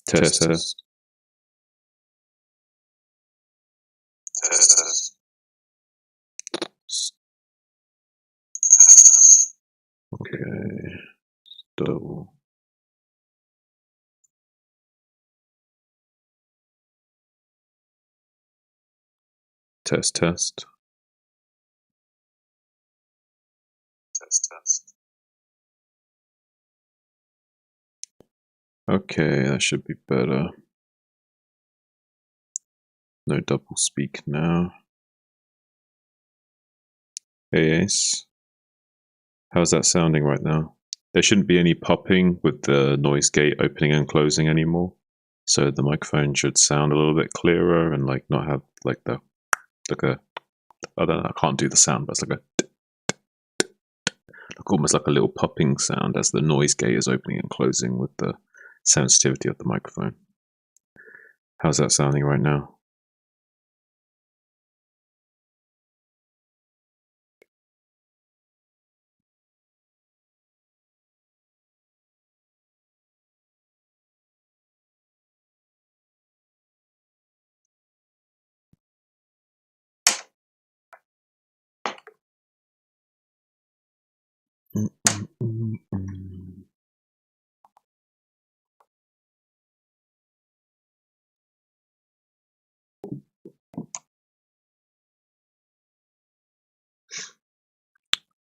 Test, test. Test. Okay. Double. Test, test. Test, test. Okay, that should be better. No double speak now. Hey Ace. How's that sounding right now? There shouldn't be any popping with the noise gate opening and closing anymore. So the microphone should sound a little bit clearer and like not have like the I don't know, I can't do the sound, but it's like almost like a little popping sound as the noise gate is opening and closing with the sensitivity of the microphone. How's that sounding right now?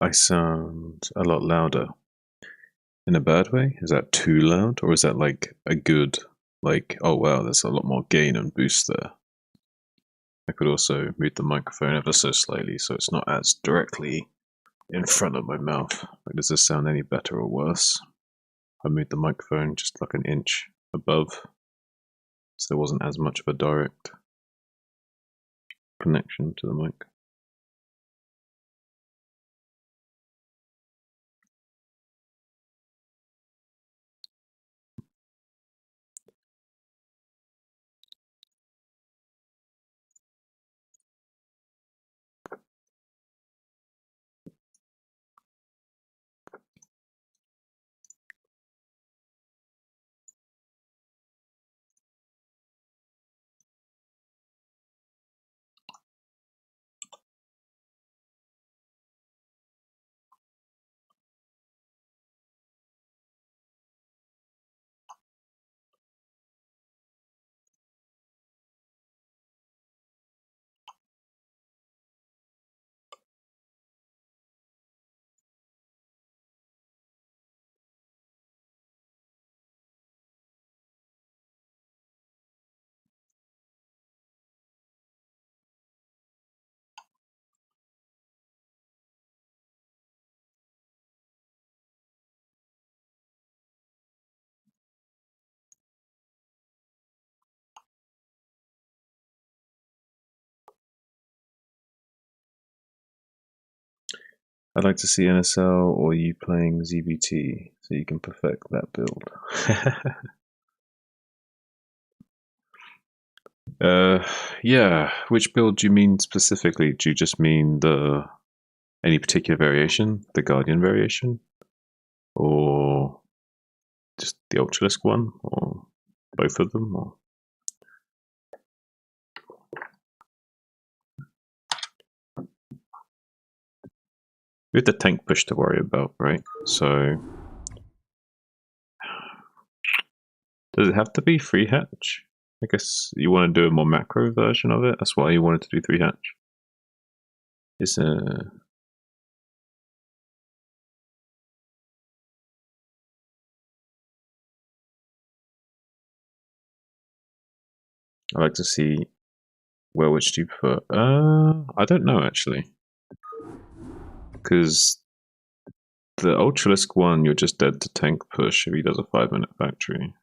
I sound a lot louder. In a bad way? Is that too loud? Or is that like a good, like, oh wow, there's a lot more gain and boost there? I could also mute the microphone ever so slightly so it's not as directly in front of my mouth. Like, does this sound any better or worse? I moved the microphone just like an inch above, so there wasn't as much of a direct connection to the mic. I'd like to see NSL or you playing ZBT so you can perfect that build. Yeah. Which build do you mean specifically? Do you just mean any particular variation, the Guardian variation, or just the Ultralisk one, or both of them? Or we have the tank push to worry about, right? So does it have to be free hatch? I guess you want to do a more macro version of it. That's why you wanted to do 3 hatch. Is I like to see which do you prefer? I don't know actually, because the Ultralisk one you're just dead to tank push if he does a 5-minute factory.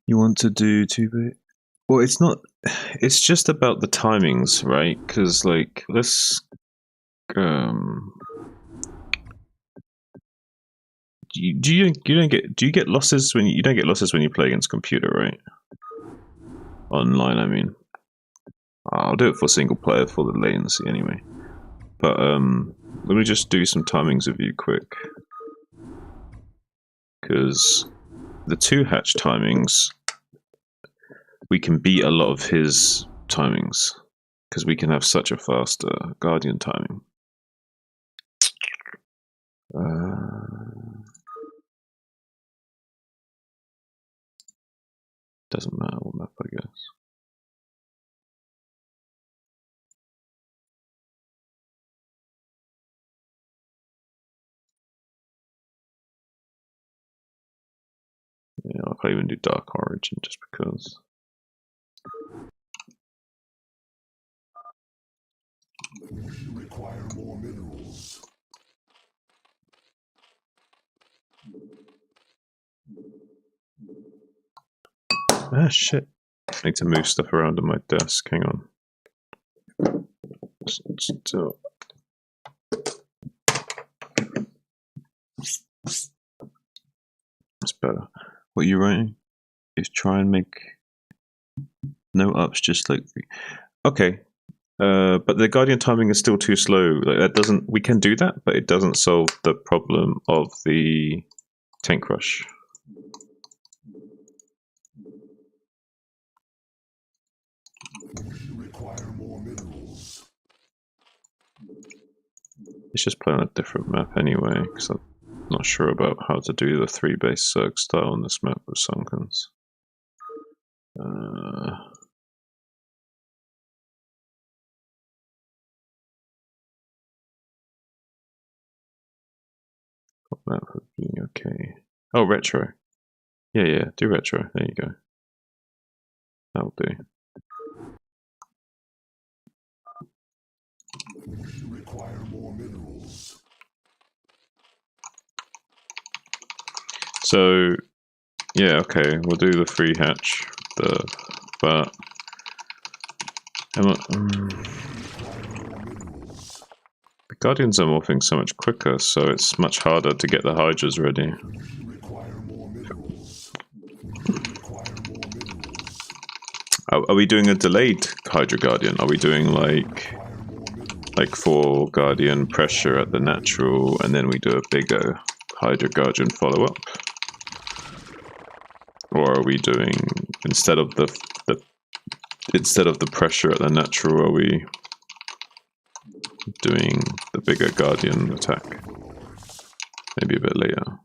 You want to do 2-bit? Well, it's not. It's just about the timings, right? Because like, let's. Do you get losses when you don't get losses when you play against computer, right? Online, I mean. I'll do it for single player for the latency anyway. But let me just do some timings with you quick, because the 2-hatch timings, we can beat a lot of his timings because we can have such a faster Guardian timing. Doesn't matter what map, I guess. Yeah, I can't even do Dark Origin just because. We require more minerals. Ah, shit. I need to move stuff around on my desk. Hang on. So. That's better. What you're writing is try and make no ups, just like. Okay. But the Guardian timing is still too slow. Like, that doesn't. We can do that, but it doesn't solve the problem of the tank rush. We require more minerals. It's just playing a different map anyway, because I'm not sure about how to do the 3-base Zerg style on this map with Sunkens. What map would be okay? Oh, retro. Yeah, do retro. There you go. That'll do. We require more minerals. So, yeah, okay, we'll do the 3-hatch. But the Guardians are morphing so much quicker, so it's much harder to get the Hydras ready. Are we doing a delayed Hydra Guardian? Are we doing like 4 Guardian pressure at the natural, and then we do a bigger Hydra Guardian follow-up? Or are we doing, instead of the pressure at the natural, are we doing the bigger Guardian attack? Maybe a bit later.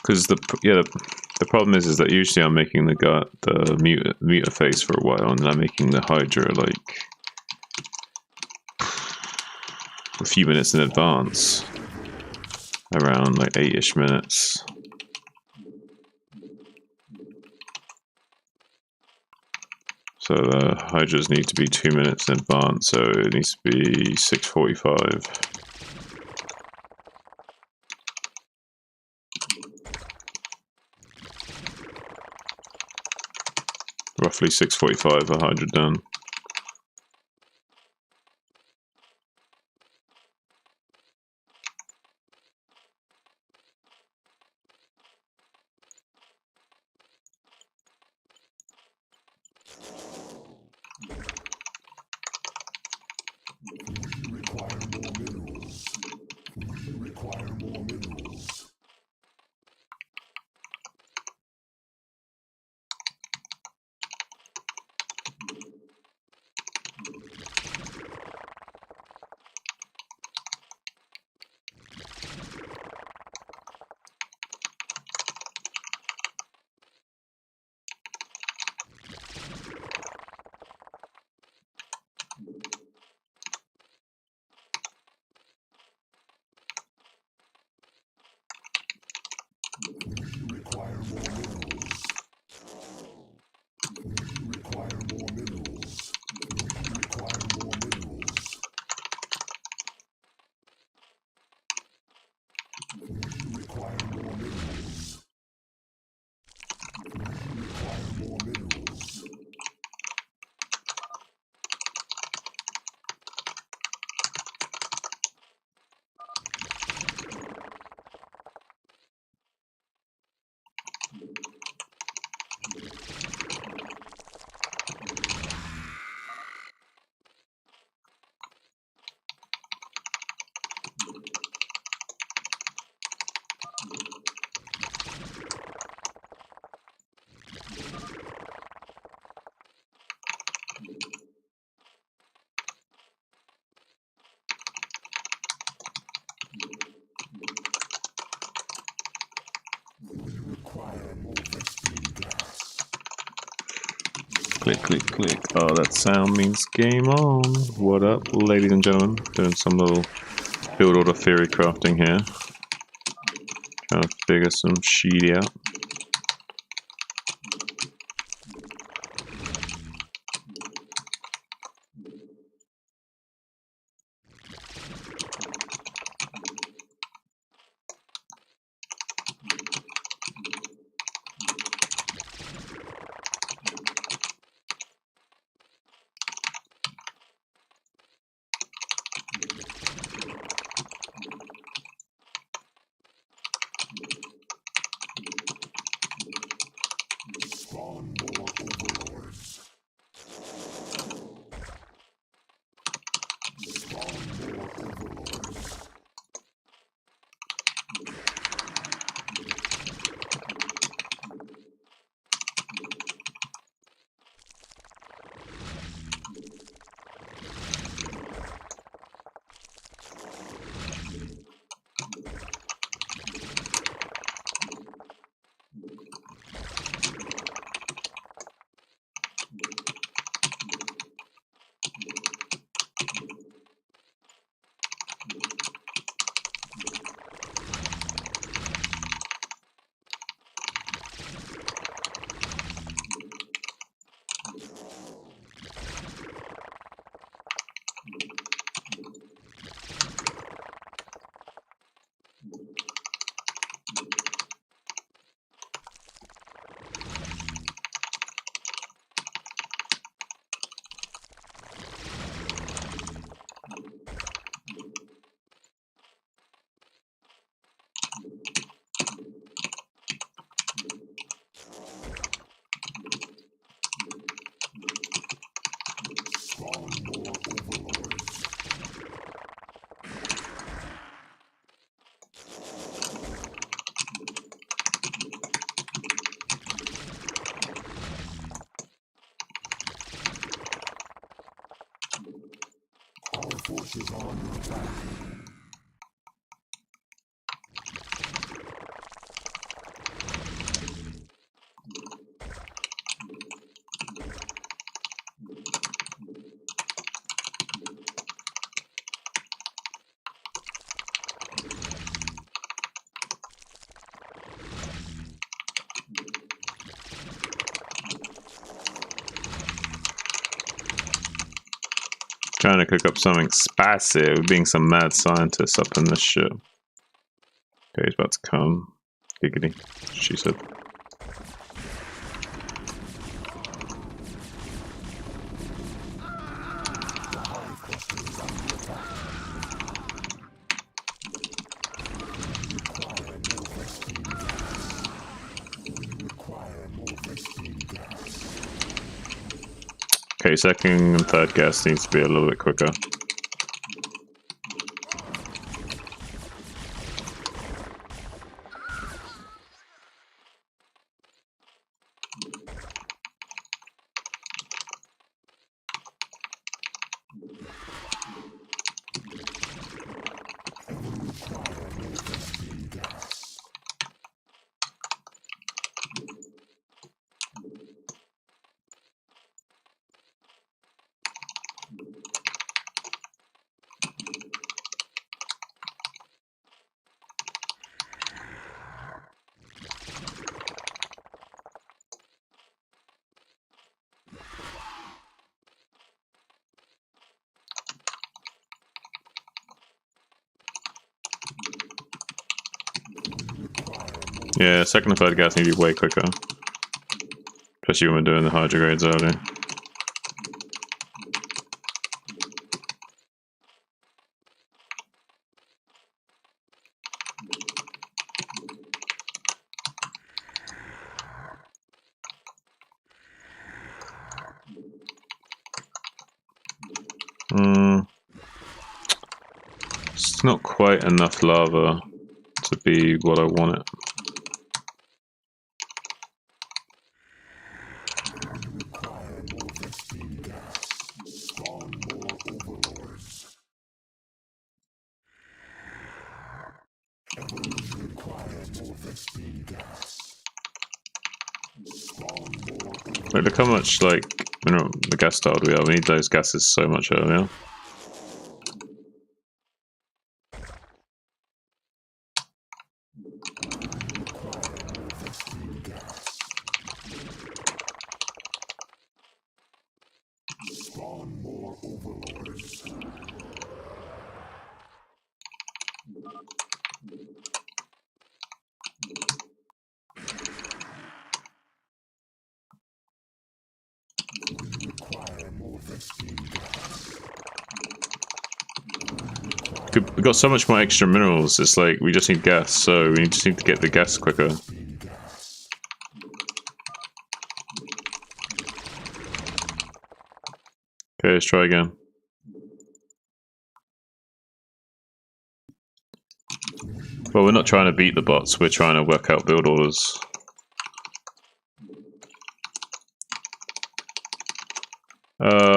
Because the problem is that usually I'm making the muta phase for a while, and then I'm making the Hydra like a few minutes in advance, around like 8-ish minutes. So the Hydras need to be 2 minutes in advance, so it needs to be 6:45. Roughly 6:45, a Hydra done. Click, click, click. Oh, that sound means game on. What up, ladies and gentlemen? Doing some little build order theory crafting here. Trying to figure some shit out. Spawn more overlords. Spawn more overlords. Our forces are under attack. Trying to cook up something spicy. We're being some mad scientists up in this shit. Okay, he's about to come. Giggity, she said. Okay, second and third gas needs to be a little bit quicker. Yeah, second and third gas need to be way quicker. Especially when we're doing the hydrogrades early. It's not quite enough lava to be what I want it. Like, look how much, like, mineral, the gas started we are. We need those gases so much earlier. Spawn more overlords. We require more Vespine gas. We've got so much more extra minerals. It's like we just need gas, so we just need to get the gas quicker. Okay, let's try again. Well, we're not trying to beat the bots, we're trying to work out build orders.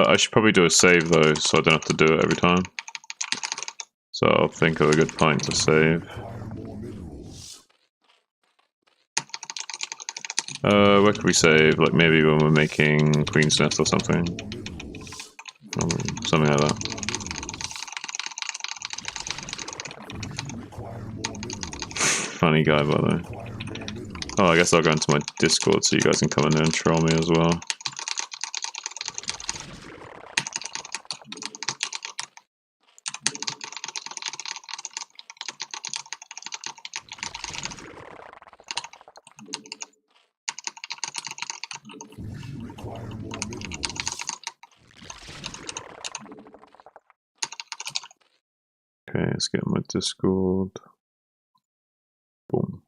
I should probably do a save though, so I don't have to do it every time. So I'll think of a good point to save. Where could we save? Like maybe when we're making Queen's Nest or something. Something like that. Funny guy, by the way. Oh, I guess I'll go into my Discord so you guys can come in there and troll me as well. Okay, let's get my Discord. Boom.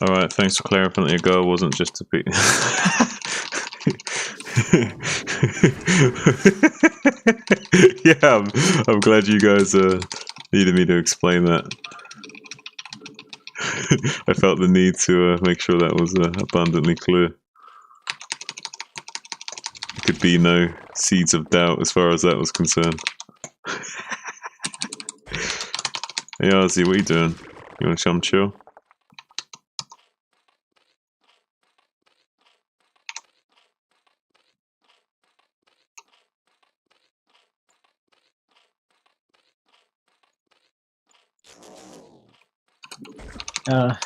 Alright, thanks for clarifying that your goal wasn't just to be... Yeah, I'm glad you guys needed me to explain that. I felt the need to make sure that was abundantly clear. There could be no seeds of doubt as far as that was concerned. Hey Ozzy, what are you doing? You want to come chill?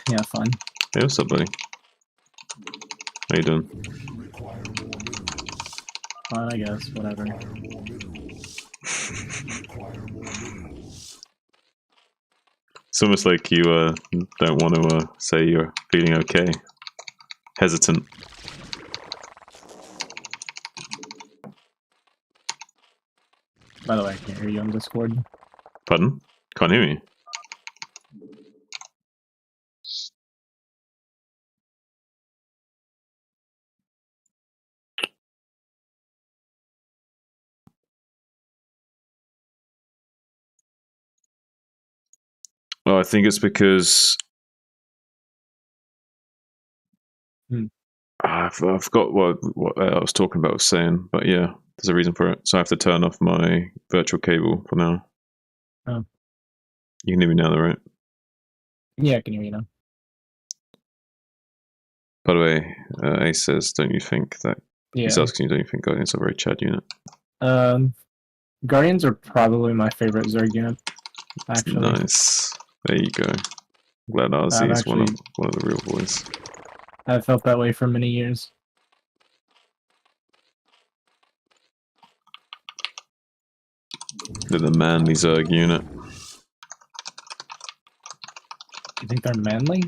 Yeah, fine. Hey, what's up, buddy? How you doing? Fine, I guess, whatever. It's almost like you don't want to say you're feeling okay. Hesitant. By the way, I can't hear you on Discord. Pardon? Can't hear me. Well, I think it's because I forgot what I was talking about saying, but yeah, there's a reason for it. So I have to turn off my virtual cable for now. Oh. You can hear me now, though, right? Yeah, I can hear you now. By the way, Ace says, don't you think that... Yeah. He's asking you, don't you think Guardians are a very Chad unit? Guardians are probably my favorite Zerg unit, actually. Nice. There you go. I'm glad RZ is one of the real boys. I've felt that way for many years. They're the manly Zerg unit. You think they're manly?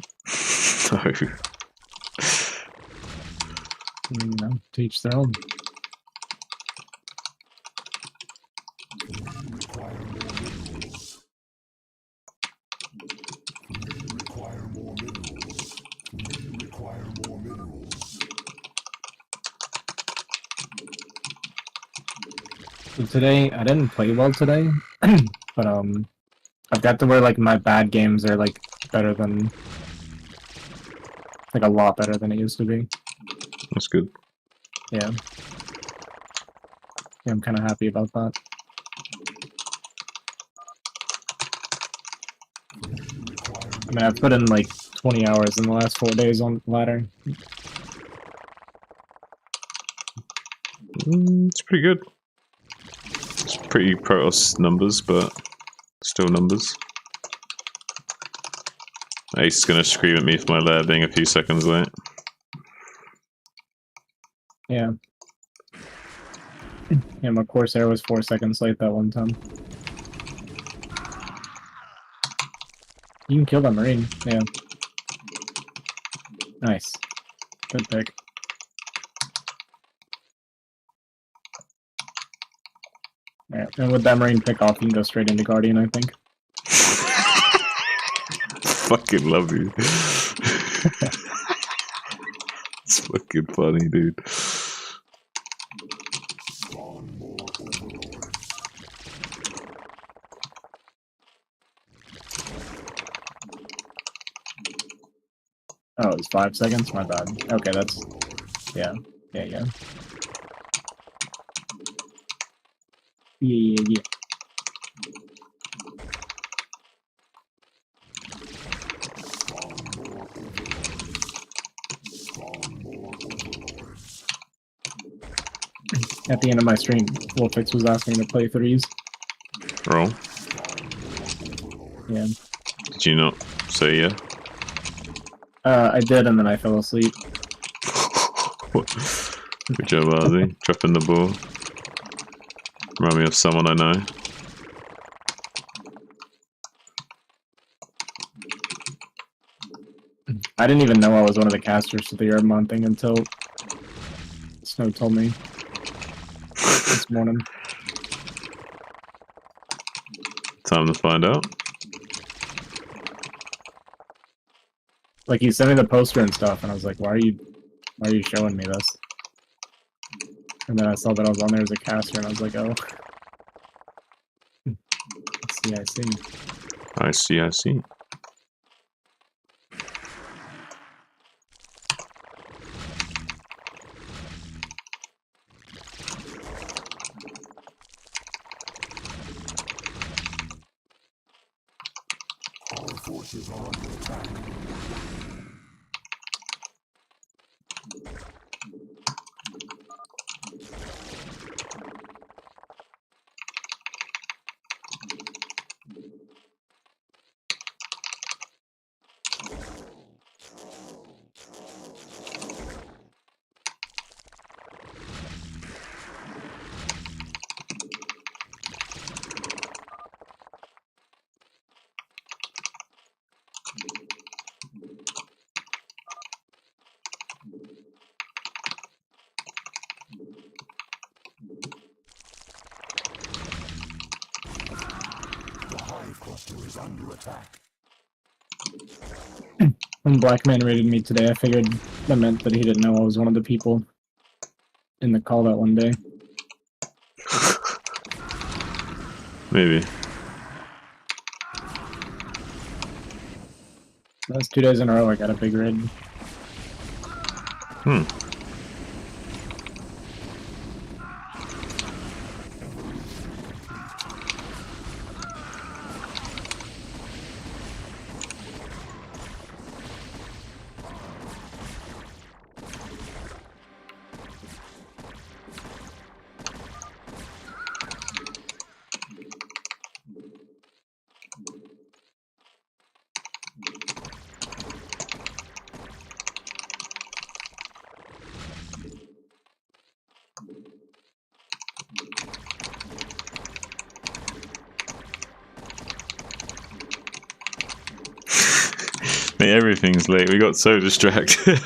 No. I mean, you know, to each their own. So today, I didn't play well today, but I've got to where like my bad games are like better than, like a lot better than it used to be. That's good. Yeah. Yeah, I'm kind of happy about that. I mean, I've put in like 20 hours in the last 4 days on ladder. It's pretty good. It's pretty Protoss numbers, but still numbers. Ace is gonna scream at me for my lair being a few seconds late. Yeah. Yeah, my Corsair was 4 seconds late that one time. You can kill that Marine, yeah. Nice. Good pick. Yeah, and with that Marine pick off, you can go straight into Guardian, I think. Fucking love you. It's fucking funny, dude. Oh, it was 5 seconds? My bad. Okay, that's... Yeah. Yeah, yeah. Yeah, yeah, yeah. At the end of my stream, Wolfix was asking me to play threes. Roll. Yeah. Did you not say yeah? I did, and then I fell asleep. Good job, Ozzy. Dropping the ball. Remind me of someone I know. I didn't even know I was one of the casters for the Erdmon thing until Snow told me this morning. Time to find out. Like, he sent me the poster and stuff, and I was like, why are you showing me this? And then I saw that I was on there as a caster, and I was like, oh. I see. I see, I see. Our forces are under attack. The hive cluster is under attack. When Black Man raided me today, I figured that meant that he didn't know I was one of the people in the call that one day. Maybe. That's 2 days in a row I got a big raid. Mate, everything's late. We got so distracted.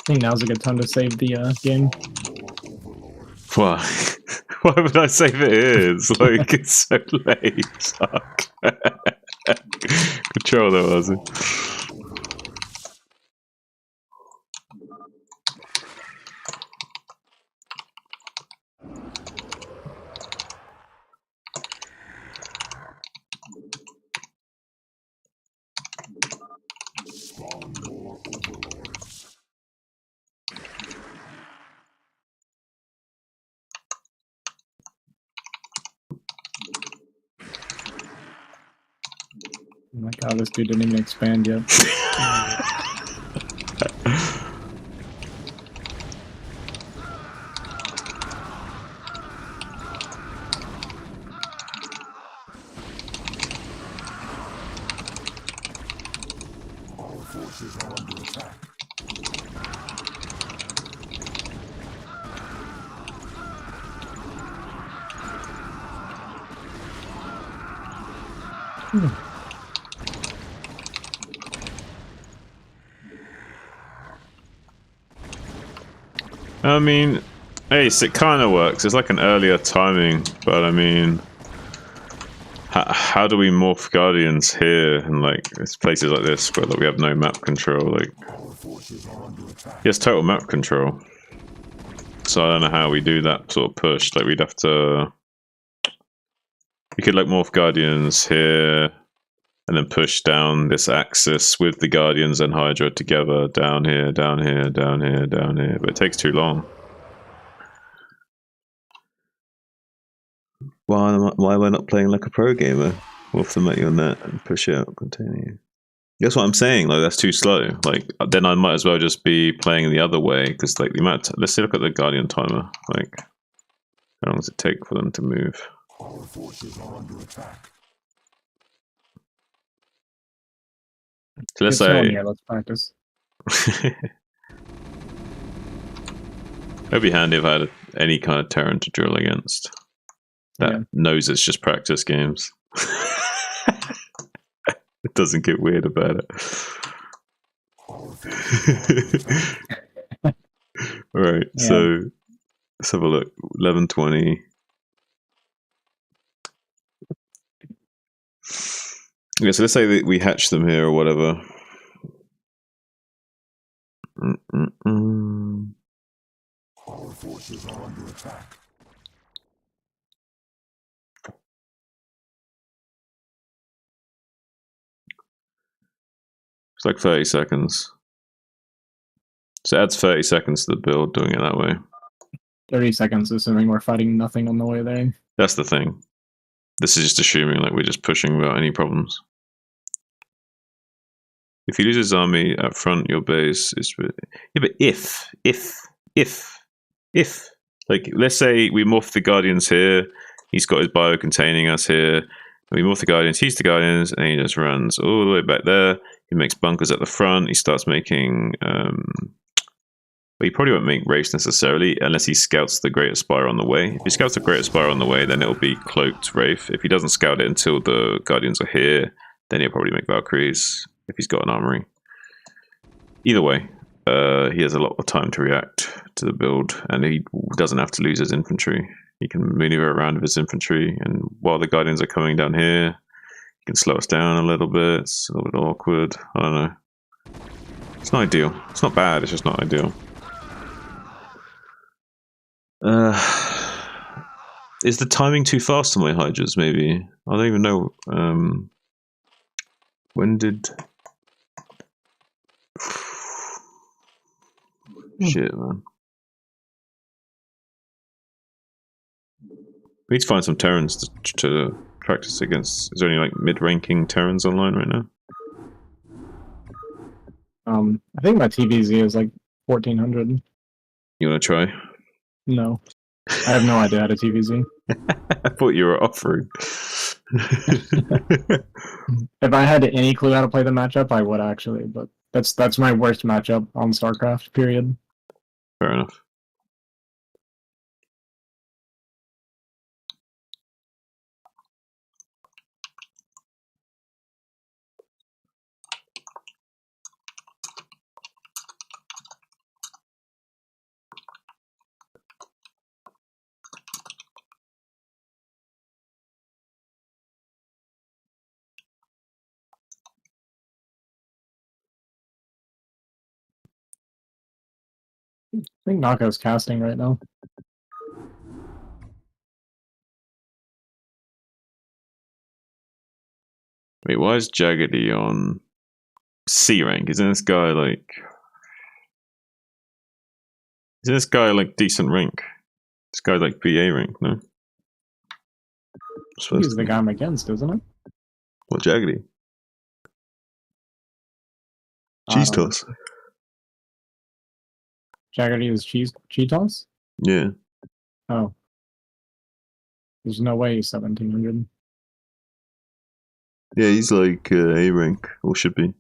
think now's a good time to save the game. Why? Why would I save it here? It's like it's so late. Fuck. Control that was it. Oh my god, this dude didn't even expand yet. Our forces are under attack. I mean, Ace, it kind of works. It's like an earlier timing, but I mean, how do we morph Guardians here and like it's places like this where like, we have no map control? Like, Our forces are under attack. yes, total map control. So I don't know how we do that sort of push. Like, we'd have to. We could like morph Guardians here, and then push down this axis with the Guardians and Hydra together, down here, down here, down here, down here. But it takes too long. Why am I not playing like a pro gamer? Morph them at your net and push out, continue. That's what I'm saying. Like that's too slow. Like then I might as well just be playing the other way because like the amount. Let's look at the Guardian timer. Like how long does it take for them to move? Our forces are under attack. So let's It's snowing say. here, let's practice. It'd be handy if I had any kind of Terran to drill against that knows it's just practice games. It doesn't get weird about it. Alright, Yeah. so let's have a look. 11:20. Okay, so let's say that we hatch them here or whatever. Our forces are under attack. It's like 30 seconds. So it adds 30 seconds to the build doing it that way. 30 seconds, assuming we're fighting nothing on the way there. That's the thing. This is just assuming like we're just pushing without any problems. If he loses army up front, your base is... Yeah, but if. Like, let's say we morph the Guardians here, he's got his bio containing us here, and we morph the Guardians, he's the Guardians, and he just runs all the way back there, he makes bunkers at the front, he starts making... But he probably won't make Wraiths necessarily, unless he scouts the Greater Spire on the way. If he scouts the Greater Spire on the way, then it'll be Cloaked Wraith. If he doesn't scout it until the Guardians are here, then he'll probably make Valkyries, if he's got an armory. Either way, he has a lot of time to react to the build, and he doesn't have to lose his infantry. He can maneuver around with his infantry, and while the Guardians are coming down here, he can slow us down a little bit. It's a little bit awkward. I don't know. It's not ideal. It's not bad, it's just not ideal. Is the timing too fast on my Hydras, maybe? I don't even know. When did... Shit, man. We need to find some Terrans to practice against. Is there any like mid-ranking Terrans online right now? I think my TVZ is like 1400. You want to try? No. I have no idea how to TVZ. I thought you were offering. If I had any clue how to play the matchup, I would actually, but that's my worst matchup on StarCraft, period. Fair enough. I think Knockout's casting right now. Wait, why is Jaggedy on C rank? Isn't this guy like decent rank? This guy like BA rank, no? He's the guy I'm against, isn't it? What, Jaggedy? Cheese toss. Jaggedy is Cheetos? Yeah. Oh. There's no way he's 1700. Yeah, he's like A rank, or should be.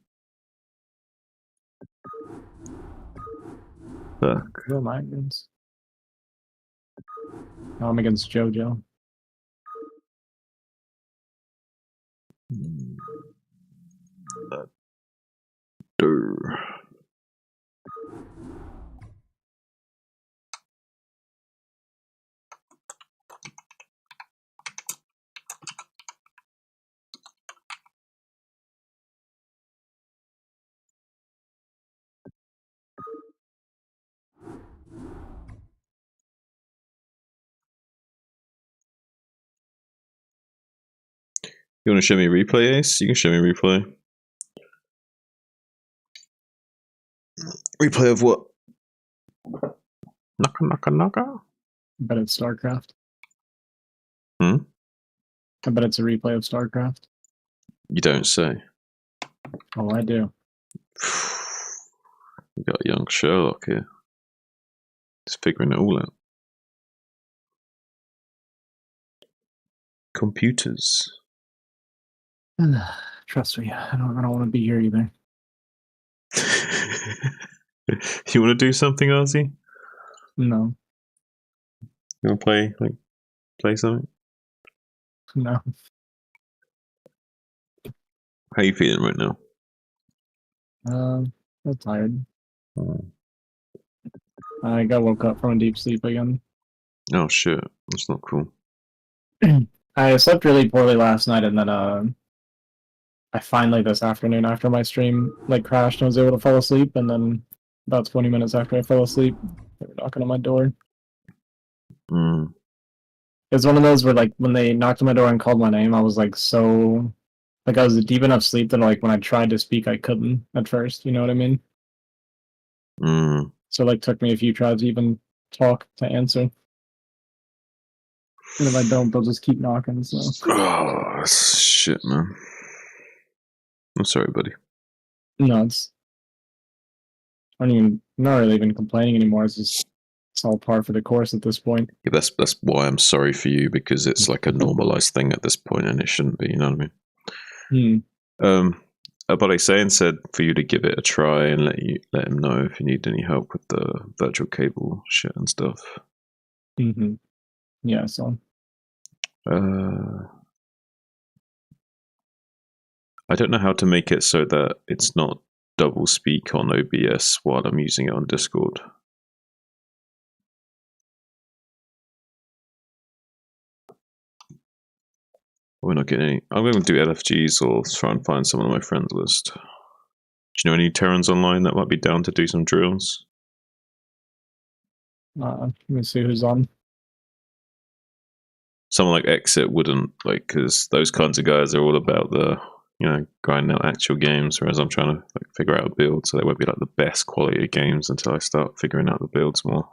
Fuck. Who am I against? Oh, I'm against JoJo. You want to show me replay, Ace? You can show me replay. Replay of what? Naka. I bet it's StarCraft. Hmm? I bet it's a replay of StarCraft. You don't say. Oh, I do. We got a young Sherlock here. He's figuring it all out. Computers. Trust me, I don't want to be here either. You want to do something, Ozzy? No. You want to play something? No. How you feeling right now? I'm tired. Oh. I got woke up from a deep sleep again. Oh shit, that's not cool. I slept really poorly last night, and then I finally this afternoon after my stream crashed and was able to fall asleep, and then about 20 minutes after I fell asleep, they were knocking on my door. Mm. It was one of those where when they knocked on my door and called my name, I was I was deep enough sleep that when I tried to speak, I couldn't at first. You know what I mean? Mm. So it took me a few tries to even talk to answer. And if I don't, they'll just keep knocking. So. Oh shit, man. I'm sorry, buddy. No, I'm not really even complaining anymore. It's all par for the course at this point. Yeah, that's why I'm sorry for you, because it's like a normalized thing at this point, and it shouldn't be. You know what I mean? But I said for you to give it a try and let him know if you need any help with the virtual cable shit and stuff. Mm-hmm. Yeah. So. I don't know how to make it so that it's not double speak on OBS while I'm using it on Discord. We're not getting any. I'm going to do LFGs or try and find someone on my friends list. Do you know any Terrans online that might be down to do some drills? Let me see who's on. Someone like Exit wouldn't, because those kinds of guys are all about the, grinding out actual games, whereas I'm trying to figure out a build, so they won't be the best quality of games until I start figuring out the builds more.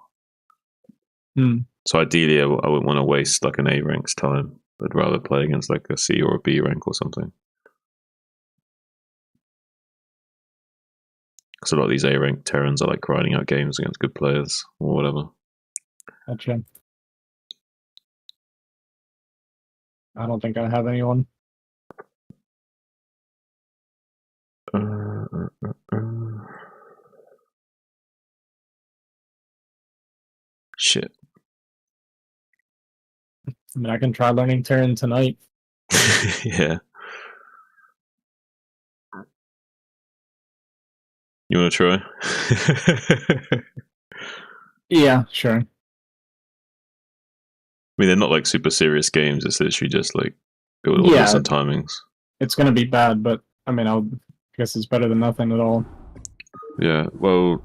So ideally, I wouldn't want to waste an A rank's time. I'd rather play against a C or a B rank or something. Because a lot of these A rank Terrans are grinding out games against good players or whatever. Gotcha. I don't think I have anyone. Shit. I mean, I can try learning Terran tonight. Yeah. You want to try? Yeah, sure. I mean, they're not super serious games. It's literally just build orders and timings. It's going to be bad, but I mean, I guess it's better than nothing at all. Yeah, well,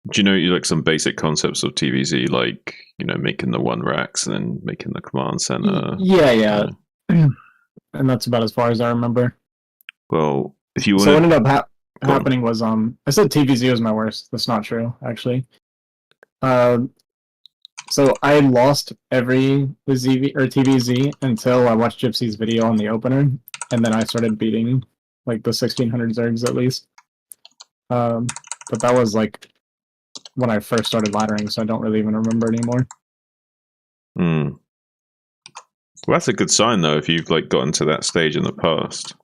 Do you know like some basic concepts of TVZ, like making the one racks and then making the command center? Yeah. And that's about as far as I remember. Well, if you want So what ended up happening was I said TVZ was my worst. That's not true, actually. So I lost every ZV or TVZ until I watched Gypsy's video on the opener, and then I started beating like the 1600 Zergs at least. But that was like when I first started laddering, so I don't really even remember anymore. Well, that's a good sign though. If you've like gotten to that stage in the past.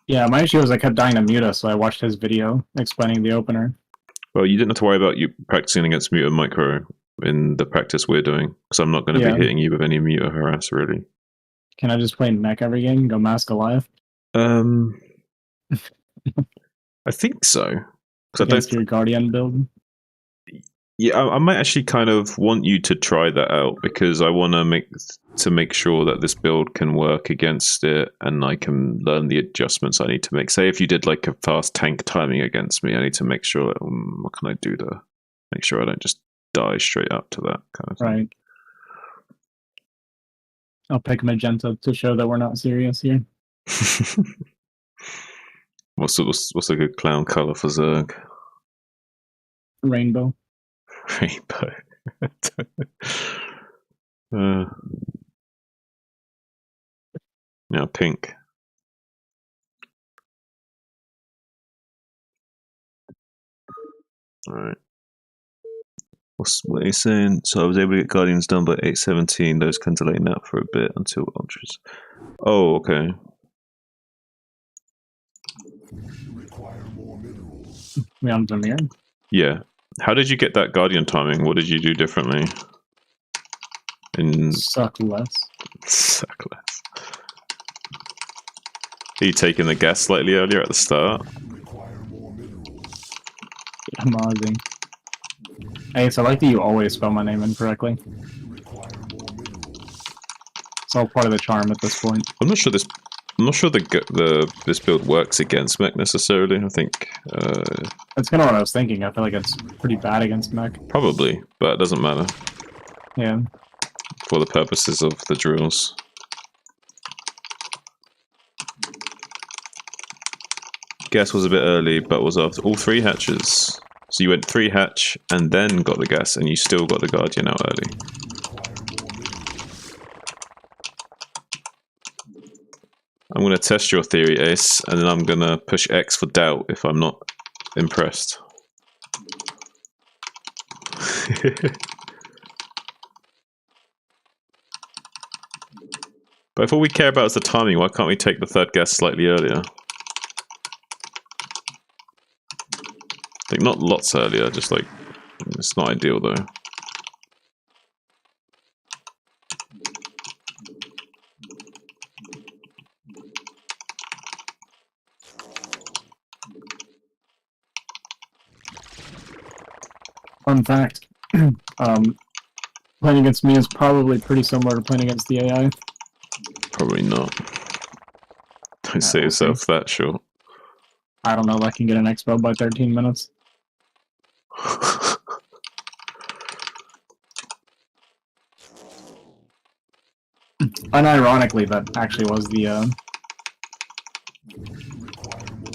Yeah, my issue was I kept dying to Muta, so I watched his video explaining the opener. Well, you didn't have to worry about you practicing against Muta Micro in the practice we're doing, because I'm not going to be hitting you with any Muta harass, really. Can I just play mech every game and go Mask Goliath? I think so. Against your Guardian build? Yeah, I might actually kind of want you to try that out, because I want to make sure that this build can work against it, and I can learn the adjustments I need to make. Say if you did like a fast tank timing against me, I need to make sure that, what can I do to make sure I don't just die straight up to that kind of thing. Right. I'll pick Magenta to show that we're not serious here. What's a good clown color for Zerg? Rainbow. Rainbow. Yeah, pink. All right. What are you saying? So I was able to get Guardians done by 8:17. Those can delay nap for a bit until Ultras. Oh, okay. We on Premiere? Yeah. How did you get that Guardian timing? What did you do differently? Suck less. Suck less. Are you taking the gas slightly earlier at the start? Amazing. Hey, so I like that you always spell my name incorrectly. It's all part of the charm at this point. I'm not sure this build works against mech necessarily. I think that's kind of what I was thinking. I feel like it's pretty bad against mech. Probably, but it doesn't matter. Yeah. For the purposes of the drills. Gas was a bit early, but was after all 3 hatches. So you went 3 hatch and then got the gas, and you still got the Guardian out early. I'm going to test your theory, Ace, and then I'm going to push X for doubt if I'm not impressed. But if all we care about is the timing, why can't we take the 3rd gas slightly earlier? Like, not lots earlier, just like, it's not ideal though. Fun fact, playing against me is probably pretty similar to playing against the AI. Probably not. Don't say yourself that short. I don't know if I can get an expo by 13 minutes. Unironically, that actually was the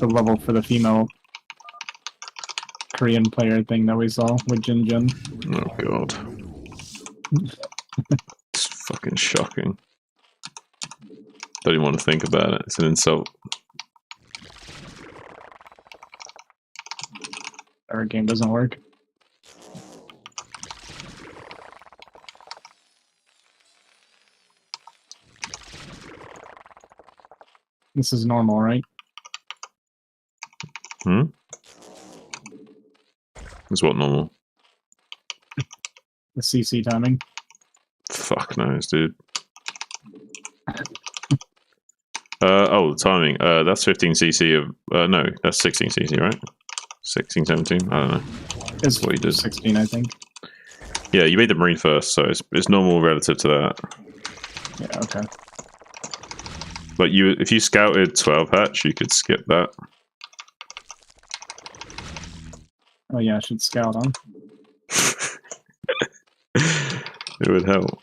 level for the female Korean player thing that we saw with Jin Jin. Oh god. It's fucking shocking. Don't even want to think about it. It's an insult. Our game doesn't work. This is normal, right? Hmm? Is what normal? The CC timing. Fuck knows, dude. Oh, the timing. That's 15cc of... no, that's 16cc, right? 16, 17? I don't know. It's what you did. 16, I think. Yeah, you made the Marine first, so it's normal relative to that. Yeah, okay. But if you scouted 12 hatch, you could skip that. Oh yeah, I should scout on. It would help.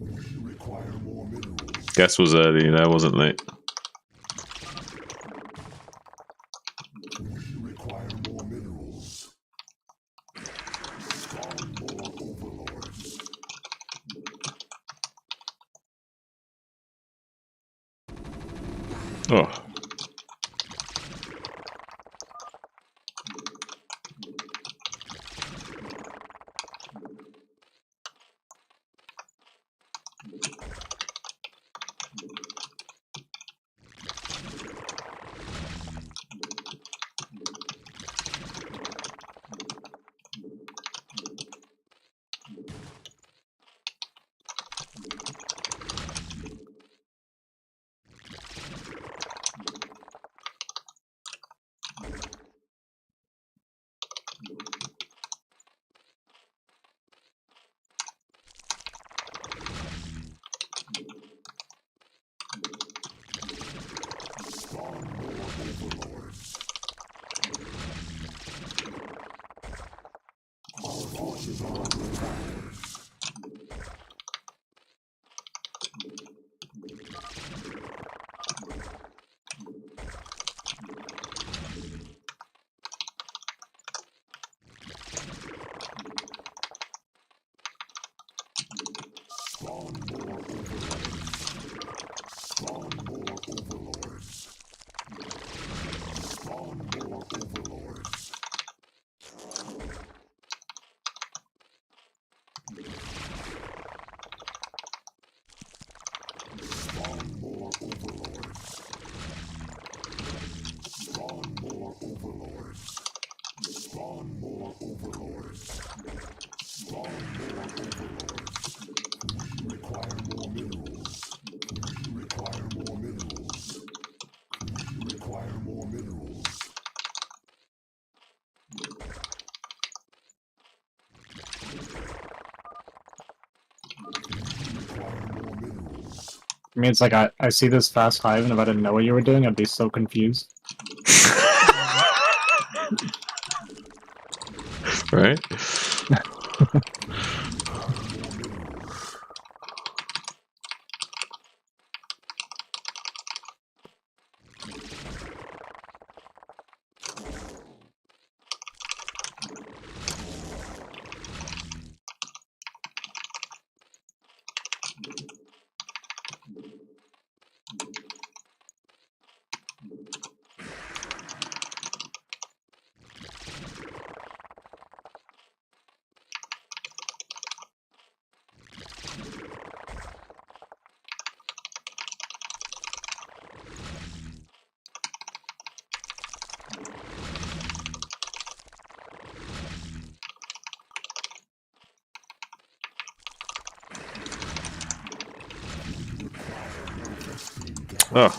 We require more minerals. Guess was early, that wasn't late. We require more minerals. Spawn more overlords. Oh. Spawn more overlords. Our forces are under attack. Spawn more overlords. Spawn more overlords. Spawn more overlords. Spawn more overlords. Spawn more overlords. Spawn more overlords. Spawn more overlords. We require more minerals. We require more minerals. We require more minerals. We require more minerals. I mean, it's like I see this fast hive, and if I didn't know what you were doing, I'd be so confused. Right? Oh.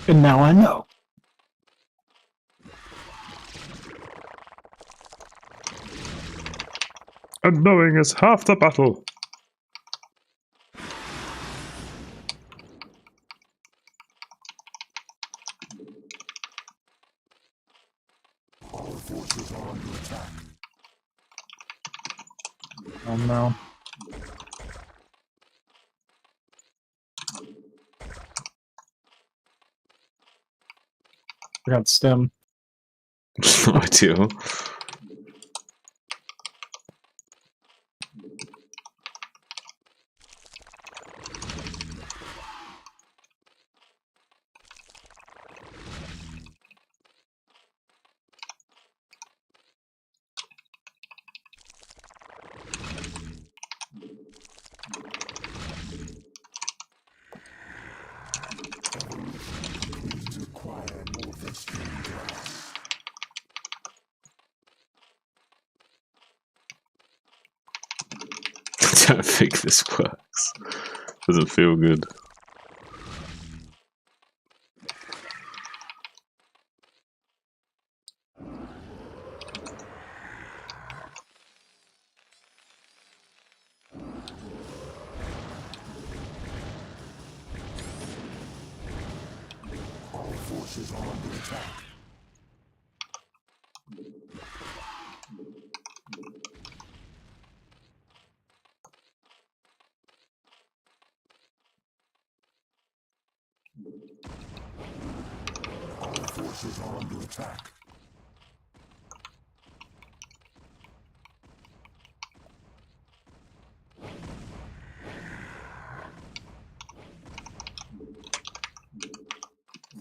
And now I know. And knowing is half the battle. Our forces are under attack. Oh no. I got stem. It's not ideal. don't think this works. Doesn't feel good. Our forces are under attack. Our forces are under attack.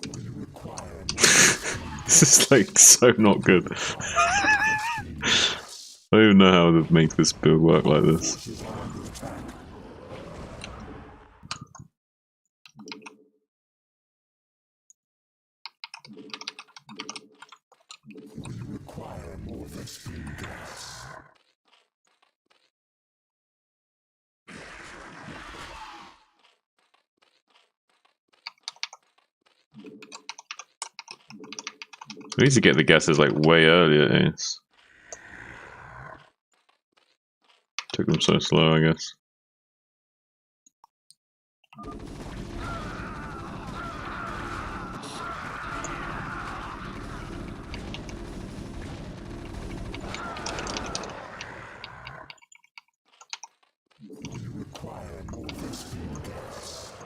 We require This is like so not good. I don't even know how to make this build work like this. forces are under attack. We require more Vespene gas. We need to get the gases like way earlier. Ace. Took them so slow, I guess. We require more Vespene gas.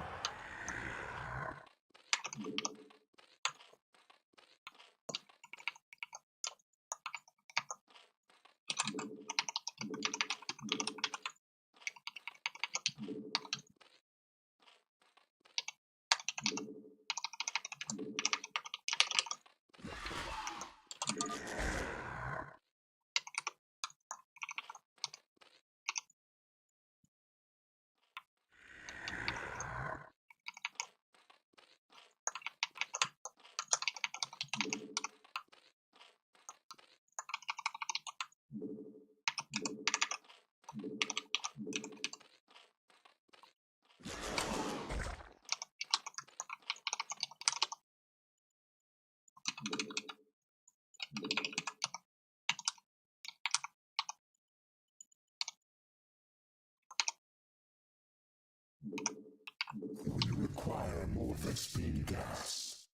We require more Vespene gas.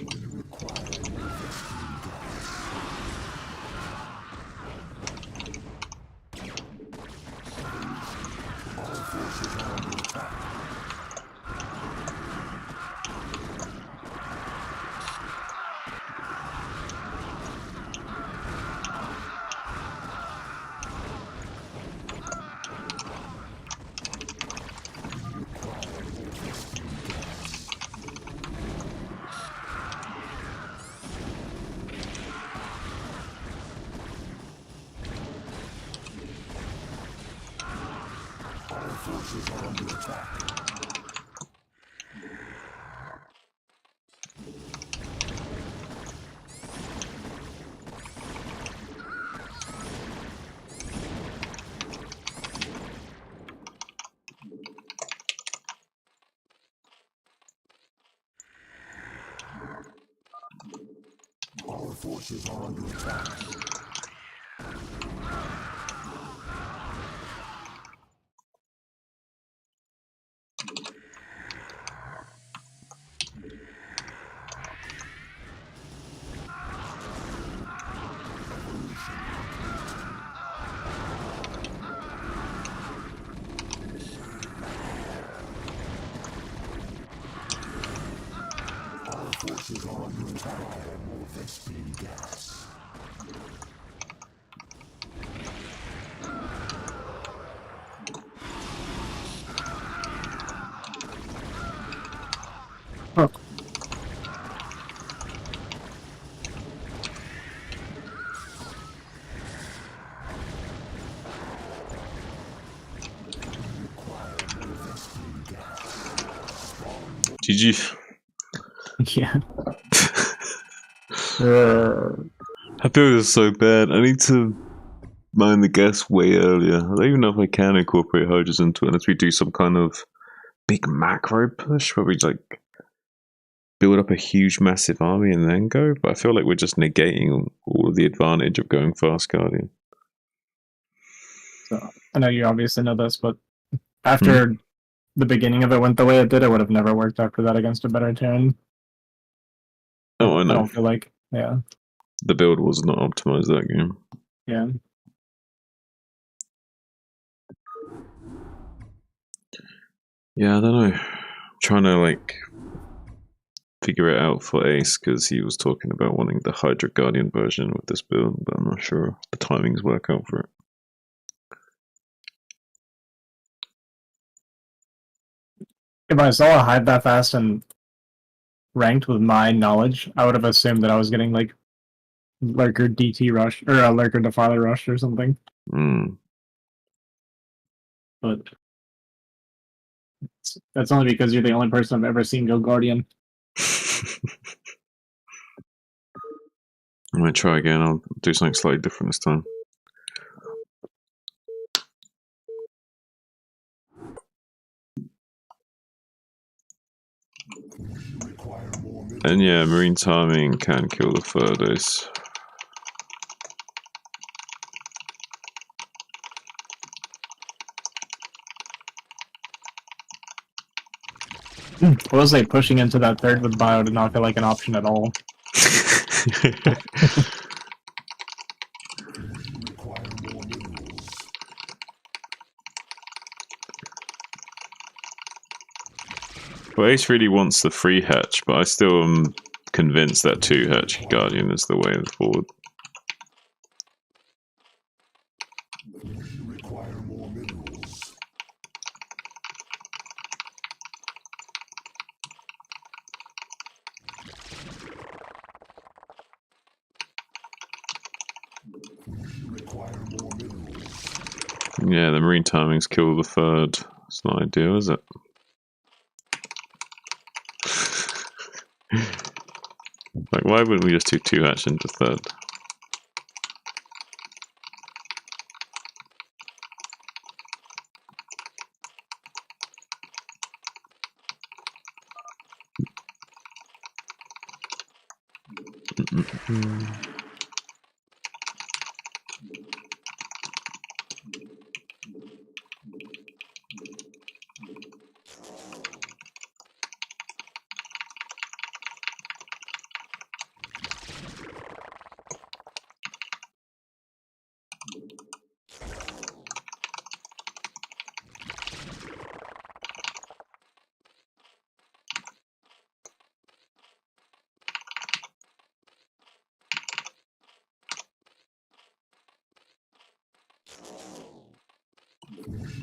We require more Vespene gas. Our forces are under attack. We require more Vespene gas. Our forces are under attack. Our forces are under attack. Our forces are under attack. Require more Vespene gas. Oh. GG. Yeah. I feel this so bad. I need to mine the gas way earlier. I don't even know if I can incorporate hydras into it unless we do some kind of big macro push where we like build up a huge massive army and then go. But I feel like we're just negating all of the advantage of going fast Guardian. So I know you obviously know this, but after the beginning of it went the way it did, it would have never worked after that against a better Terran. Oh, I know. I don't feel like, yeah. The build was not optimized that game. Yeah. Yeah, I don't know. I'm trying to like figure it out for Ace because he was talking about wanting the Hydra Guardian version with this build, but I'm not sure the timings work out for it. If I saw a hide that fast and ranked with my knowledge, I would have assumed that I was getting like Lurker DT rush or a Lurker Defiler rush or something. But that's only because you're the only person I've ever seen go Guardian. I might try again. I'll do something slightly different this time. And yeah, marine timing can kill the third Ace. What was like pushing into that third with bio did not feel like an option at all. Well, Ace really wants the free hatch, but I still am convinced that 2-hatch Guardian is the way forward. Yeah, the marine timings kill the third. It's not ideal, is it? Like, why wouldn't we just do 2-hatch into third?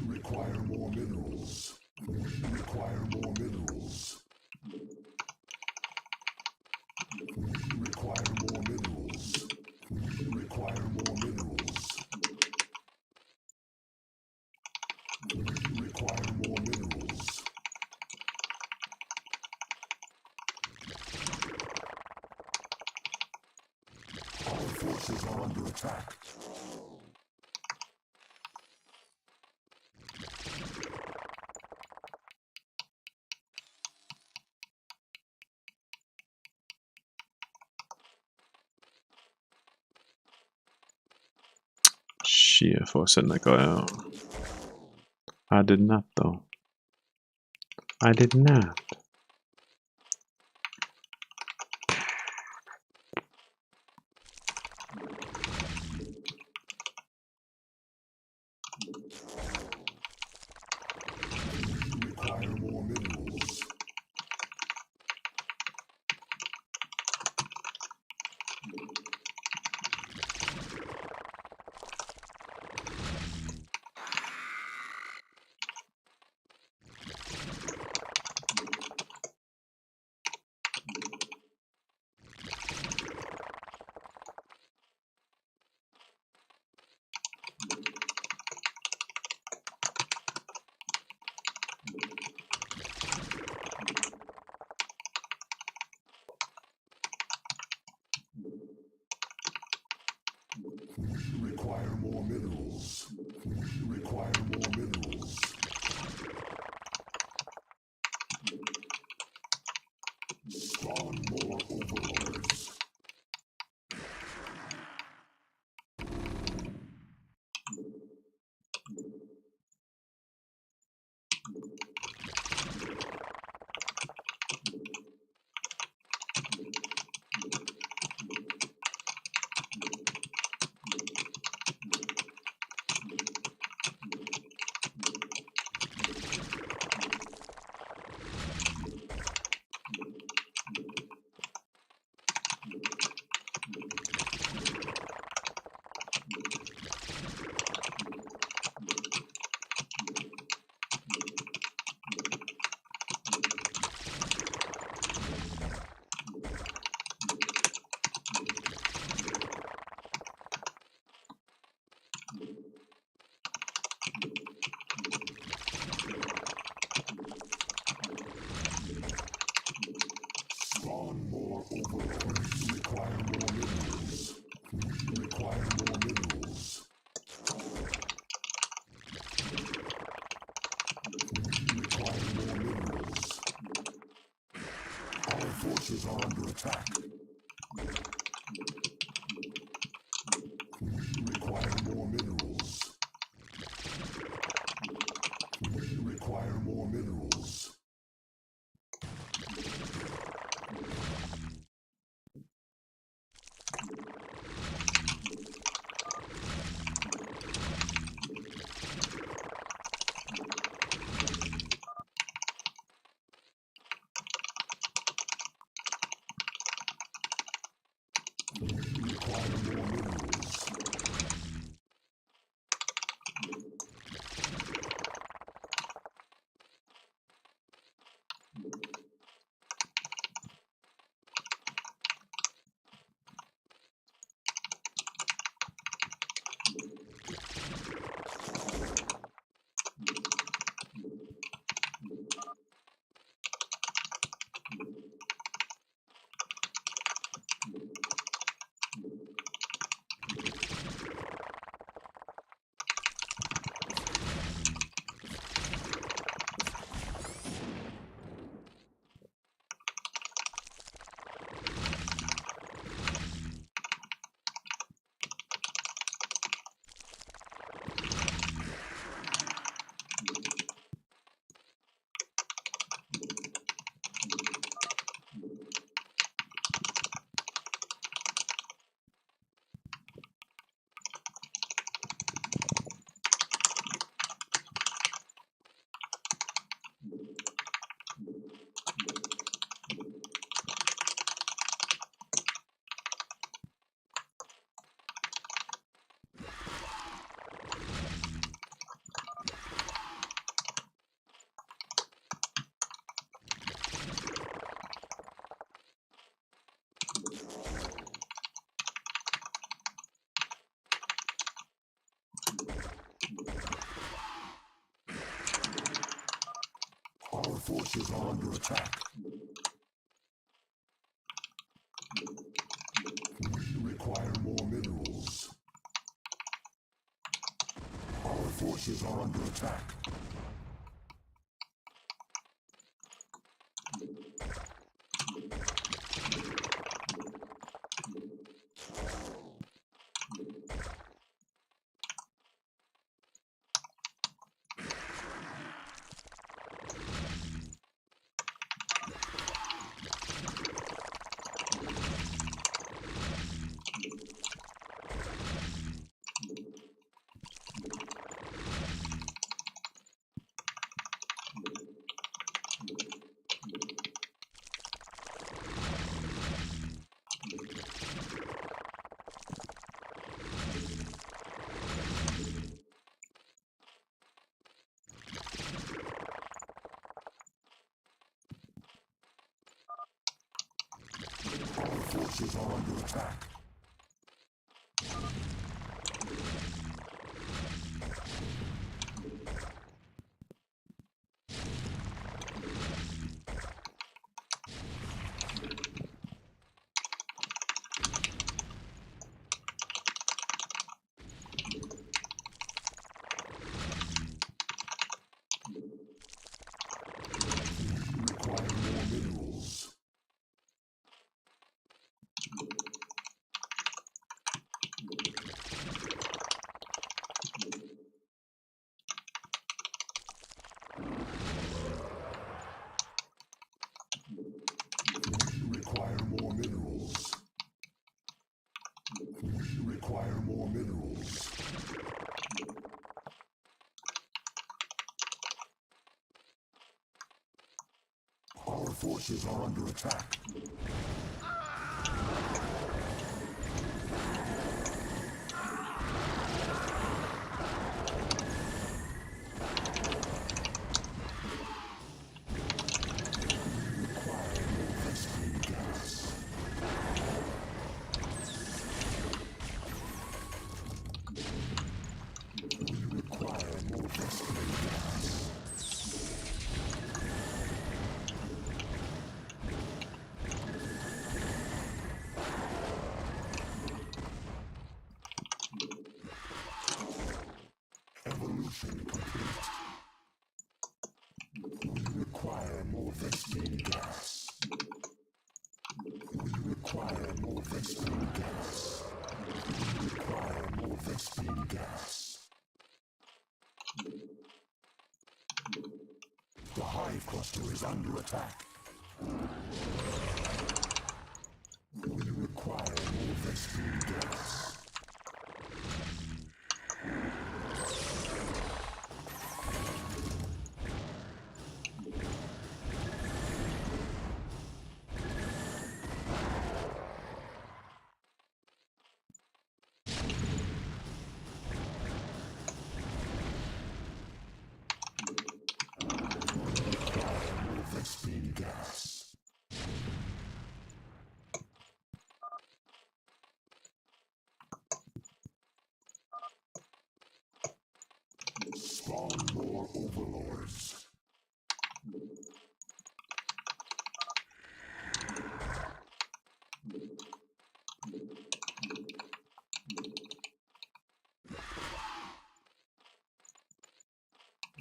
Require more minerals. Require more minerals. Require more minerals. Require more minerals. Require more minerals. Our forces are under attack. Shit, I thought I sent that guy out. I did not, though. I did not. Require more minerals. more minerals. We require more minerals. Spawn more overlords. Spawn more overlords. We require more minerals. We require more minerals. We require more minerals. Our forces are under attack. We require more minerals. We require more minerals. We require more minerals. Our forces are under attack. We require more minerals. Our forces are under attack. Our forces are under attack. forces are under attack. Evolution complete. We require more Vespene gas. We require more Vespene gas. We require more Vespene gas. The hive cluster is under attack. We require more Vespene gas. Vespene gas. Spawn more overlords.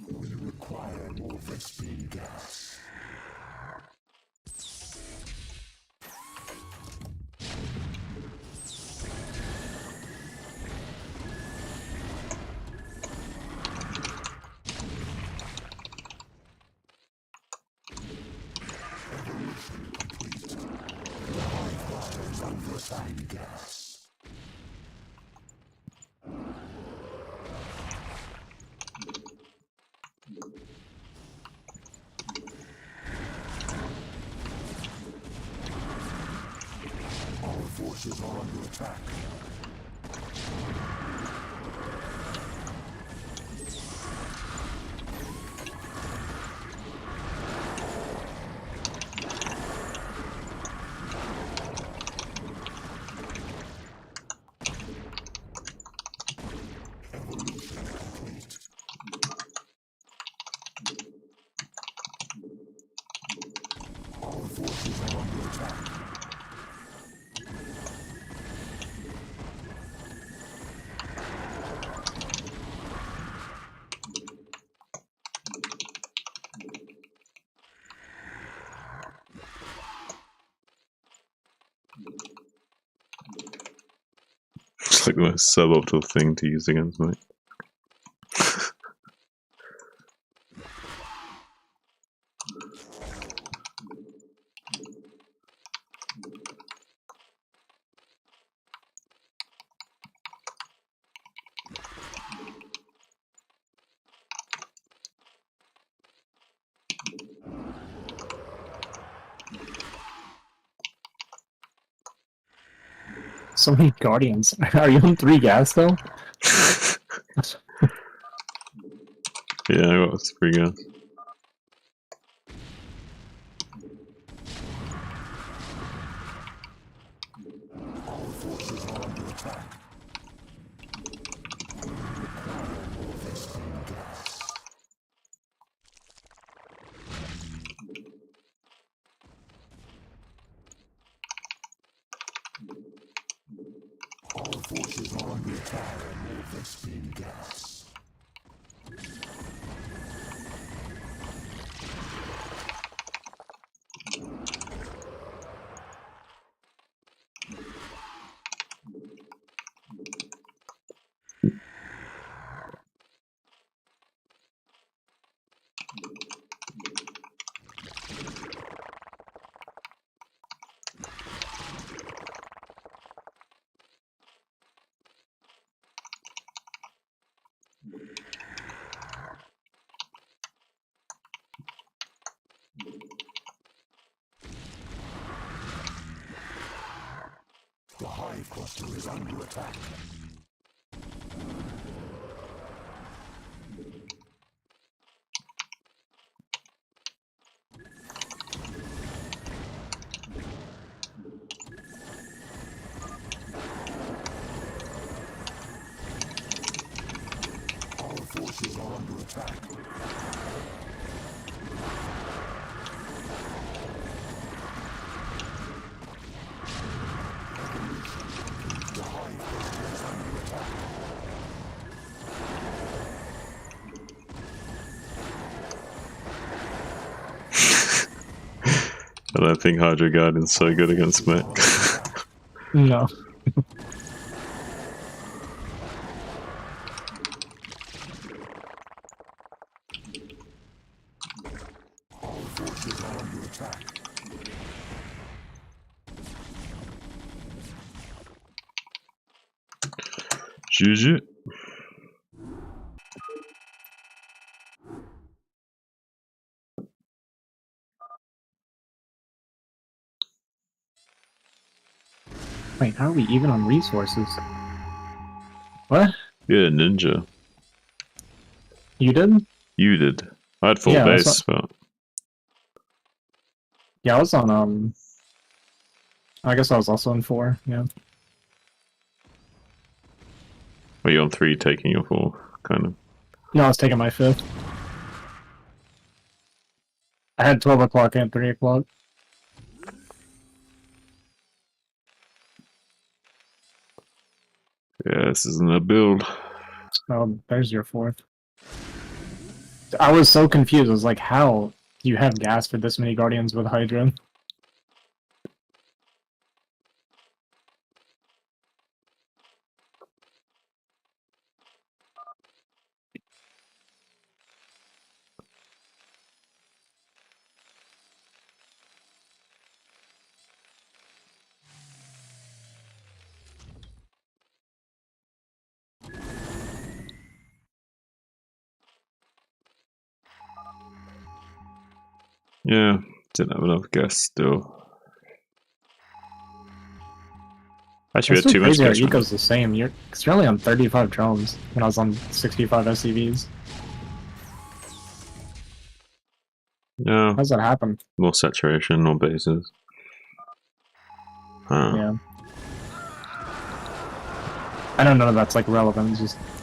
We require more Vespene gas. Evolution complete. The hive cluster is under attack. Gas. Our forces are under attack. Evolution complete. Our forces are under attack. It's like the most suboptimal thing to use against me. So many guardians. Are you on 3 gas though? Yeah, I got 3 gas. Our forces are under attack. We require more Vespene gas. Our forces are under attack. More Vespene gas. The hive cluster is under attack. Our forces are under attack. The hive cluster is under attack. I don't think Hydro Guardian's so good against mech. No. Our forces are under attack. GG. Wait, how are we even on resources? What? Yeah, ninja. You did? You did. I had full Yeah, that's base, but Yeah, I was on, I guess I was also on 4, yeah. were you on 3 taking your 4? Kind of. No, I was taking my 5th. I had 12 o'clock and 3 o'clock. Yeah, this isn't a build. Oh, there's your 4th. I was so confused. I was like, how do you have gas for this many Guardians with Hydra? Yeah, didn't have enough gas still. Actually, we It's had so too much crazy our gas. Right? eco's the same. Cause you're only on 35 drones, when I was on 65 SCVs. No, How's that happen? more saturation, more bases. Huh. Yeah. I don't know if that's like relevant.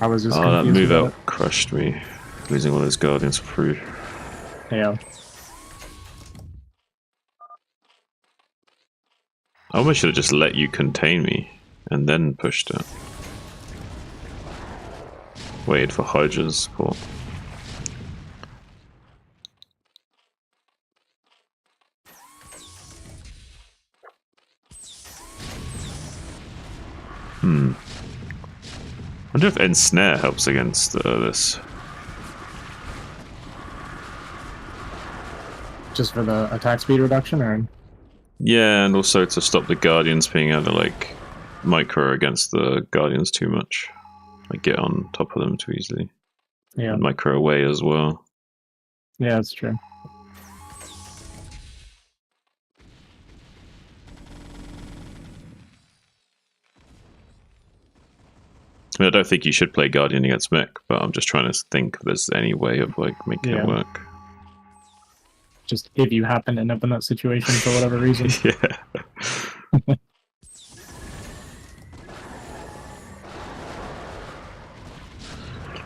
I was just Oh, that confused move about out crushed me. Losing all those guardians for free. it. Yeah. I almost should have just let you contain me and then pushed it. Waited for Hydra's support. I wonder if Ensnare helps against this. Just for the attack speed reduction, or? Yeah, and also to stop the Guardians being able to like micro against the Guardians too much. Like get on top of them too easily. Yeah. And micro away as well. Yeah, that's true. I mean, I don't think you should play Guardian against mech, but I'm just trying to think if there's any way of like making it work. Just if you happen to end up in that situation for whatever reason. Yeah.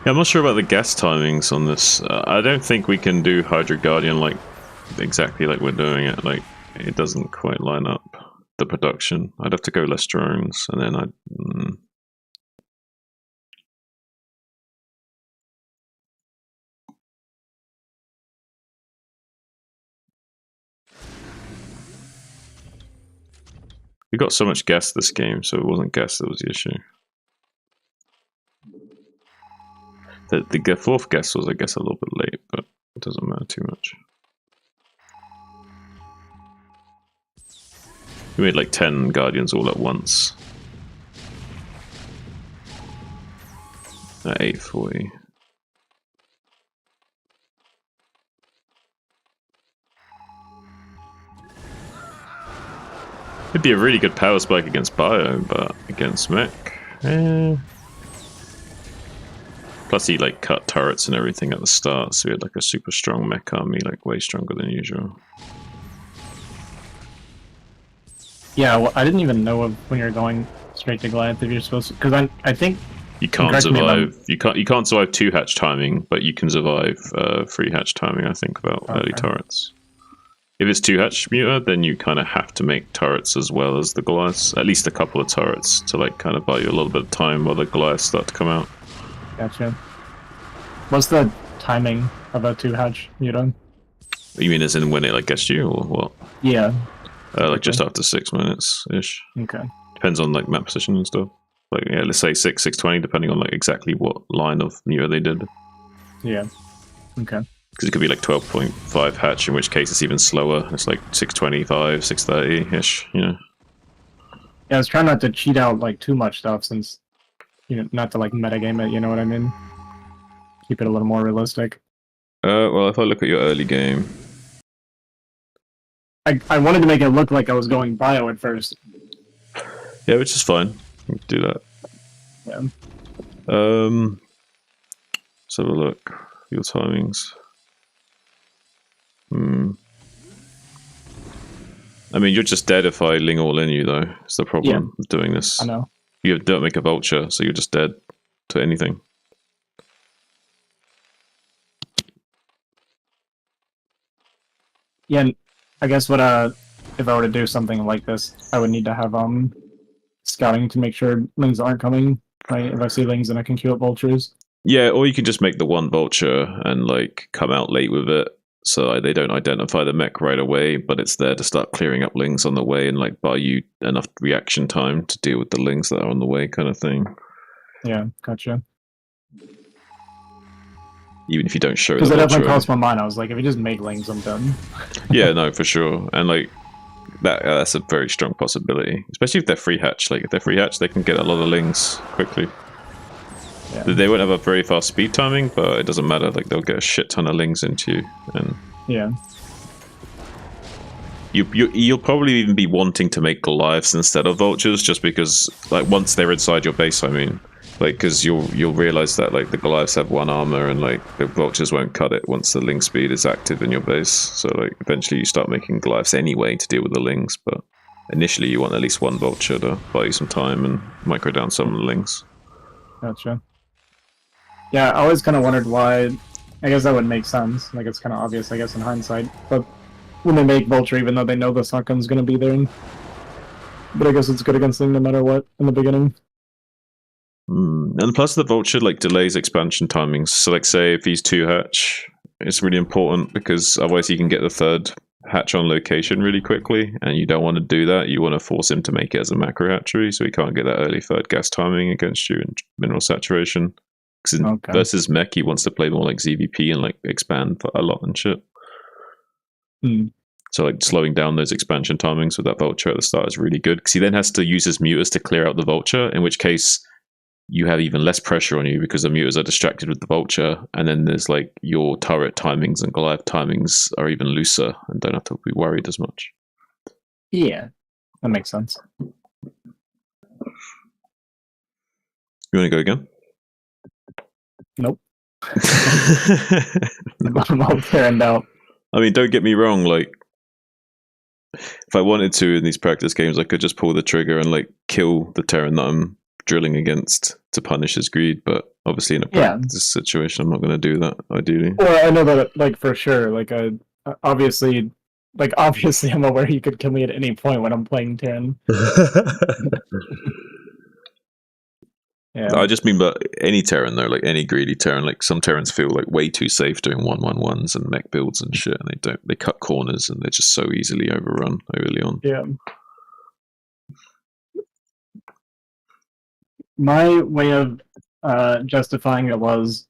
Yeah, I'm not sure about the gas timings on this. I don't think we can do Hydra Guardian like exactly like we're doing it. Like it doesn't quite line up the production. I'd have to go less drones, and then I'd. We got so much gas this game, so it wasn't gas that was the issue. The fourth guess was, I guess, a little bit late, but it doesn't matter too much. We made like 10 Guardians all at once. At 840. It'd be a really good power spike against Bio, but against Mech, Plus he like cut turrets and everything at the start, so he had like a super strong mech army, like way stronger than usual. Yeah, well, I didn't even know when you're going straight to Goliath if you're supposed to, because I think you can't survive. You can't survive 2 hatch timing, but you can survive 3 hatch timing. I think about early turrets. If it's 2 hatch muta, then you kind of have to make turrets as well as the Goliaths. At least a couple of turrets to like kind of buy you a little bit of time while the Goliaths start to come out. Gotcha. What's the timing of a 2 hatch muta? You mean as in when it like gets you or what? Yeah. Like just after 6 minutes ish. Okay. Depends on like map position and stuff. Like yeah, let's say 6:20, depending on like exactly what line of muta they did. Yeah. Okay. Because it could be like 12.5 hatch, in which case it's even slower. It's like 6:25, 6:30 ish. You know. Yeah, I was trying not to cheat out like too much stuff, since not to like metagame it. You know what I mean? Keep it a little more realistic. Well, if I look at your early game, I wanted to make it look like I was going bio at first. yeah, which is fine. You can do that. Yeah. Let's have a look. Your timings. I mean, you're just dead if I ling all in you, though. It's the problem with doing this. I know. You don't make a vulture, so you're just dead to anything. Yeah, I guess what if I were to do something like this, I would need to have scouting to make sure lings aren't coming. Right? If I see lings, then I can queue up vultures. Yeah, or you can just make the one vulture and like come out late with it, so they don't identify the mech right away, but it's there to start clearing up lings on the way and like buy you enough reaction time to deal with the lings that are on the way, kind of thing. Yeah, gotcha. Even if you don't show the because it definitely vulture. crossed my mind. I was like, if you just make lings, I'm done. Yeah, no, for sure, and like that's a very strong possibility, especially if they're free hatch. Like if they're free hatch, they can get a lot of lings quickly. Yeah. They won't have a very fast speed timing, but it doesn't matter. Like they'll get a shit ton of lings into you, and yeah, you'll probably even be wanting to make Goliaths instead of vultures, just because like once they're inside your base, I mean, like because you'll realize that like the Goliaths have 1 armor, and like the vultures won't cut it once the ling speed is active in your base. So like eventually you start making Goliaths anyway to deal with the lings, but initially you want at least 1 vulture to buy you some time and micro down some of the lings. gotcha. Yeah, I always kind of wondered why. I guess that would make sense. Like, it's kind of obvious, I guess, in hindsight. But when they make Vulture, even though they know the Sunken's going to be there. But I guess it's good against them no matter what in the beginning. And plus the Vulture, like, delays expansion timings. So, like, say, if he's 2 hatch, it's really important, because otherwise he can get the 3rd hatch on location really quickly, and you don't want to do that. You want to force him to make it as a macro hatchery, so he can't get that early 3rd gas timing against you and mineral saturation. Okay. Versus mech, he wants to play more like ZVP and like expand a lot and shit. So like slowing down those expansion timings with that vulture at the start is really good, because he then has to use his mutas to clear out the vulture, in which case you have even less pressure on you because the mutas are distracted with the vulture, and then there's like your turret timings and Goliath timings are even looser and don't have to be worried as much. Yeah, that makes sense. You want to go again? Nope. I'm all turned out. I mean, don't get me wrong, like, if I wanted to in these practice games, I could just pull the trigger and, like, kill the Terran that I'm drilling against to punish his greed, but obviously in a practice situation, I'm not going to do that, ideally. Well, I know that, like, for sure, like, obviously I'm aware you could kill me at any point when I'm playing Terran. Yeah. I just mean, but any Terran though, like any greedy Terran, like some Terrans feel like way too safe doing 1/1/1s and mech builds and shit, and they cut corners and they're just so easily overrun early on. Yeah. My way of justifying it was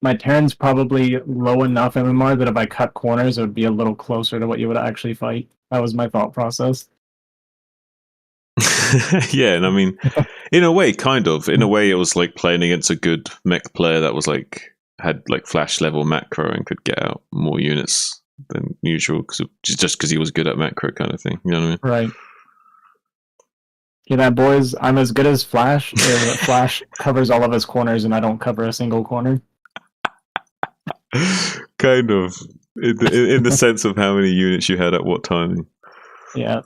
my Terran's probably low enough MMR that if I cut corners, it would be a little closer to what you would actually fight. That was my thought process. Yeah, and I mean, in a way, kind of. In a way, it was like playing against a good mech player that was like had like flash level macro and could get out more units than usual, just because he was good at macro kind of thing. You know what I mean? Right. Hear that, boys? I'm as good as Flash. Flash covers all of his corners, and I don't cover a single corner. Kind of. In the sense of how many units you had at what timing. Yeah.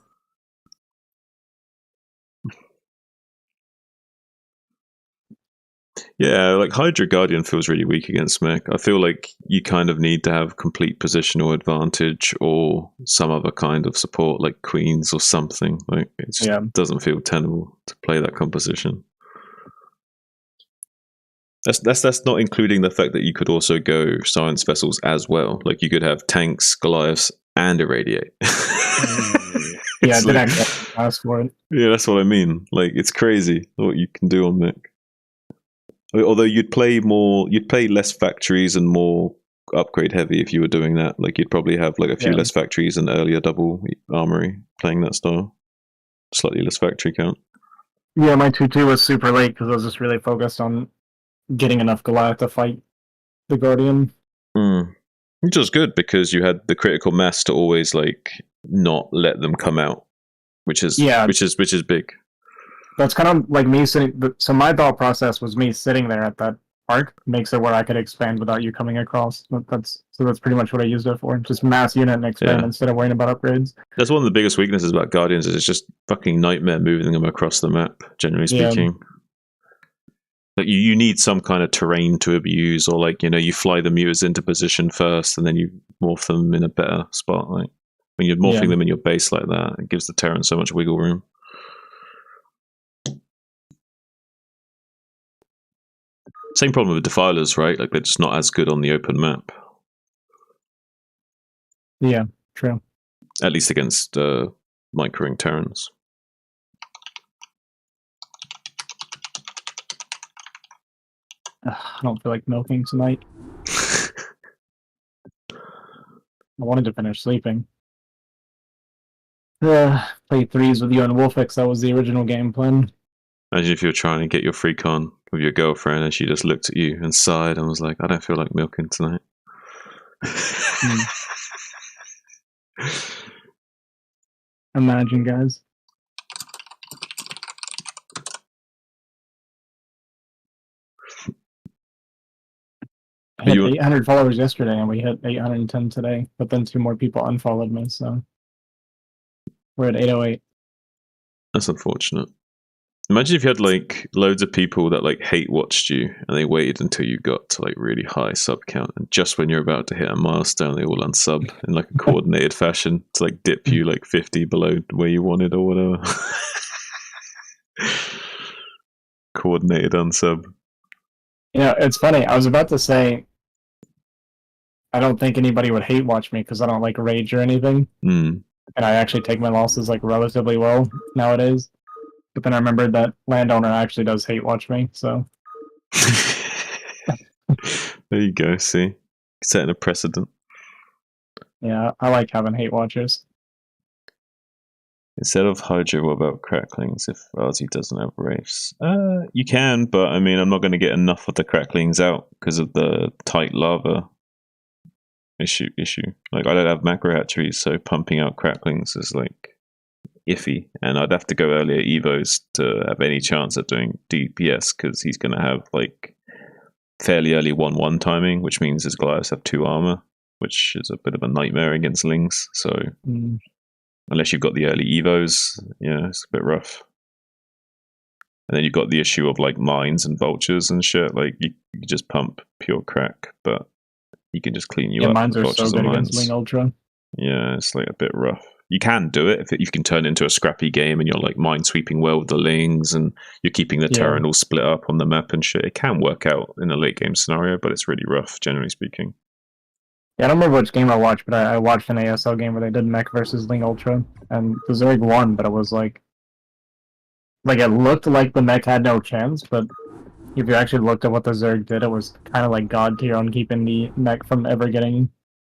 Yeah, like Hydra Guardian feels really weak against mech. I feel like you kind of need to have complete positional advantage or some other kind of support, like Queens or something. Like it just doesn't feel tenable to play that composition. That's not including the fact that you could also go science vessels as well. Like you could have tanks, Goliaths, and irradiate. Yeah, I did actually ask for it. Yeah, that's what I mean. Like it's crazy what you can do on mech. Although you'd play less factories and more upgrade heavy if you were doing that. Like you'd probably have like a few less factories and earlier double armory playing that style. Slightly less factory count. Yeah, my 2-2 was super late because I was just really focused on getting enough Goliath to fight the Guardian. Which was good because you had the critical mass to always like not let them come out, which is big. That's kind of like me sitting. So my thought process was me sitting there at that arc makes it where I could expand without you coming across. That's pretty much what I used it for. Just mass unit and expand instead of worrying about upgrades. That's one of the biggest weaknesses about Guardians is it's just fucking nightmare moving them across the map, generally speaking. Like you need some kind of terrain to abuse, or like, you know, you fly the mutants into position first and then you morph them in a better spot. Like when you're morphing them in your base like that, it gives the Terran so much wiggle room. Same problem with Defilers, right? Like they're just not as good on the open map. Yeah, true. At least against micro-ring Terrans. I don't feel like milking tonight. I wanted to finish sleeping. Play threes with you and Wolfix. That was the original game plan. Imagine if you were trying to get your free con with your girlfriend and she just looked at you and sighed and was like, I don't feel like milking tonight. Imagine, guys. I had 800 followers yesterday and we hit 810 today, but then 2 more people unfollowed me, so we're at 808. That's unfortunate. Imagine if you had like loads of people that like hate watched you and they waited until you got to like really high sub count, and just when you're about to hit a milestone, they all unsub in like a coordinated fashion to like dip you like 50 below where you wanted or whatever. Coordinated unsub. Yeah, it's funny. I was about to say, I don't think anybody would hate watch me because I don't like rage or anything, and I actually take my losses like relatively well nowadays. But then I remembered that Landowner actually does hate watch me, so. There you go, see? Setting a precedent. Yeah, I like having hate watchers. Instead of Hydra, what about Cracklings if Ozzy doesn't have Wraiths? You can, but I mean, I'm not going to get enough of the Cracklings out because of the tight lava issue. Like, I don't have macro hatcheries, so pumping out Cracklings is like iffy, and I'd have to go earlier evos to have any chance at doing DPS because he's going to have like fairly early 1-1 timing, which means his Goliaths have 2 armor, which is a bit of a nightmare against Lings. So unless you've got the early evos, yeah, it's a bit rough. And then you've got the issue of like mines and vultures and shit. Like you just pump pure crack, but you can just clean you up. Mines are so good against Ling Ultra. Yeah, it's like a bit rough. You can do it if you can turn it into a scrappy game and you're like mine sweeping well with the Lings and you're keeping the Terran all split up on the map and shit. It can work out in a late game scenario, but it's really rough, generally speaking. Yeah, I don't remember which game I watched, but I watched an ASL game where they did mech versus Ling Ultra, and the Zerg won, but it was like it looked like the mech had no chance, but if you actually looked at what the Zerg did, it was kind of like god tier on keeping the mech from ever getting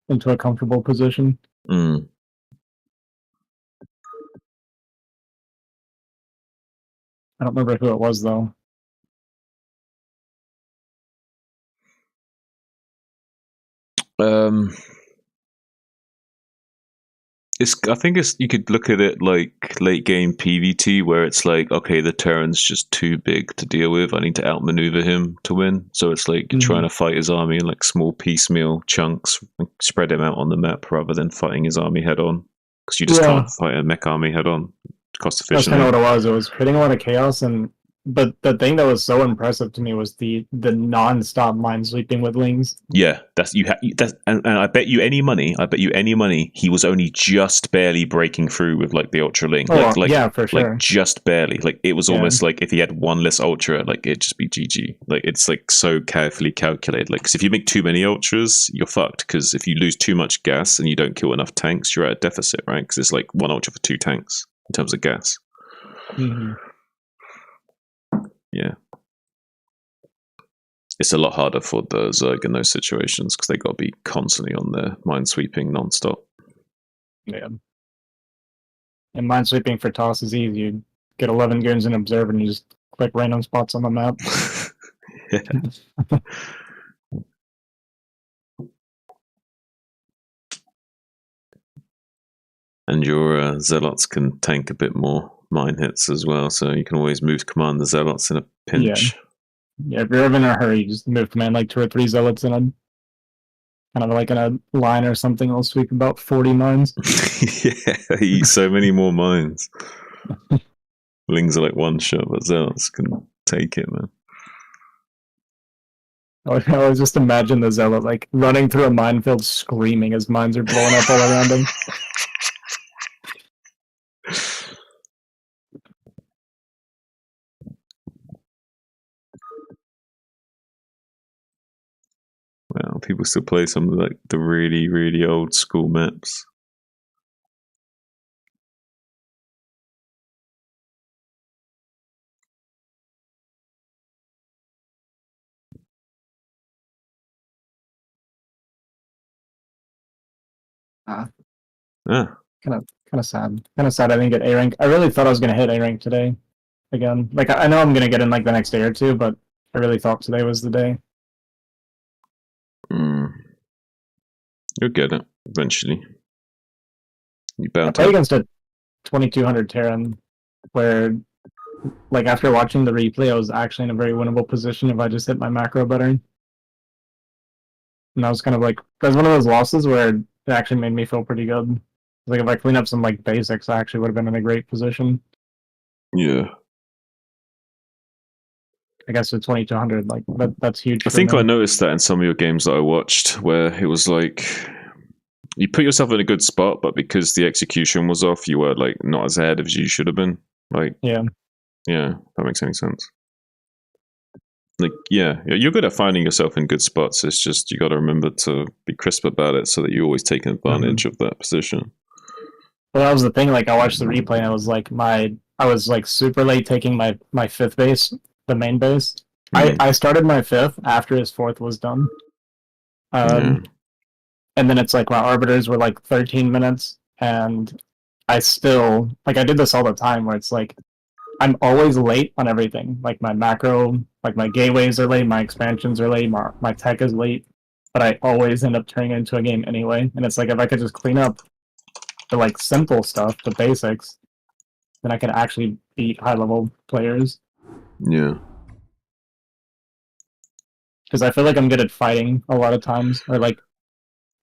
into a comfortable position. I don't remember who it was, though. I think it's you could look at it like late game PvT, where it's like, okay, the Terran's just too big to deal with. I need to outmaneuver him to win. So it's like you're trying to fight his army in like small piecemeal chunks, and spread him out on the map rather than fighting his army head on, because you just can't fight a mech army head on cost That's efficiently. kind of what it was. It was creating a lot of chaos, but the thing that was so impressive to me was the non-stop minesweeping with Lings. Yeah, and I bet you any money. He was only just barely breaking through with like the Ultra Ling. Yeah, for sure. Like just barely. Like it was almost like if he had one less Ultra, like it'd just be GG. Like it's like so carefully calculated. Like because if you make too many Ultras, you're fucked. Because if you lose too much gas and you don't kill enough tanks, you're at a deficit, right? Because it's like one Ultra for 2 tanks in terms of gas. Yeah. It's a lot harder for the Zerg in those situations because they got to be constantly on their minesweeping nonstop. Yeah. And minesweeping for toss is easy. You get 11 goons and observe, and you just click random spots on the map. Yeah. And your Zealots can tank a bit more mine hits as well, so you can always move command the Zealots in a pinch. Yeah, if you're ever in a hurry, just move command like 2 or 3 Zealots in a kind of like in a line or something. I'll sweep about 40 mines. Yeah, they eat so many more mines. Lings are like one shot, but Zealots can take it, man. I always just imagine the Zealot like running through a minefield screaming as mines are blowing up all around him. Wow, people still play some of like the really, really old school maps. Kind of sad. Kind of sad I didn't get A rank. I really thought I was gonna hit A rank today. Again, like I know I'm gonna get in like the next day or two, but I really thought today was the day. You'll get it eventually. You I bound played to. against a 2200 Terran, where like after watching the replay, I was actually in a very winnable position if I just hit my macro better. And I was kind of like, that's one of those losses where it actually made me feel pretty good. Like if I clean up some like basics, I actually would have been in a great position. Yeah. I guess with 2200, like that's huge. I think I noticed that in some of your games that I watched, where it was like you put yourself in a good spot, but because the execution was off, you were like not as ahead as you should have been. Like, yeah, that makes any sense. Like, yeah, you're good at finding yourself in good spots. It's just you got to remember to be crisp about it so that you always take advantage of that position. Well, that was the thing. Like, I watched the replay, and I was like super late taking my 5th base, the main base. I started my 5th after his 4th was done. And then it's like my arbiters were like 13 minutes, and I still like I did this all the time where it's like I'm always late on everything. Like my macro, like my gateways are late, my expansions are late, my tech is late, but I always end up turning it into a game anyway. And it's like if I could just clean up the like simple stuff, the basics, then I could actually beat high level players. Yeah. Because I feel like I'm good at fighting a lot of times, or like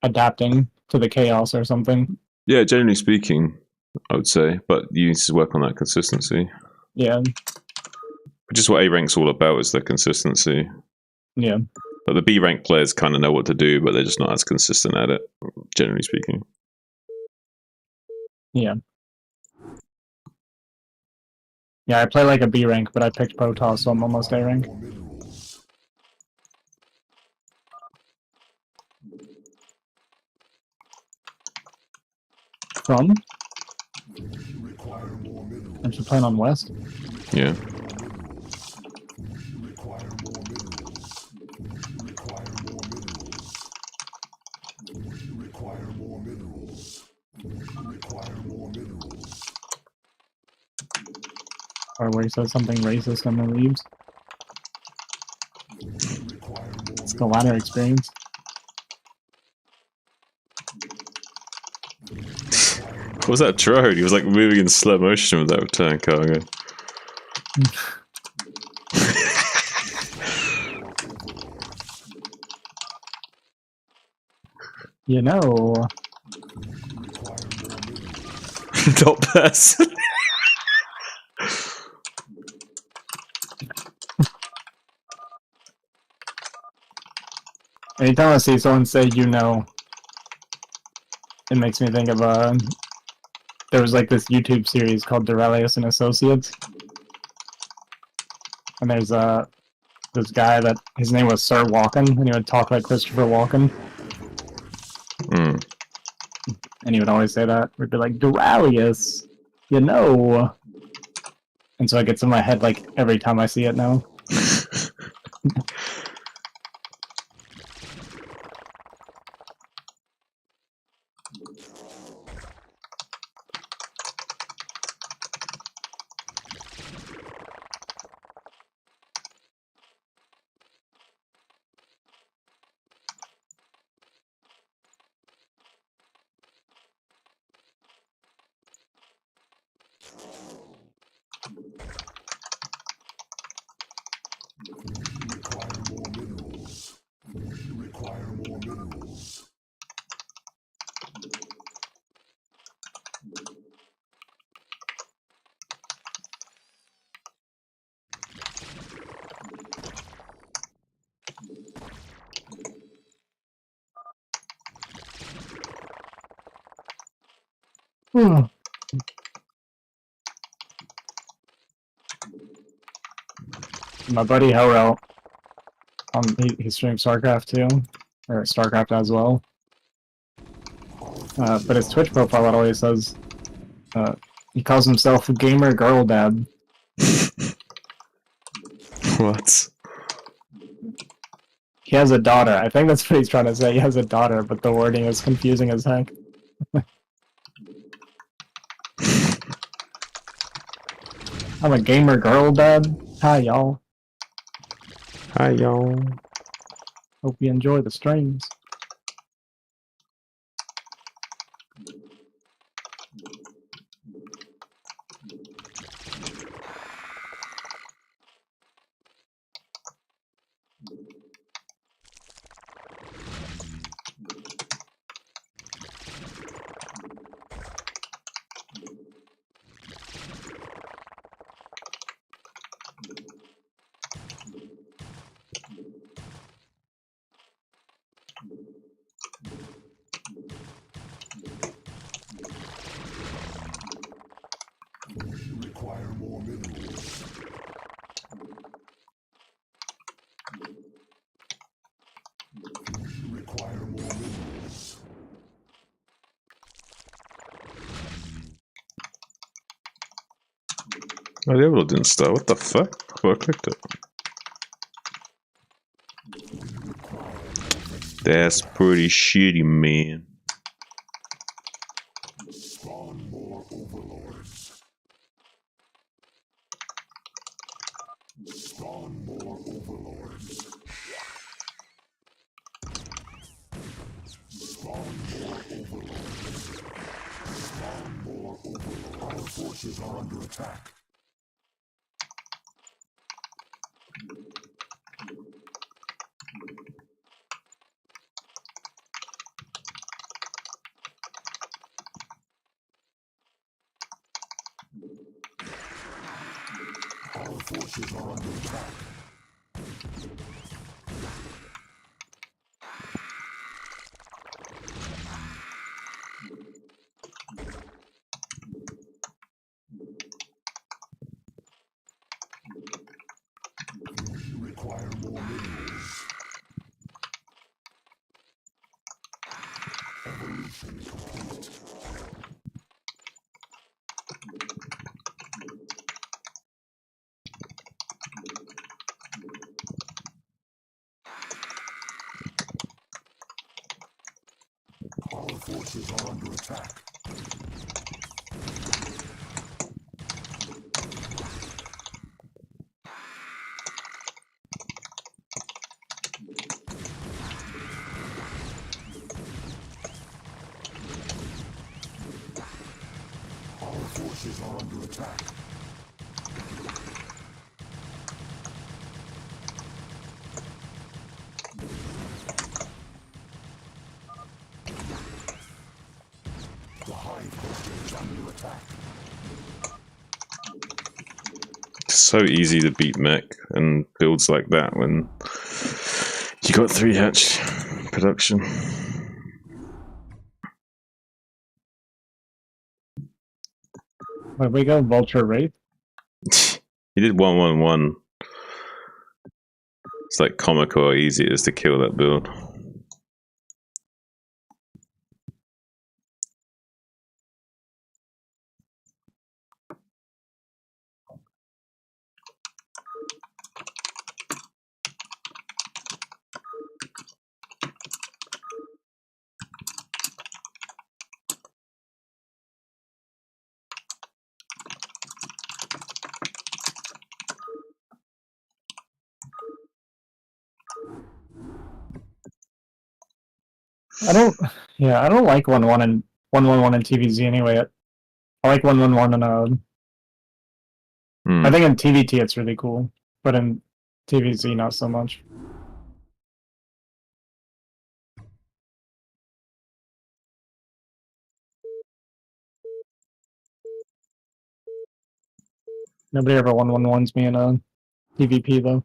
adapting to the chaos or something. Yeah, generally speaking, I would say, but you need to work on that consistency. Yeah. Which is what A rank's all about, is the consistency. Yeah. But the B rank players kind of know what to do, but they're just not as consistent at it, generally speaking. Yeah. Yeah, I play like a B rank, but I picked Protoss, so I'm almost A rank. From? Aren't you playing on West? Yeah. Or where he says something racist and then leaves. It's the latter experience. Was that drone? He was like moving in slow motion with that return cargo. You know. Dot person. Anytime I see someone say "you know," it makes me think of there was like this YouTube series called Dorelius and Associates, and there's this guy that his name was Sir Walken, and he would talk like Christopher Walken, and he would always say that. We'd be like Dorelius, you know, and so it gets in my head like every time I see it now. Require more minerals. My buddy Hellrel, he streams StarCraft too, or StarCraft as well. But his Twitch profile, it always says, he calls himself Gamer Girl Dad. What? He has a daughter. I think that's what he's trying to say. He has a daughter, but the wording is confusing as heck. I'm a Gamer Girl Dad. Hi, y'all. Hi, y'all. Hope you enjoy the streams. Require more minerals. Require more minerals. Oh, the overlord didn't start. What the fuck? Oh, I clicked it. That's pretty shitty, man. Spawn more overlords. Spawn more overlords. Spawn more overlords. Spawn more overlords. Our forces are under attack. Our forces are under attack. Require more minerals. Evolution complete. Our forces are under attack. attack. The hive poster is under attack. It's so easy to beat mech and builds like that when you got 3 hatch production. Where we go, Vulture Wraith? He did 1-1-1. It's like comical how easy it is to kill that build. I don't like 1-1 and 1-1-1 in TVZ anyway. I like 1-1-1 and I think in TVT it's really cool, but in TVZ not so much. Nobody ever 1-1-1s me in a PvP though.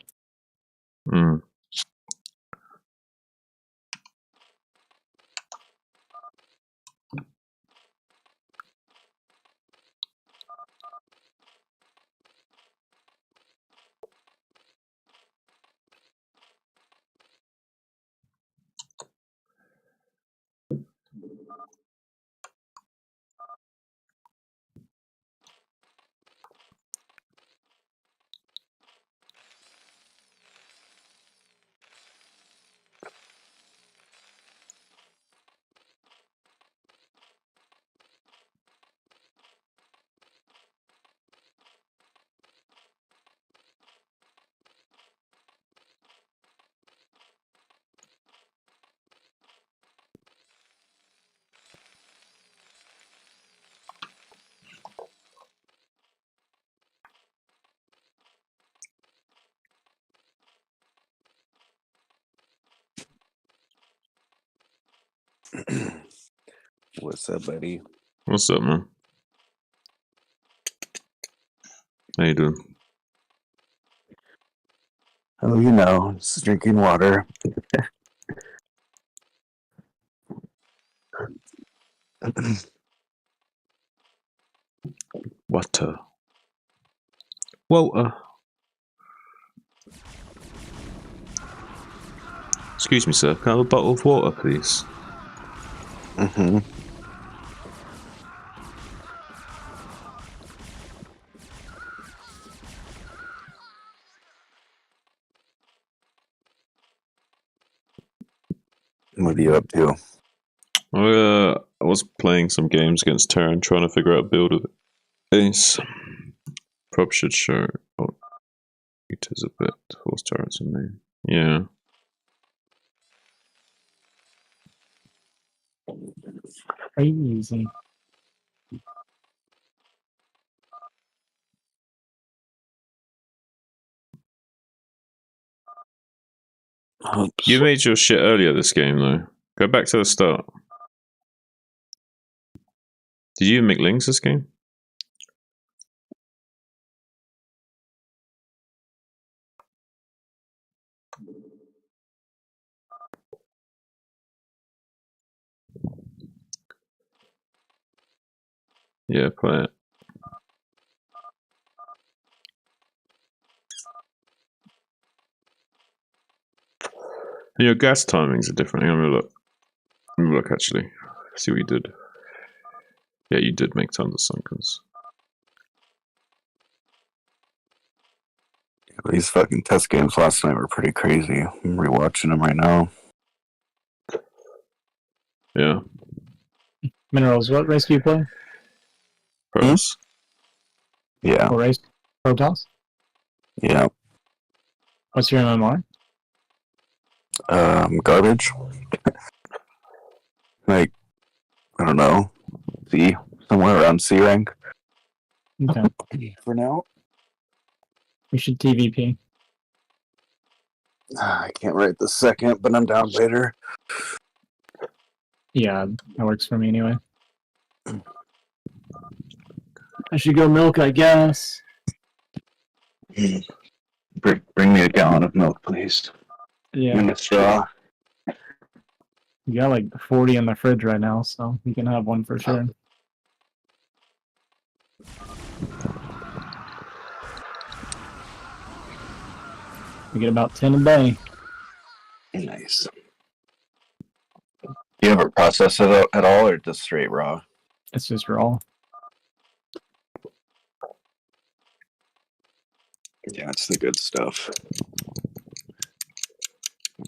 What's up, buddy? What's up, man? How you doing? Oh, you know, just drinking water. Water. Water. Excuse me, sir. Can I have a bottle of water, please? Mm-hmm. What are you up to? I was playing some games against Terran, trying to figure out build of Ace. Prop should show. Oh, it is a bit. Horse turrets in there. Yeah. Crazy. Oops. You made your shit earlier this game, though. Go back to the start. Did you make links this game? Yeah, play it. And your gas timings are different. I'm gonna look. Let me look, actually. See what you did. Yeah, you did make tons of sunkens. These fucking test games last night were pretty crazy. I'm rewatching them right now. Yeah. Minerals, what race do you play? Pros. Yeah, What race? Protoss? yeah. What's your MMR? Garbage. Like, I don't know. C, somewhere around C rank. Okay. For now. We should TVP. I can't right this second, but I'm down later. Yeah, that works for me anyway. I should go milk, I guess. Bring me a gallon of milk, please. Yeah. And a straw. You got like 40 in the fridge right now, so you can have one for sure. We get about 10 a day. Nice. You ever process it at all, or just straight raw? It's just raw. Yeah, it's the good stuff.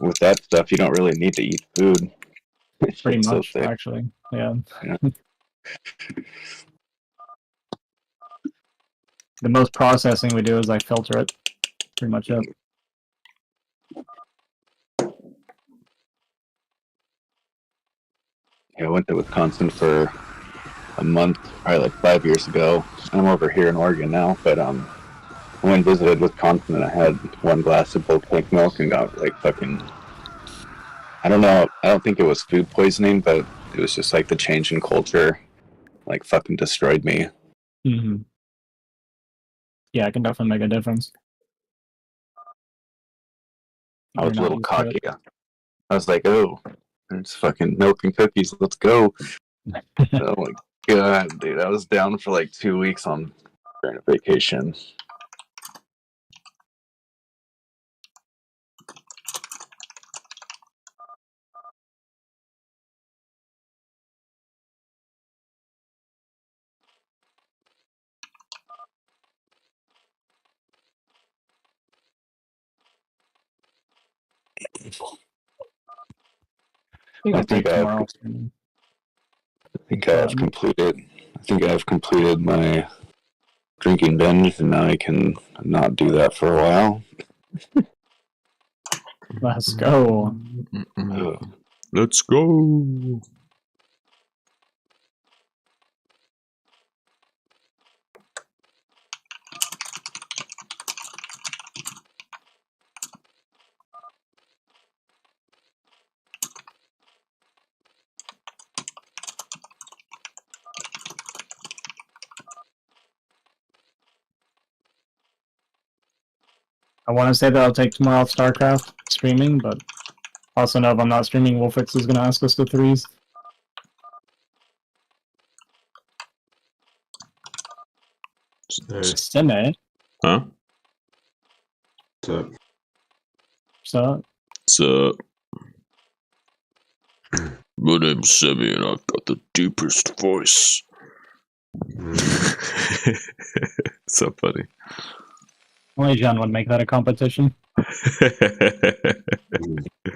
With that stuff, you don't really need to eat food. Pretty It's so much, thick. actually. Yeah. Yeah. The most processing we do is I filter it. Pretty much it. Yeah, I went to Wisconsin for a month, probably like 5 years ago. I'm over here in Oregon now, but I went and visited Wisconsin and I had one glass of bulk pink milk and got like fucking, I don't know, I don't think it was food poisoning, but it was just like the change in culture, like fucking destroyed me. Mm-hmm. Yeah, it can definitely make a difference. I was You're a not little used to cocky. I was like, oh, there's fucking milk and cookies, let's go. Oh my god, dude, I was down for like 2 weeks on during a vacation. I think I I'll take tomorrow. think I've completed. I think I've completed my drinking binge, and now I can not do that for a while. Let's go. Let's go. I want to say that I'll take tomorrow off StarCraft streaming, but also know if I'm not streaming, Wolfix is going to ask us to threes. Sene. Huh? So, So, So, my name's Sammy and I've got the deepest voice. So funny. only John would make that a competition. you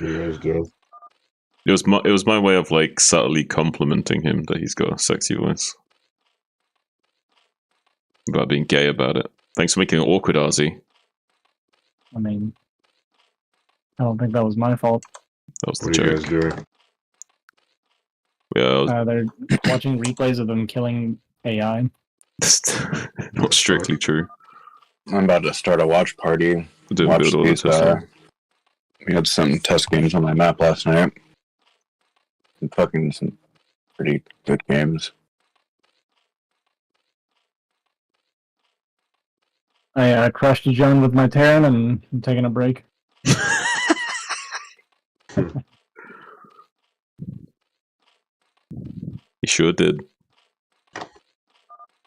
guys do. It was my way of like subtly complimenting him that he's got a sexy voice. Without being gay about it. Thanks for making it awkward, Ozzy. I mean, I don't think that was my fault. That was the What are you guys joke. doing? Yeah, They're watching replays of them killing AI. not strictly true. I'm about to start a watch party. We're doing Watch build order these, testing. we had some test games on my map last night. And fucking some pretty good games. I crushed John with my Terran and I'm taking a break. He sure did.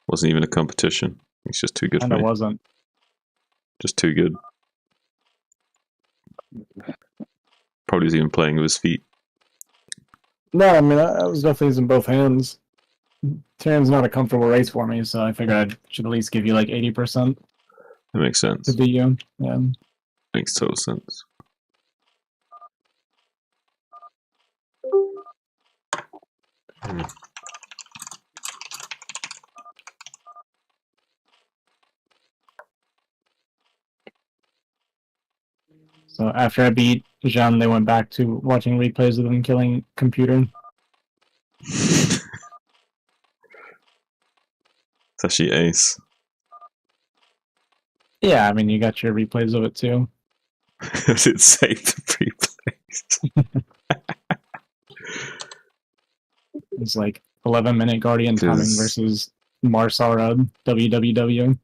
Wasn't even a competition. He's just too good And for it me. wasn't. Just too good. Probably was even playing with his feet. No, I mean, I was definitely using both hands. Terran's not a comfortable race for me, so I figured I should at least give you like 80% That makes sense. to beat you. Yeah. Makes total sense. So after I beat Jean, they went back to watching replays of them killing computer. It's actually ace. Yeah, I mean, you got your replays of it too. Does it save the replays? It's like 11-minute Guardian timing 'Cause- versus Marsara WWW.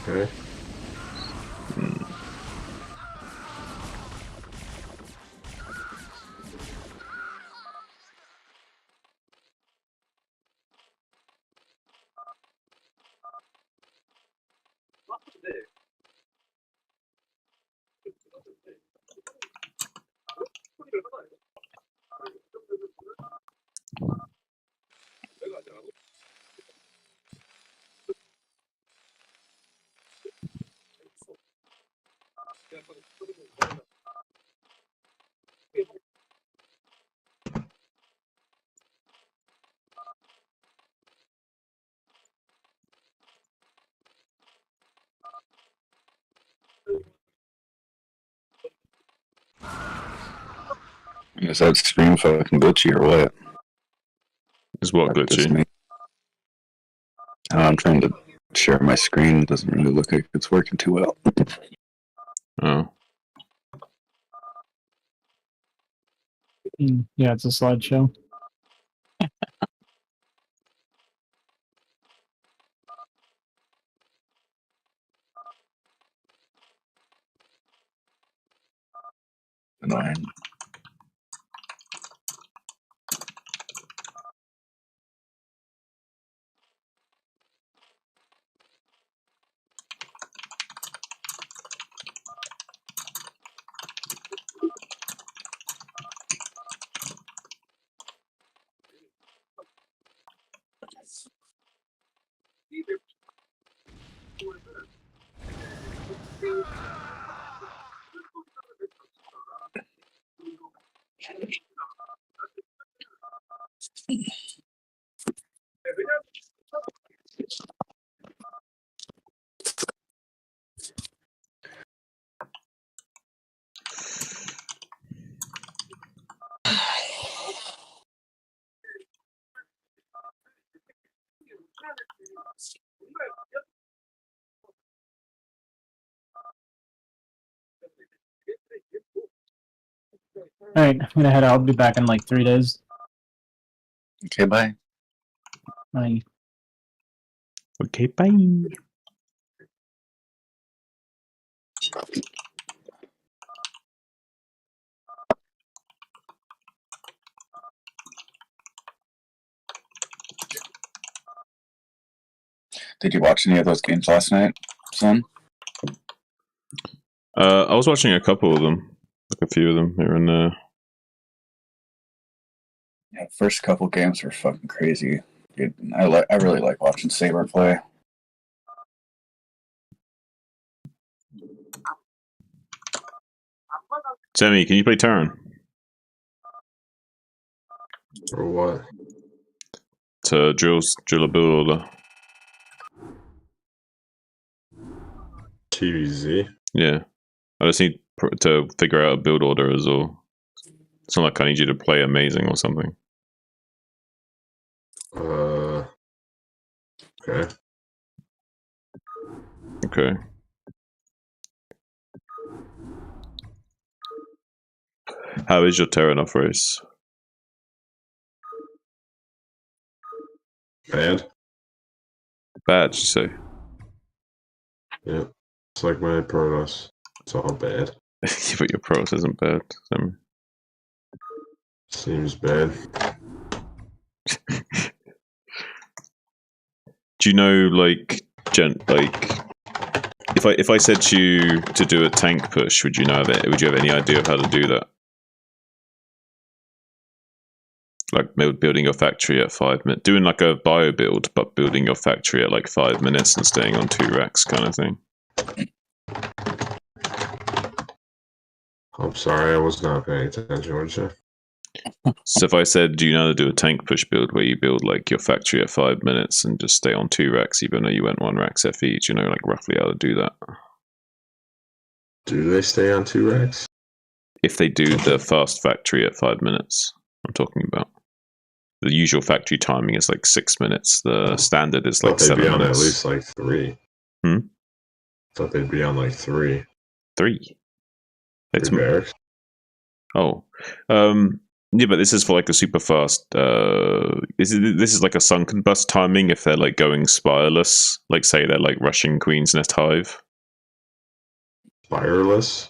Okay. Is that stream fucking glitchy or what? Is what That's just glitchy? me. I'm trying to share my screen. It doesn't really look like it's working too well. Oh. Yeah, it's a slideshow. Annoying. Alright, I'm gonna head out. I'll be back in like 3 days. Okay, bye. Bye. Okay, bye. Did you watch any of those games last night, son? I was watching a couple of them, like a few of them here and there. Yeah, the first couple games were fucking crazy. Dude, I really like watching Saber play. Sammy, can you play Terran? Or what? To drill a build order. TVZ? Yeah. I just need to figure out a build order as well. It's not like I need you to play amazing or something. Okay. Okay. How is your Terran off race? Bad? Bad, you say? Yeah. It's like my Protoss. It's all bad. But your pros isn't bad. Sammy. Seems bad. Do you know, like, if I said to you to do a tank push, would you know of it? Would you have any idea of how to do that? Like building your factory at 5 minutes, doing like a bio build, but building your factory at like 5 minutes and staying on 2 racks, kind of thing. I'm sorry, I was not paying attention. What did you say? So if I said, do you know how to do a tank push build where you build like your factory at 5 minutes and just stay on 2 racks, even though you went 1 rack FE? Do you know like roughly how to do that? Do they stay on 2 racks? If they do the fast factory at 5 minutes, I'm talking about. The usual factory timing is like 6 minutes. The standard is like thought they'd 7 be on minutes. at least like 3. Thought they'd be on like 3. 3. It's barracks. Oh, yeah, but this is for like a super fast. This is like a sunken bus timing if they're like going spireless. Like say they're like rushing Queen's Nest Hive. Fireless.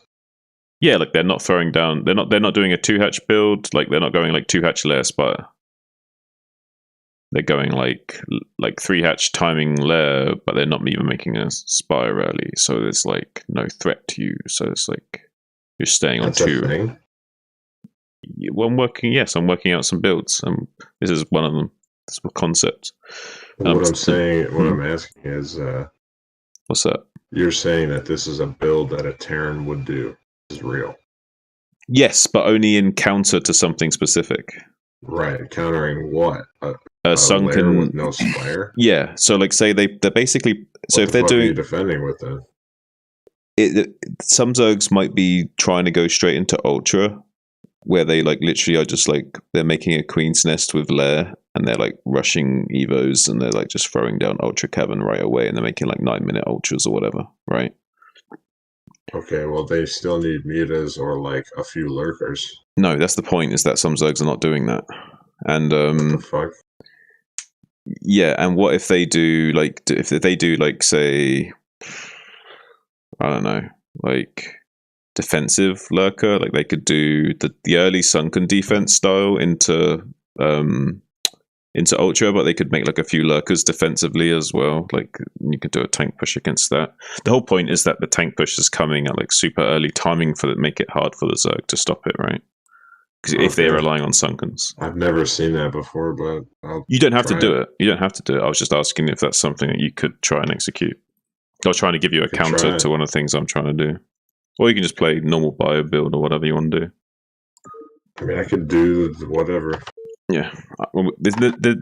Yeah, like they're not throwing down. They're not doing a 2-hatch build. Like they're not going like 2-hatch layer spire. They're going like 3-hatch timing layer, but they're not even making a spire rally. So there's like no threat to you. So it's like you're staying on That's 2. a thing. Well, I'm working out some builds. This is one of them. This is a concept. What I'm saying, what I'm asking is, what's that? You're saying that this is a build that a Terran would do. This is real. Yes, but only in counter to something specific. Right, countering what? A sunken with no spire. Yeah, so like say they're basically so What if they're the fuck are you doing defending with them. Some Zergs might be trying to go straight into Ultra, where they like literally are just like they're making a Queen's Nest with lair and they're like rushing Evos and they're like just throwing down Ultra Cavern right away and they're making like 9-minute Ultras or whatever, right? Okay, well they still need mutas or like a few lurkers. No, that's the point, is that some Zergs are not doing that. And What the fuck? yeah, and what if they do like if they do like say I don't know, like defensive lurker, like they could do the early sunken defense style into Ultra, but they could make like a few lurkers defensively as well. Like you could do a tank push against that. The whole point is that the tank push is coming at like super early timing for make it hard for the Zerg to stop it, right? Because if they're relying on sunkens, I've never seen that before, but you don't have to do it. You don't have to do it. I was just asking if that's something that you could try and execute. I was trying to give you a counter to one of the things I'm trying to do. Or you can just play normal bio build or whatever you want to do. I mean, I could do whatever. Yeah. Well, they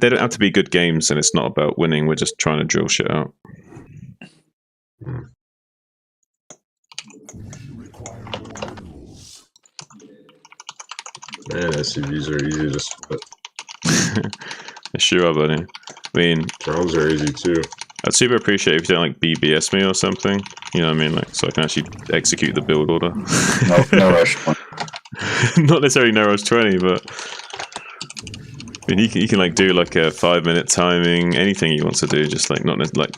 don't have to be good games, and it's not about winning. We're just trying to drill shit out. Man, SCVs are easy to split. Sure, buddy. I mean, drones are easy too. I'd super appreciate if you don't like BBS me or something. You know what I mean? Like, so I can actually execute the build order. No rush 20. Not necessarily no rush 20, but I mean, you can like do like a 5-minute timing, anything you want to do. Just like not like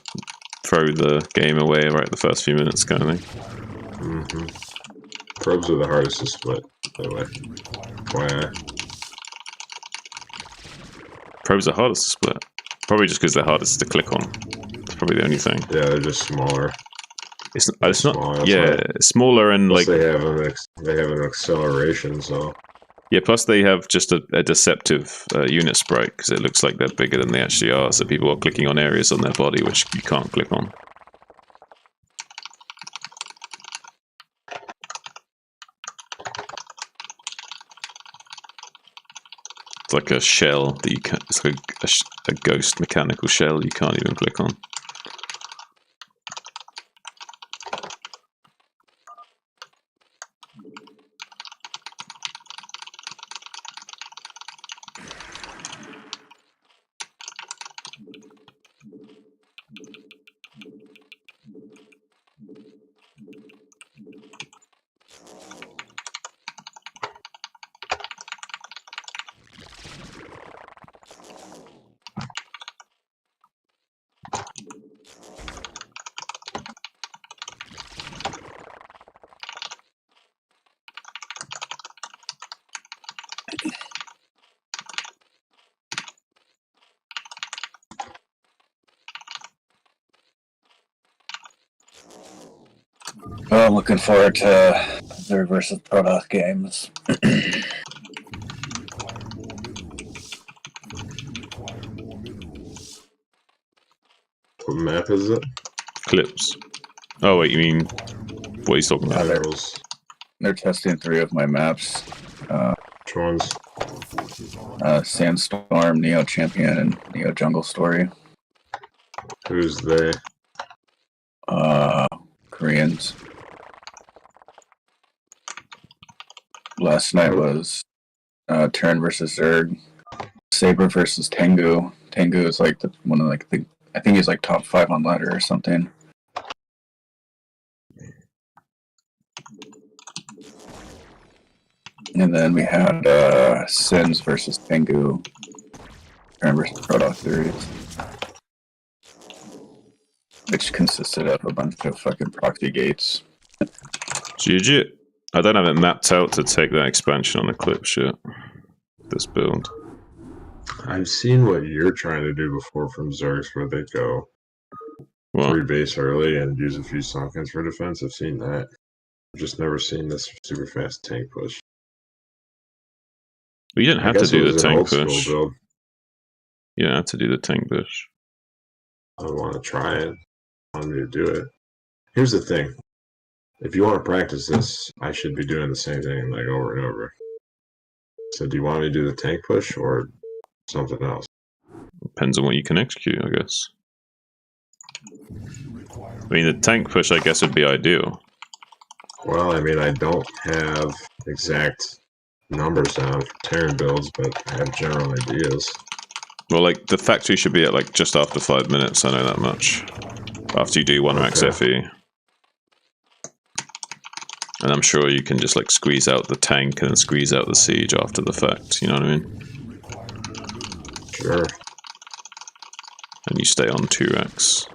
throw the game away right the first few minutes, kind of thing. Probes are the hardest to split, by the way. Why? Probes are hardest to split. Probably just because they're hardest to click on. That's probably the only thing. Yeah, they're just smaller. It's small, not. Yeah, smaller and plus like they have an acceleration. So yeah. Plus they have just a deceptive unit sprite because it looks like they're bigger than they actually are. So people are clicking on areas on their body which you can't click on. It's like a shell that you can't. It's like a ghost mechanical shell you can't even click on. Well, I'm looking forward to Zerg versus Protoss games. what map is it? Clips. Oh wait, you mean what he's talking about? They're testing 3 of my maps. Which ones? Sandstorm, Neo Champion, and Neo Jungle Story. Who's they? Koreans. Last night was Terran versus Zerg. Saber versus Tengu. Tengu is like one of like the I think he's like top 5 on ladder or something. And then we had Sins versus Tengu. Versus Protoss series, which consisted of a bunch of fucking proxy gates. GG. I don't have it mapped out to take that expansion on the clips yet. This build. I've seen what you're trying to do before from Zergs, where they go What? 3 base early and use a few Sonkins for defense. I've seen that. I've just never seen this super fast tank push. Well, you didn't have to guess it do was the an tank old school push. build. You don't have to do the tank push. I want to try it. I want me to do it. Here's the thing. If you want to practice this, I should be doing the same thing like over and over. So do you want me to do the tank push or something else? Depends on what you can execute, I guess. I mean, the tank push, I guess, would be ideal. Well, I mean, I don't have exact numbers down for Terran builds, but I have general ideas. Well, like, the factory should be at, like, just after 5 minutes, I know that much. After you do 1 max FE. And I'm sure you can just, like, squeeze out the tank and then squeeze out the siege after the fact, you know what I mean? Sure. And you stay on 2 racks.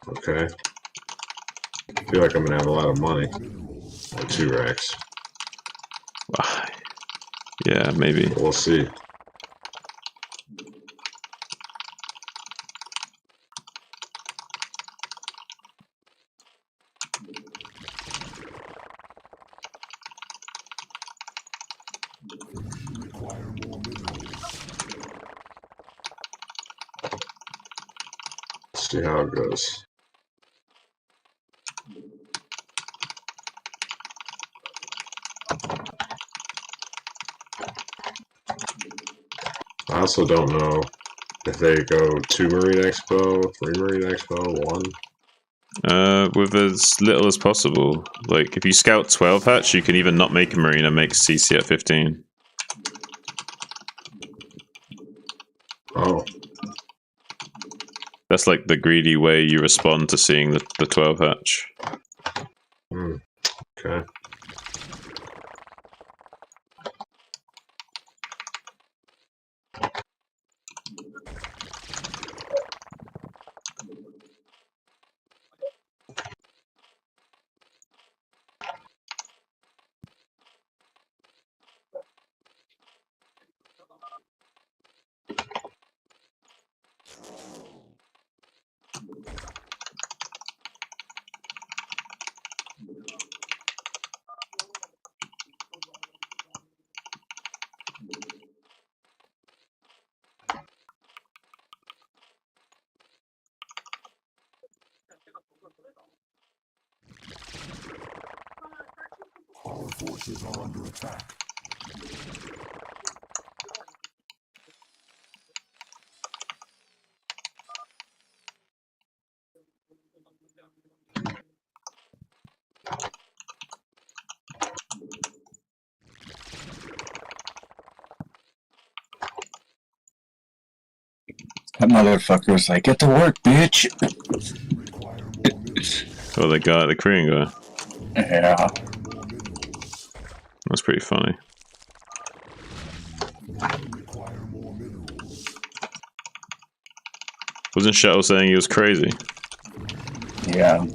Okay. I feel like I'm gonna have a lot of money on 2 racks. Yeah, maybe. But we'll see. See how it goes. I also don't know if they go 2 Marine Expo, 3 Marine Expo, 1. With as little as possible. Like, if you scout 12 hatch, you can even not make a marine and make CC at 15. Oh, That's like the greedy way you respond to seeing the 12 hatch. okay. Our forces are under attack. That motherfucker's like, get to work, bitch. Oh, the guy, the Korean guy. Yeah. That's pretty funny. Wasn't Shuttle saying he was crazy? Yeah.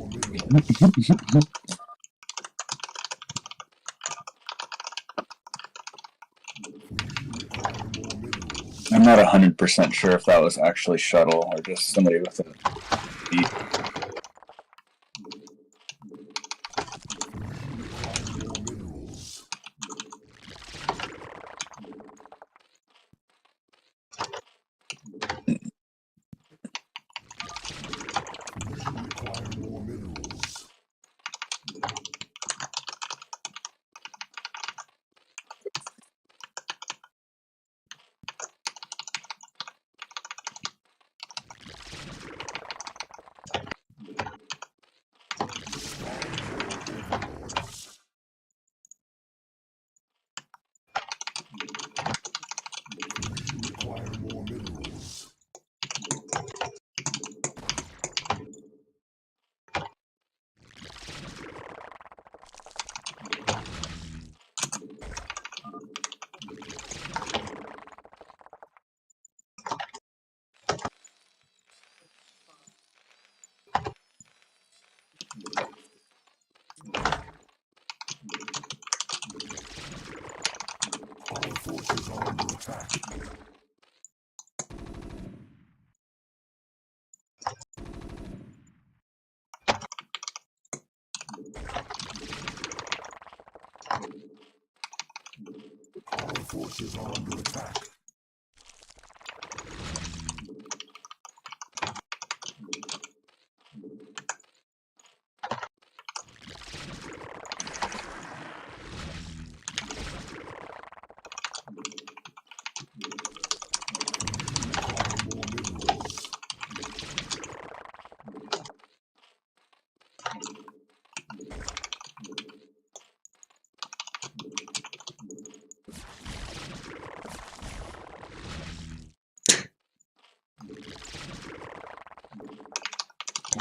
I'm not 100% sure if that was actually Shuttle or just somebody with a beat. attack. Our forces are under attack.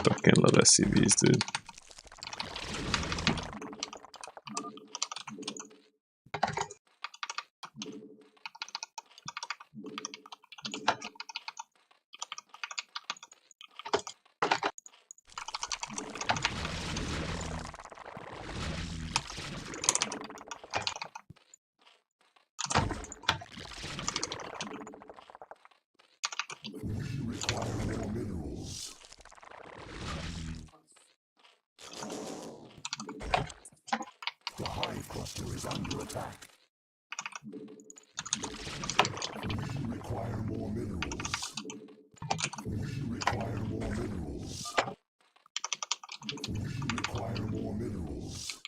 Fucking love SCVs, dude. Require more minerals. The hive cluster is under attack. Require more minerals. Require more minerals. Require more minerals.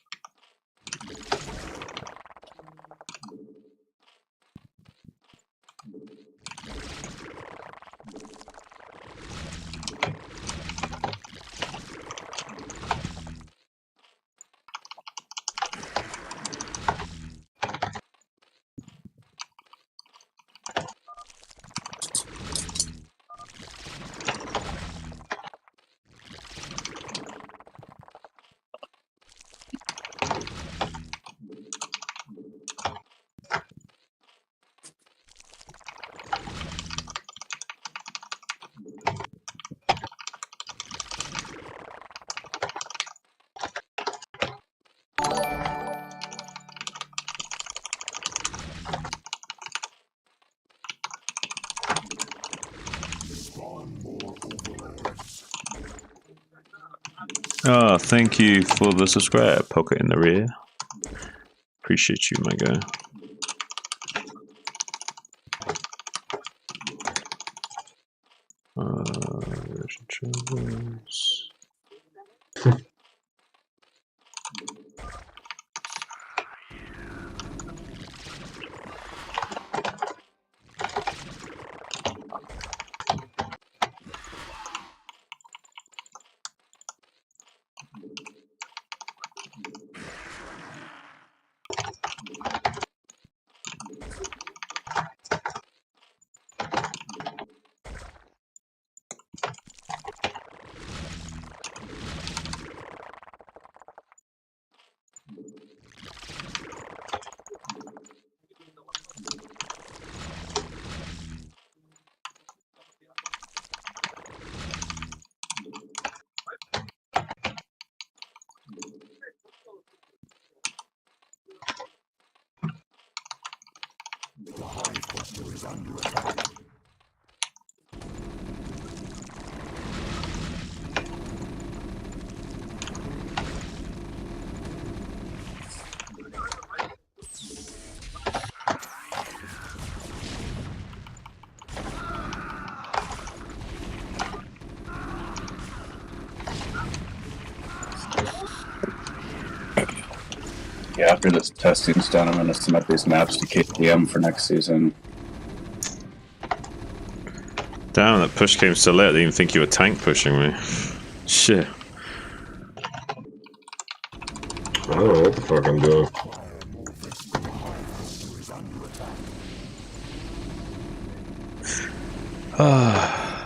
Spawn more overlords. Ah, thank you for the subscribe, Pocket in the rear. Appreciate you, my guy. Travels. The hive cluster is under attack. Yeah, after this testing's done, I'm going to submit these maps to KTM for next season. Damn, that push came so late, I didn't even think you were tank pushing me. Shit. I don't know what the fuck I'm doing. I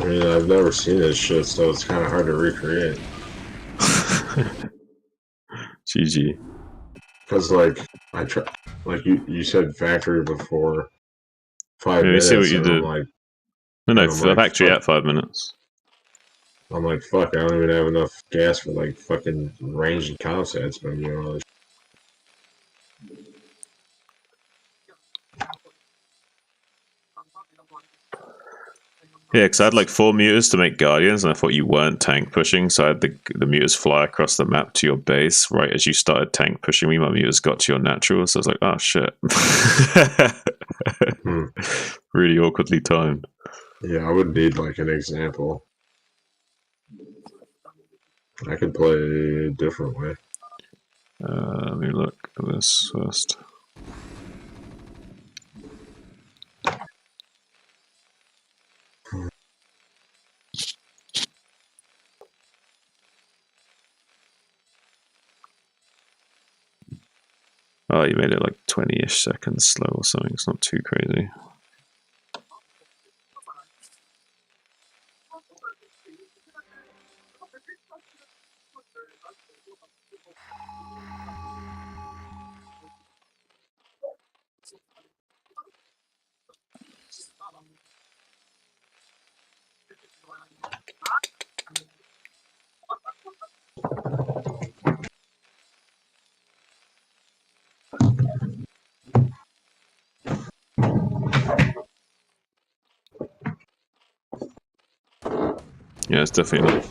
mean, I've never seen this shit, so it's kind of hard to recreate. GG. Cause like I try, like you said factory before 5 Let me minutes, see what you and did. No, I'm like, factory fuck. at 5 minutes. I'm like, fuck, I don't even have enough gas for like fucking range and comp sets, but you know, Yeah, because I had like 4 muters to make guardians, and I thought you weren't tank pushing, so I had the muters fly across the map to your base right as you started tank pushing me. My muters got to your natural, so I was like, oh shit. Really awkwardly timed. Yeah, I would need like an example. I could play a different way. Let me look at this first. Oh, you made it like 20-ish seconds slow or something. It's not too crazy. Yeah, it's definitely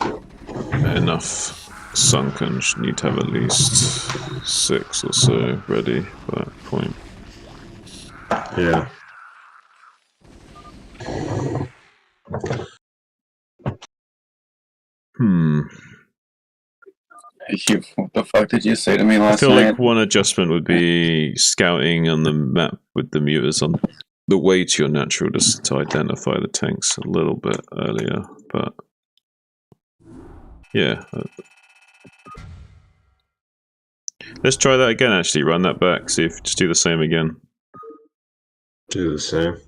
not enough sunken. Should need to have at least 6 or so ready for that point. Yeah. What the fuck did you say to me I last feel night? like one adjustment would be scouting on the map with the muters on the way to your natural, just to identify the tanks a little bit earlier. But yeah, let's try that again. Actually, run that back. See if just do the same again. Do the same.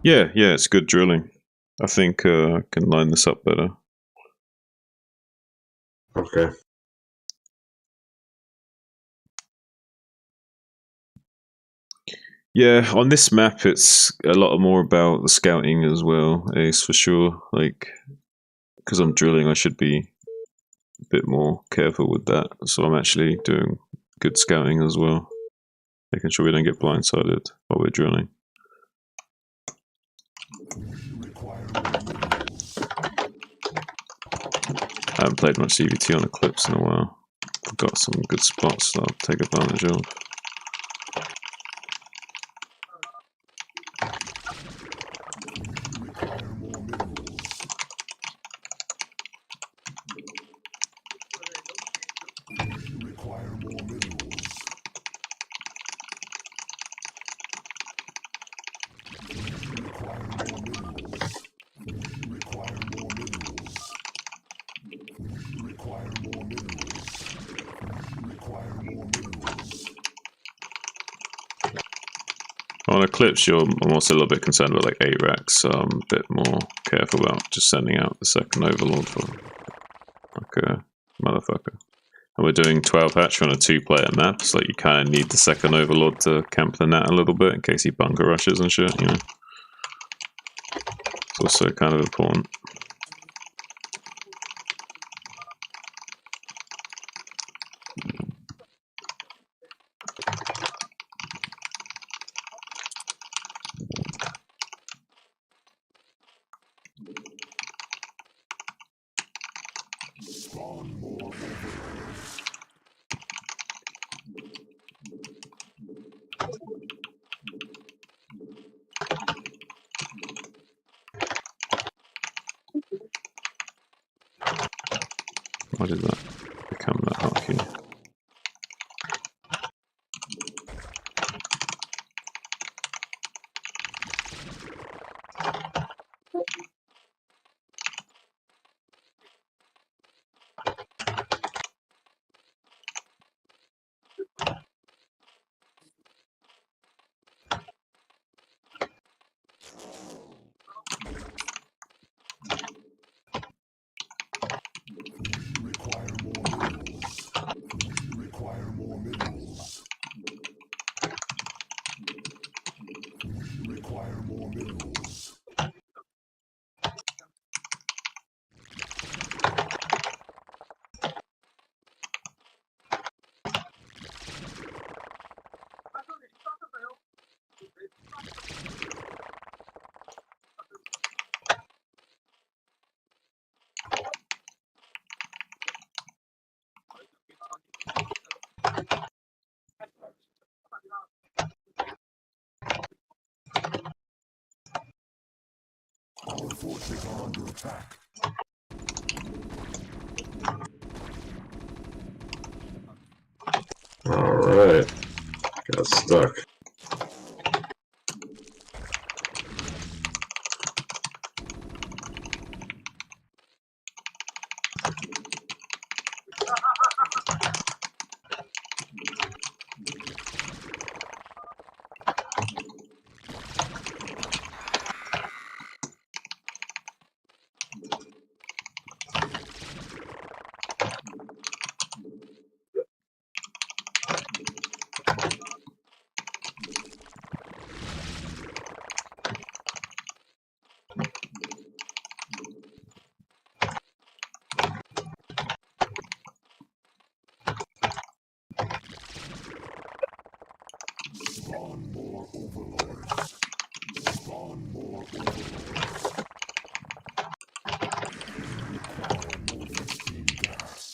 Yeah, it's good drilling. I think I can line this up better. Okay. Yeah, on this map, it's a lot more about the scouting as well, Ace, for sure. Like, because I'm drilling, I should be a bit more careful with that. So I'm actually doing good scouting as well, making sure we don't get blindsided while we're drilling. I haven't played much CVT on Eclipse in a while. I've got some good spots that I'll take advantage of. On Eclipse, I'm also a little bit concerned about like 8 racks, so I'm a bit more careful about just sending out the second Overlord for like a motherfucker. And we're doing 12 hatch on a 2-player map, so like you kind of need the second Overlord to camp the net a little bit in case he bunker rushes and shit, you know. It's also kind of important. Why did that become that hotkey? forces are under attack. Alright. Got stuck. Spawn more overlords. Spawn more overlords. Require more vaccine gas.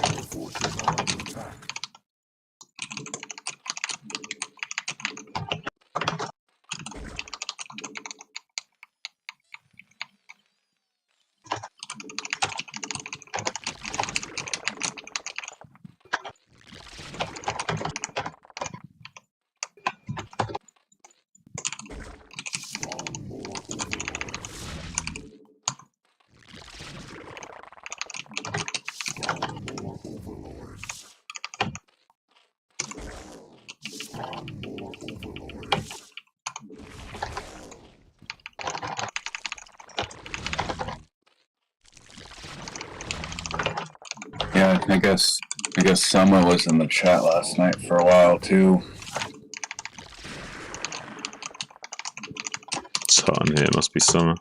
Our forces are under attack. Spawn more overlords. Spawn more overlords. Spawn more overlords. Yeah, I guess Summer was in the chat last night for a while too. It's hot in here, must be summer.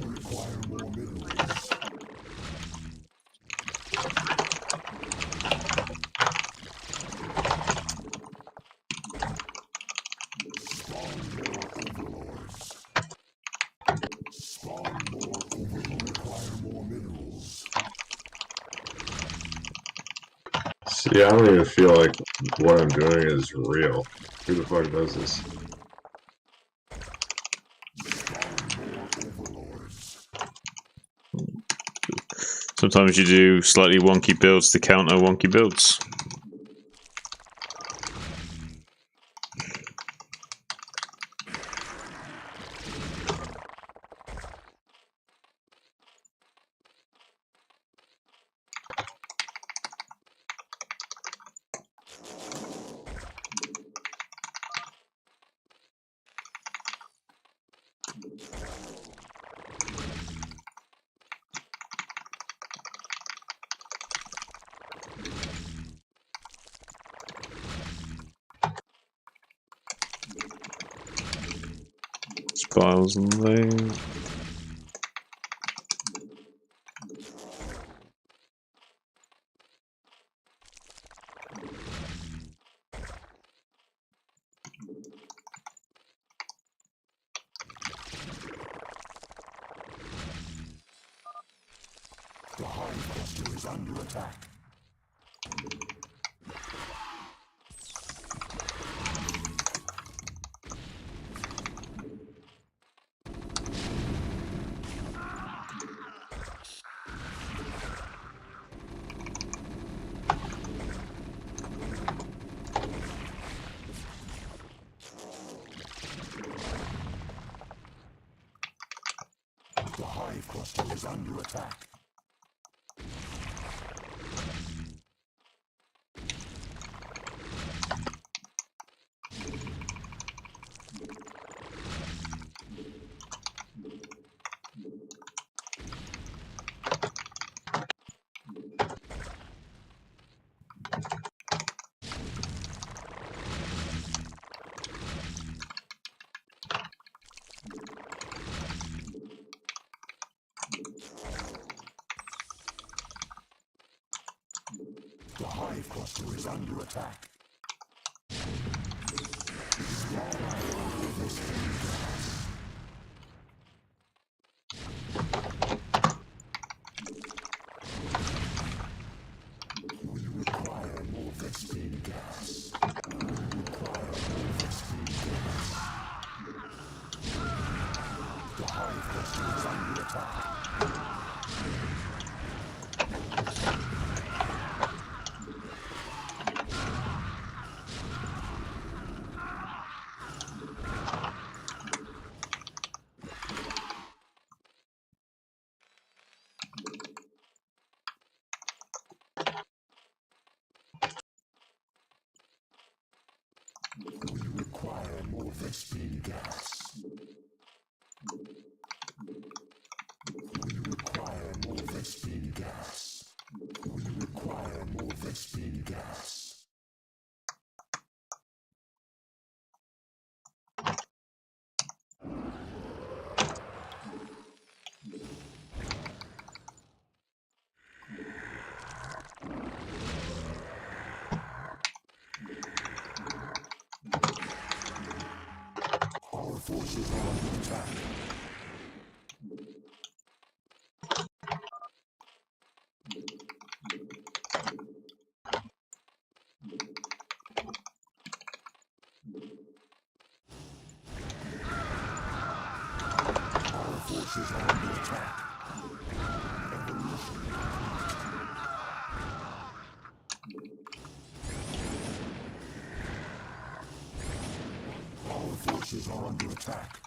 Require more minerals. Spawn more overlords. Spawn more overlords. Require more minerals. See, I don't even feel like what I'm doing is real. Who the fuck does this? Spawn more overlords. Sometimes you do slightly wonky builds to counter wonky builds. Spiles and there. The hive cluster is under attack. hive cluster is under attack. The hive cluster is under attack. We require more Vespene gas. We require more Vespene gas. The hive cluster is under attack. We require more Vespene gas. We require more Vespene gas. We require more Vespene gas. Our forces are under attack. Our forces are under attack. Our forces are under attack.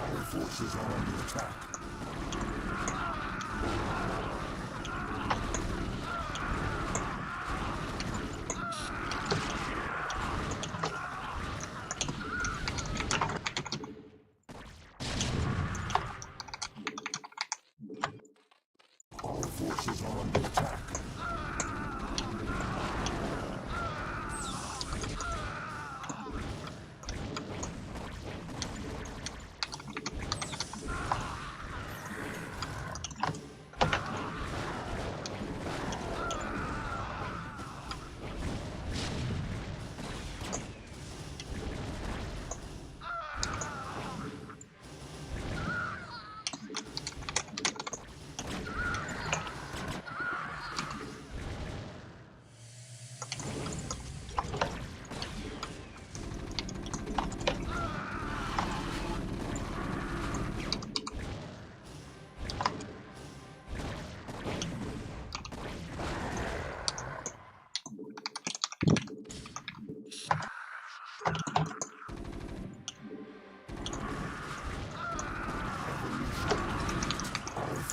Our forces are under attack. Our forces are under attack.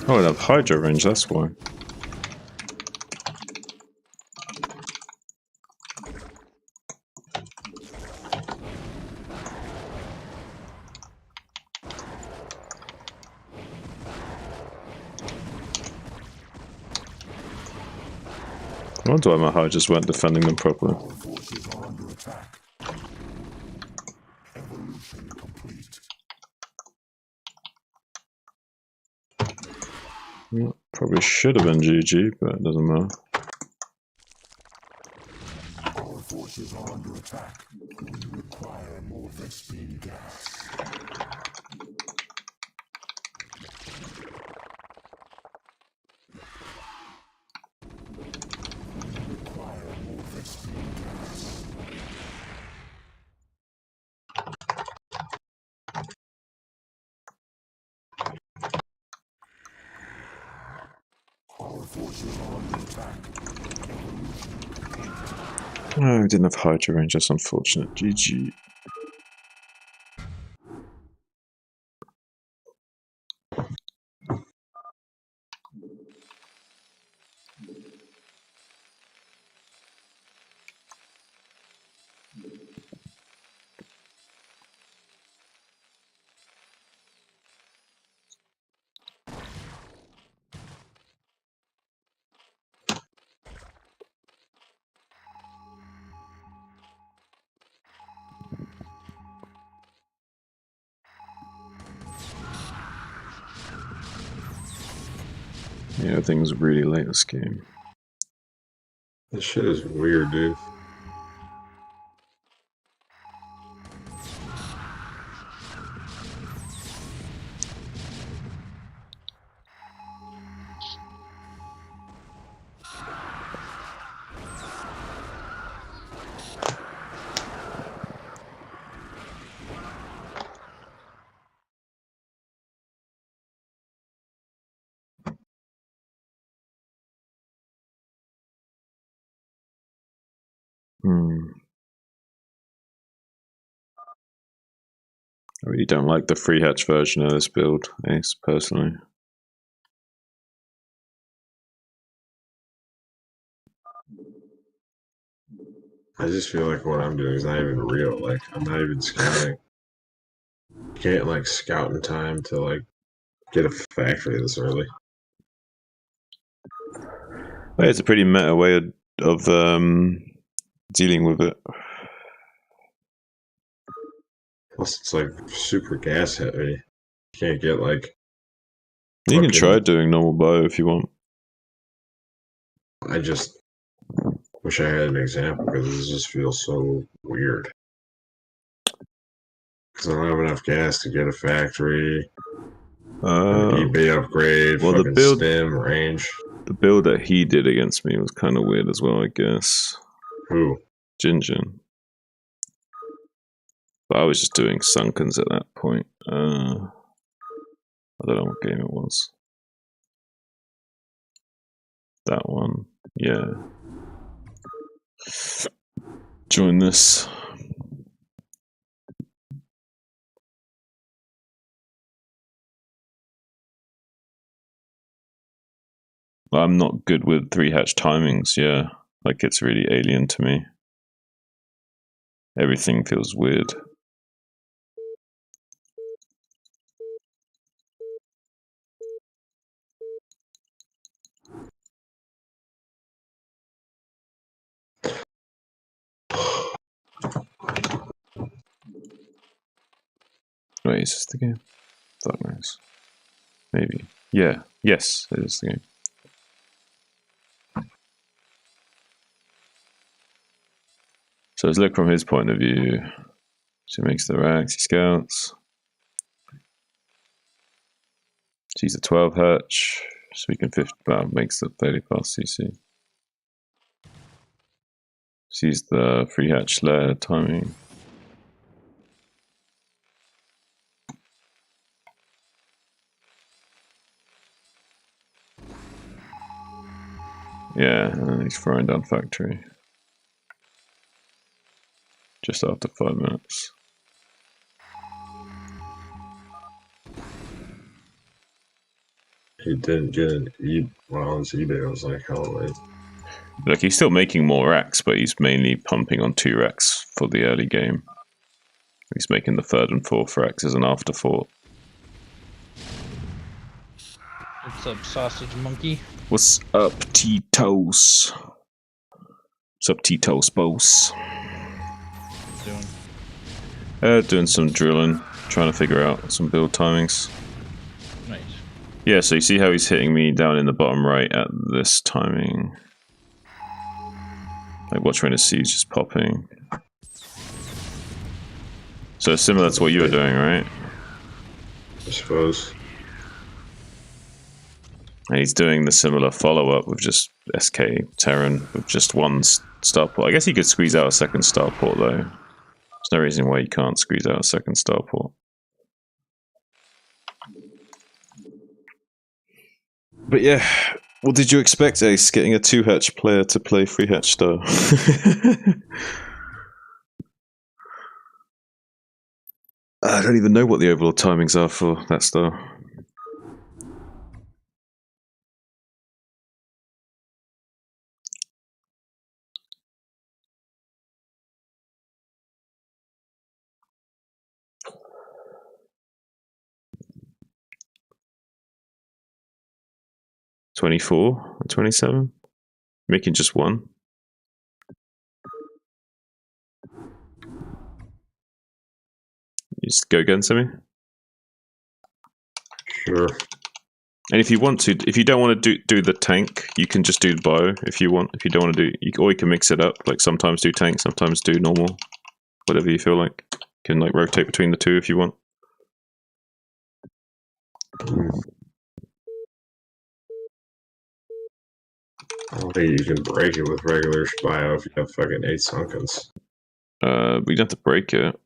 Oh, I have Hydra range, that's why. I wonder why my Hydras weren't defending them properly. Our forces are under attack. Evolution complete. Yeah, probably should have been GG, but it doesn't matter. Our forces are under attack. We require more Vespene gas. We require more Vespene gas. forces are under attack. Oh, I didn't have Hydra range, that's unfortunate. GG. Yeah, things really late this game. This shit is weird, dude. I really don't like the free hatch version of this build, Ace, personally. I just feel like what I'm doing is not even real. Like, I'm not even scouting. You can't, like, scout in time to, like, get a factory this early. But it's a pretty meta way of dealing with it. Plus, it's, like, super gas heavy. You can't get, like... You can try doing normal bio if you want. I just wish I had an example, because this just feels so weird. Because I don't have enough gas to get a factory, an eBay upgrade, well, fucking stim, range. The build that he did against me was kind of weird as well, I guess. Who? Jinjin. But I was just doing Sunkens at that point. I don't know what game it was. That one. Yeah. Join this. I'm not good with 3-hatch timings, yeah. Like, it's really alien to me. Everything feels weird. Wait, is this the game? Fuck knows. Maybe. Yeah. Yes, it is the game. So let's look from his point of view. So he makes the racks, he scouts. Sees the 12 hatch. So we can makes the 30 past CC. Sees the 3 hatch layer timing. Yeah, and then he's throwing down factory. Just after 5 minutes. He didn't get an well, on eBay, I was like, hell, late. Look, he's still making more racks, but he's mainly pumping on 2 racks for the early game. He's making the 3rd and 4th racks as an afterthought. What's up, sausage monkey? What's up, Tito's? What's up, Tito's boss? Doing some drilling, trying to figure out some build timings. Nice. Yeah, so you see how he's hitting me down in the bottom right at this timing. Like, watch when his seed's just popping. So similar to what you were doing, right? I suppose. And he's doing the similar follow-up with just SK Terran with just one starport. I guess he could squeeze out a second starport though. There's no reason why you can't squeeze out a second starport. But yeah, What did you expect, Ace? Getting a 2-hatch player to play 3-hatch star? I don't even know what the overall timings are for that star. $24 or $27? Making just one. You just go again, Sammy? Sure. And if you want to, if you don't want to do the tank, you can just do bio if you want. If you don't want to do, or you can mix it up. Like sometimes do tank, sometimes do normal. Whatever you feel like. You can like rotate between the two if you want. I don't think you can break it with regular bio if you have fucking 8 Sunkens. We don't have to break it.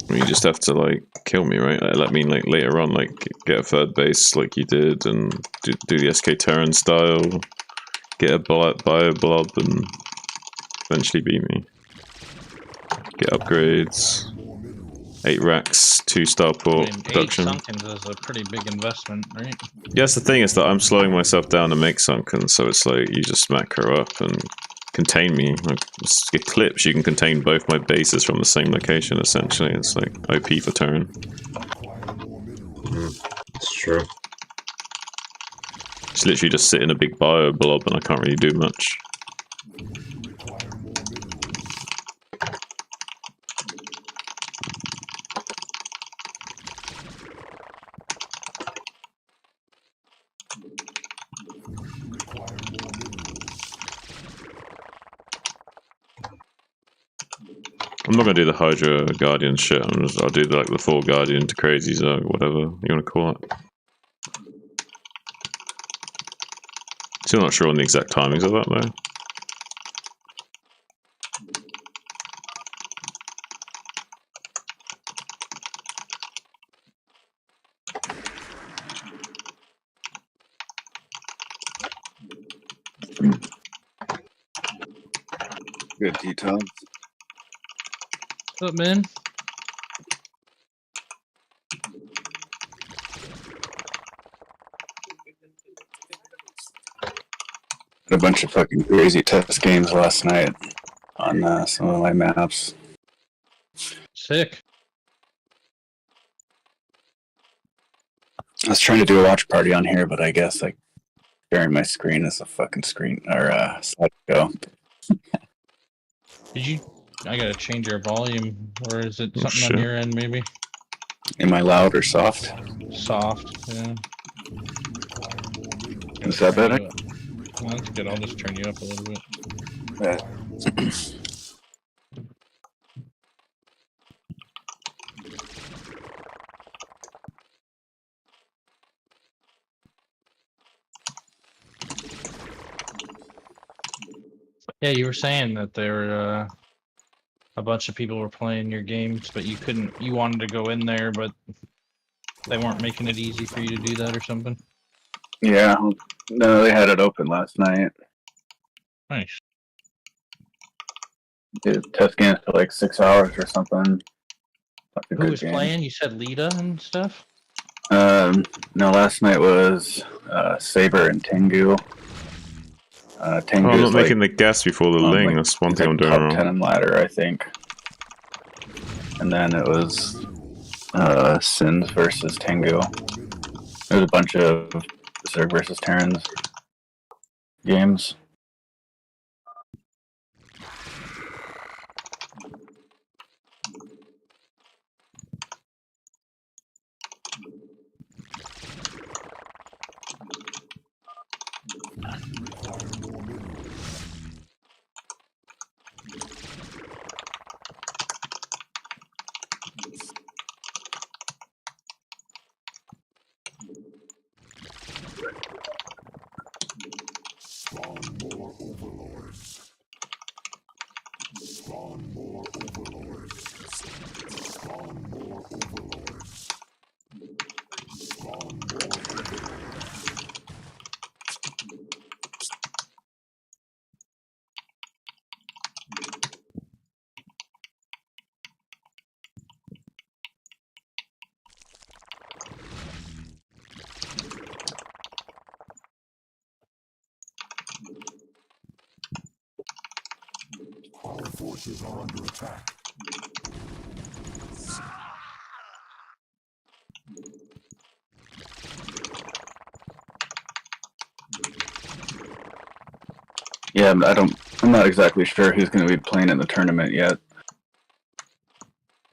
You just have to like kill me, right? Let me like later on like get a third base like you did and do the SK Terran style, get a bio blob and eventually beat me. Get upgrades. 8 racks, 2 starport I mean, production. 8 Sunkens is a pretty big investment, right? Yes, the thing is that I'm slowing myself down to make sunken, so it's like you just smack her up and contain me. Like Eclipse, you can contain both my bases from the same location. Essentially, it's like OP for turn. It's true. It's literally just sit in a big bio blob, and I can't really do much. I'm not gonna do the Hydra Guardian shit. I'll do like the 4 Guardian to crazy Zerg, whatever you wanna call it. Still not sure on the exact timings of that though. Good details. What's up, man? Had a bunch of fucking crazy test games last night on some of my maps. Sick. I was trying to do a watch party on here, but I guess like sharing my screen is a fucking screen or slideshow. Did you? I gotta change your volume, or is it Oh, something shit. on your end? Maybe Am I loud or soft? soft. Yeah. Is that better? Well, that's good. I'll just turn you up a little bit. Yeah, you were saying that there were a bunch of people were playing your games, but you couldn't. You wanted to go in there, but they weren't making it easy for you to do that or something. Yeah, no, they had it open last night. Nice. Did test games for like 6 hours or something. Fucking Who good was game. playing? You said Lita and stuff. No, last night was Saber and Tengu. Tengu Oh, I'm not is like making the gas before the Ling. like, That's one it's thing like I'm doing top wrong. 10 ladder, I think. And then it was Sins versus Tengu. There's a bunch of Zerg versus Terrans games. Spawn more overlords. Spawn more overlords. Spawn more overlords. Spawn more overlords. forces are under attack. Yeah, I'm not exactly sure who's going to be playing in the tournament yet.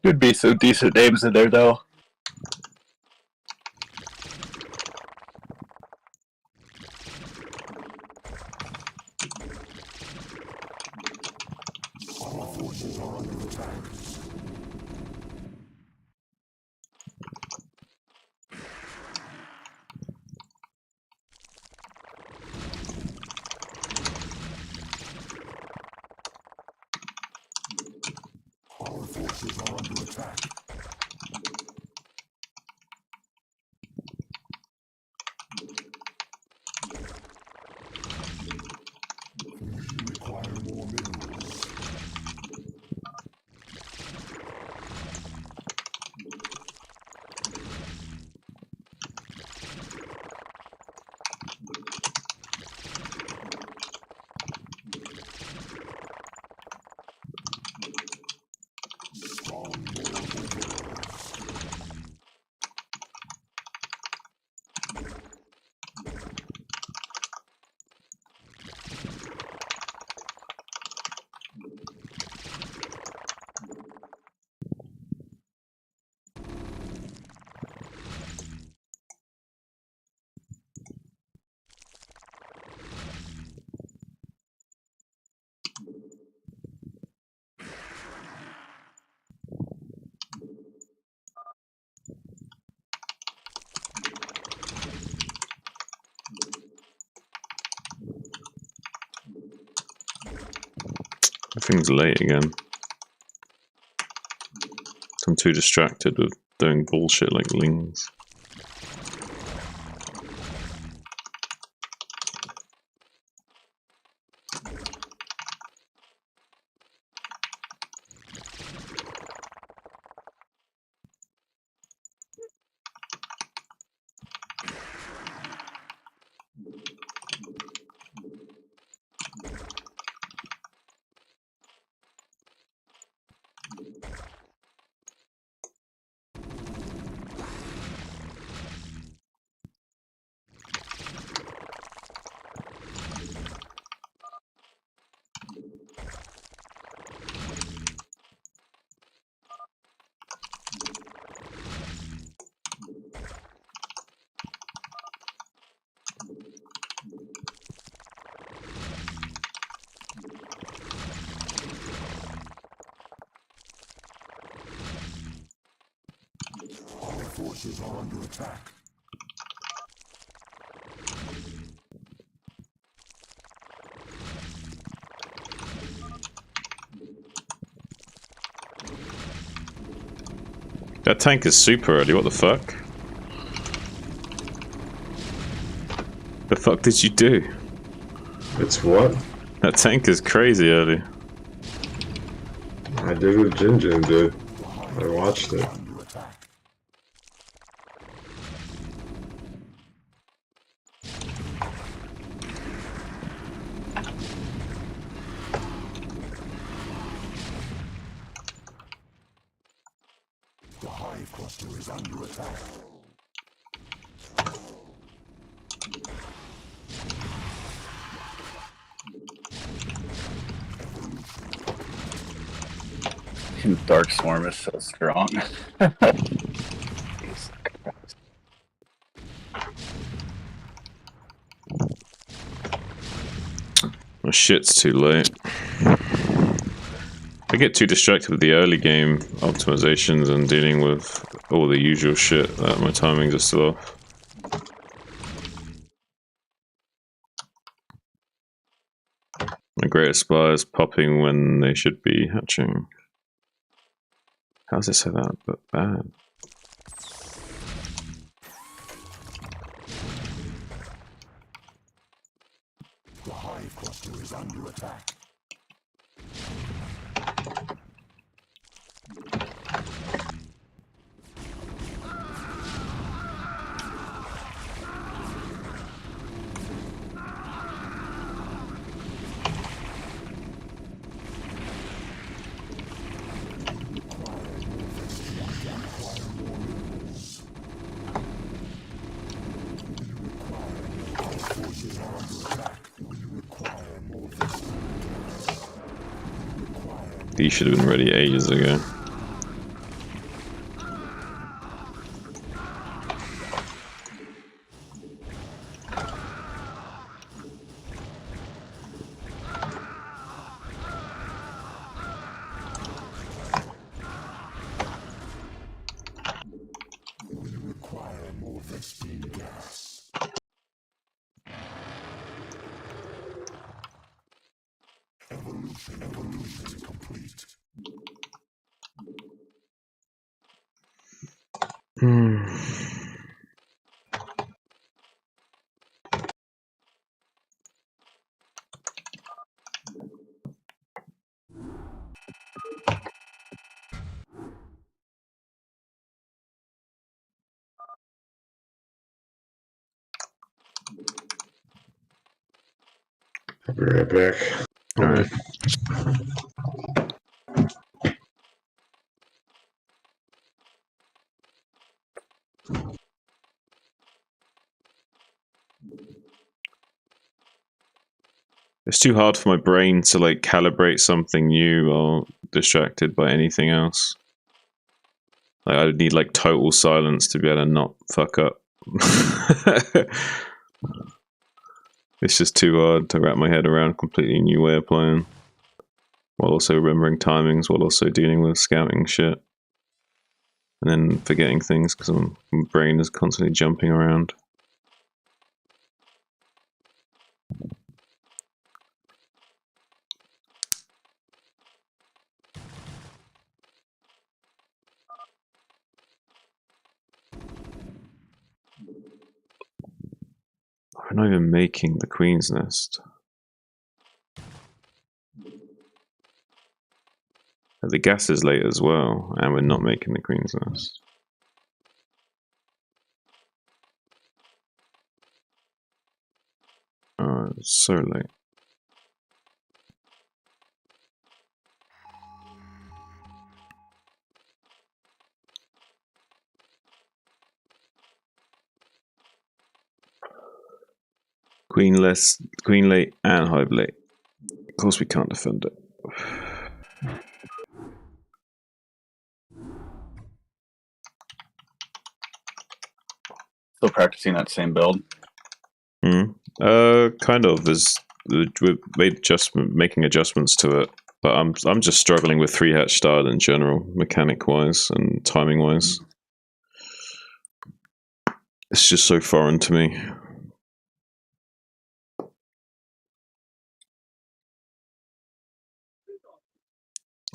Could be some decent names in there, though. Our forces are under attack. Our forces are under attack. We require more minerals. Strong Everything's late again. I'm too distracted with doing bullshit like lings. Our forces are under attack. That tank is super early, what the fuck? The fuck did you do? It's what? That tank is crazy early. I did what Jin Jin did. I watched it. Under attack. The hive cluster is under attack. Dark Swarm is so strong. Oh shit's too late. I get too distracted with the early game optimizations and dealing with all the usual shit that my timings are still off. My greatest spires popping when they should be hatching. How's it set up? But bad. The hive cluster is under attack. These should have been ready ages ago. We require more Vespine gas. Evolution complete. I'll be right back. Alright. It's too hard for my brain to like calibrate something new or distracted by anything else. Like I would need like total silence to be able to not fuck up. It's just too hard to wrap my head around a completely new way of playing. While also remembering timings, while also dealing with scouting shit. And then forgetting things because my brain is constantly jumping around. We're not even making the Queen's Nest. The gas is late as well, and we're not making the Queen's Nest. Oh, it's so late. Queen late and hive late. Of course we can't defend it. Still practicing that same build. Kind of. We've made making adjustments to it, but I'm just struggling with 3-hatch style in general, mechanic wise and timing wise. It's just so foreign to me.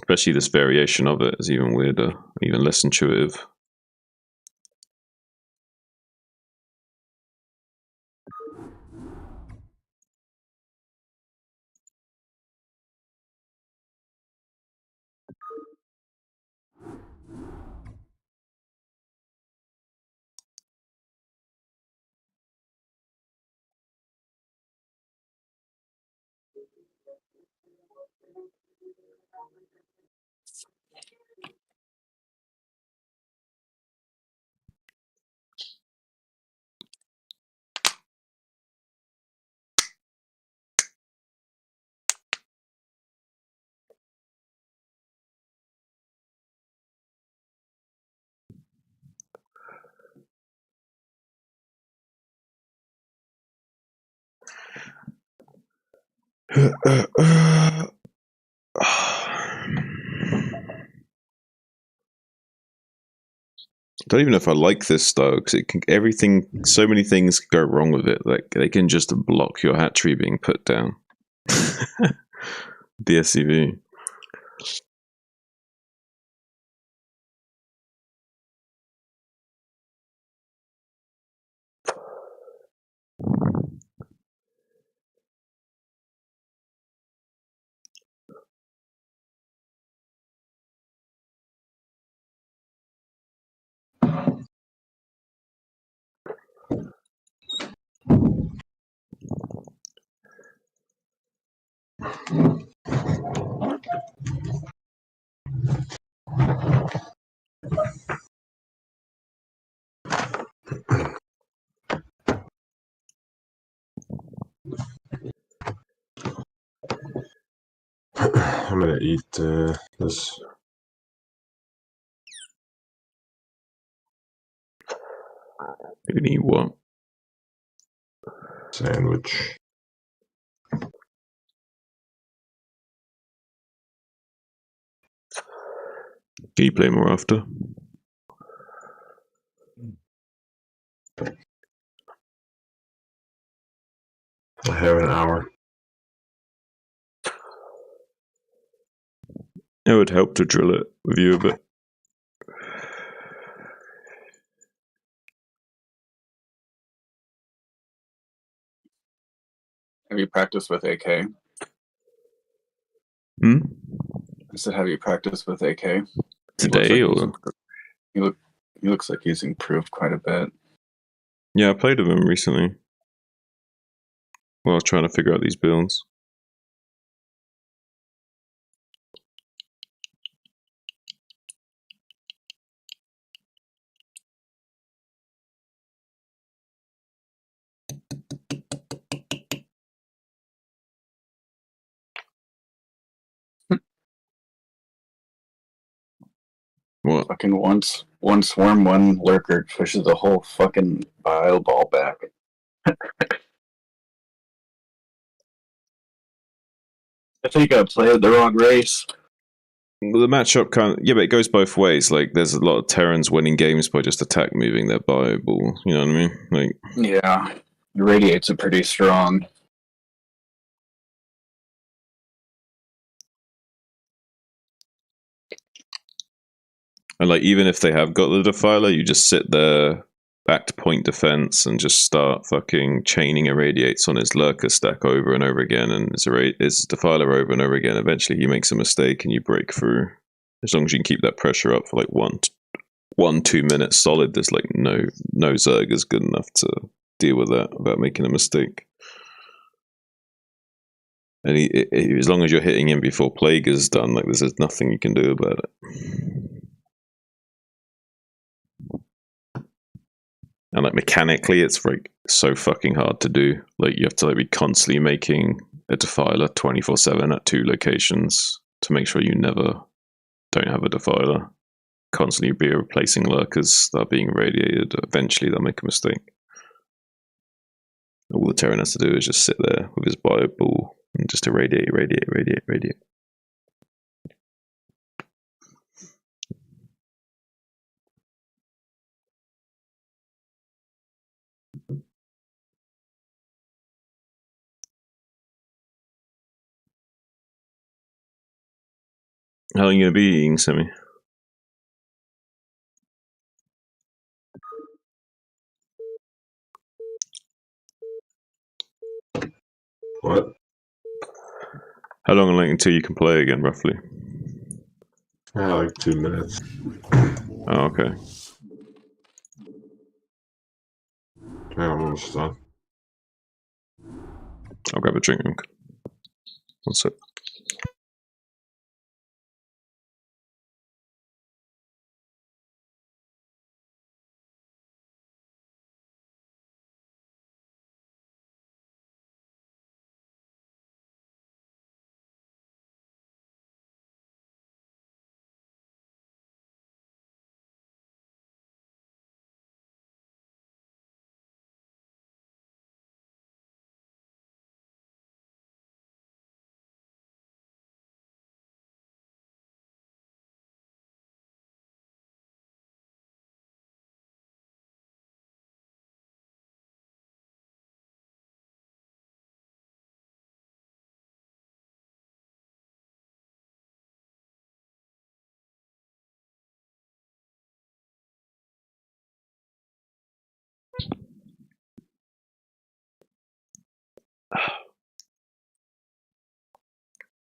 Especially this variation of it is even weirder, even less intuitive. I don't even know if I like this style because it can so many things can go wrong with it. Like they can just block your hatchery being put down. The SCV. I'm gonna eat this You can eat what? sandwich. Can you play more after? I have an hour. It would help to drill it with you a bit. Have you practiced with AK? Hmm? I said, have you practiced with AK? Today He looks like he's improved quite a bit. Yeah, I played with him recently. While I was trying to figure out these builds. What? Fucking one swarm, one lurker pushes the whole fucking bio ball back. I think I played the wrong race. Well, the matchup kind of, yeah, but it goes both ways. Like, there's a lot of Terrans winning games by just attack moving their bio ball. You know what I mean? Like, Yeah, radiates are pretty strong. and like even if they have got the Defiler, you just sit there, back to point defense, and just start fucking chaining irradiates on his lurker stack over and over again, and his Defiler over and over again. Eventually, he makes a mistake, and you break through. As long as you can keep that pressure up for like 2 minutes solid, there's like no Zerg is good enough to deal with that without making a mistake. And as long as you're hitting him before Plague is done, like there's nothing you can do about it. And like mechanically, it's like so fucking hard to do. Like you have to like be constantly making a Defiler 24/7 at 2 locations to make sure you never don't have a Defiler. Constantly be replacing lurkers that are being irradiated. Eventually, they'll make a mistake. All the Terran has to do is just sit there with his bio ball and just irradiate. How long are you gonna be eating, Semi? What? How long until you can play again, roughly? Like 2 minutes. Oh, okay. Yeah, I'm almost done. I'll grab a drink. One sec.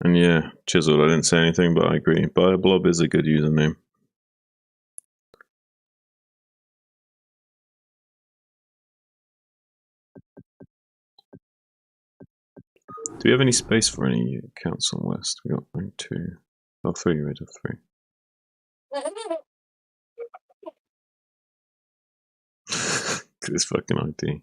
And yeah, Chiseled, I didn't say anything, but I agree. BioBlob is a good username. Do we have any space for any accounts on West? We got 1, 2, 3, rid of 3. This fucking ID.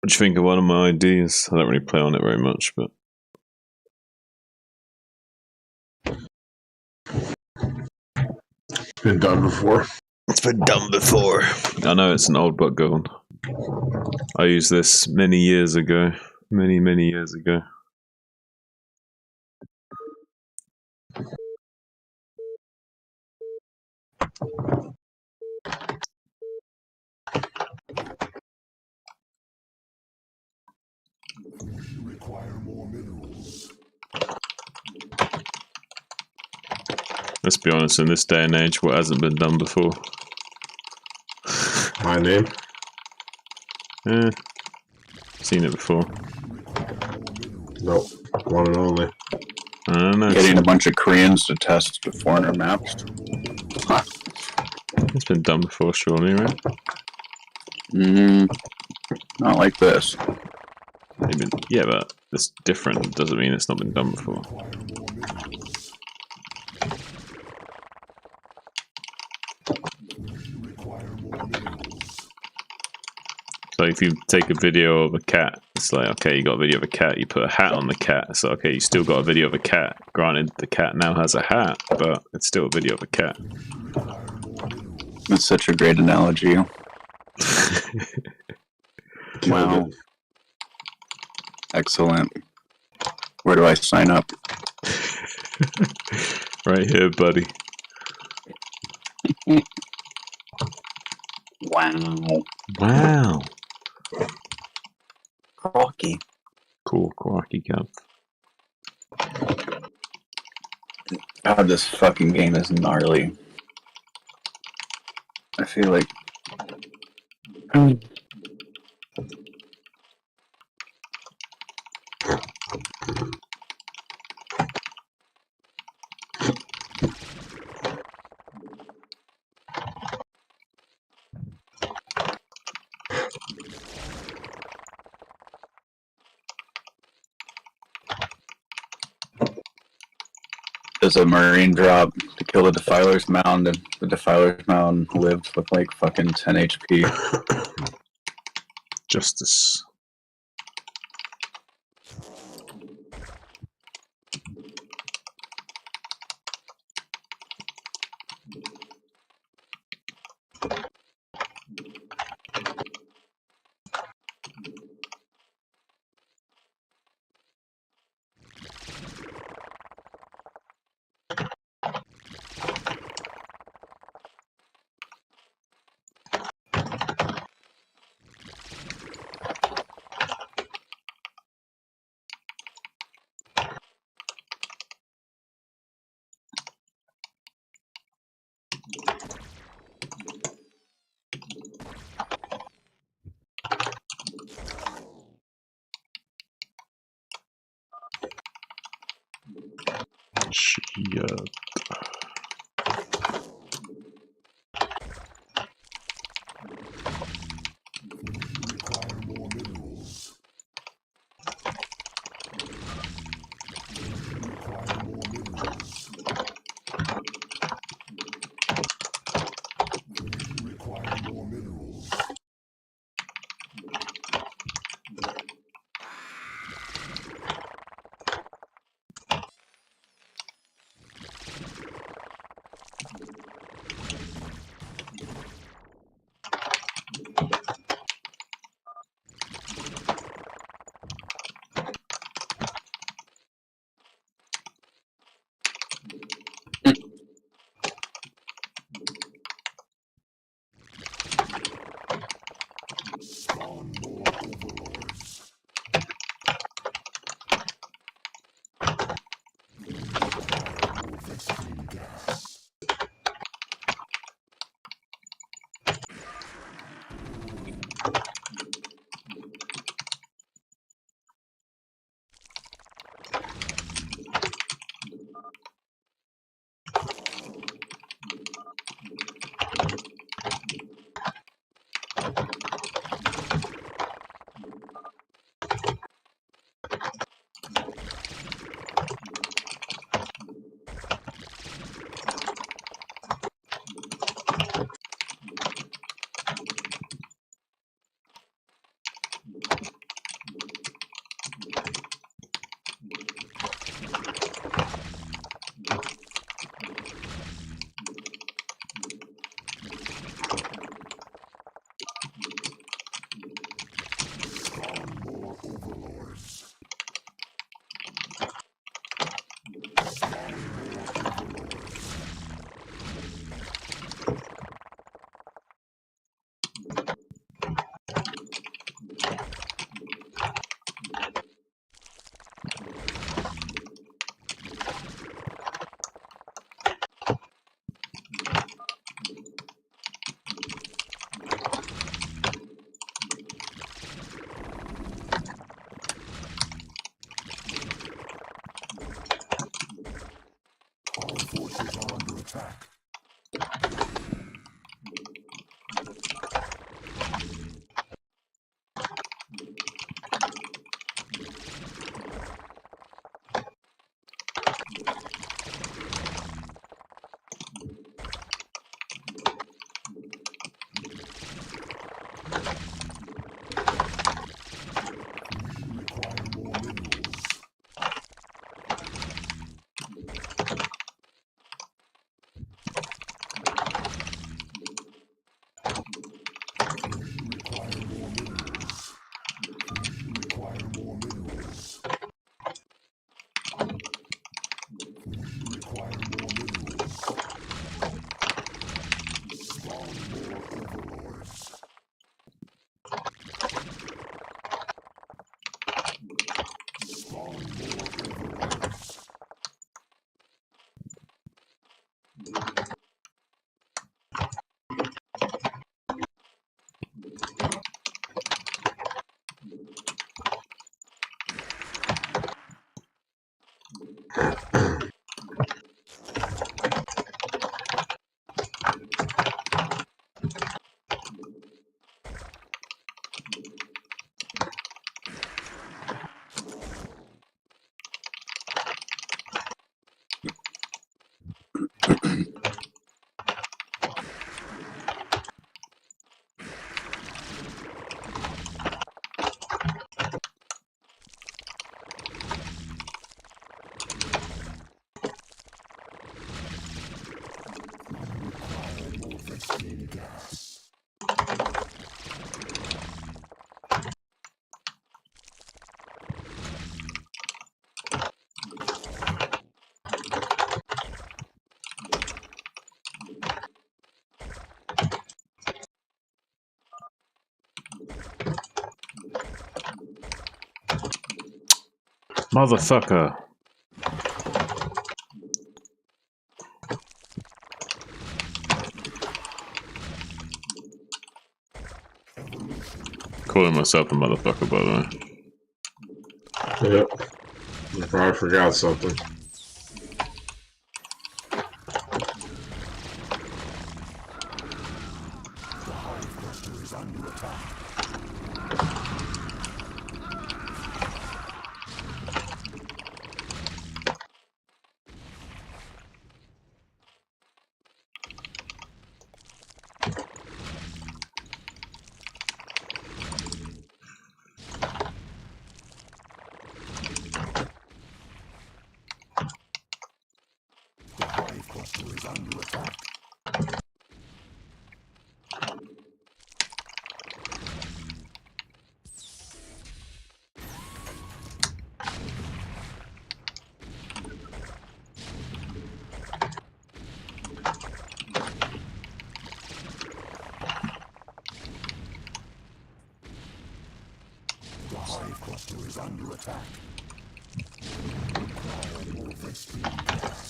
What do you think of one of my ideas? I don't really play on it very much, but It's been done before. it's been done before. I know it's an old but gold. I used this many years ago. Many years ago. Require more minerals. Let's be honest, in this day and age, what hasn't been done before? My name? Eh, seen it before. Nope. One and only. I don't know. Getting a bunch of Koreans to test foreigner maps. Huh. It's been done before, surely, right? Not like this. Maybe, yeah, but it's different. Doesn't mean it's not been done before. So if you take a video of a cat, it's like, okay, you got a video of a cat, you put a hat on the cat. So, okay, you still got a video of a cat. Granted, the cat now has a hat, but it's still a video of a cat. That's such a great analogy. Wow. Excellent. Where do I sign up? Right here, buddy. Wow. Wow. Crocky. Cool, Quarky Cup. God, this fucking game is gnarly. I feel like... There's a marine drop to kill the Defiler's Mound, and the Defiler's Mound lived with like fucking 10 HP. Justice. Shit. Require more minerals. Require more minerals. Require more minerals. Spawn more overlords. Require more vaccine gas. Spawn more overlords. Spawn more overlords. Our forces are under attack. We require more minerals. We require more minerals. We require more minerals. We require more minerals. Spawn more overlords. Spawn more overlords. Require more vaccine gas. Motherfucker. Calling myself a motherfucker, by the way. Yep. I probably forgot something. The hive cluster is under attack. The hive cluster is under attack. cluster is under attack. Require more Vespene gas.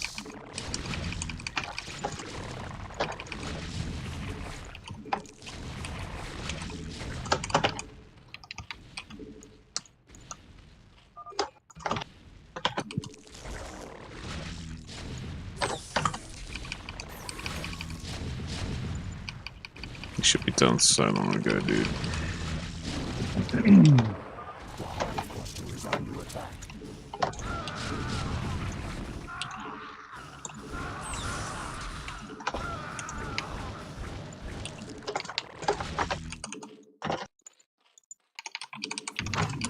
It should be done so long ago, dude. The hive cluster is under attack.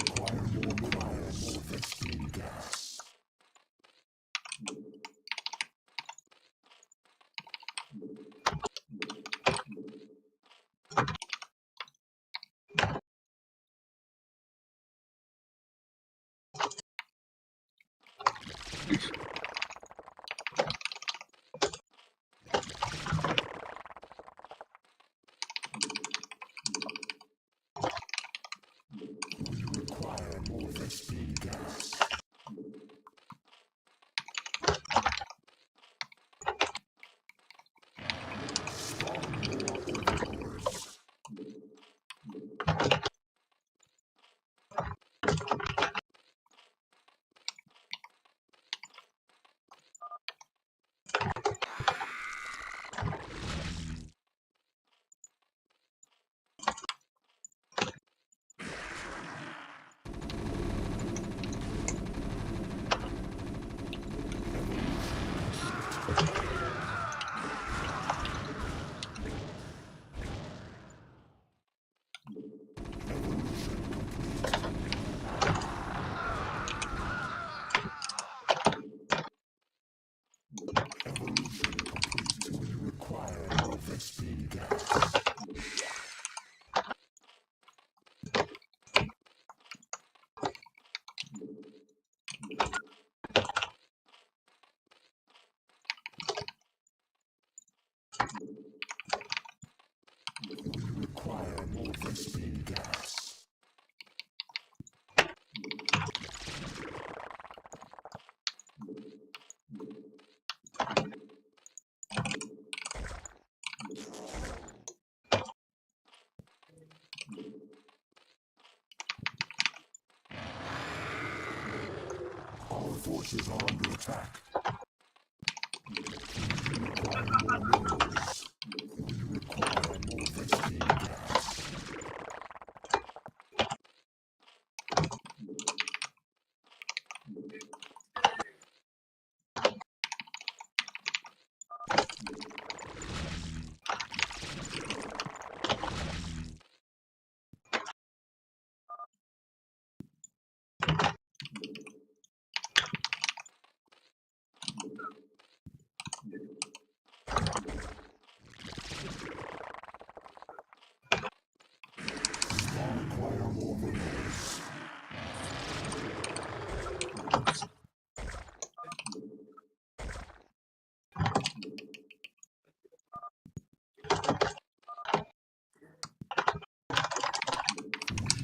Require more Vespene gas. We require more Vespene gas. Spawn more overlords. Evolution complete. We require more Vespene gas. We require more Vespene gas. Our forces are under attack. We require more minerals. We require more Vespene gas. Require more minerals.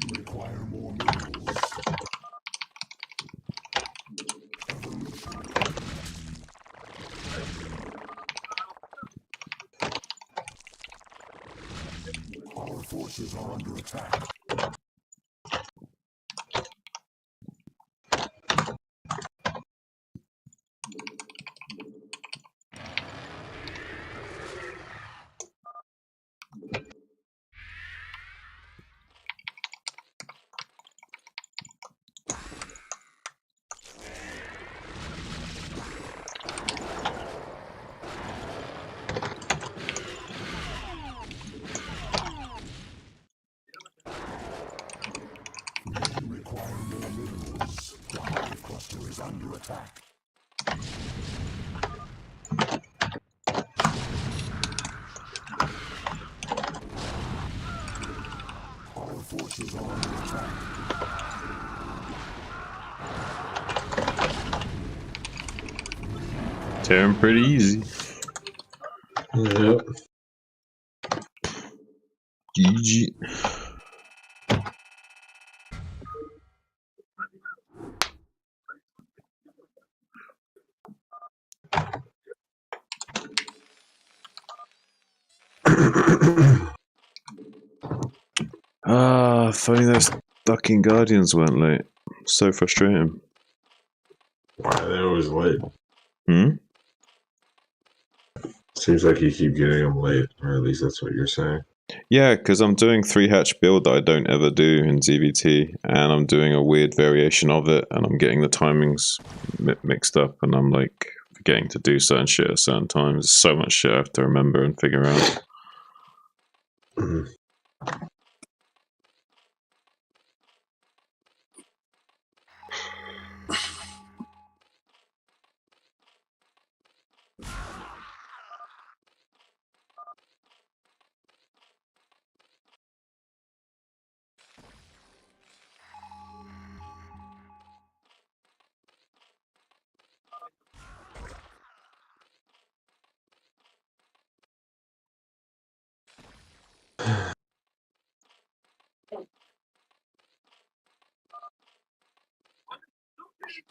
We require more minerals. Evolution complete. Our forces are under attack. We require more minerals. The hive cluster is under attack. Our forces are under attack. Tearing pretty easy. Yep. GG. If only those fucking Guardians weren't late. So frustrating. Why are they always late? Hmm? Seems like you keep getting them late, or at least that's what you're saying. Yeah, because I'm doing 3-hatch build that I don't ever do in ZVT, and I'm doing a weird variation of it, and I'm getting the timings mixed up, and I'm like forgetting to do certain shit at certain times. There's so much shit I have to remember and figure out. Mhm.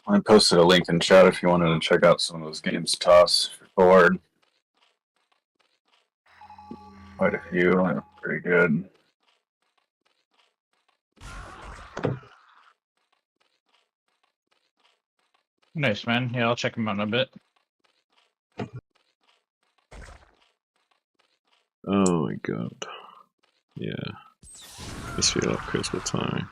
I posted a link in chat if you wanted to check out some of those games. Toss for board. Quite a few. They're pretty good. Nice, man. Yeah, I'll check them out in a bit. Oh my god. Yeah. This feel like critical timing.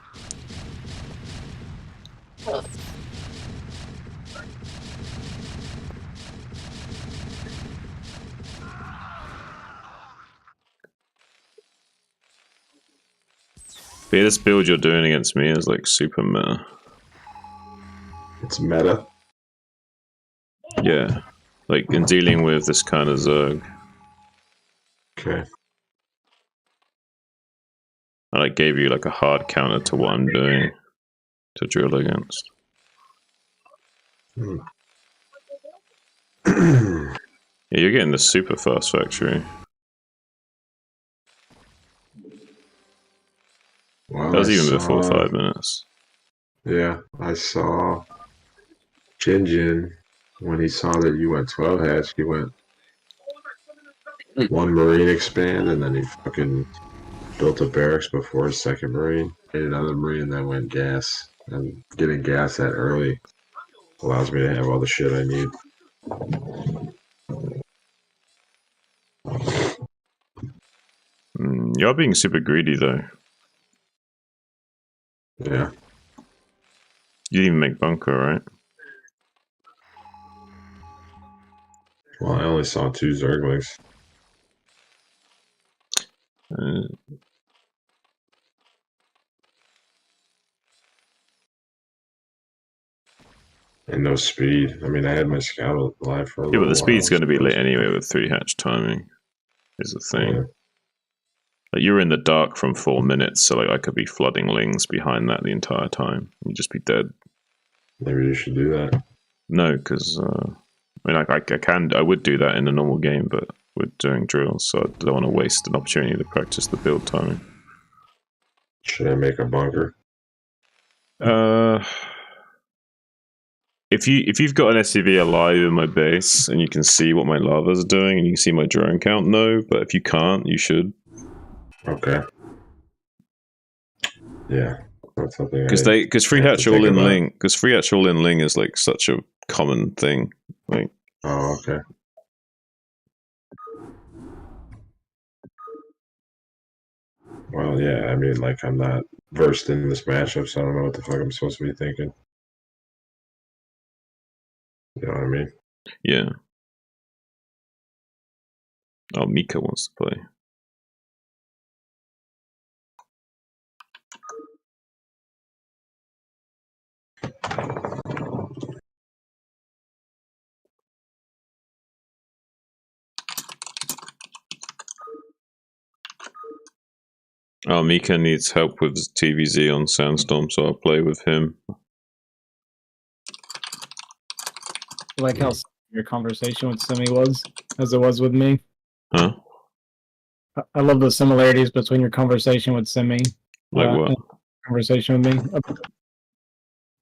But yeah, this build you're doing against me is like super meta. It's meta. Yeah. Like in dealing with this kind of Zerg. Okay. I like gave you like a hard counter to what I'm doing to drill against. Hmm. Yeah, you're getting the super fast factory. Well, That was I even saw, before 5 minutes. Yeah, I saw Jin when he saw that you went 12 hatch. He went one Marine expand, and then he fucking built a barracks before his second Marine. Made another Marine, then went gas. And getting gas that early allows me to have all the shit I need. You're being super greedy though. Yeah. You didn't even make bunker, right? Well, I only saw 2 Zerglings. And no speed. I mean, I had my scout alive for a Yeah, little but the speed's while, going to be so lit it's anyway okay. with 3-hatch timing. Is the thing. Yeah. Like you're in the dark from 4 minutes, so like I could be flooding lings behind that the entire time. You'd just be dead. Maybe you should do that. No, because I mean, I would do that in a normal game, but we're doing drills, so I don't want to waste an opportunity to practice the build timing. Should I make a bunker? If you've got an SCV alive in my base and you can see what my lavas are doing and you can see my drone count, no. But if you can't, you should. Okay. Yeah, that's something. Because 3-hatch all in ling. Because 3-hatch all in ling is like such a common thing. Like. Oh, okay. Well, yeah. I mean, like, I'm not versed in this matchup, so I don't know what the fuck I'm supposed to be thinking. You know what I mean? Yeah. Oh, Mika wants to play. Oh, Mika needs help with TVZ on Sandstorm, so I'll play with him. Like how your conversation with Simi was, as it was with me. Huh? I love the similarities between your conversation with Simi. Like what? And conversation with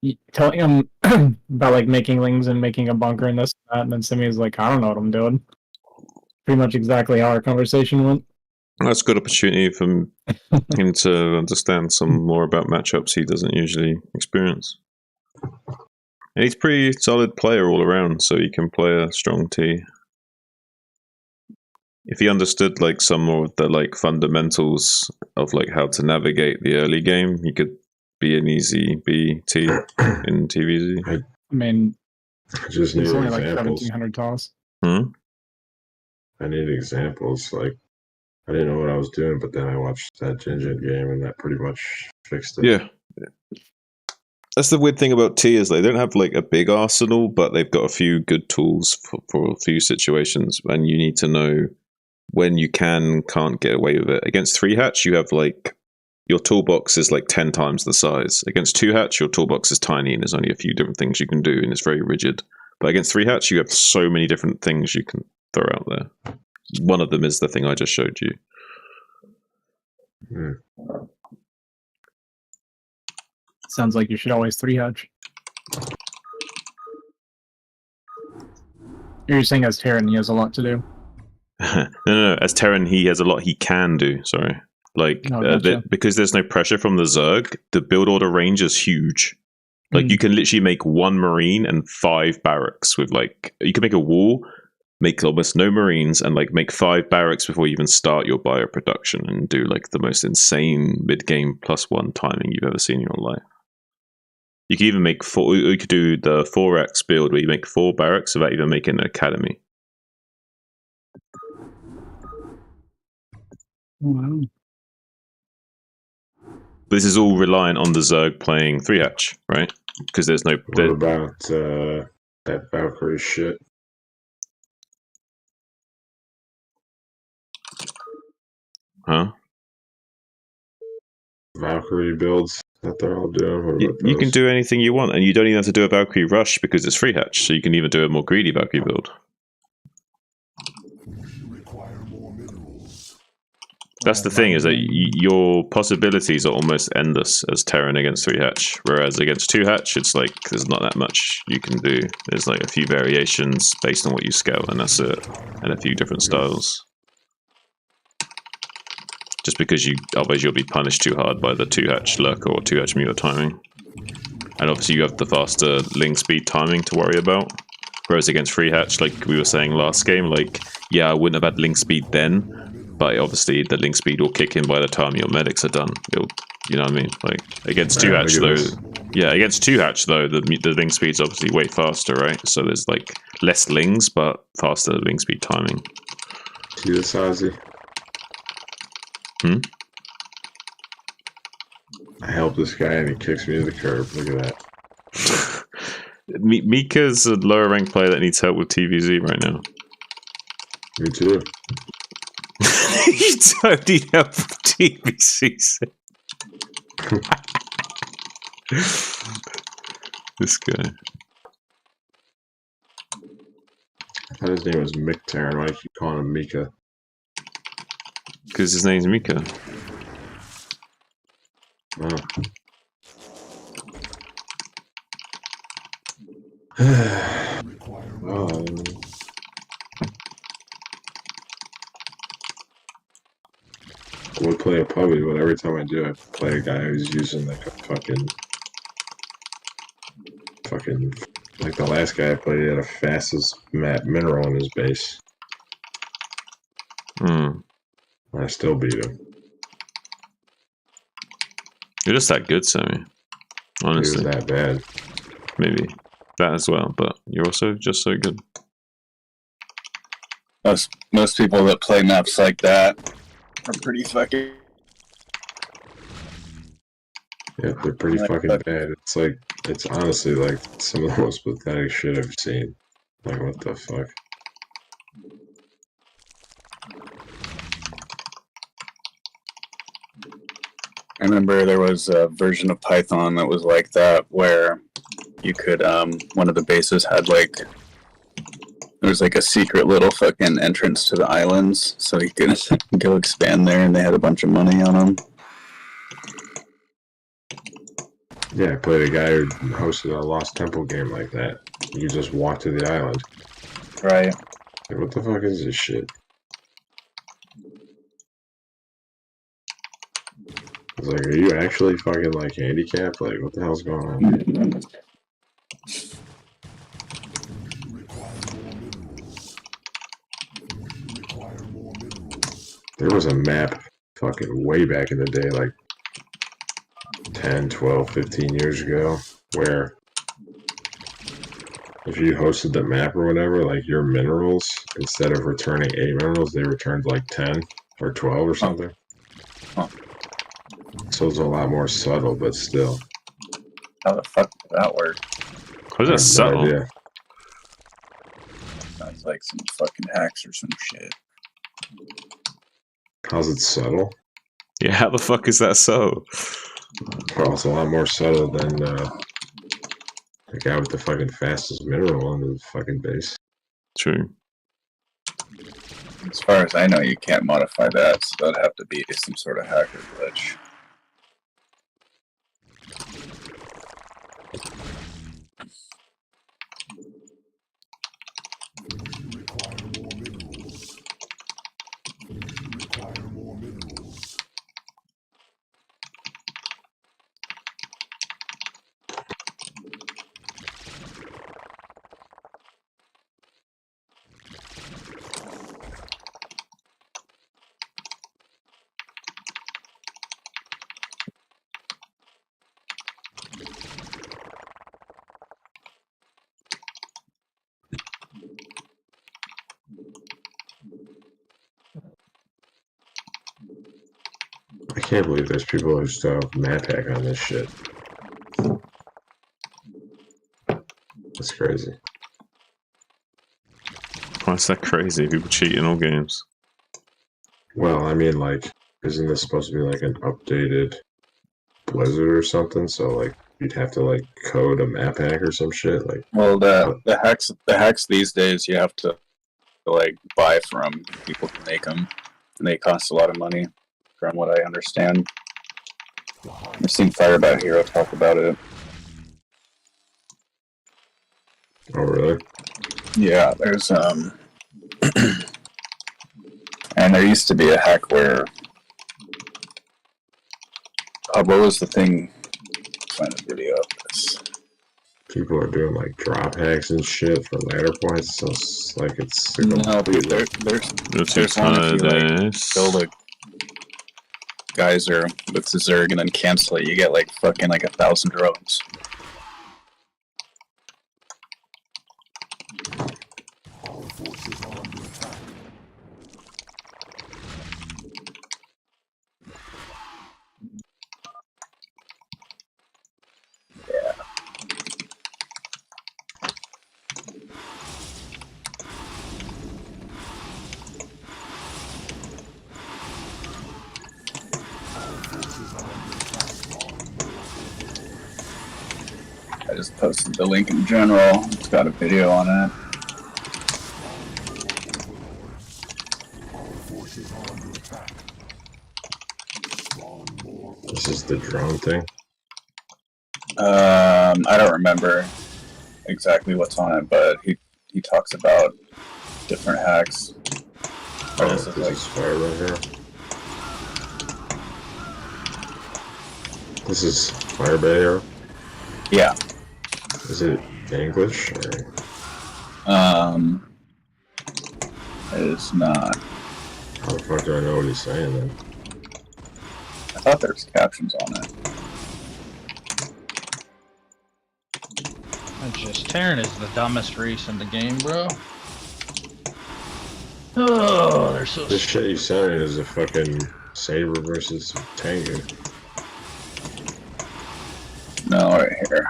me. Telling him about like making lings and making a bunker and this and that, and then Simi is like, I don't know what I'm doing. Pretty much exactly how our conversation went. That's a good opportunity for him to understand some more about matchups he doesn't usually experience. And he's a pretty solid player all around, so he can play a strong T. If he understood like some more of the like fundamentals of like how to navigate the early game, he could be an easy BT in TVZ. I mean, I just need it's only like examples. 1700 toss. Hmm? I need examples. Like, I didn't know what I was doing, but then I watched that Jinjin game, and that pretty much fixed it. Yeah. That's the weird thing about T is they don't have like a big arsenal, but they've got a few good tools for a few situations, and you need to know when you can't get away with it. Against 3-hatch, you have like your toolbox is like 10 times the size. Against 2-hatch, your toolbox is tiny and there's only a few different things you can do, and it's very rigid. But against 3-hatch, you have so many different things you can throw out there. One of them is the thing I just showed you. Sounds like you should always 3-hatch. You're saying as Terran, he has a lot to do. No. As Terran, he has a lot he can do. Sorry. Like, gotcha. because there's no pressure from the Zerg, the build order range is huge. Like, you can literally make 1 Marine and 5 barracks with, like, you can make a wall, make almost no Marines, and, like, make 5 barracks before you even start your bio production and do, like, the most insane mid-game +1 timing you've ever seen in your life. You could even make 4, you could do the 4x build where you make 4 barracks without even making an academy. Wow. This is all reliant on the Zerg playing 3-hatch, right? Because there's no... What about that Valkyrie shit? Huh? Valkyrie builds that they're all doing? What about You can those? do anything you want, and you don't even have to do a Valkyrie rush because it's 3-hatch, so you can even do a more greedy Valkyrie build. Require more minerals. That's the thing, is that your possibilities are almost endless as Terran against 3-hatch, whereas against 2-hatch, it's like there's not that much you can do. There's like a few variations based on what you scout, and that's it, and a few different styles. Just because otherwise you'll be punished too hard by the 2-hatch lurker or 2-hatch meter timing. And obviously you have the faster link speed timing to worry about. Whereas against 3-hatch, like we were saying last game, like, yeah, I wouldn't have had link speed then, but obviously the link speed will kick in by the time your medics are done. You know what I mean? Like, against 2-hatch though, yeah, against 2-hatch though, the link speed's obviously way faster, right? So there's like less lings, but faster link speed timing. See this, Ozzy? I help this guy and he kicks me to the curb. Look at that. Mika's a lower rank player that needs help with TVZ right now. Me too. You don't need help with TVZ. This guy. I thought his name was Mick Terran. Why do you keep calling him Mika? Because his name's Mika. Oh. I would play a puppy, but every time I do, I play a guy who's using like a fucking like the last guy I played, he had a fastest mineral in his base. Hmm. I still beat him. You're just that good, Sammy. Honestly. He was that bad. Maybe. That as well, but you're also just so good. Most people that play maps like that are pretty fucking... Yeah, they're pretty fucking bad. It's like, it's honestly like some of the most pathetic shit I've seen. Like, what the fuck? I remember there was a version of Python that was like that, where you could, one of the bases had like, there was like a secret little fucking entrance to the islands, so you could go expand there, and they had a bunch of money on them. Yeah, I played a guy who hosted a Lost Temple game like that. You just walk to the island. Right. Like, what the fuck is this shit? was like, are you actually fucking like handicapped? Like, what the hell's going on? There was a map fucking way back in the day, like 10, 12, 15 years ago, where if you hosted the map or whatever, like your minerals, instead of returning 8 minerals, they returned like 10 or 12 or something. Huh. So it's a lot more subtle, but still. How the fuck did that work? Was I that have no subtle? idea. Sounds like some fucking hacks or some shit. How's it subtle? Yeah, how the fuck is that so? Well, it's a lot more subtle than the guy with the fucking fastest mineral on the fucking base. True. As far as I know, you can't modify that, so that'd have to be some sort of hacker glitch. I can't believe there's people who still have map hack on this shit. That's crazy. Why is that crazy? People cheat in all games. Well, I mean, like, isn't this supposed to be like an updated Blizzard or something? So, like, you'd have to like code a map hack or some shit. Like, Well, the hacks these days you have to like buy from people who make them, and they cost a lot of money, from what I understand. I've seen Firebat Hero talk about it. oh really? Yeah, there's and there used to be a hack where what was the thing? Find a video of this. People are doing like drop hacks and shit for ladder points. So it's like it's No, but complete, there's You're too there's one if you tired. like build a geyser with the Zerg and then cancel it, you get like fucking like 1,000 drones. I just posted the link in general. It's got a video on it. this is the drone thing. I don't remember exactly what's on it, but he talks about different hacks. Oh, This is this like is fire right here. This is Fire Bay Hero. yeah. Is it English or? It's not. How the fuck do I know what he's saying then? I thought there was captions on it. It's just Terran is the dumbest race in the game, bro. Oh, they're so. This shit you sent me is a fucking Saber versus Tengu. No, right here.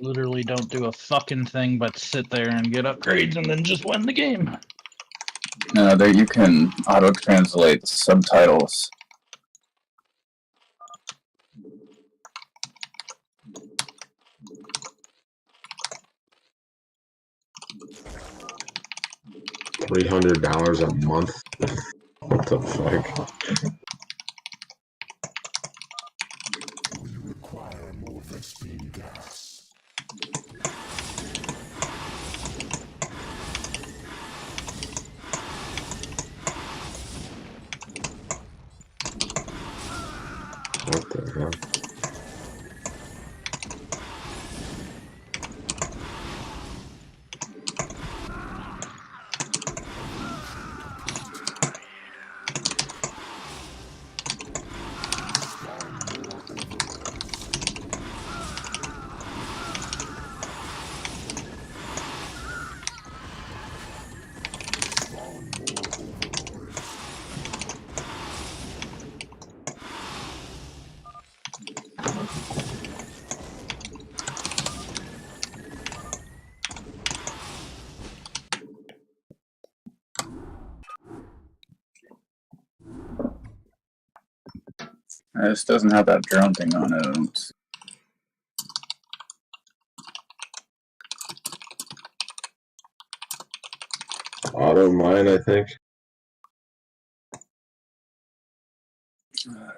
Literally don't do a fucking thing but sit there and get upgrades and then just win the game. No, there you can auto translate subtitles. $300 a month. What the fuck? We require more Vespine gas. What the hell? This doesn't have that drone thing on it. I don't see. Auto mine, I think.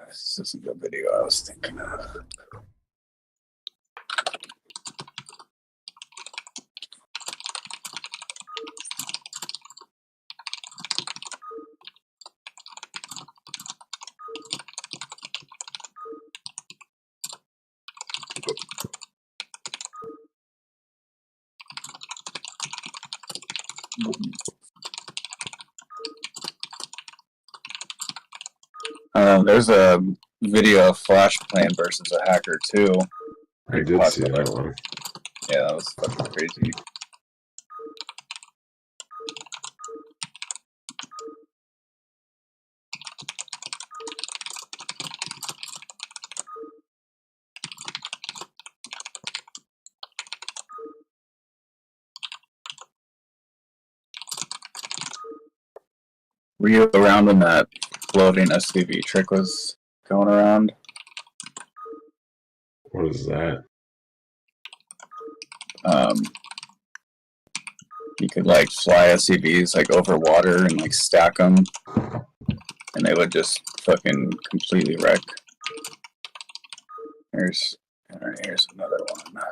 This isn't the video I was thinking of. There's a video of Flash playing versus a hacker too. I did see that one. Yeah, that was fucking crazy. Were you around when that floating SVB trick was going around? What is that? You could like fly SCVs like over water and like stack them, and they would just fucking completely wreck. Here's another one.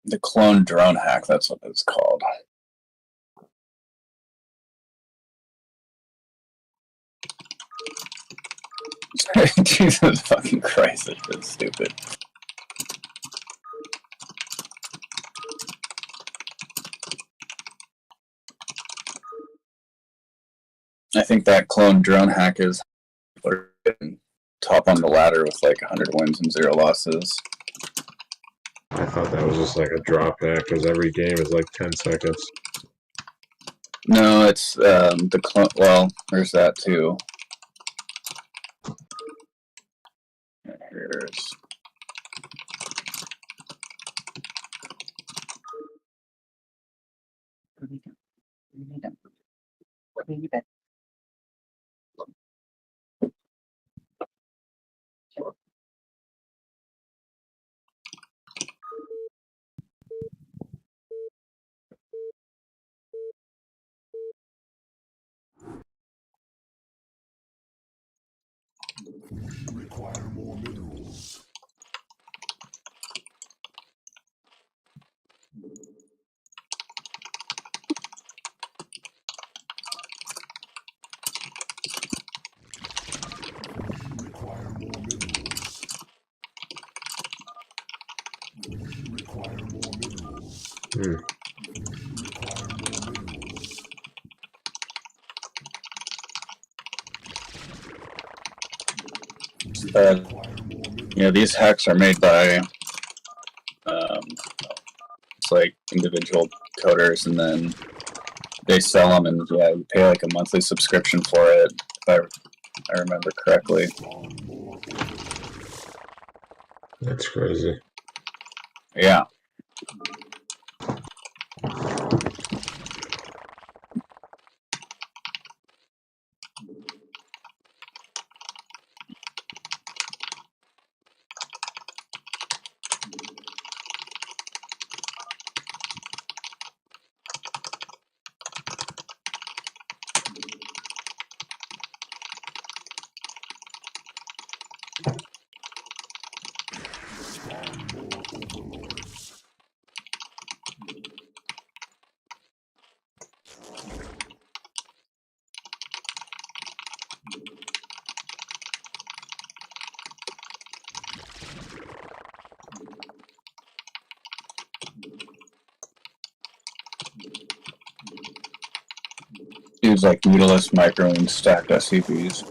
The clone drone hack, that's what it's called. Jesus fucking Christ, it's stupid. I think that clone drone hack is top on the ladder with like 100 wins and 0 losses. I thought that was just like a drop back because every game is like 10 seconds. No, it's the clone. Well, there's that too. Here's. We require more minerals. We require more minerals. We require more minerals. We require more minerals. Yeah, these hacks are made by it's like individual coders, and then they sell them, and yeah, you pay like a monthly subscription for it, if I remember correctly. That's crazy. Yeah. use like Mutalis, Micro, and stacked SCPs.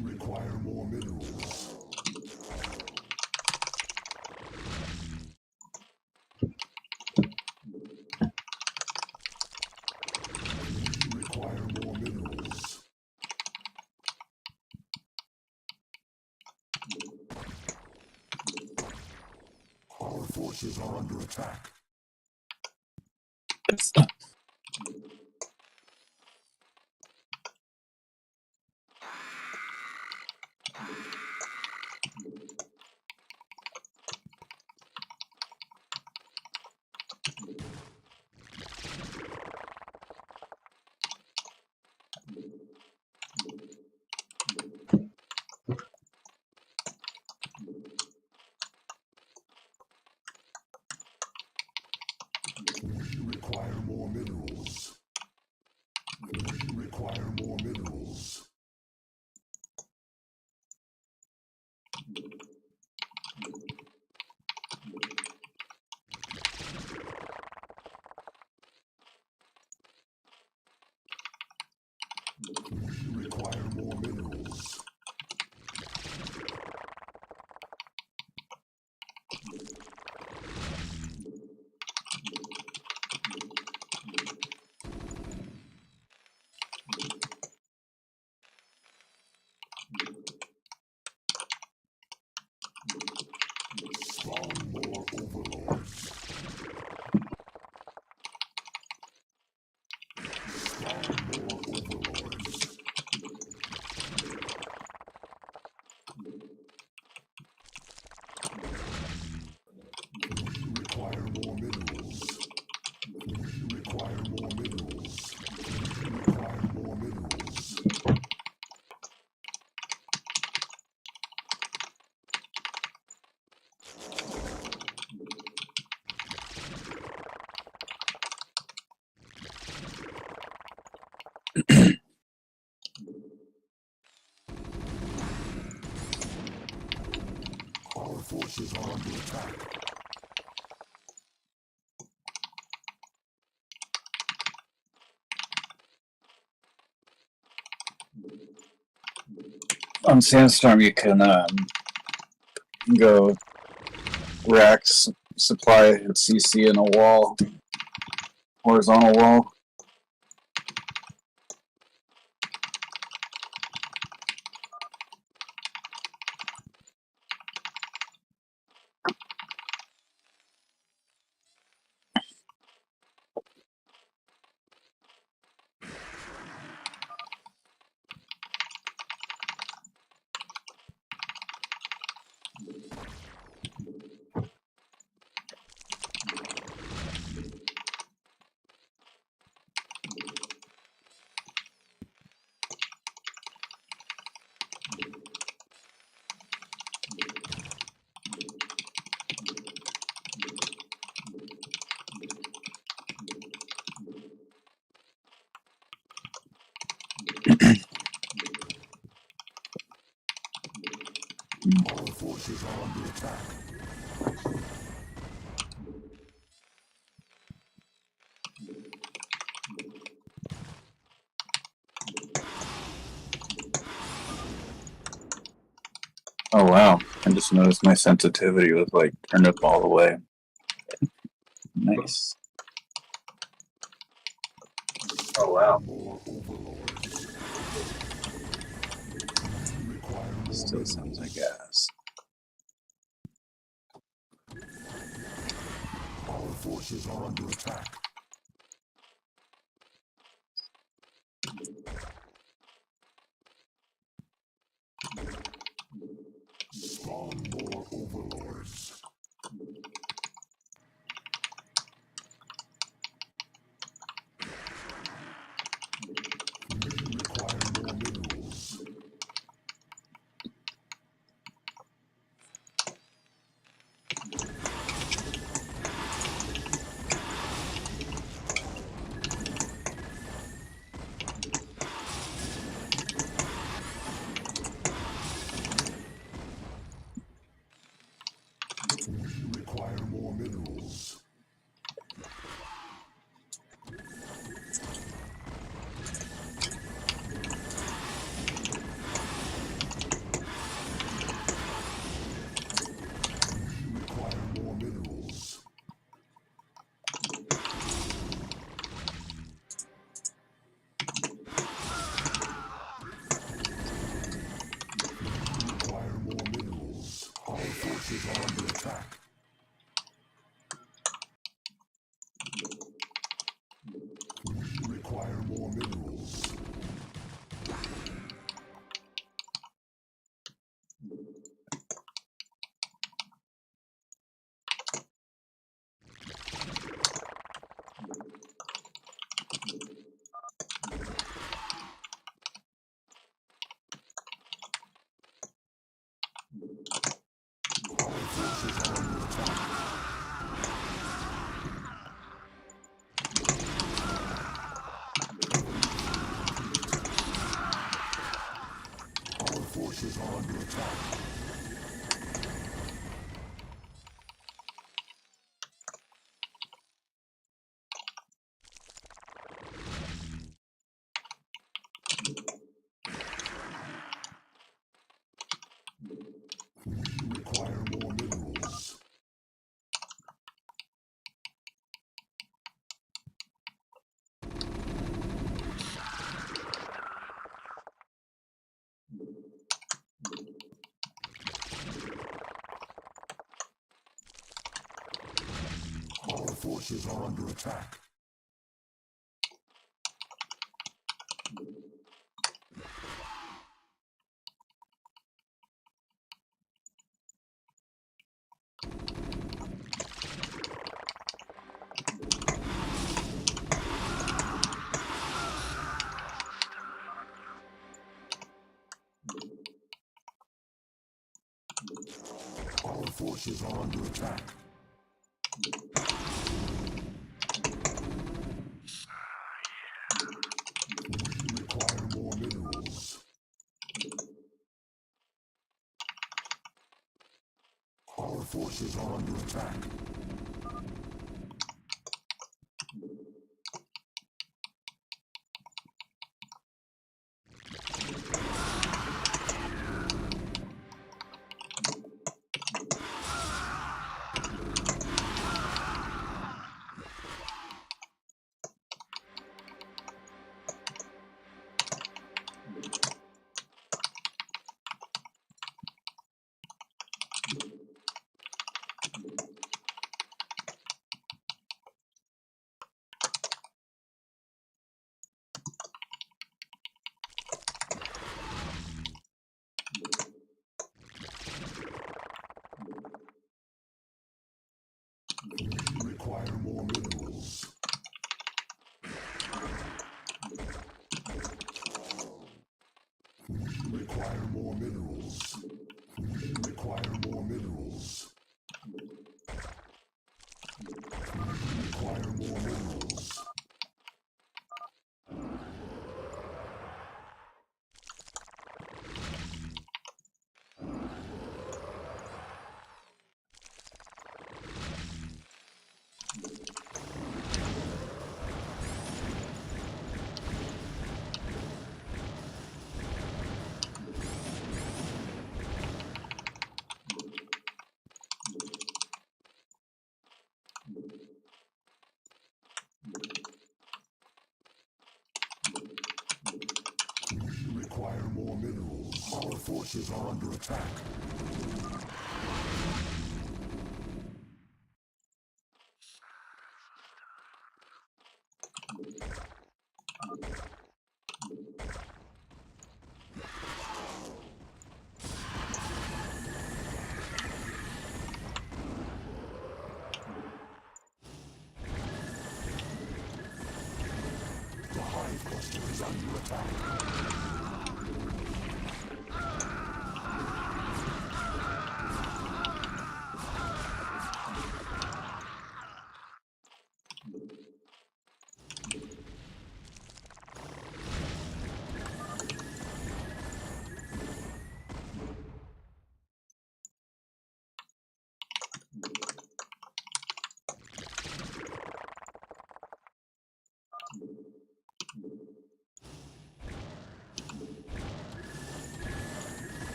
Require more minerals. Require more minerals. Our forces are under attack. Require more minerals. Require more minerals. Require more minerals. Spawn more overlords. Spawn more overlords. Require more minerals. Require more minerals. Require more minerals. Our forces are under attack. On Sandstorm, you can go racks, supply at CC in a wall, horizontal wall. Our forces are under attack. Oh wow, I just noticed my sensitivity was like turned up all the way. Nice. Oh wow. More overlords. Require more Still sounds like gas. Our forces are under attack. Spawn more overlords. Require more minerals. forces are under attack. Require more minerals. Our forces are under attack. Our forces are under attack. Require more minerals. Our forces are under attack. Require more minerals. Require more minerals. Require more minerals. Require more minerals. Require more minerals. Our forces are under attack. The hive cluster is under attack.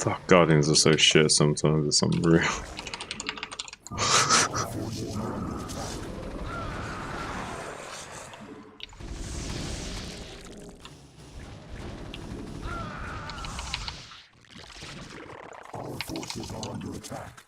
Fuck, Guardians are so shit sometimes, it's unreal. Our forces are under attack.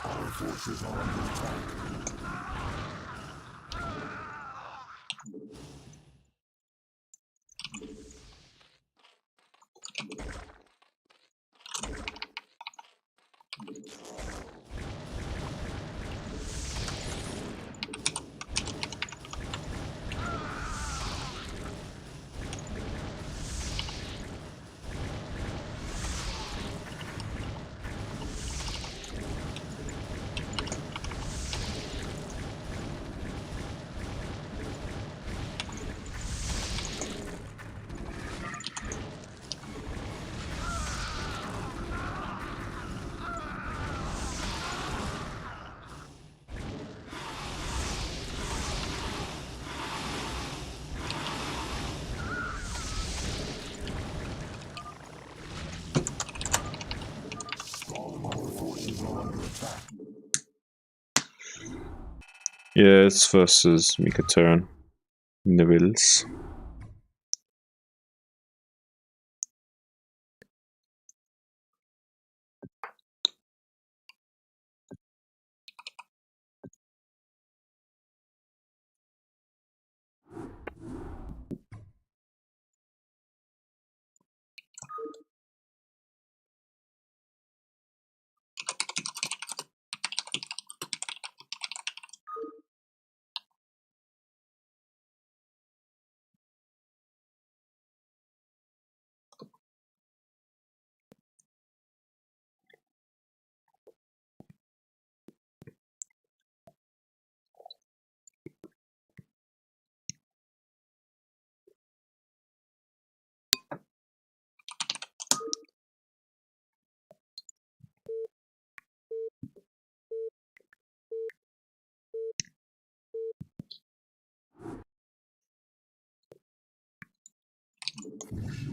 Our forces are under attack. Yeah, it's versus Mika turn. Neville's.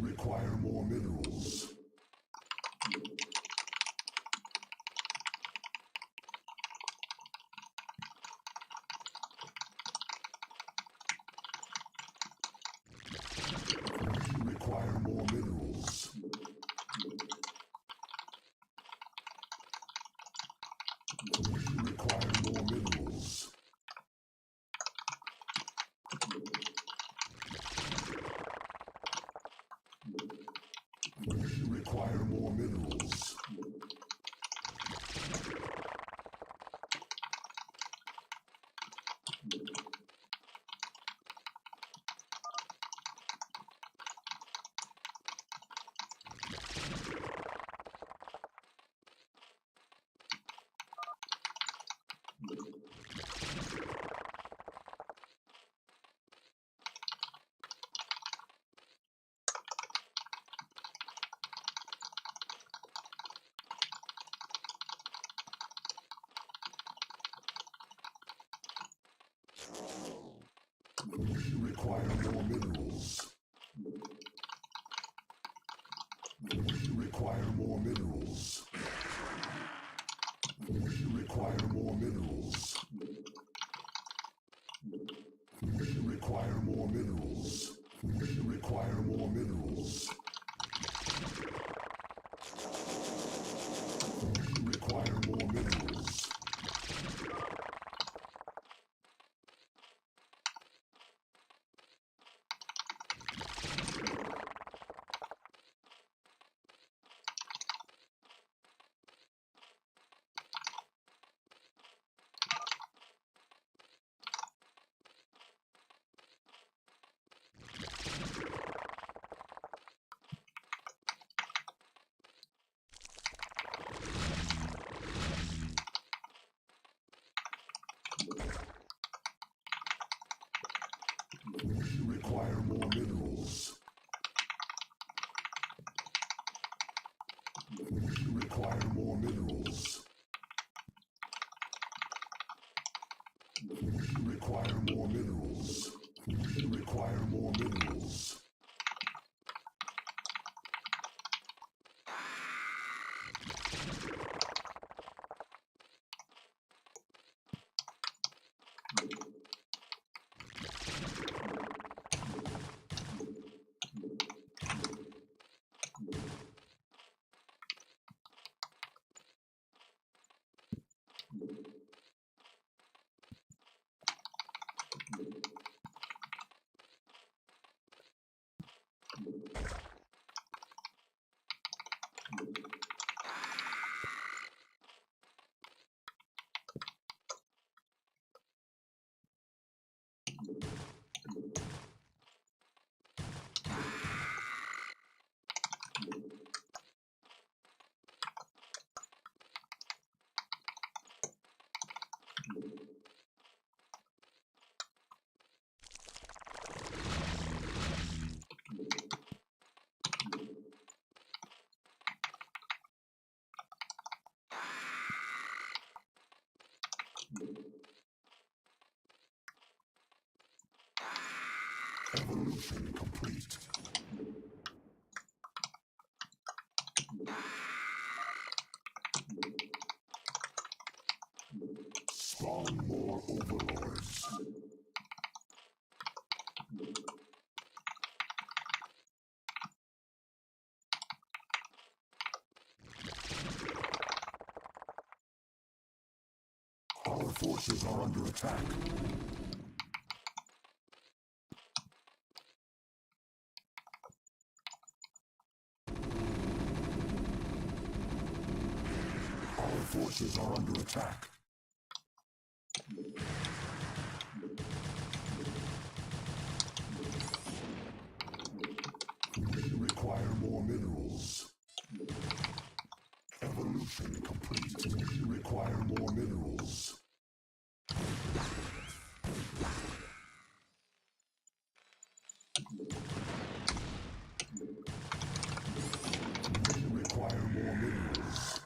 Require more minerals. Require more minerals. Require more minerals. Require more minerals. Require more minerals. Require more minerals. Require more minerals. Require more minerals. Require more minerals. Require more minerals. Require more minerals. Require more minerals. Require more minerals. Require more minerals. Evolution complete. Spawn more overlords. forces are under attack. Our forces are under attack. Require more minerals. Evolution complete. Require more minerals. Require more minerals.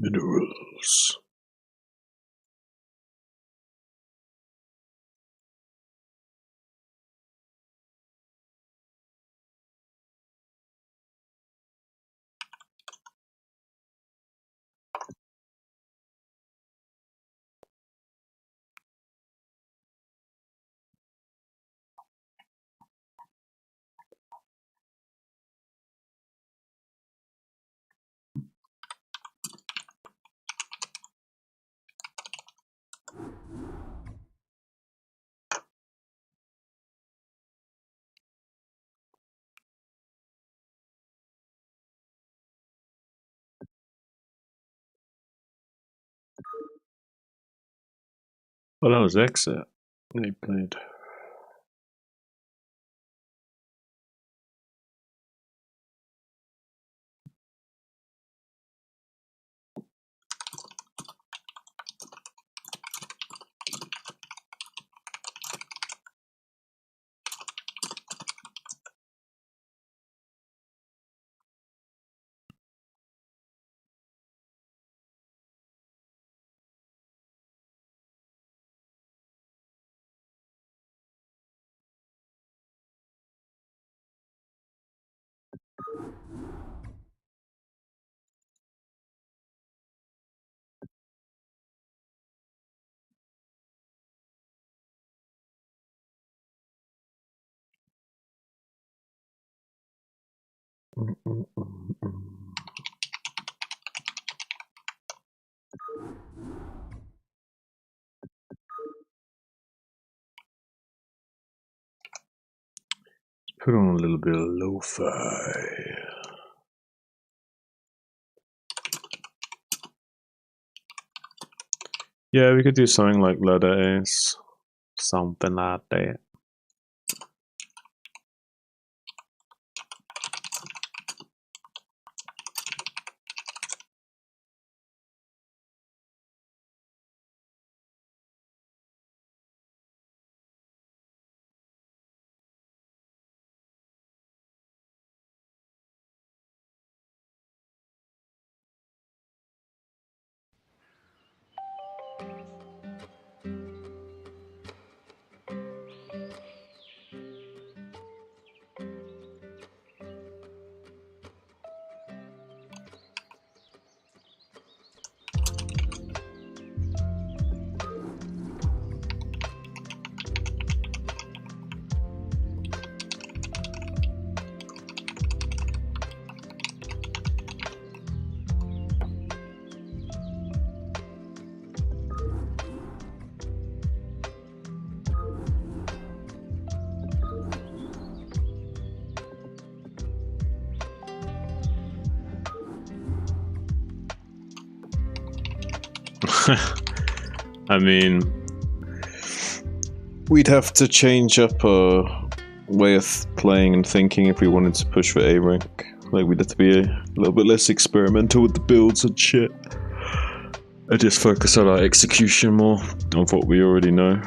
Minerals. Well, that was exit. They played. Put on a little bit of lo-fi. Yeah, we could do something like letter A's. Something like that. I mean, we'd have to change up our way of playing and thinking if we wanted to push for A rank. Like, we'd have to be a little bit less experimental with the builds and shit. And just focus on our execution more of what we already know.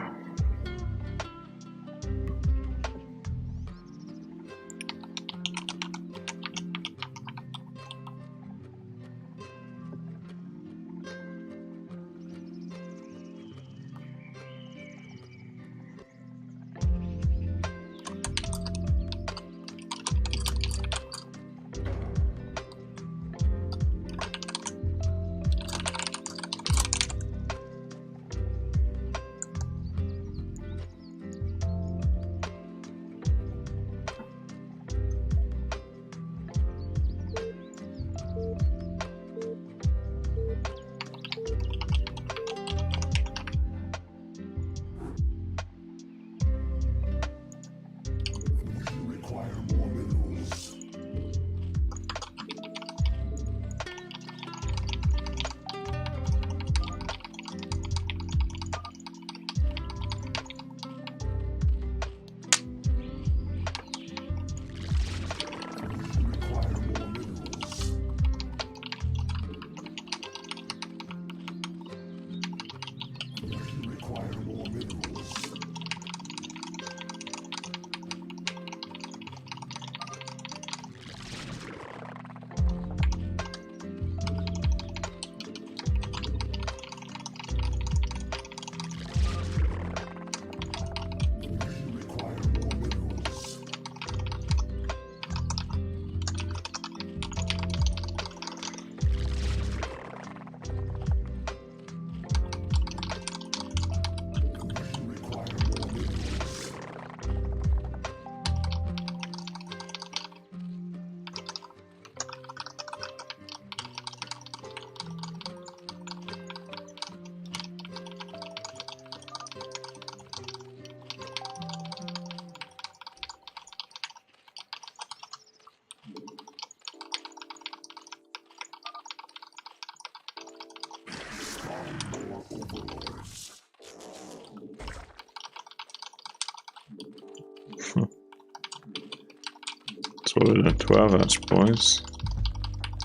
Swallowed a 12 hatch, boys.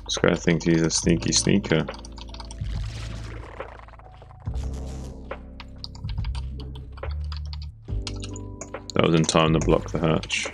This guy thinks he's a sneaky sneaker. That was in time to block the hatch.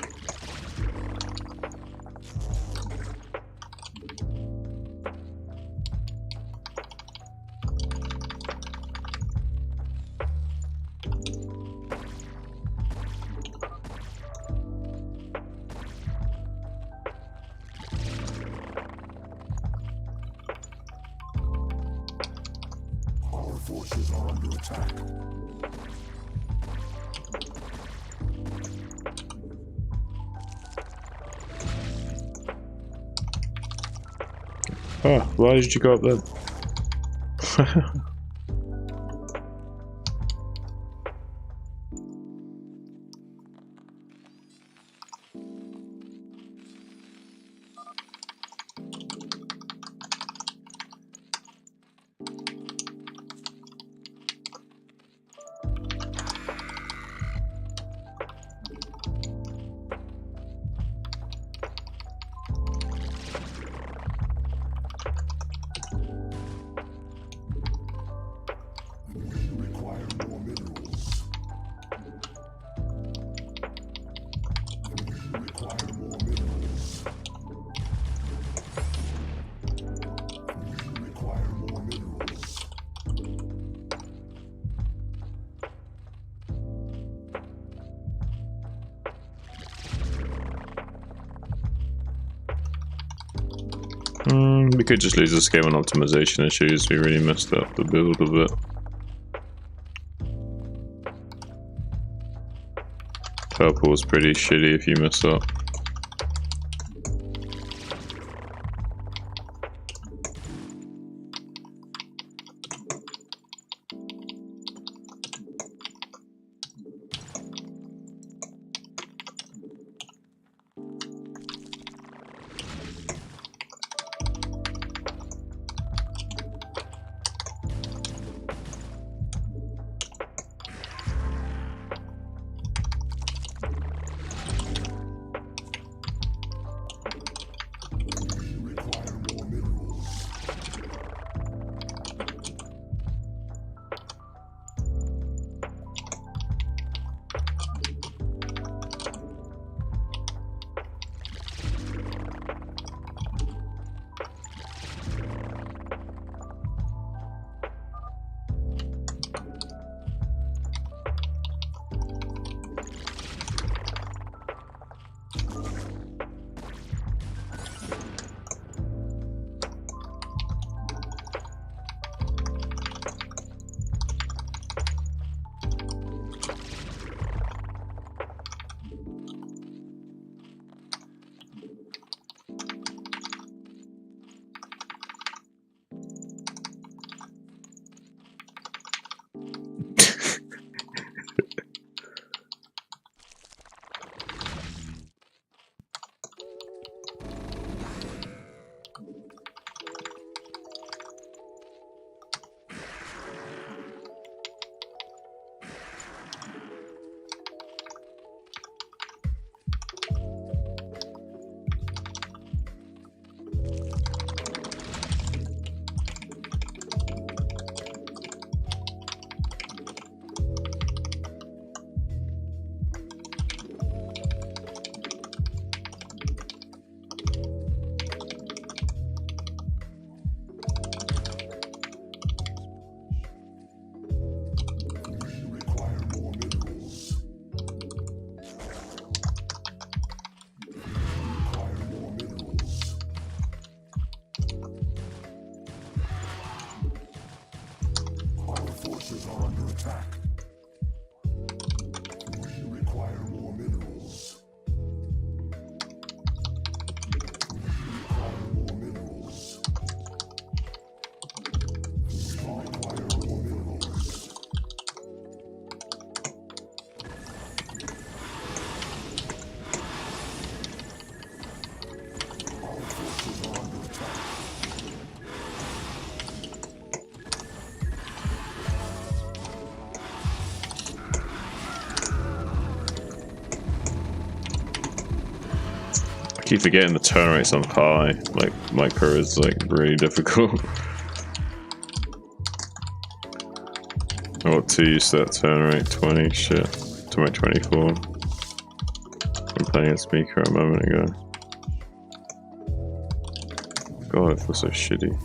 Our forces are under attack. Oh, why did you go up there? We require more minerals. We require more minerals. We require more minerals. We could just lose this game on optimization issues. We really messed up the build of it. Purple's pretty shitty if you mess up. keep forgetting the turn rate's on high. Like, micro is like really difficult. I got 2 used to that turn rate, 20, shit. To my 24. I'm playing at speaker a moment ago. God, it feels so shitty.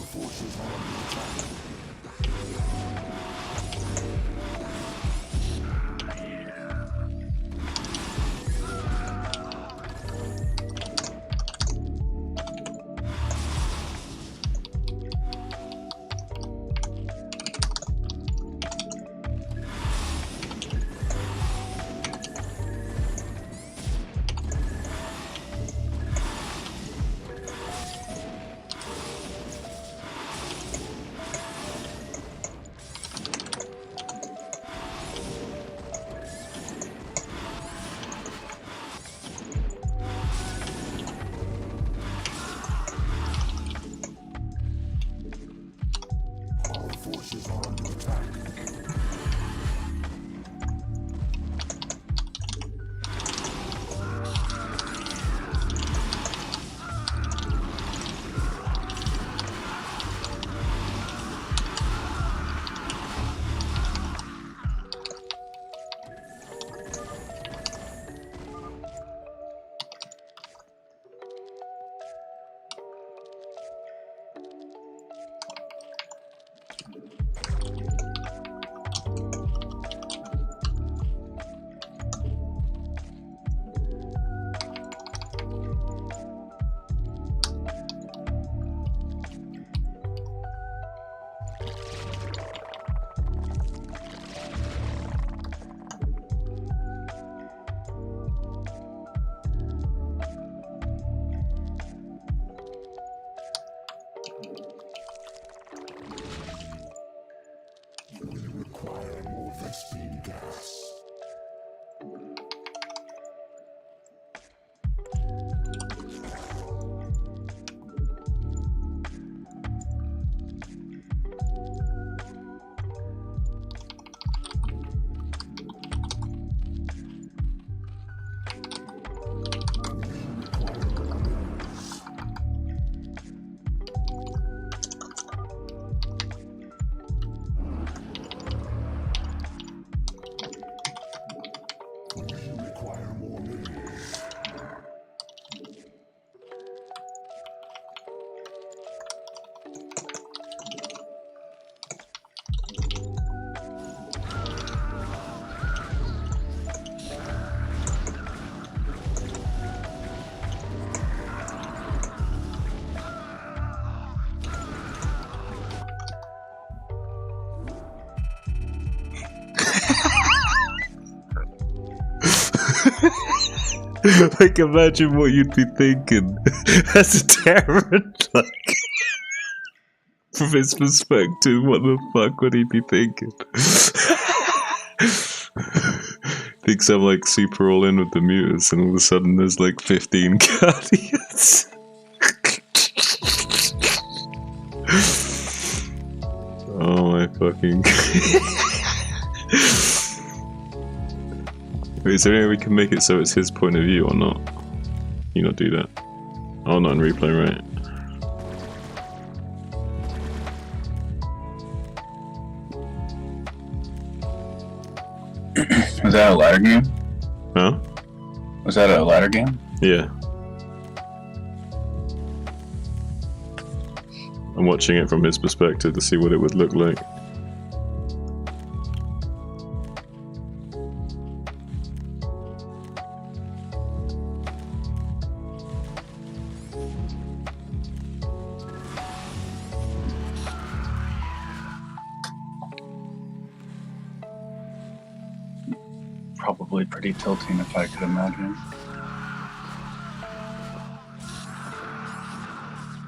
Forces are under is under attack. We require more Vespine gas. Like, imagine what you'd be thinking as a Terran. Like, from his perspective, what the fuck would he be thinking? Thinks I'm like super all in with the mutants, and all of a sudden there's like 15 guardians. Oh my fucking. Wait, is there any way we can make it so it's his point of view or not? Can you not do that? Oh, not in replay, right? Was that a ladder game? Huh? Was that a ladder game? Yeah. I'm watching it from his perspective to see what it would look like. Probably pretty tilting if I could imagine.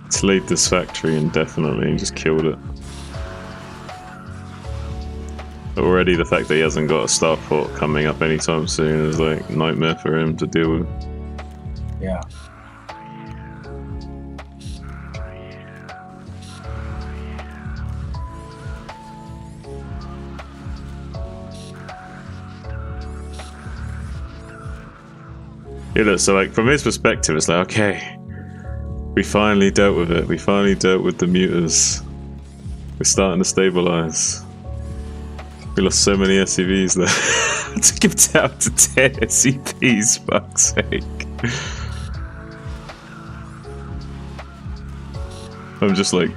Slayed this factory indefinitely and just killed it. Already the fact that he hasn't got a starport coming up anytime soon is like a nightmare for him to deal with. Yeah. Yeah, look, so like from his perspective, it's like, okay, we finally dealt with it. We finally dealt with the mutants. We're starting to stabilize. We lost so many SCVs there. I took him down to 10 SCVs, fuck's sake. I'm just like,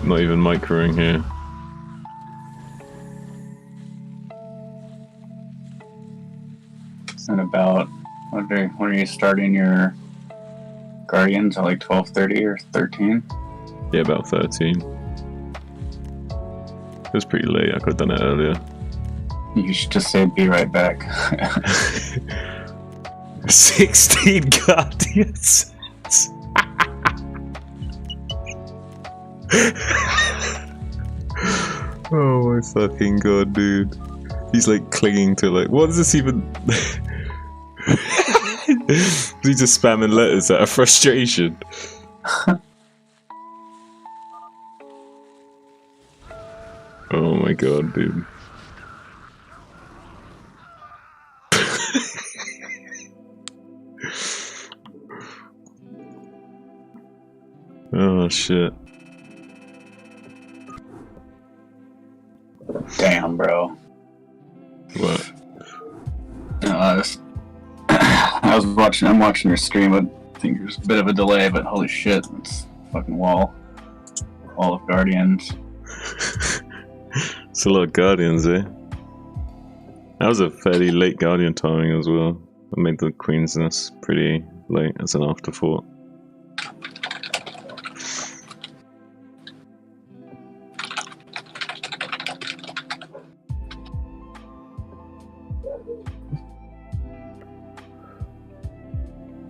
not even microing here. And about, when are you starting your Guardians at like 12:30 or 13? Yeah, about 13. It was pretty late, I could have done it earlier. You should just say be right back. 16 Guardians! Oh my fucking god, dude. He's like clinging to like, what is this even? He's just spamming letters out of frustration. Oh my god, dude. Oh shit. Damn, bro. What? I'm watching your stream. I think there's a bit of a delay, but holy shit, it's fucking wall of Guardians. It's a lot of Guardians, eh? That was a fairly late Guardian timing as well. I made the Queen's Nest pretty late as an afterthought.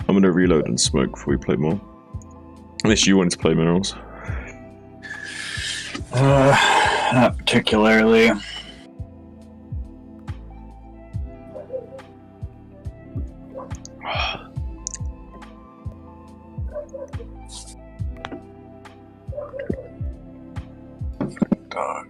I'm gonna reload and smoke before we play more. Unless you wanted to play minerals. Not particularly. Dog.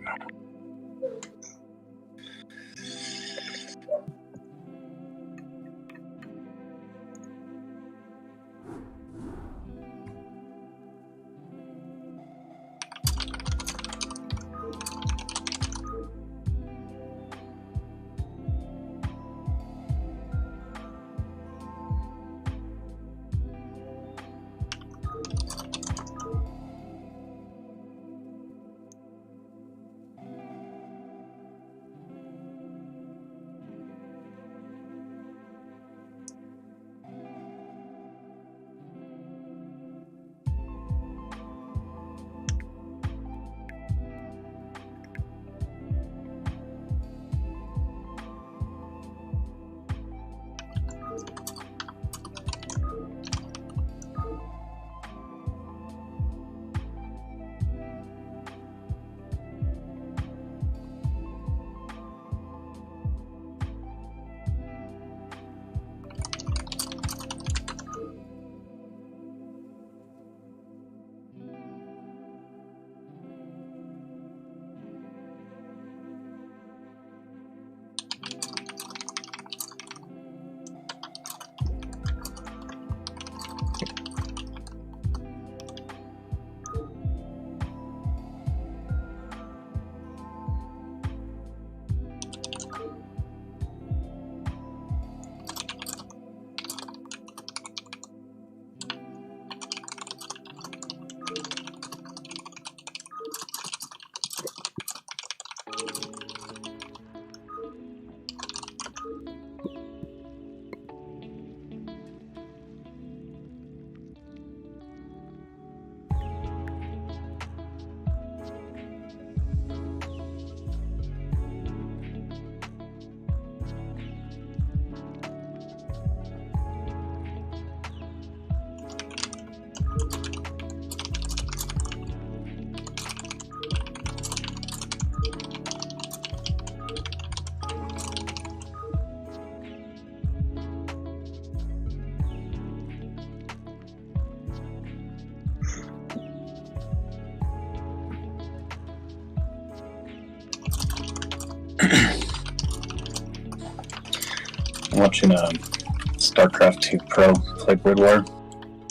I'm watching StarCraft 2 Pro play Grid War,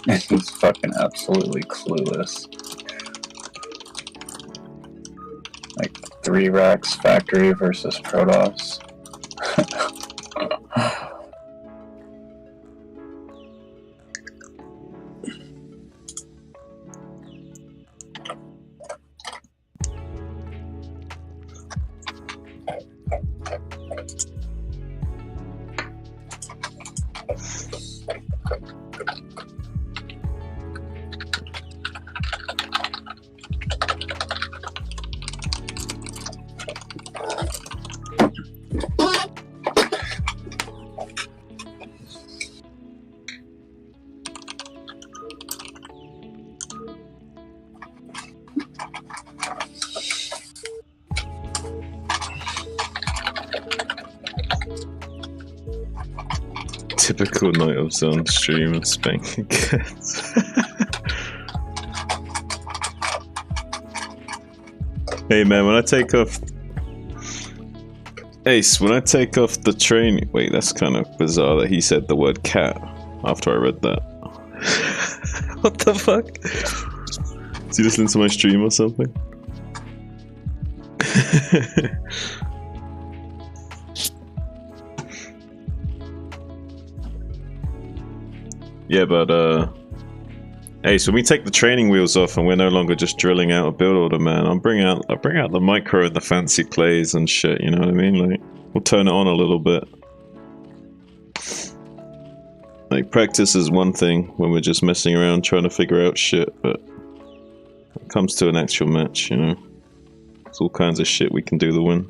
and he's fucking absolutely clueless. Like 3 racks factory versus Protoss. Typical night of zone stream and spanking cats. Hey man, when I take off Ace, when I take off the training... Wait, that's kind of bizarre that he said the word cat after I read that. What the fuck? Is he listening to my stream or something? Yeah, but Ace, when we take the training wheels off and we're no longer just drilling out a build order, man, I'll bring out the micro and the fancy clays and shit, you know what I mean? Like, we'll turn it on a little bit. Like, practice is one thing when we're just messing around trying to figure out shit, but when it comes to an actual match, you know, there's all kinds of shit we can do to win.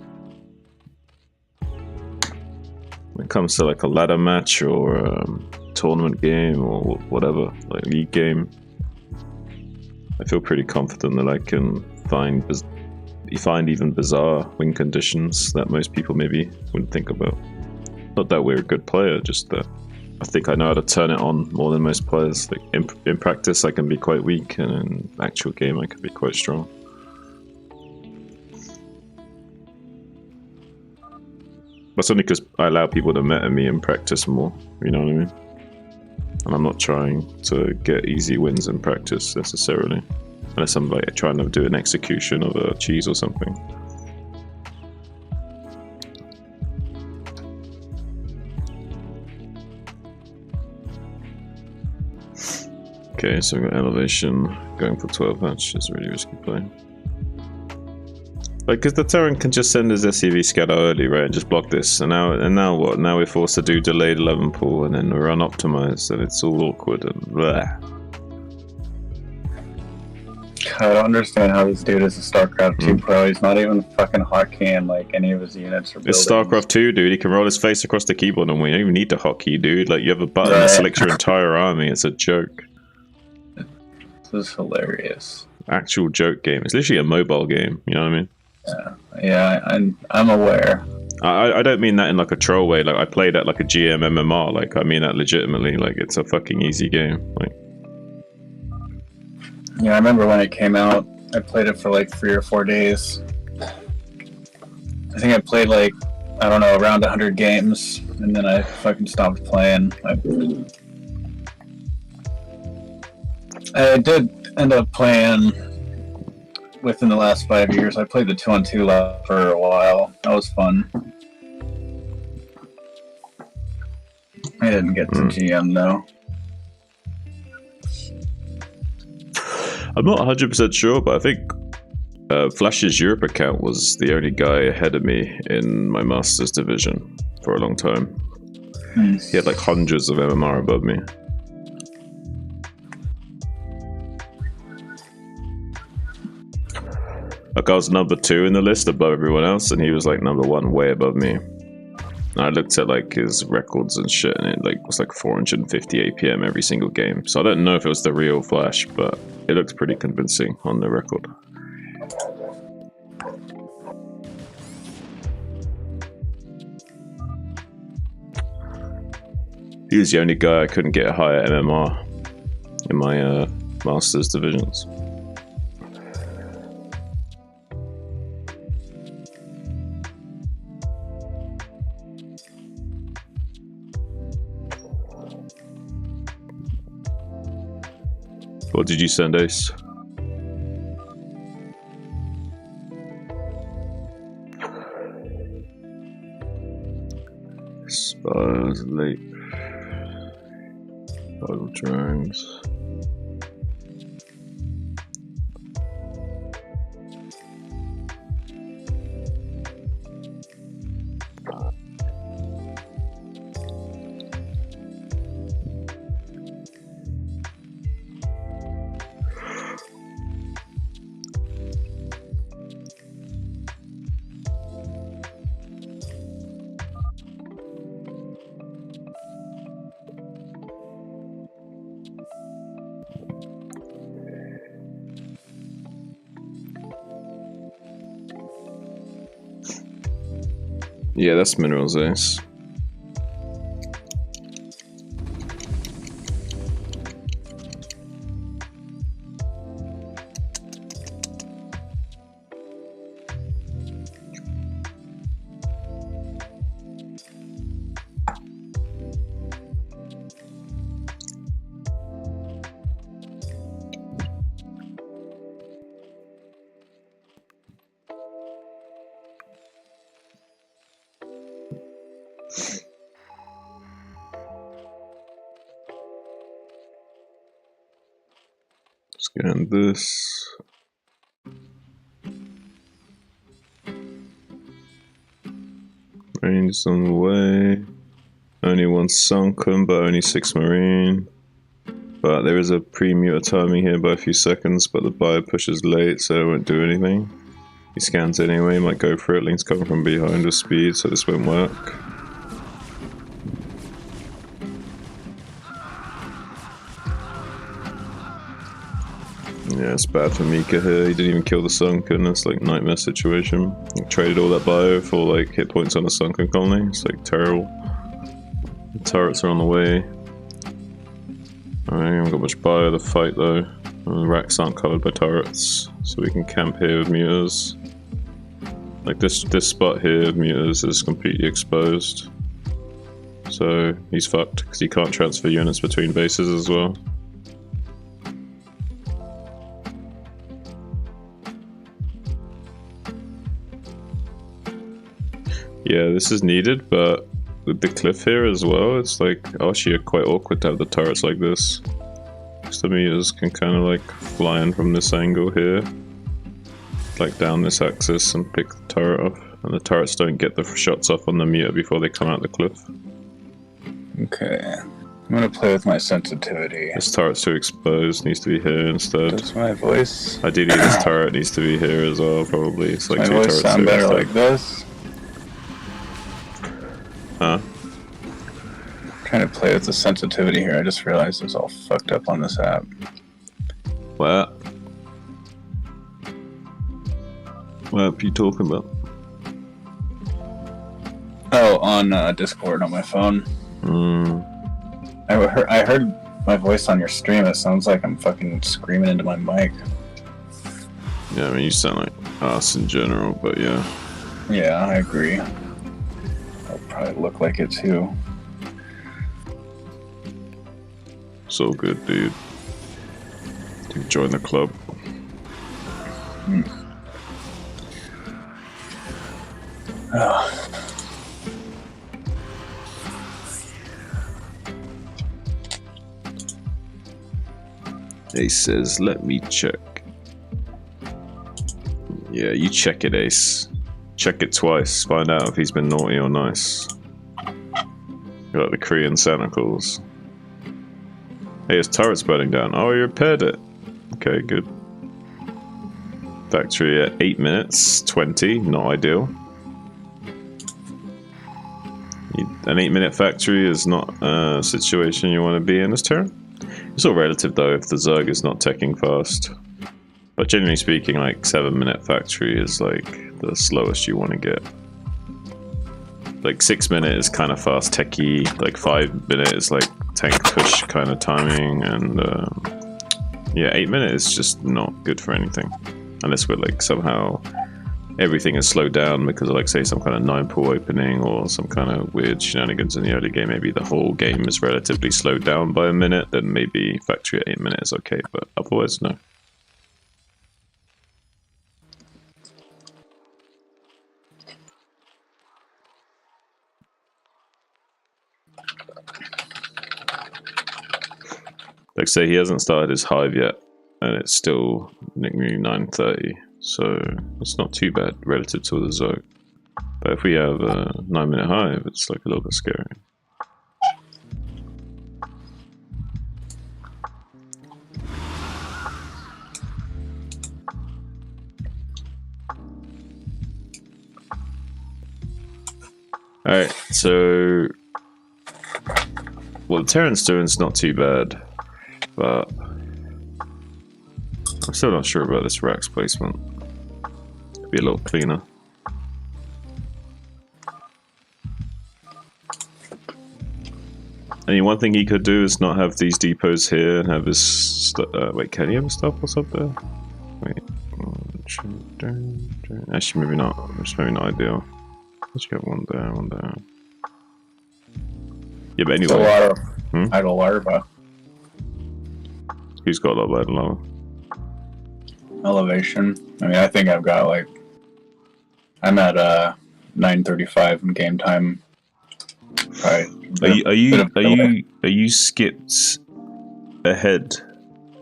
When it comes to like a ladder match or tournament game or whatever, like league game, I feel pretty confident that I can find even bizarre win conditions that most people maybe wouldn't think about. Not that we're a good player, just that I think I know how to turn it on more than most players. Like in practice I can be quite weak, and in actual game I can be quite strong. That's only because I allow people to meta me in practice more, you know what I mean? And I'm not trying to get easy wins in practice necessarily. Unless I'm like trying to do an execution of a cheese or something. Okay, so we got elevation going for 12 match is really risky play. Like, because the Terran can just send his SCV scatter early, right, and just block this. And now what? Now we're forced to do delayed 11 pull, and then we're unoptimized, and it's all awkward and blah. I don't understand how this dude is a StarCraft 2 pro. He's not even fucking hotkeying like any of his units or buildings. It's StarCraft 2, dude. He can roll his face across the keyboard, and we don't even need to hotkey, dude. Like, you have a button that selects your entire army. It's a joke. This is hilarious. Actual joke game. It's literally a mobile game. You know what I mean? Yeah, I'm aware. I don't mean that in like a troll way. Like, I play that like a GM MMR. Like, I mean that legitimately. Like, it's a fucking easy game. Like, yeah, I remember when it came out. I played it for like 3 or 4 days. I think I played like, I don't know, around 100 games, and then I fucking stopped playing. I did end up playing within the last 5 years. I played the 2-on-2 lab for a while. That was fun. I didn't get to GM though. I'm not 100% sure, but I think Flash's Europe account was the only guy ahead of me in my Masters division for a long time. He had like hundreds of MMR above me. Like, I was number 2 in the list above everyone else, and he was like number 1 way above me. And I looked at like his records and shit, and it like was like 450 APM every single game. So I don't know if it was the real Flash, but it looked pretty convincing on the record. He was the only guy I couldn't get a higher MMR in my Masters divisions. What did you send, Ace? Spires, late. Bottle drones. Yeah, that's minerals, Ace. Scan this. Marine's on the way. Only one sunken, but only 6 marine. But there is a pre-muter timing here by a few seconds, but the buyer pushes late, so it won't do anything. He scans anyway, might go for it. Link's coming from behind with speed, so this won't work. Yeah, it's bad for Mika here. He didn't even kill the sunken. It's like nightmare situation. He traded all that bio for like hit points on a sunken colony. It's like terrible. The turrets are on the way. I haven't got much bio to fight though. The racks aren't covered by turrets, so we can camp here with muters. Like this spot here of muters is completely exposed. So he's fucked because he can't transfer units between bases as well. Yeah, this is needed, but with the cliff here as well, it's like actually quite awkward to have the turrets like this. Because the meters can kind of like fly in from this angle here, like down this axis and pick the turret off. And the turrets don't get the shots off on the meter before they come out the cliff. Okay. I'm gonna play with my sensitivity. This turret's too exposed, needs to be here instead. Does my voice... Ideally this turret needs to be here as well, probably. It's like my 2 voice turrets sound here better instead. like this? Huh? Trying to play with the sensitivity here. I just realized it's all fucked up on this app. What? What app are you talking about? Oh, on Discord on my phone. I heard my voice on your stream. It sounds like I'm fucking screaming into my mic. Yeah, I mean, you sound like us in general, but yeah. Yeah, I agree. I'll probably look like it too. So good, dude. You join the club. Oh. Ace says, let me check. Yeah, you check it, Ace. Check it twice. Find out if he's been naughty or nice. You're like the Korean Santa Claus. Hey, his turret's burning down. Oh, you repaired it. Okay, good. Factory at 8 minutes, 20, not ideal. An 8-minute factory is not a situation you want to be in this turn. It's all relative though if the Zerg is not teching fast. But generally speaking, like 7-minute factory is like the slowest you want to get. Like 6-minute is kind of fast techy, like 5-minute is like tank push kind of timing, and yeah, 8-minute is just not good for anything. Unless we're like somehow everything is slowed down because of like say some kind of 9-pool opening or some kind of weird shenanigans in the early game. Maybe the whole game is relatively slowed down by a minute, then maybe factory at 8 minutes is okay, but otherwise no. Like say he hasn't started his hive yet and it's still nearly 9:30. So it's not too bad relative to the Zerg. But if we have a 9-minute hive, it's like a little bit scary. Alright, so well, the Terran's doing's not too bad, but I'm still not sure about this Rax placement. Could be a little cleaner. I mean, one thing he could do is not have these depots here and have his wait, can he have his stuff what's up there? Wait. Actually, maybe not. It's maybe not ideal. Let's get one there, one there. Yeah, but anyway. It's a lot of idle larva. He's got a lot of idle larva. Elevation. I mean, I think I've got like... I'm at 9:35 in game time. Right. Are you skipped ahead,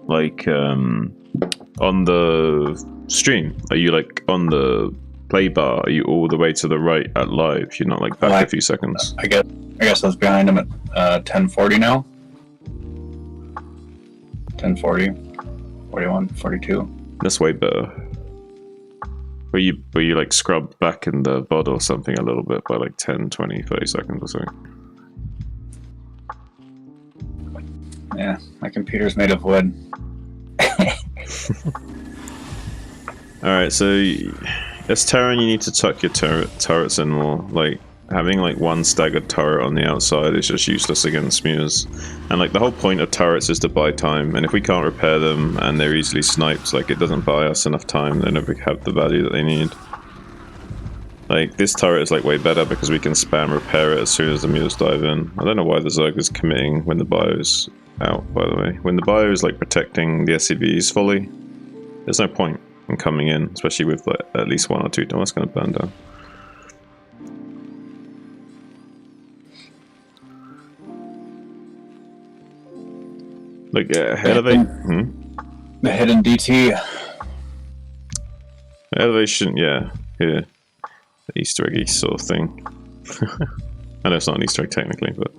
like on the stream? Are you like on the play bar? Are you all the way to the right at live? You're not like back a few seconds. I guess I was behind him at 10:40 now. 10:40, 41, 42. That's way better. Were you like scrubbed back in the VOD or something a little bit by like 10, 20, 30 seconds or something? Yeah, my computer's made of wood. Alright, so as Terran, you need to tuck your turrets in more. Like, having like one staggered turret on the outside is just useless against Mews. And like the whole point of turrets is to buy time, and if we can't repair them and they're easily sniped, like it doesn't buy us enough time, they never have the value that they need. Like, this turret is like way better because we can spam repair it as soon as the Mews dive in. I don't know why the Zerg is committing when the bio's out, by the way. When the bio is like protecting the SCVs fully, there's no point in coming in, especially with like at least 1 or 2. Oh, that's gonna burn down. Like, elevate. The hidden DT. Elevation, yeah. Here. Easter eggy sort of thing. I know it's not an Easter egg technically, but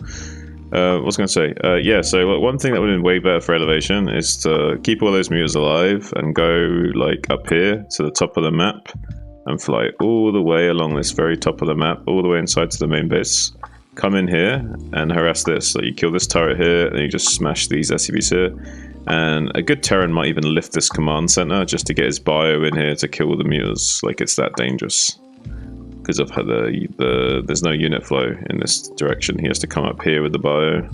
what was I going to say? Yeah, so one thing that would have been way better for elevation is to keep all those mutants alive and go like up here to the top of the map and fly all the way along this very top of the map, all the way inside to the main base. Come in here and harass this. So you kill this turret here and you just smash these SCVs here. And a good Terran might even lift this command center just to get his bio in here to kill the mutants. Like, it's that dangerous. Because of how there's no unit flow in this direction. He has to come up here with the bio.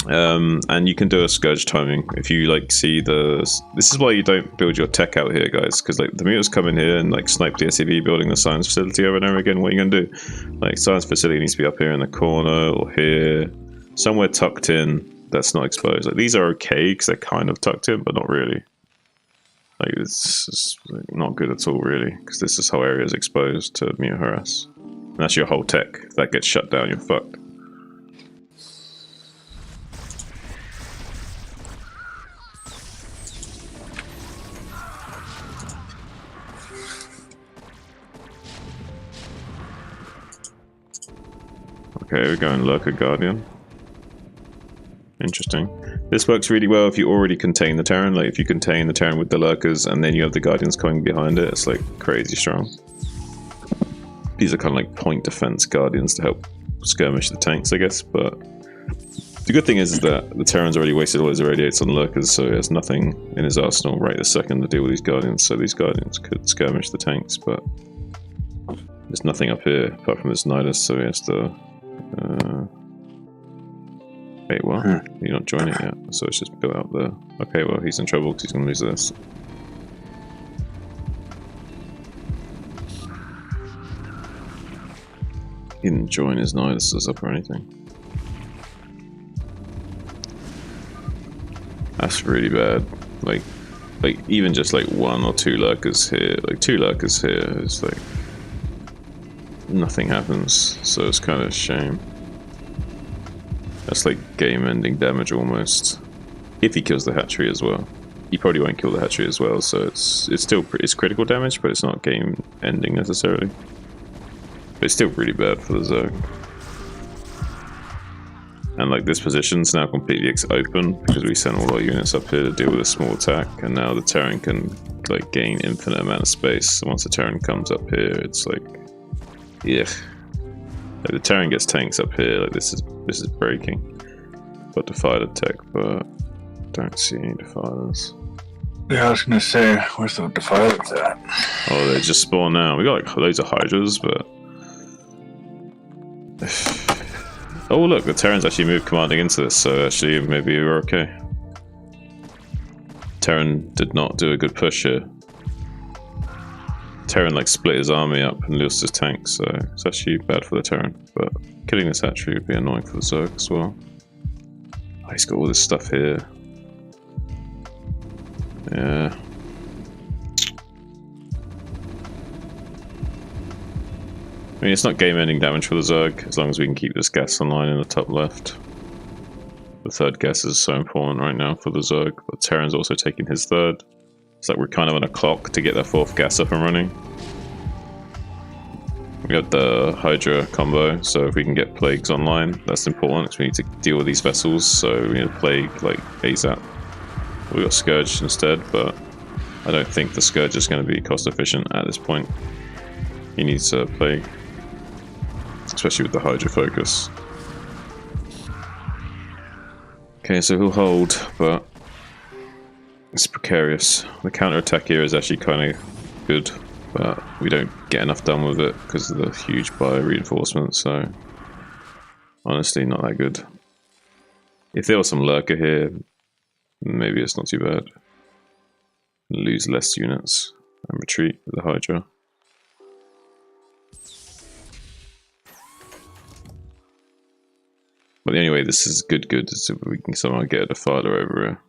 And you can do a Scourge timing if you like see this is why you don't build your tech out here, guys, because like the mutants come in here and like snipe the SCV building the science facility over and over again. What are you gonna do? Like, science facility needs to be up here in the corner or here, somewhere tucked in that's not exposed. Like, these are okay because they're kind of tucked in, but not really. Like, it's like, not good at all, really, because this whole area is exposed to mutant harass. And that's your whole tech. If that gets shut down, you're fucked. Okay, we're going Lurker Guardian. Interesting. This works really well if you already contain the Terran. Like, if you contain the Terran with the Lurkers and then you have the Guardians coming behind it, it's like crazy strong. These are kind of like point defense Guardians to help skirmish the tanks, I guess, but the good thing is that the Terran's already wasted all his irradiates on Lurkers, so he has nothing in his arsenal right this second to deal with these Guardians, so these Guardians could skirmish the tanks, but there's nothing up here apart from this Nidus, so he has to wait, what? You're not joining it yet, so it's just built out there. Okay, well, he's in trouble because he's going to lose this. He didn't join his Nidus up or anything. That's really bad. Like even just like 1 or 2 Lurkers here, like 2 Lurkers here, is like nothing happens, so it's kind of a shame. That's like game-ending damage almost. If he kills the hatchery as well. He probably won't kill the hatchery as well, so it's still it's critical damage, but it's not game-ending necessarily. But it's still really bad for the Zerg. And like, this position's now completely open because we sent all our units up here to deal with a small attack, and now the Terran can like gain infinite amount of space. So once the Terran comes up here, it's like, yeah. Like, the Terran gets tanks up here, like this is breaking. Got Defiler tech, but don't see any Defilers. Yeah, I was gonna say, where's the Defilers at? Oh, they just spawn now. We got like loads of Hydras, but oh look, the Terrans actually moved commanding into this, so actually maybe we're okay. Terran did not do a good push here. Terran like split his army up and lost his tanks, so it's actually bad for the Terran. But killing this hatchery would be annoying for the Zerg as well. Oh, he's got all this stuff here. Yeah. mean, it's not game-ending damage for the Zerg, as long as we can keep this gas online in the top left. The third gas is so important right now for the Zerg, but Terran's also taking his third. It's like we're kind of on a clock to get that fourth gas up and running. We got the Hydra combo, so if we can get Plagues online, that's important, because we need to deal with these vessels, so we need a Plague, like, ASAP. We got Scourge instead, but I don't think the Scourge is going to be cost efficient at this point. He needs a Plague. Especially with the Hydra focus. Okay, so he'll hold, but it's precarious. The counter-attack here is actually kind of good, but we don't get enough done with it because of the huge bio reinforcement, so honestly not that good. If there was some lurker here, maybe it's not too bad. Lose less units and retreat with the Hydra. But the only way this is good is if we can somehow get a Defiler over here.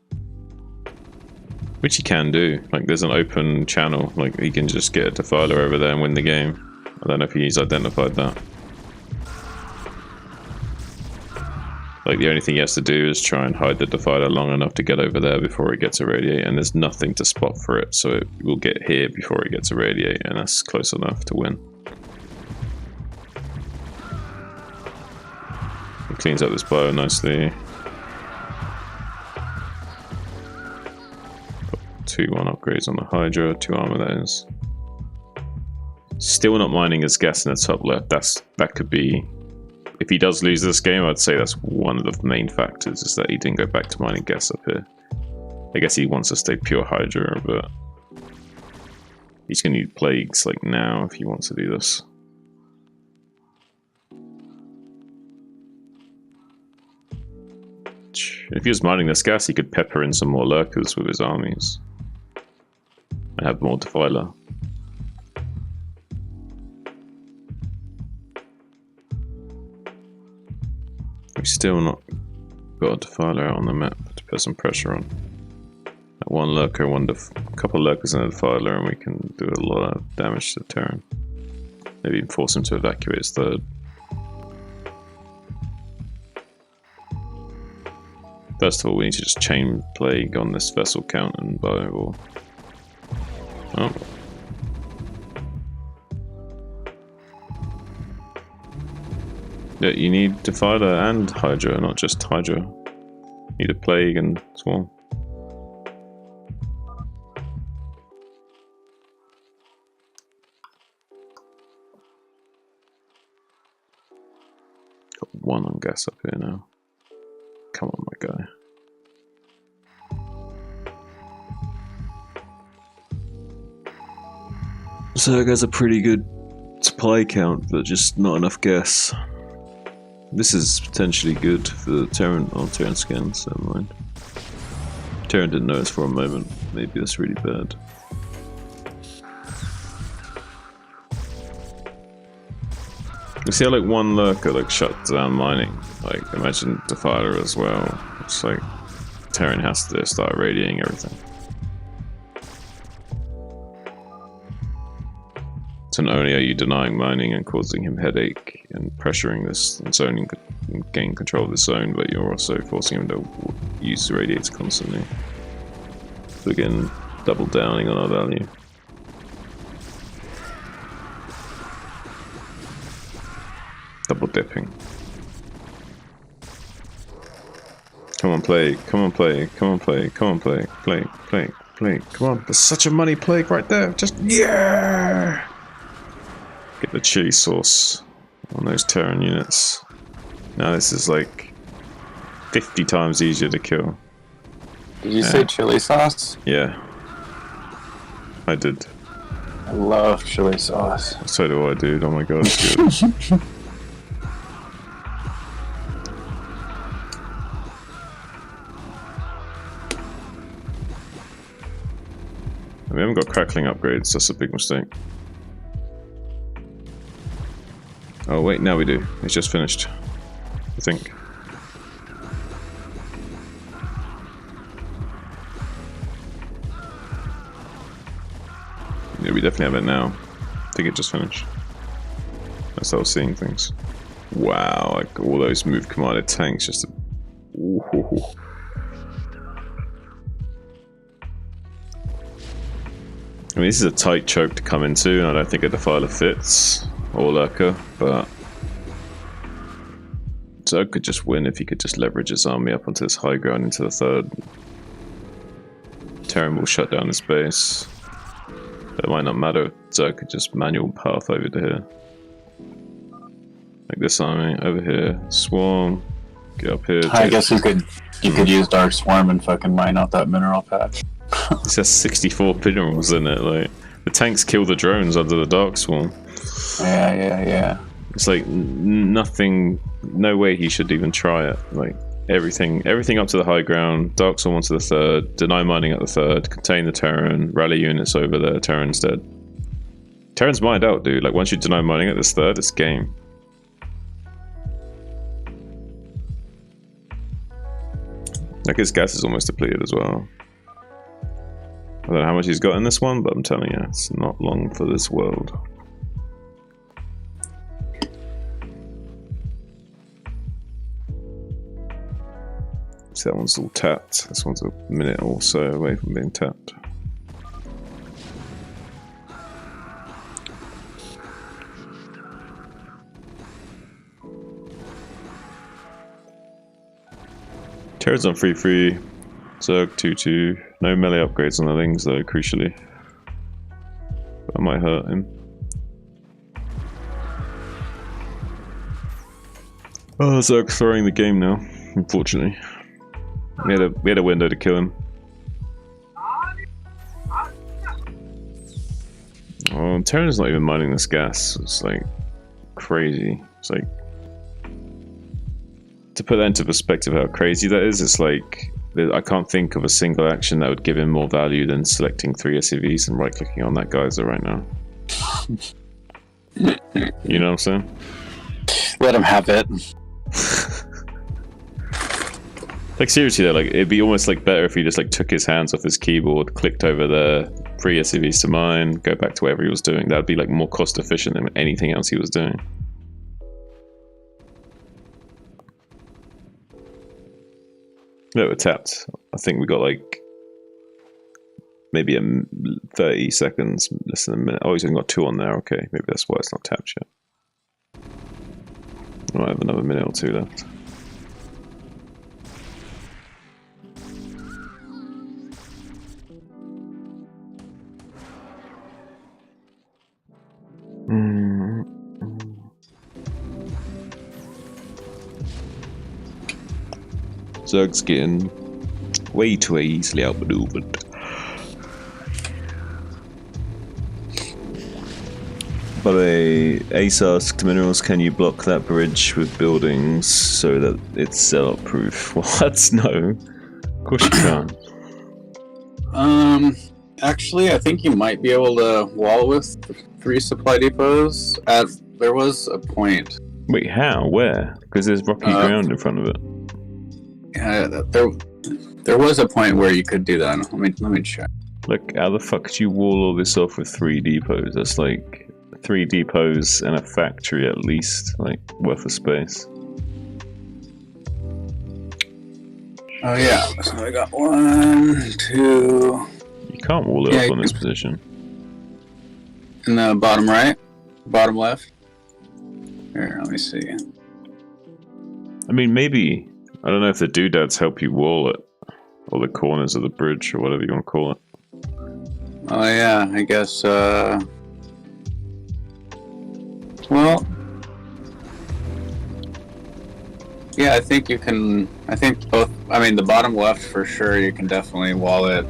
Which he can do. Like, there's an open channel. Like, he can just get a Defiler over there and win the game. I don't know if he's identified that. Like, the only thing he has to do is try and hide the Defiler long enough to get over there before it gets irradiate. And there's nothing to spot for it, so it will get here before it gets irradiate. And that's close enough to win. Cleans up this bio nicely. 2-1 upgrades on the Hydra, 2 armor that is. Still not mining his gas in the top left. That could be, if he does lose this game, I'd say that's one of the main factors, is that he didn't go back to mining gas up here. I guess he wants to stay pure Hydra, but he's gonna need Plagues like now if he wants to do this. If he was mining this gas, he could pepper in some more lurkers with his armies and have more Defiler. We've still not got a Defiler out on the map to put some pressure on. One lurker, a couple lurkers and a Defiler, and we can do a lot of damage to the Terran. Maybe even force him to evacuate his third. First of all, we need to just chain Plague on this vessel count and bio. Or... oh. Yeah, you need Defiler and Hydra, not just Hydra. You need a Plague and Swarm. Got 1 on gas up here now. Come on, my guy. Zerg has a pretty good supply count, but just not enough gas. This is potentially good for the Terran. Oh, Terran scans, never mind. Terran didn't notice for a moment. Maybe that's really bad. You see how like one lurker like shuts down mining? Like imagine Defiler as well. It's like Terran has to start irradiating everything. So not only are you denying mining and causing him headache and pressuring this and zoning and gain control of the zone, but you're also forcing him to use the radiator constantly. So again, double downing on our value. Double dipping. Come on, Plague. Come on, Plague. Come on, Plague. Come on, Plague. Plague. Plague. Plague. Come on. There's such a money Plague right there. Just, yeah! Get the chili sauce on those Terran units. Now this is like 50 times easier to kill. Did you say chili sauce? Yeah. I did. I love chili sauce. So do I, dude. Oh my god, it's good. We haven't got crackling upgrades, that's a big mistake. Oh wait, now we do. It's just finished, I think. Yeah, we definitely have it now. I think it just finished. That's how I was seeing things. Wow, like all those move commanded tanks just. Ooh. I mean, this is a tight choke to come into, and I don't think a Defiler fits, or Lurker, but Zerg could just win if he could just leverage his army up onto this high ground into the third. Terran will shut down his base. It might not matter if Zerg could just manual path over to here. Like this army, over here, swarm, get up here. I guess you could use Dark Swarm and fucking mine out that mineral patch. This has 64 minerals in it, like, the tanks kill the drones under the Dark Swarm. Yeah. It's like, nothing, no way he should even try it, like, everything up to the high ground, Dark Swarm onto the third, deny mining at the third, contain the Terran, rally units over there, Terran's dead. Terran's mined out, dude, like, once you deny mining at this third, it's game. Like, his gas is almost depleted as well. I don't know how much he's got in this one, but I'm telling you, it's not long for this world. So that one's all tapped. This one's a minute or so away from being tapped. Terran's on 3-3. Zerg 2-2. No melee upgrades on the things though, crucially. That might hurt him. Oh, Zerg throwing the game now, unfortunately. We had a window to kill him. Oh, Terran's not even mining this gas. It's like crazy. It's like, to put that into perspective how crazy that is, it's like I can't think of a single action that would give him more value than selecting 3 SCVs and right-clicking on that geyser right now. You know what I'm saying? Let him have it. Like seriously though, like it'd be almost like better if he just like took his hands off his keyboard, clicked over the 3 SCVs to mine, go back to whatever he was doing. That'd be like more cost efficient than anything else he was doing. No, we're tapped. I think we got like maybe 30 seconds, less than a minute. Oh, he's only got 2 on there. Okay, maybe that's why it's not tapped yet. I might have another minute or 2 left. Zerg's getting way too easily outmaneuvered. By the way, Ace asked Minerals, can you block that bridge with buildings so that it's zealot proof? What? No. Of course you can't. Actually, I think you might be able to wall with 3 supply depots. There was a point. Wait, how? Where? Because there's rocky ground in front of it. Yeah, there was a point where you could do that. Let me check. Look, how the fuck could you wall all this off with 3 depots? That's like 3 depots and a factory at least, like worth of space. Oh yeah, so I got 1, 2. You can't wall it up on this position. In the bottom right, bottom left. Here, let me see. I mean, maybe. I don't know if the doodads help you wall it, or the corners of the bridge, or whatever you want to call it. Oh yeah, I guess, well, yeah, I think you can, I think both, I mean, the bottom left for sure, you can definitely wall it.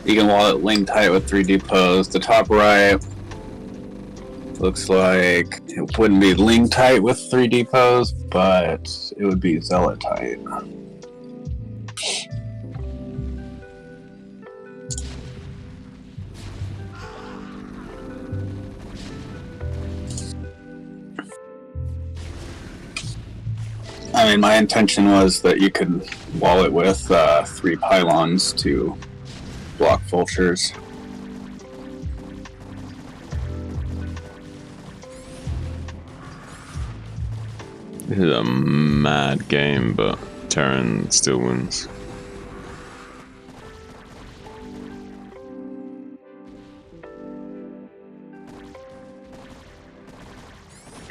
You can wall it link tight with 3 depots. The top right looks like it wouldn't be link tight with 3 depots, but it would be zealot tight. I mean, my intention was that you could wall it with 3 pylons to block vultures. This is a mad game, but Terran still wins.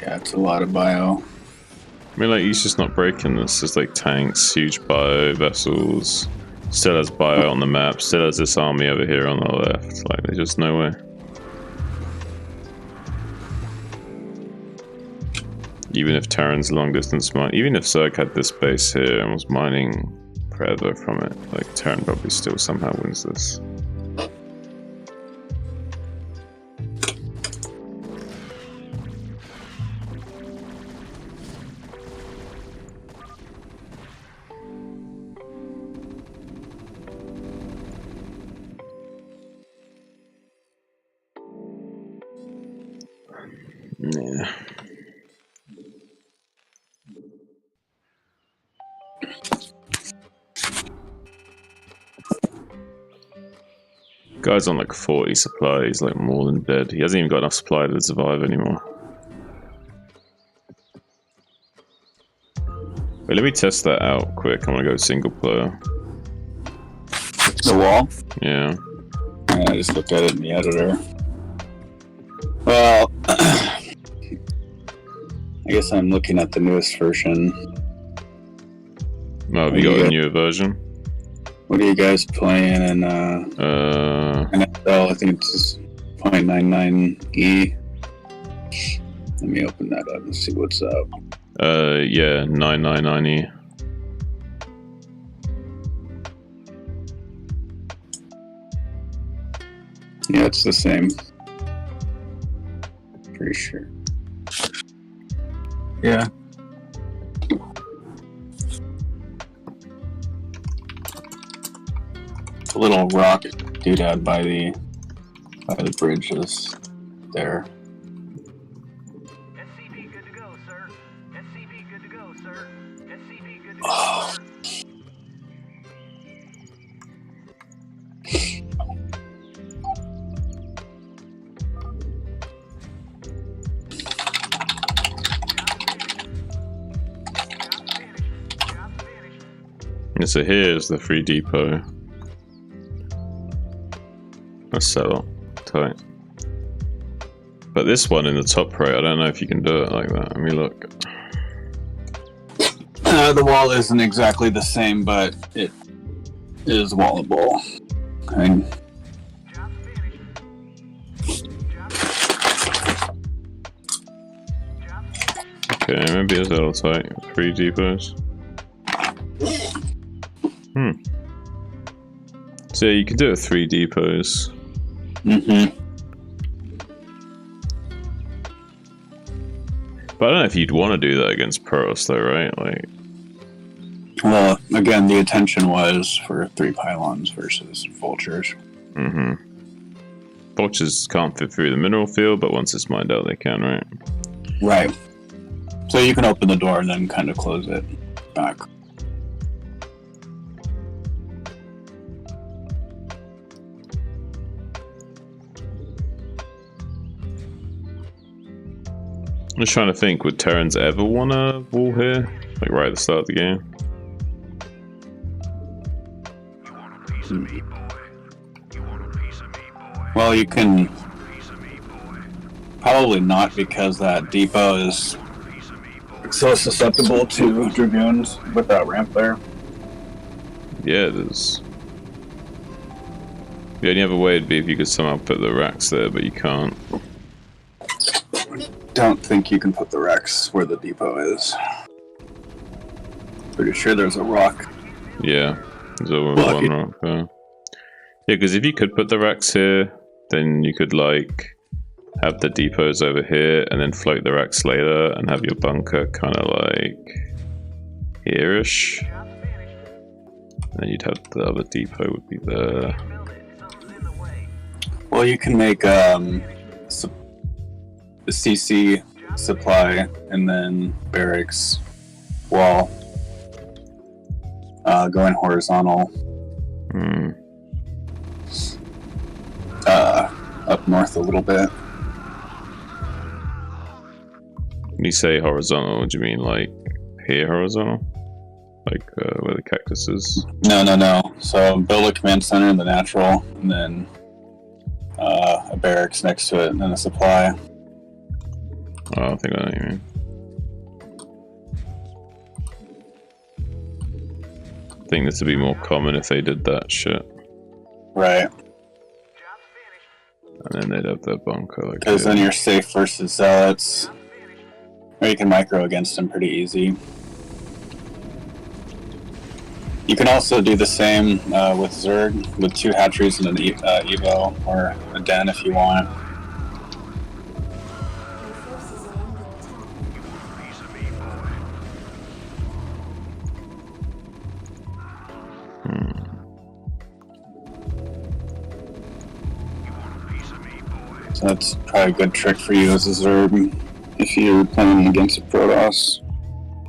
Yeah, it's a lot of bio. I mean, like, he's just not breaking this. There's like tanks, huge bio, vessels. Still has bio on the map. Still has this army over here on the left. Like, there's just no way. Even if Terran's long distance mine, even if Zerg had this base here and was mining forever from it, like Terran probably still somehow wins this. Yeah. Guy's on like 40 supply, he's like more than dead. He hasn't even got enough supply to survive anymore. Wait, let me test that out quick. I'm gonna go single player. The wall? Yeah. I just looked at it in the editor. Well, I guess I'm looking at the newest version. Oh, have you got a newer version? What are you guys playing in NFL? I think it's 0.99E. Let me open that up and see what's up. Yeah, 999E. Yeah, it's the same. Pretty sure. Yeah. The little rock doodad by the bridge is there. SCP good to go, sir. SCP good to go, sir. SCP good to go, Oh. sir. Yeah, so here's the free depot. Let's settle. Tight. But this one in the top right, I don't know if you can do it like that. Let me look. The wall isn't exactly the same, but it is wallable. Okay. Okay, maybe it's a little tight. 3 depots. So yeah, you can do it with 3 depots. Mm-hmm. But I don't know if you'd want to do that against Protoss though, right? Like, Well, again, the intention was for 3 pylons versus vultures. mm-hmm. Vultures can't fit through the mineral field, but once it's mined out, they can, right? Right. So you can open the door and then kind of close it back. I'm just trying to think, would Terrans ever want a wall here? Like right at the start of the game? You want a piece of me, boy? You want a piece of me, boy? Well, you can Piece of me, boy. probably not, because that depot is Piece of me, boy. so susceptible to dragoons with that ramp there. Yeah, there's... The only other way would be if you could somehow put the racks there, but you can't. Don't think you can put the Rex where the depot is. Pretty sure there's a rock. Yeah, there's always Well, one rock there. Yeah, because if you could put the racks here, then you could like have the depots over here and then float the racks later and have your bunker kind of like here-ish. And then you'd have the other depot would be there. Well, you can make the CC supply and then barracks wall going horizontal up north a little bit. When you say horizontal, do you mean like here horizontal? Like where the cactus is? No. So build a command center in the natural, and then a barracks next to it, and then a supply. Oh, I think I know what you mean. I think this would be more common if they did that shit. Right. And then they'd have their bunker like Because then you're safe versus zealots. Or you can micro against them pretty easy. You can also do the same with Zerg, with 2 hatcheries and an Evo, or a den if you want. So that's probably a good trick for you as a Zerg, if you're playing against a Protoss.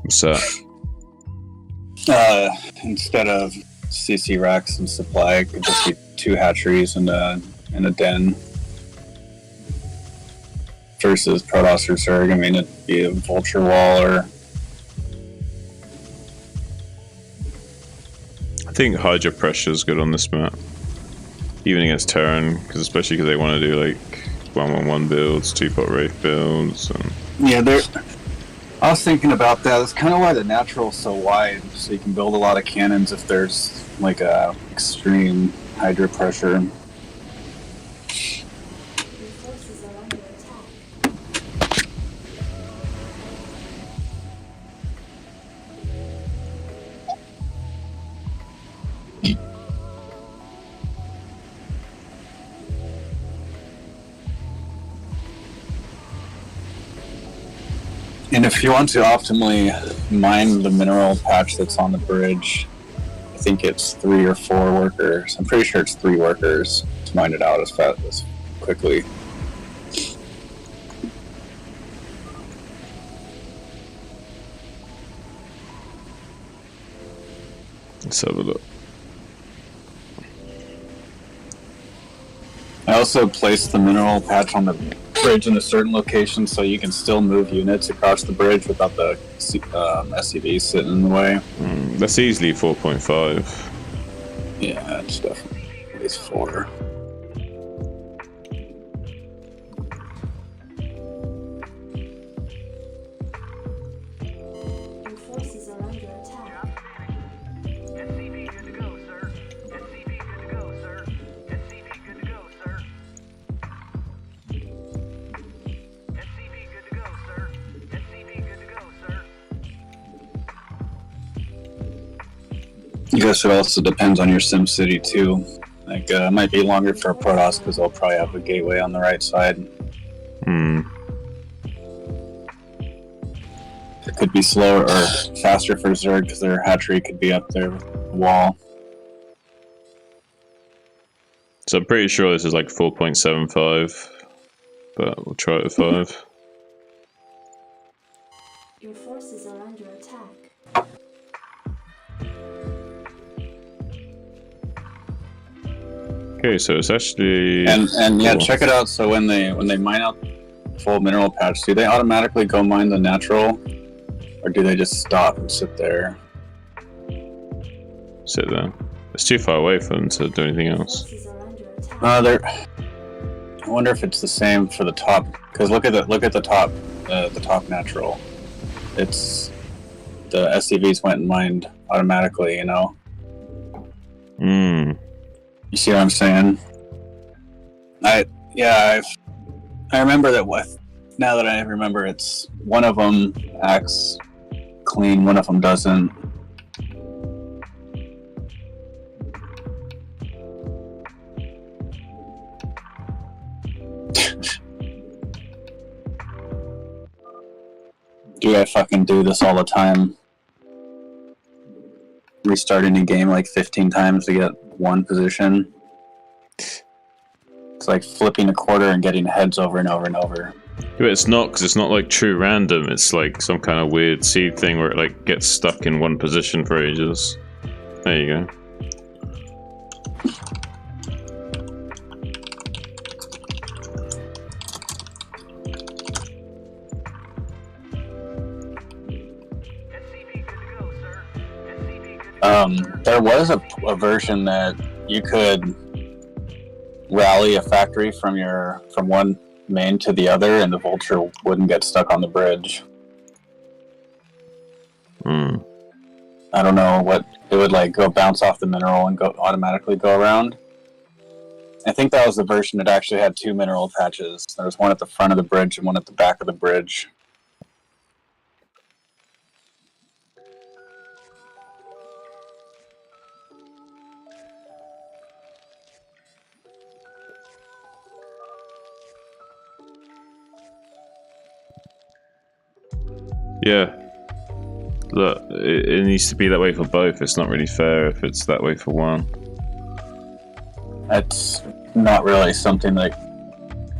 What's that? Instead of CC racks and supply, it could just be 2 hatcheries and a den. Versus Protoss or Zerg, I mean, it'd be a vulture wall or... I think Hydra pressure is good on this map. Even against Terran, especially because they want to do like 1-1-1 builds, 2-pot Wraith builds. And... Yeah, I was thinking about that. That's kind of why the natural is so wide, so you can build a lot of cannons if there's like a extreme Hydra pressure. And if you want to optimally mine the mineral patch that's on the bridge, I think it's 3 or 4 workers. I'm pretty sure it's 3 workers to mine it out as quickly. Let's have a look. I also placed the mineral patch on the bridge in a certain location so you can still move units across the bridge without the SCV sitting in the way. That's easily 4.5. Yeah, it's definitely at least 4. Your forces are under attack. SCV good to go, sir. SCV good to go, sir. SCV good to go, sir. SCV good to go, sir. SCV good to go, sir. I guess it also depends on your SimCity too. Like, it might be longer for a Protoss because they'll probably have a gateway on the right side. It could be slower or faster for Zerg because their hatchery could be up there with the wall. So I'm pretty sure this is like 4.75, but we'll try it at 5. Your forces are under attack. Okay, so it's actually... And yeah, check it out. So when they mine out full mineral patch, do they automatically go mine the natural, or do they just stop and sit there? Sit there. It's too far away for them to do anything else. Forces are under attack. I wonder if it's the same for the top. Because look at the top natural. It's the SCVs went and mined automatically. You know. You see what I'm saying? I remember that. Now that I remember, it's one of them acts clean, one of them doesn't. Dude, I fucking do this all the time. Restarting a game like 15 times to get one position. It's like flipping a quarter and getting heads over and over and over. But it's not, because it's not like true random. It's like some kind of weird seed thing where it like gets stuck in one position for ages. There you go. There was a version that you could rally a factory from one main to the other, and the vulture wouldn't get stuck on the bridge. Hmm. I don't know what it would like go bounce off the mineral and go automatically go around. I think that was the version that actually had 2 mineral patches. There was one at the front of the bridge and one at the back of the bridge. Yeah. Look, it needs to be that way for both. It's not really fair if it's that way for one. That's not really something like,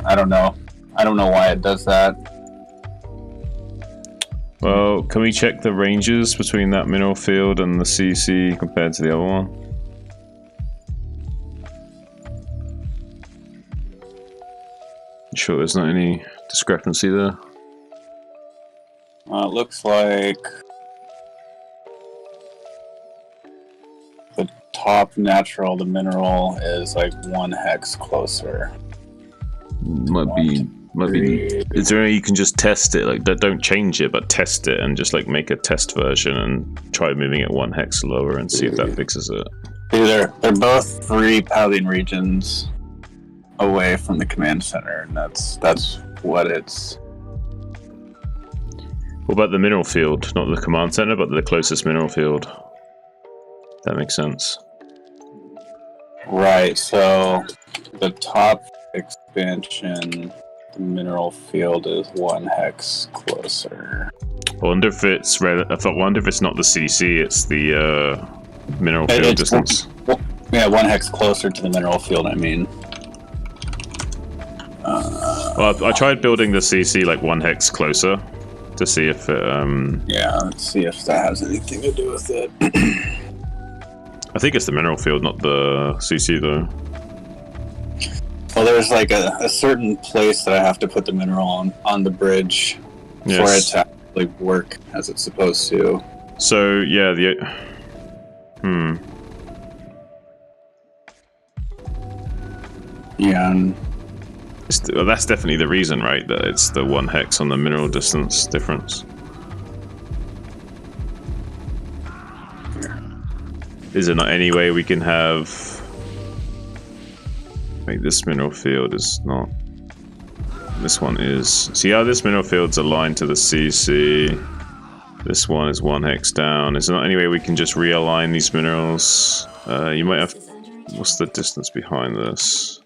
I don't know. I don't know why it does that. Well, can we check the ranges between that mineral field and the CC compared to the other one? Sure there's not any discrepancy there? It looks like the top natural, the mineral, is like 1 hex closer. Might be. Is there any you can just test it? Like, don't change it, but test it and just like make a test version and try moving it 1 hex lower and see if that fixes it. They're both 3 pathing regions away from the command center, and that's what it's. What about the mineral field? Not the command center, but the closest mineral field. That makes sense. Right, so the top expansion, the mineral field is 1 hex closer. I wonder if it's I wonder if it's not the CC, it's the mineral field distance. Yeah, 1 hex closer to the mineral field, I mean. Well, I tried building the CC like 1 hex closer to see if it, Yeah, let's see if that has anything to do with it. I think it's the mineral field, not the CC though. Well, there's like a certain place that I have to put the mineral on the bridge for it to actually work as it's supposed to. So yeah, Yeah, and well, that's definitely the reason, right? That it's the 1 hex on the mineral distance difference. Is there not any way we can have... Like, this mineral field is not... This one is... See how this mineral field's aligned to the CC? This one is 1 hex down. Is there not any way we can just realign these minerals? You might have... What's the distance behind this?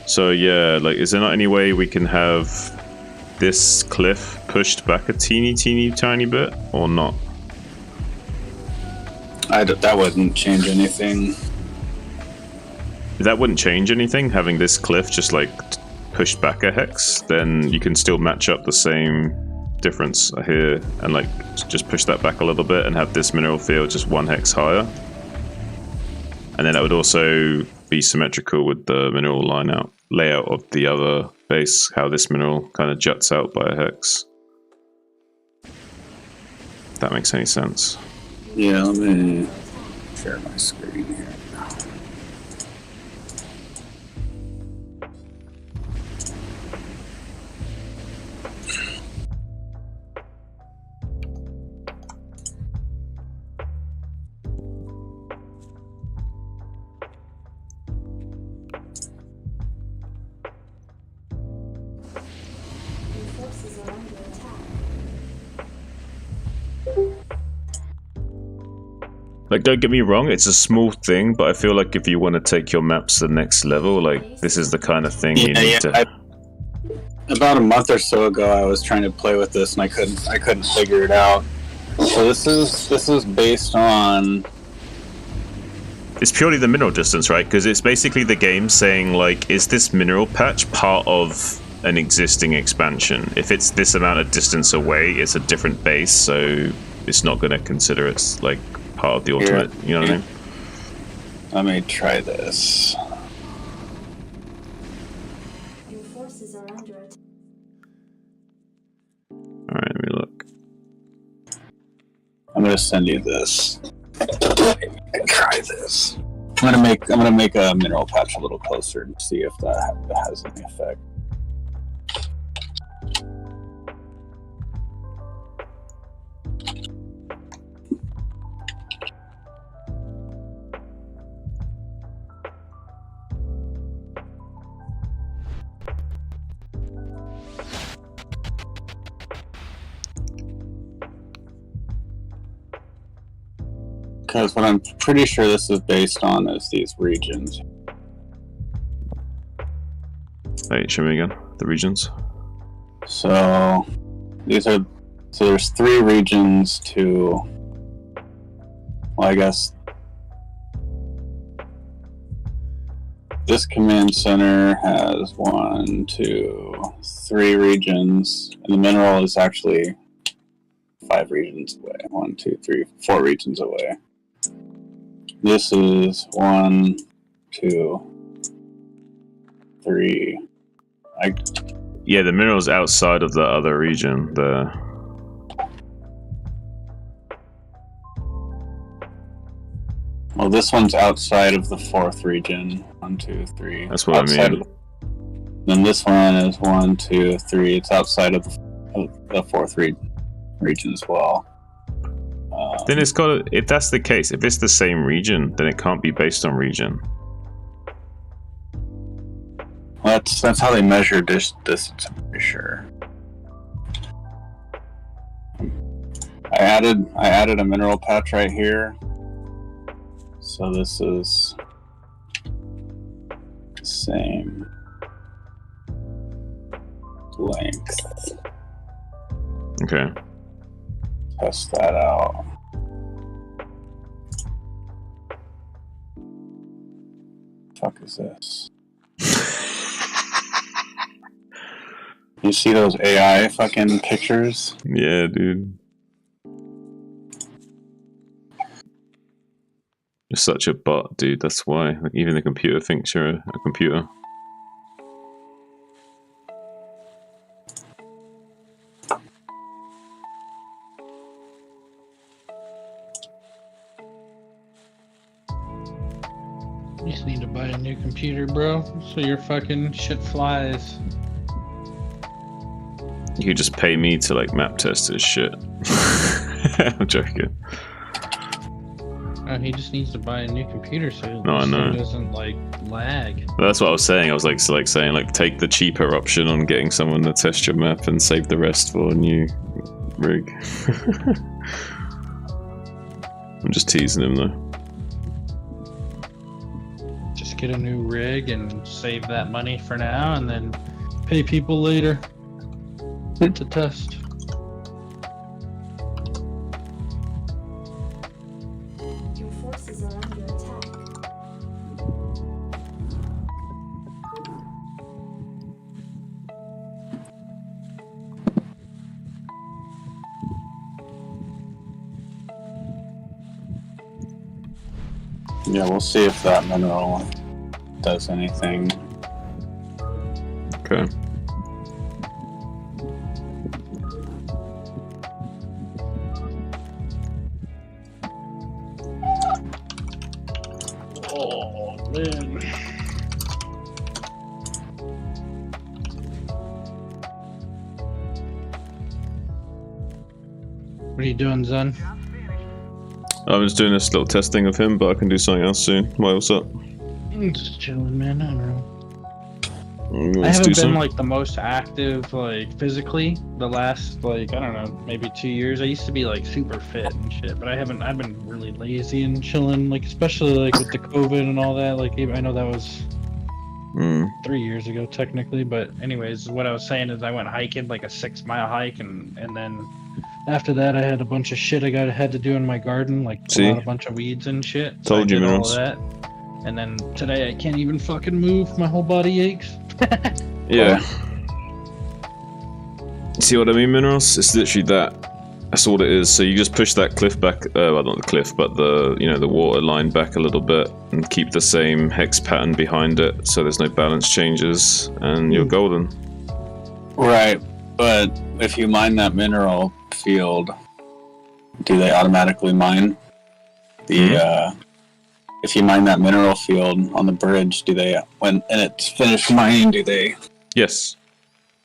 So yeah, like, is there not any way we can have this cliff pushed back a teeny tiny bit, or not? that wouldn't change anything. That wouldn't change anything, having this cliff just like pushed back a hex. Then you can still match up the same difference here and like just push that back a little bit and have this mineral field just 1 hex higher. And then that would also be symmetrical with the mineral layout of the other base, how this mineral kind of juts out by a hex. If that makes any sense. Yeah, let me share my screen here. Your forces are under attack. Like, don't get me wrong, it's a small thing, but I feel like if you want to take your maps to the next level, like, this is the kind of thing you need to... About a month or so ago, I was trying to play with this, and I couldn't figure it out. So this is based on... It's purely the mineral distance, right? Because it's basically the game saying, like, is this mineral patch part of an existing expansion? If it's this amount of distance away, it's a different base, so it's not going to consider it's, like, part of the ultimate, you know what I mean? Let me try this. Your forces are under attack. Alright, let me look. to send you this. Try this. I'm gonna make a mineral patch a little closer and see if that has any effect. Because what I'm pretty sure this is based on is these regions. Wait, show me again. The regions. So there's 3 regions to, well, I guess this command center has 1, 2, 3 regions, and the mineral is actually 5 regions away. 1, 2, 3, 4 regions away. This is 1, 2, 3. Yeah, the mineral's outside of the other region. Well, this one's outside of the 4th region. 1, 2, 3. That's what I mean. Then this one is 1, 2, 3. It's outside of the 4th region as well. Then it's got to, if that's the case, if it's the same region, then it can't be based on region. That's how they measure distance, I'm pretty sure. I added a mineral patch right here. So this is the same length. Okay. Test that out. Fuck is this? You see those AI fucking pictures? Yeah, dude. You're such a bot, dude. That's why. Like, even the computer thinks you're a computer. You just need to buy a new computer, bro, so your fucking shit flies. You could just pay me to like map test this shit. I'm joking. Oh, he just needs to buy a new computer so No, I know. it doesn't like lag. But that's what I was saying. I was like saying like take the cheaper option on getting someone to test your map and save the rest for a new rig. I'm just teasing him though. Just get a new rig and save that money for now, and then pay people later to test. Your forces are under attack. Yeah, we'll see if that mineral does anything. Okay. Oh man. What are you doing, Zen? I'm just doing this little testing of him, but I can do something else soon. Why, what's up? Just chilling, man. I don't know. I Let's haven't do been some. like the most active, like physically, the last like I don't know, maybe 2 years. I used to be like super fit and shit, but I've been really lazy and chilling, like especially like with the COVID and all that. Like I know that was 3 years ago technically, but anyways, what I was saying is I went hiking, like a 6-mile hike, and then after that I had a bunch of shit I had to do in my garden, like pull out a bunch of weeds and shit. So Told I you, did all Minerals. of that. And then today I can't even fucking move. My whole body aches. Yeah. See what I mean, Minerals? It's literally that. That's all it is. So you just push that cliff back, well, not the cliff, but the, you know, the water line back a little bit and keep the same hex pattern behind it so there's no balance changes and you're golden. Right, but if you mine that mineral field, do they automatically mine the if you mine that mineral field on the bridge, do they, when and it's finished mining, do they? Yes.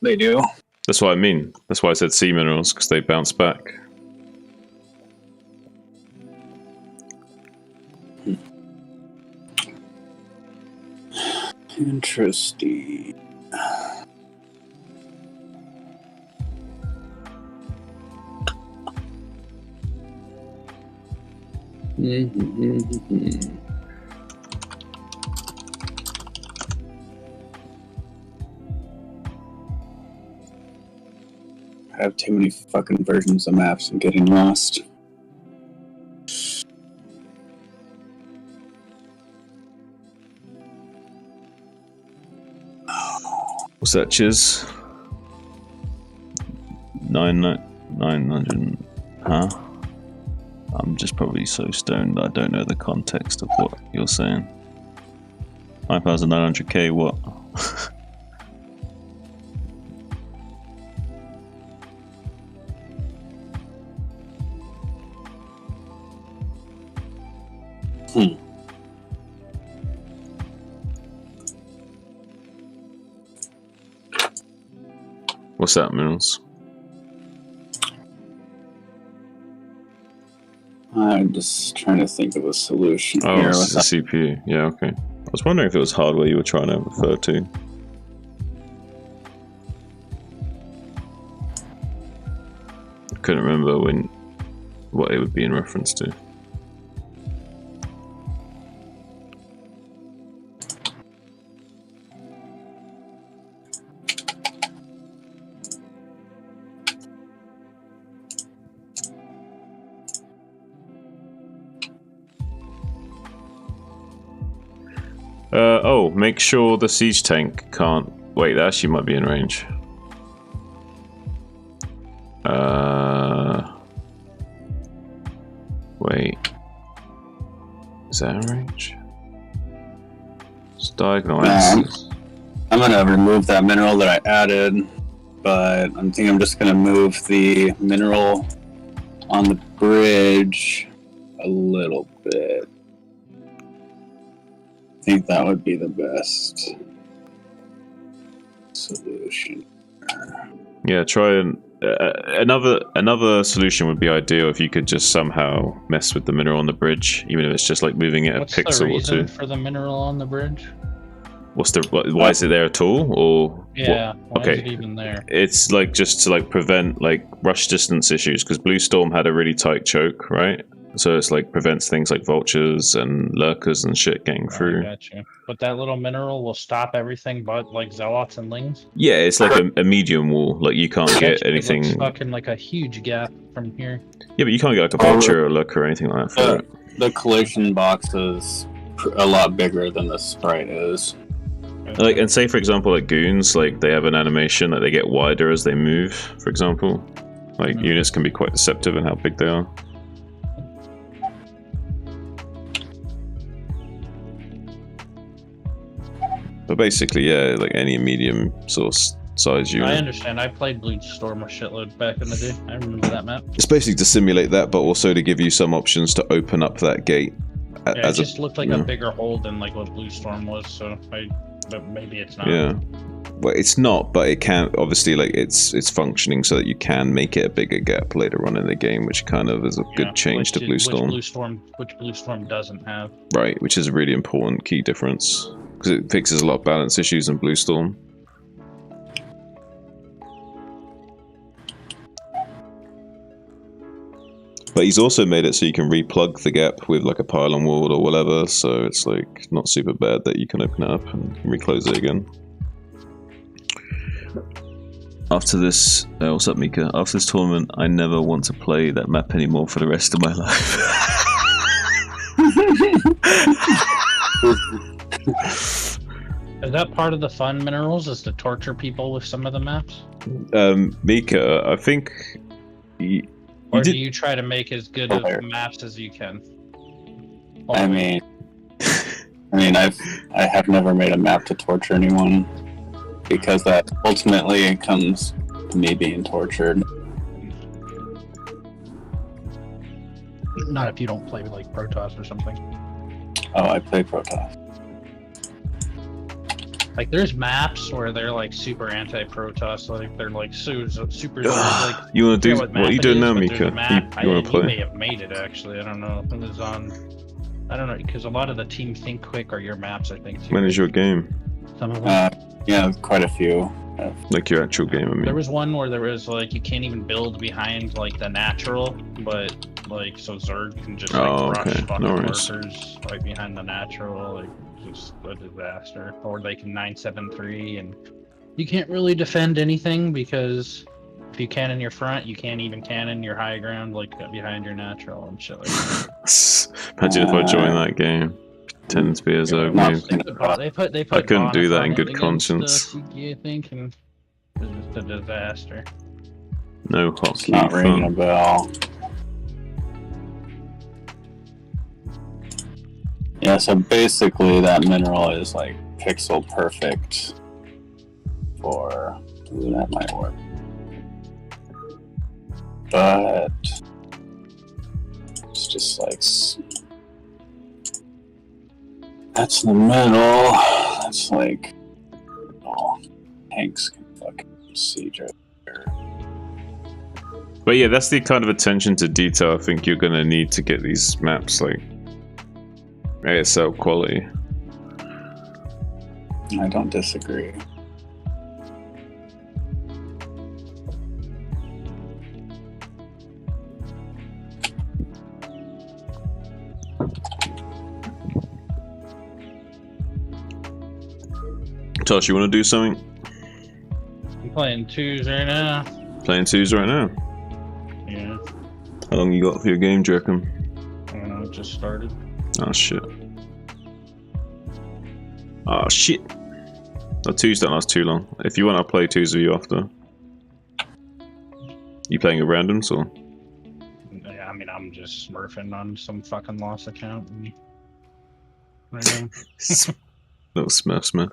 They do. That's what I mean. That's why I said sea minerals, because they bounce back. Interesting. I have too many fucking versions of maps and getting lost. What's that, Chiz? 900. Huh? I'm just probably so stoned I don't know the context of what you're saying. 9,900k, what? What's that, Minerals? I'm just trying to think of a solution Oh, here. it's the CPU. Yeah, okay. I was wondering if it was hardware you were trying to refer to. I couldn't remember what it would be in reference to. Oh, make sure the siege tank can't... Wait, that actually might be in range. Wait. Is that in range? It's diagonal axis. I'm gonna remove that mineral that I added, but I think I'm just gonna move the mineral on the bridge a little bit. I think that would be the best solution. Yeah, try and... another solution would be ideal if you could just somehow mess with the mineral on the bridge, even if it's just like moving it What's a pixel the or reason two. for the mineral on the bridge? Why is it there at all? Or Yeah, why okay. is it even there? It's like just to like prevent like rush distance issues, because Blue Storm had a really tight choke, right? So it's like prevents things like vultures and lurkers and shit getting through. I got you. But that little mineral will stop everything but like zealots and lings. Yeah, it's like a medium wall. Like you can't get anything. It looks fucking like a huge gap from here. Yeah, but you can't get like a vulture or a lurker or anything like that for it. The collision box is a lot bigger than the sprite is. Like, and say for example, like goons, like they have an animation that they get wider as they move. For example, like units can be quite deceptive in how big they are. But basically, yeah, like any medium sort of size unit. I understand. I played Blue Storm a shitload back in the day. I remember that map. It's basically to simulate that, but also to give you some options to open up that gate. Yeah, it just looked like a bigger hole than like what Blue Storm was, so but maybe it's not. Yeah. Well, it's not, but it can obviously like it's functioning so that you can make it a bigger gap later on in the game, which kind of is a good change to Blue Storm. Which Blue Storm doesn't have. Right, which is a really important key difference because it fixes a lot of balance issues in Blue Storm. But he's also made it so you can replug the gap with like a pylon wall or whatever, so it's like not super bad that you can open it up and reclose it again. After this, what's up Mika? After this tournament, I never want to play that map anymore for the rest of my life. Is that part of the fun, Minerals, is to torture people with some of the maps? Mika, I think... Or do you try to make as good of maps as you can? I mean, I have never made a map to torture anyone, because that ultimately comes to me being tortured. Not if you don't play with like Protoss or something. Oh, I play Protoss. Like there's maps where they're like super anti-Protoss, like they're like super like. You want to do? What What are you doing now, Mika? You want to You may play? have made it actually. I don't know. It was on. I don't know because a lot of the Team Think Quick are your maps. I think. Too. When is your game? Some of them. Yeah, quite a few. Like your actual game? I mean. There was one where there was like you can't even build behind like the natural, but like so Zerg can just like rush fucking workers right behind the natural, like just a disaster. Or they can 973 and you can't really defend anything because if you cannon your front, you can't even cannon your high ground like behind your natural and shit like that. Imagine if I joined that game. Pretend to be a Zerg move. They put I couldn't do that in Bonus good on it conscience. against, I think, and it was just a disaster. No It's not hotkey ringing a fun. bell. Yeah, so basically that mineral is like pixel perfect for... Ooh, that might work. But... It's just like... That's the middle. That's like... Oh, tanks can fucking siege right there. But yeah, that's the kind of attention to detail I think you're gonna need to get these maps like ASL quality. I don't disagree. Tosh, you want to do something? I'm playing 2s right now. Playing 2s right now. Yeah. How long you got for your game, do you reckon? I don't know, it just started. Oh shit. Oh shit. No, 2s don't last too long. If you want to play 2s with you after. You playing at randoms or? Yeah, I mean, I'm just smurfing on some fucking lost account. Right now. Little Smurf.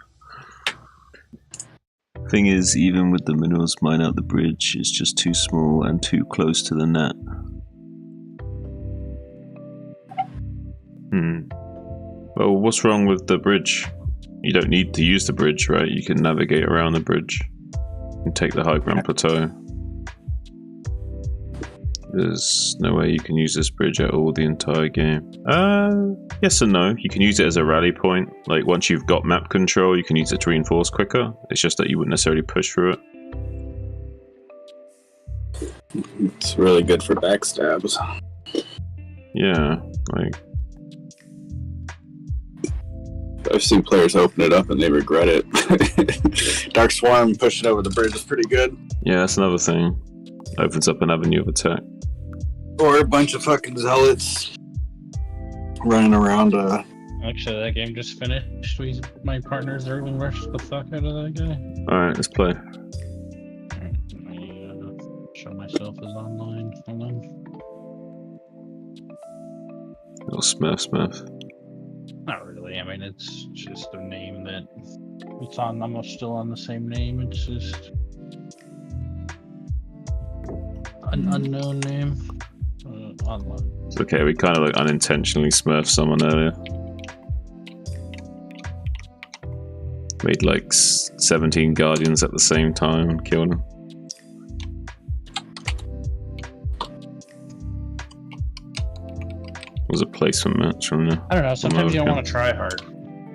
Thing is, even with the minerals mine out the bridge, it's just too small and too close to the net. Well, what's wrong with the bridge? You don't need to use the bridge, right? You can navigate around the bridge and take the high ground plateau. There's no way you can use this bridge at all the entire game. Yes and no. You can use it as a rally point. Like, once you've got map control, you can use it to reinforce quicker. It's just that you wouldn't necessarily push through it. It's really good for backstabs. Yeah, like... I've seen players open it up and they regret it. Dark Swarm pushing over the bridge is pretty good. Yeah, that's another thing. Opens up an avenue of attack. Or a bunch of fucking zealots running around. Actually, that game just finished. My partner's Zerg and rushed the fuck out of that guy. Alright, let's play. Alright, let me show myself as online. Hold on. Little Smurf. Not really. I mean, it's just a name that it's on. I'm still on the same name. It's just an unknown name. Online. It's okay, we kind of like unintentionally smurfed someone earlier. Made like 17 guardians at the same time and killed them. It was a placement match from there. I don't know. Sometimes you don't want to try hard,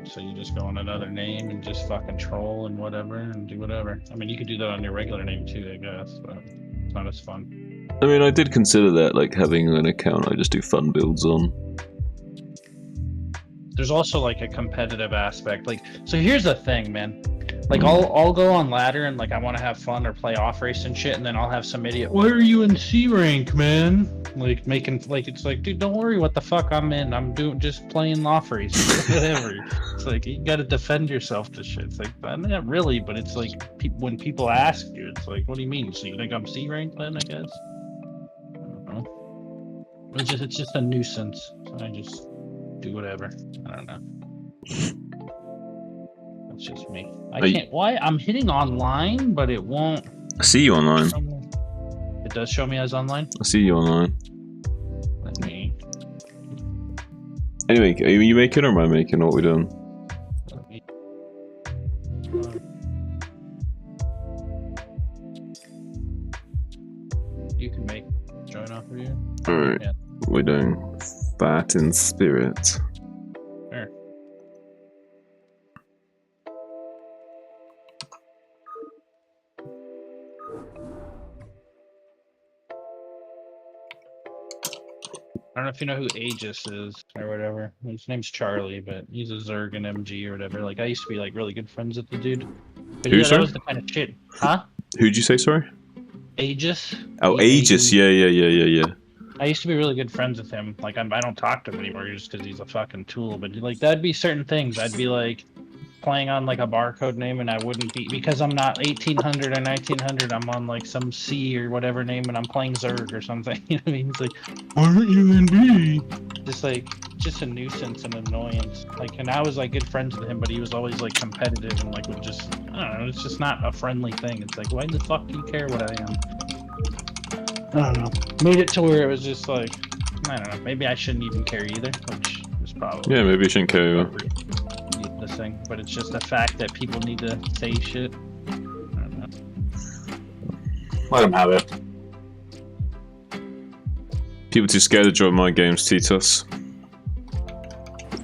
so you just go on another name and just fucking troll and whatever and do whatever. I mean, you could do that on your regular name too, I guess, but it's not as fun. I mean, I did consider that, like having an account I just do fun builds on. There's also like a competitive aspect. Like, so here's the thing, man. Like, I'll go on ladder and like I want to have fun or play off race and shit, and then I'll have some idiot. Why are you in C rank, man? Like making like it's like, dude, don't worry, what the fuck I'm in. I'm just playing off race, whatever. It's like you got to defend yourself to shit. It's like, not really, but it's like when people ask you, it's like, what do you mean? So you think I'm C rank then? I guess. I don't know. It's just a nuisance. So I just do whatever. I don't know. That's just me. I can't. Why? I'm hitting online, but it won't. I see you online. It does show me as online. I see you online. Let me Anyway, are you making or am I making? What are we doing? You can make join off of you. Alright, Yeah. we're doing Fat in Spirit. Sure. I don't know if you know who Aegis is or whatever. His name's Charlie, but he's a Zerg and MG or whatever. Like I used to be like really good friends with the dude. But Who, yeah, that sorry? was the kind of shit. Huh? Who'd you say, sorry? Aegis? Oh, E-A-E. Aegis, yeah. I used to be really good friends with him. Like I don't talk to him anymore just because he's a fucking tool. But like that'd be certain things. I'd be like playing on like a barcode name, and I wouldn't be because I'm not 1800 or 1900. I'm on like some C or whatever name, and I'm playing Zerg or something. You know what I mean? It's like, why aren't you in B? Just a nuisance and annoyance. Like, and I was like good friends with him, but he was always like competitive and like would just I don't know. It's just not a friendly thing. It's like, why the fuck do you care what I am? I don't know. Made it to where it was just like, I don't know. Maybe I shouldn't even care either, which is probably Yeah, maybe you shouldn't care either. this thing. But it's just the fact that people need to say shit. I don't know. Let him have it. People too scared to join my games, Titus.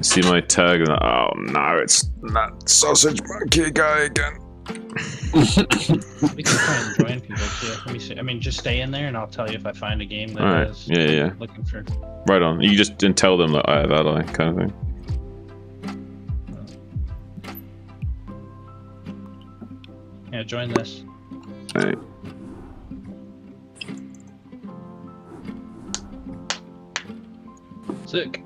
See my tag and oh no, it's that sausage monkey guy again. We can try and join people too. Let me see. I mean, just stay in there and I'll tell you if I find a game that Alright, is yeah. looking for. Right on. You just didn't tell them that I have ally kind of thing. Yeah, join this. Alright. Sick.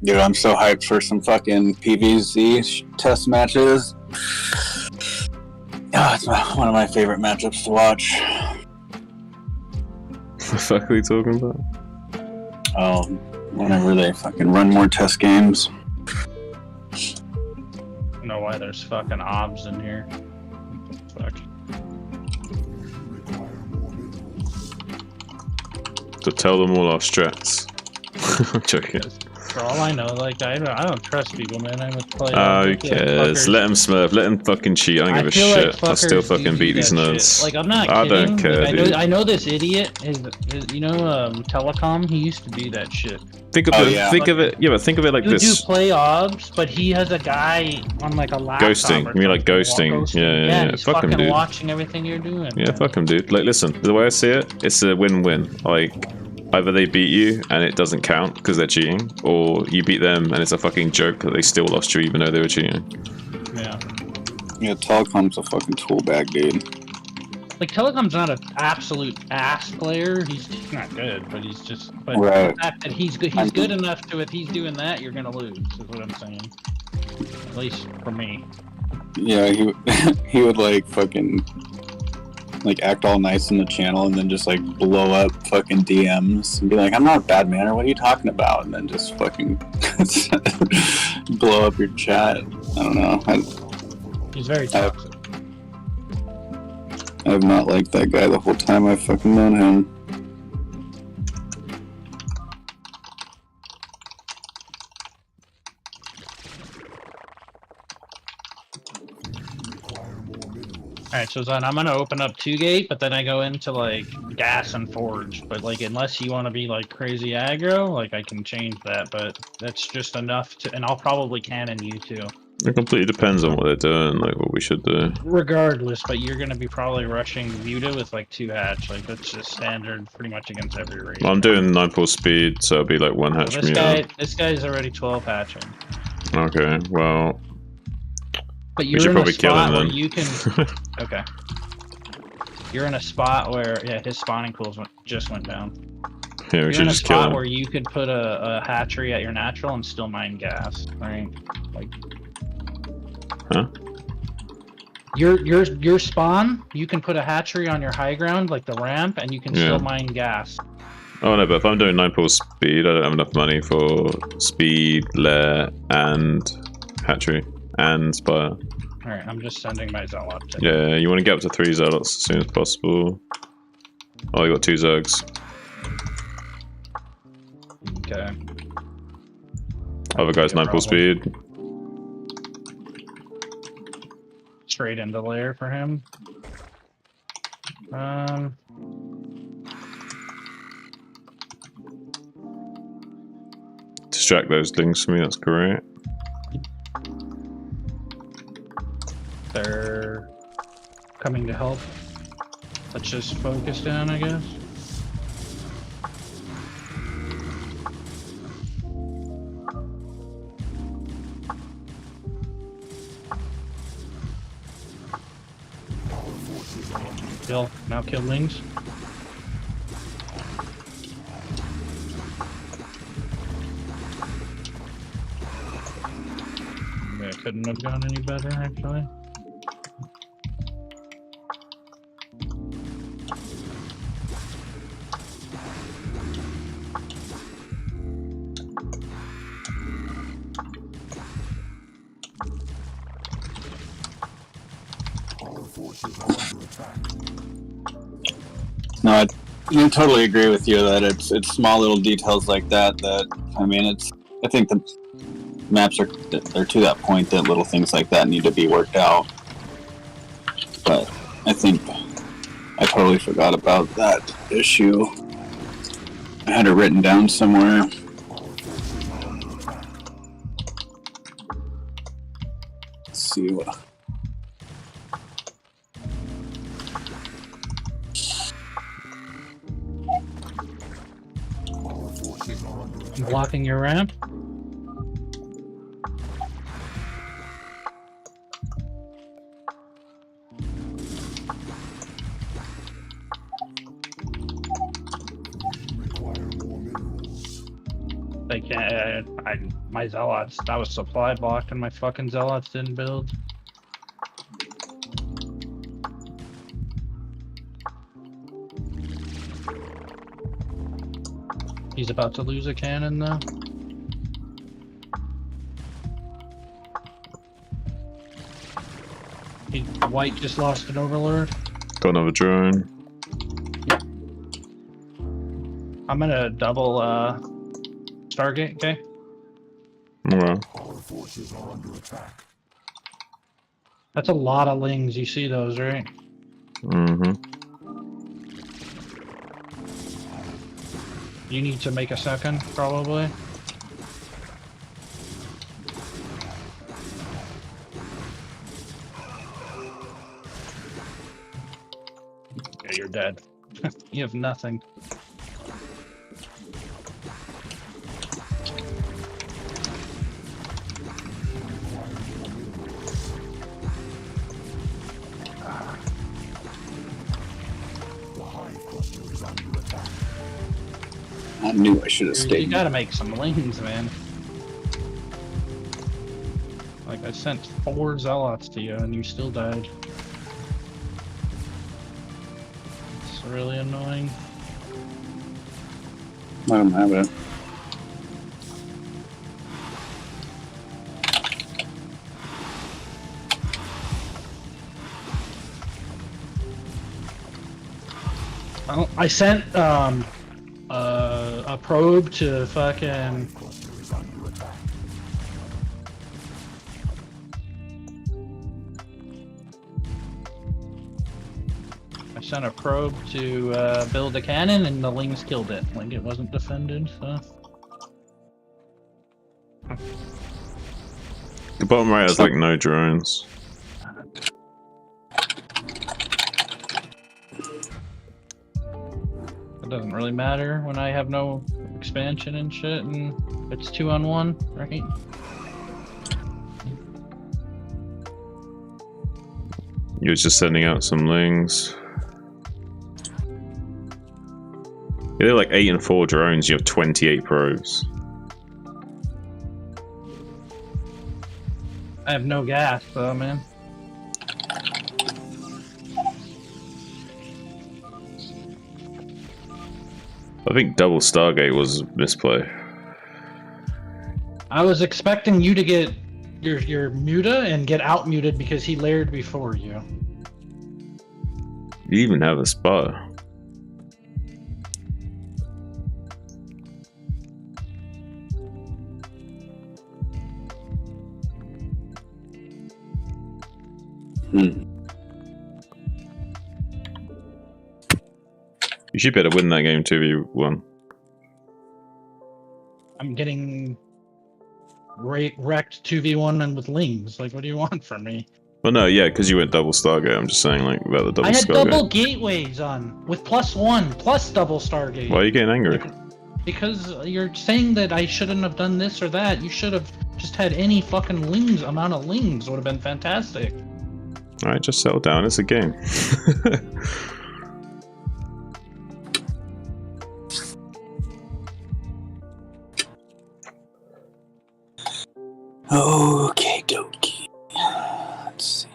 Dude, I'm so hyped for some fucking PvZ test matches. Oh, it's one of my favorite matchups to watch. What the fuck are we talking about? Oh, whenever they fucking run more test games. I don't know why there's fucking obs in here. Fuck. To tell them all our strats. I'm joking. For all I know, like I don't trust people, man. I would play. Who cares? Let them smurf, let them fucking cheat. I don't give a feel shit. like I'll still fuckers do fucking beat these that nerds. shit. Like I'm not I kidding. don't care, Like, dude. I know this idiot is you know Telecom. He used to do that shit. Think of Oh, it. yeah. Think of it. Yeah, but think of it like You do this. play obs, but he has a guy on like a laptop. Ghosting. or You mean like something, ghosting? Yeah. He's Fuck him, fucking dude. watching everything you're doing. Yeah, man. fuck him, dude. Like, listen. The way I see it, it's a win-win. Like, either they beat you and it doesn't count because they're cheating, or you beat them and it's a fucking joke that they still lost you even though they were cheating. Yeah. Yeah, Telecom's a fucking tool bag, dude. Like Telecom's not an absolute ass player. He's not good, but he's just. But Right. the fact that he's good, he's good enough to if he's doing that, you're gonna lose. Is what I'm saying. At least for me. Yeah, he would like fucking like act all nice in the channel and then just like blow up fucking DMs and be like, I'm not a bad man, or what are you talking about? And then just fucking blow up your chat. I don't know. He's very toxic. I've not liked that guy the whole time I've fucking known him. Alright, so then I'm gonna open up 2-gate, but then I go into like gas and forge. But like unless you want to be like crazy aggro, like I can change that, but that's just enough to, and I'll probably cannon you too. It completely depends on what they're doing, like what we should do. Regardless, but you're gonna be probably rushing Muta with like 2 hatch, like that's just standard pretty much against every race. Well, I'm doing 9 speed, so it'll be like 1 hatch This guy's already 12 hatching. Okay, well, But we you're should in a probably kill spot him where then. you can. Okay. You're in a spot where his spawning pools just went down. Yeah, we You're should in a just kill spot him. where you could put a hatchery at your natural and still mine gas, right? Like. Huh? Your spawn, you can put a hatchery on your high ground, like the ramp, and you can Yeah. still mine gas. Oh no, but if I'm doing 9 pulse speed, I don't have enough money for speed, lair, and hatchery, and spire. Alright, I'm just sending my zealot to Yeah, you want to get up to 3 zealots as soon as possible. Oh, you got 2 zergs. Okay. Other guy's 9 pulse speed. Straight into lair for him. Distract those things for me, that's great. They're coming to help. Let's just focus down, I guess. Kill. Now kill lings. Yeah, couldn't have gone any better, actually. No, I totally agree with you that it's small little details like that I mean I think the maps they're to that point that little things like that need to be worked out. But I think I totally forgot about that issue. I had it written down somewhere. Let's see what. Blocking your ramp. They can't. My zealots. That was supply blocked, and my fucking zealots didn't build. He's about to lose a cannon, though. White just lost an overlord. Got another drone. I'm gonna double Stargate, okay? Alright. Our forces are under attack. That's a lot of lings. You see those, right? Mm-hmm. You need to make a second, probably. Yeah, you're dead. You have nothing. I knew I should have You stayed. gotta make some lings, man. Like, I sent 4 zealots to you and you still died. It's really annoying. I don't have it. Well, I sent a probe to fucking. I sent a probe to build a cannon, and the lings killed it. Like, it wasn't defended, so. The bottom right has like no drones. It doesn't really matter when I have no expansion and shit, and it's 2-on-1, right? You was just sending out some lings. Yeah, they're like 8 and 4 drones, you have 28 probes. I have no gas, though, man. I think double Stargate was misplay. I was expecting you to get your muta and get out muted because he layered before you. You even have a spot. Hmm. You should be able to win that game 2v1. I'm getting wrecked 2v1 and with lings. Like, what do you want from me? Well, no, yeah, because you went double Stargate. I'm just saying, like, about the double I had Stargate. double gateways on with +1 plus double Stargate. Why are you getting angry? Because you're saying that I shouldn't have done this or that. You should have just had any fucking lings amount of lings would have been fantastic. Alright, just settle down. It's a game. Okay, dokie. Let's see.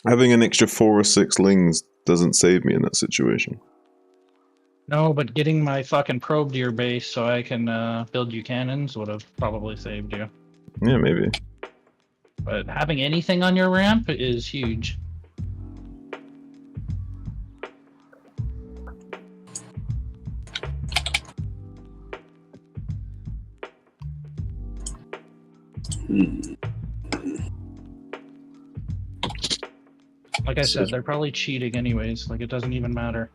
Having an extra 4 or 6 lings doesn't save me in that situation. No, but getting my fucking probe to your base so I can build you cannons would have probably saved you. Yeah, maybe. But having anything on your ramp is huge. Like I said, they're probably cheating anyways. Like, it doesn't even matter.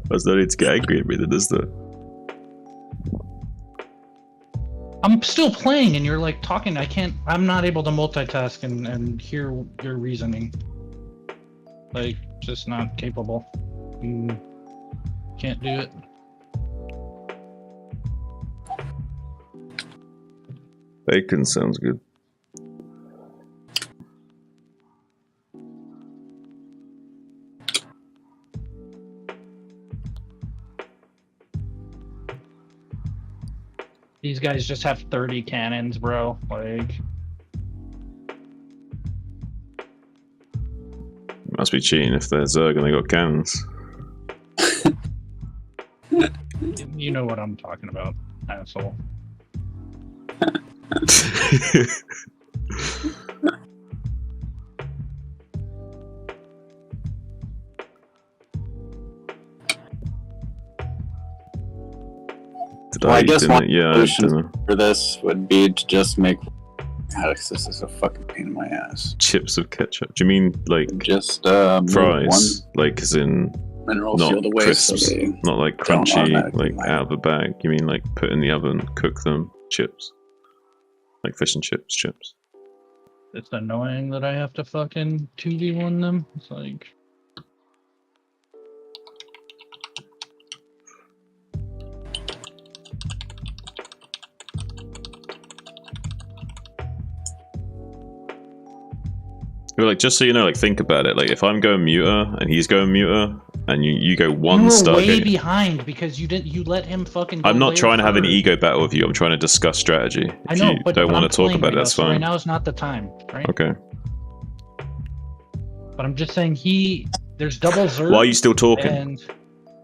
There's no need to get angry at me, then, is there? I'm still playing and you're like talking. I'm not able to multitask and hear your reasoning. Like, just not capable. Can't do it. Bacon sounds good. These guys just have 30 cannons, bro. Like, Must be cheating if they're Zerg and they got cannons. you know what I'm talking about, asshole. Did Well, I guess didn't one it? Yeah, I solution dunno. for this would be to just make. God, this is a fucking pain in my ass. Chips of ketchup. Do you mean like Just move fries? Like as in one mineral not field away so crisps, they not like don't crunchy, automatically like mine. out of the bag. You mean like put in the oven, cook them, chips, like fish and chips. It's annoying that I have to fucking 2v1 them. It's like, But like, just so you know, like think about it. Like if I'm going muter and he's going muter, and you go one you were Stargate. way behind because you let him fucking go I'm not layer trying to have an forward. ego battle with you. I'm trying to discuss strategy. If I know, you but don't want I'm to talk playing about right it, now, that's so fine. right now is not the time, right? Okay. But I'm just saying there's double Zerg. Why are you still talking?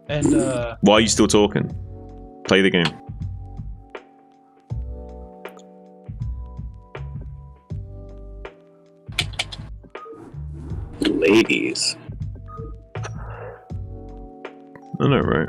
And Why are you still talking? Play the game. ladies. I know, right?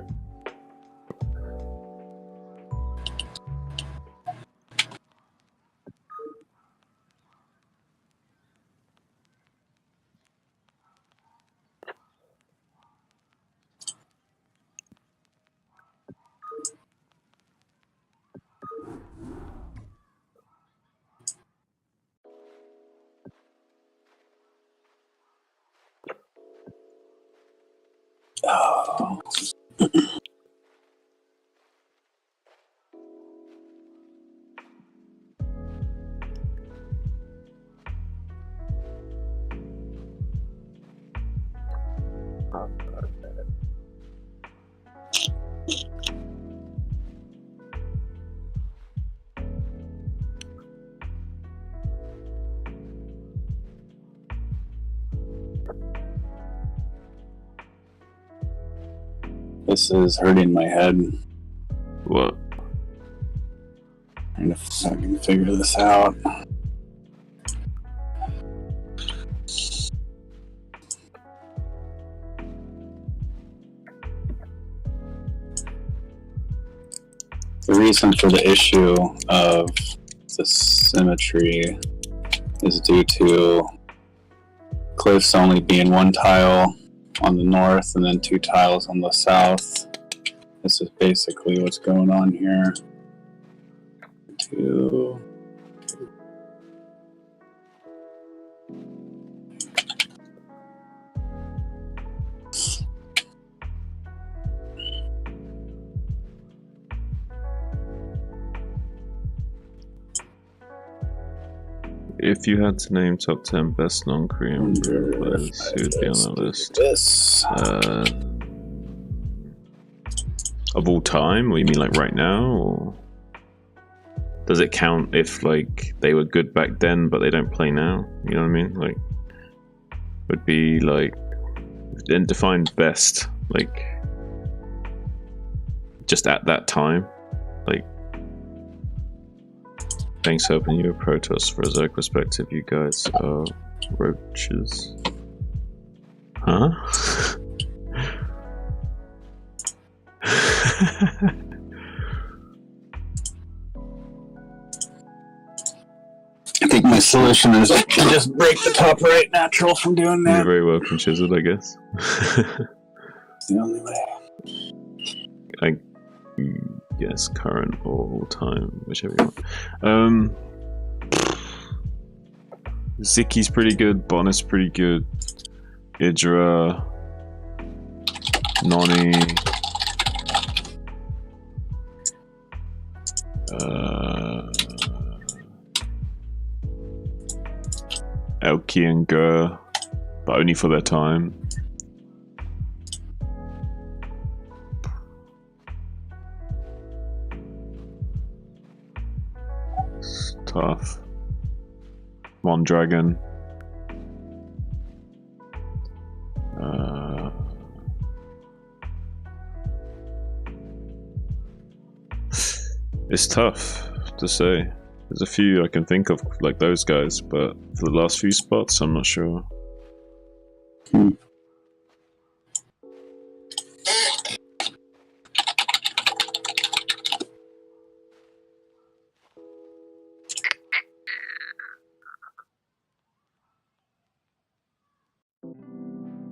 Oh. This is hurting my head. What? Trying to fucking figure this out. The reason for the issue of the symmetry is due to cliffs only being one tile on the north and then 2 tiles on the south. This is basically what's going on here. 2. If you had to name top 10 best non-Korean players, who would be on that list? This. Of all time? What do you mean, like right now? Or does it count if like they were good back then but they don't play now? You know what I mean? Like, would be like, then define best, like just at that time, like. Thanks for opening your Protoss for a Zerg perspective. You guys are roaches. Huh? I think my solution is to just break the top right natural from doing You're that. very welcome, Chiseled, I guess. It's the only way. I guess current or all time, whichever you want. Zicky's pretty good, Bonus pretty good, Idra, Noni, Elki and Gur, but only for their time. It's tough. Mondragon. It's tough to say. There's a few I can think of, like those guys, but for the last few spots, I'm not sure.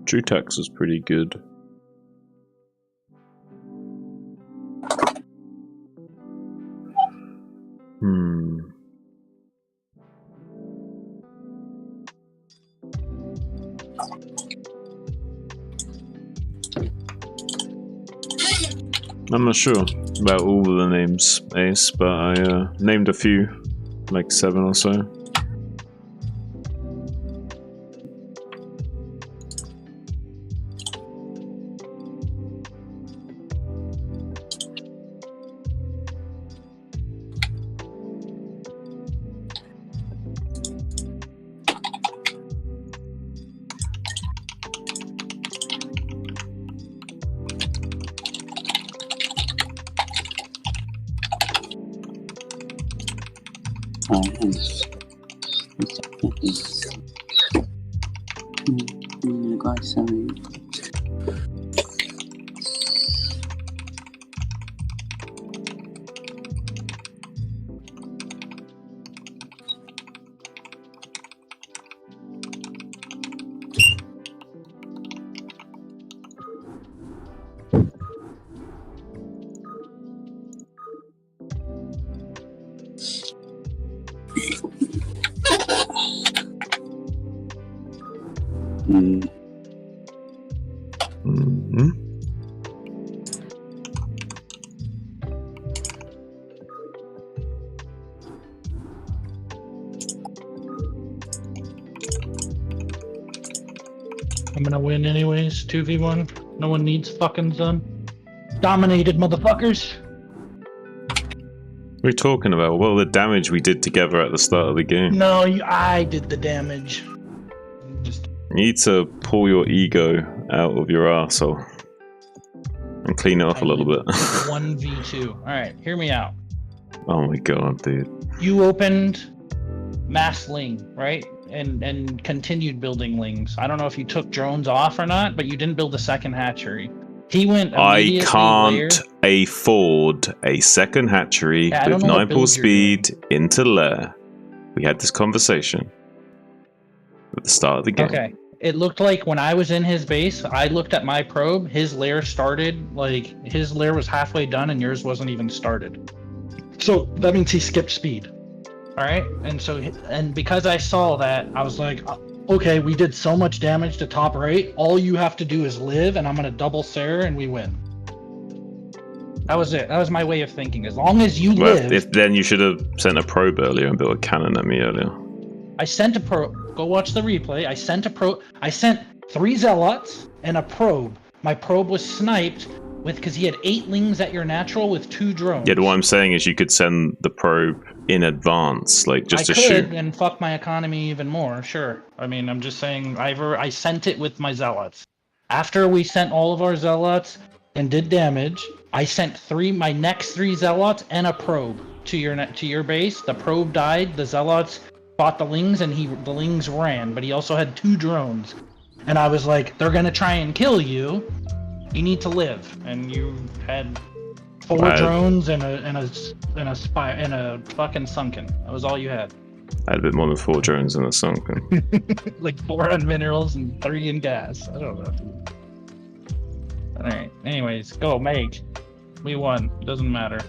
True Tax was pretty good. I'm not sure about all of the names, Ace, but I named a few, like 7 or so. I'm gonna win anyways. 2v1. No one needs fucking Zun. Dominated, motherfuckers. What are you talking about? Well, the damage we did together at the start of the game. No, I did the damage. Just You need to pull your ego out of your arsehole and clean it off a little bit. 1v2. Alright, hear me out. Oh my god, dude. You opened Mass Ling, right? And continued building lings. I don't know if you took drones off or not, but you didn't build a second hatchery. He went I can't afford a second hatchery with 9 pull speed into lair. We had this conversation at the start of the game. Okay. It looked like when I was in his base, I looked at my probe, his lair started, like, his lair was halfway done and yours wasn't even started. So that means he skipped speed. Alright? And because I saw that, I was like, okay, we did so much damage to top right, all you have to do is live, and I'm gonna double Sarah and we win. That was it. That was my way of thinking. As long as you live... Then you should have sent a probe earlier and built a cannon at me earlier. I sent a probe. Go watch the replay. I sent 3 zealots and a probe. My probe was sniped because he had 8 lings at your natural with 2 drones. Yeah, what I'm saying is you could send the probe in advance, like just to shoot. I could and fuck my economy even more. Sure. I mean, I'm just saying. I sent it with my zealots. After we sent all of our zealots and did damage, I sent my next 3 zealots and a probe to your base. The probe died. The zealots fought the lings and the lings ran, but he also had 2 drones. And I was like, they're gonna try and kill you. You need to live. And you had 4 drones and a fucking sunken. That was all you had. I had a bit more than 4 drones and a sunken. Like 4 on minerals and 3 in gas. I don't know. Alright, anyways, go, make. We won. Doesn't matter.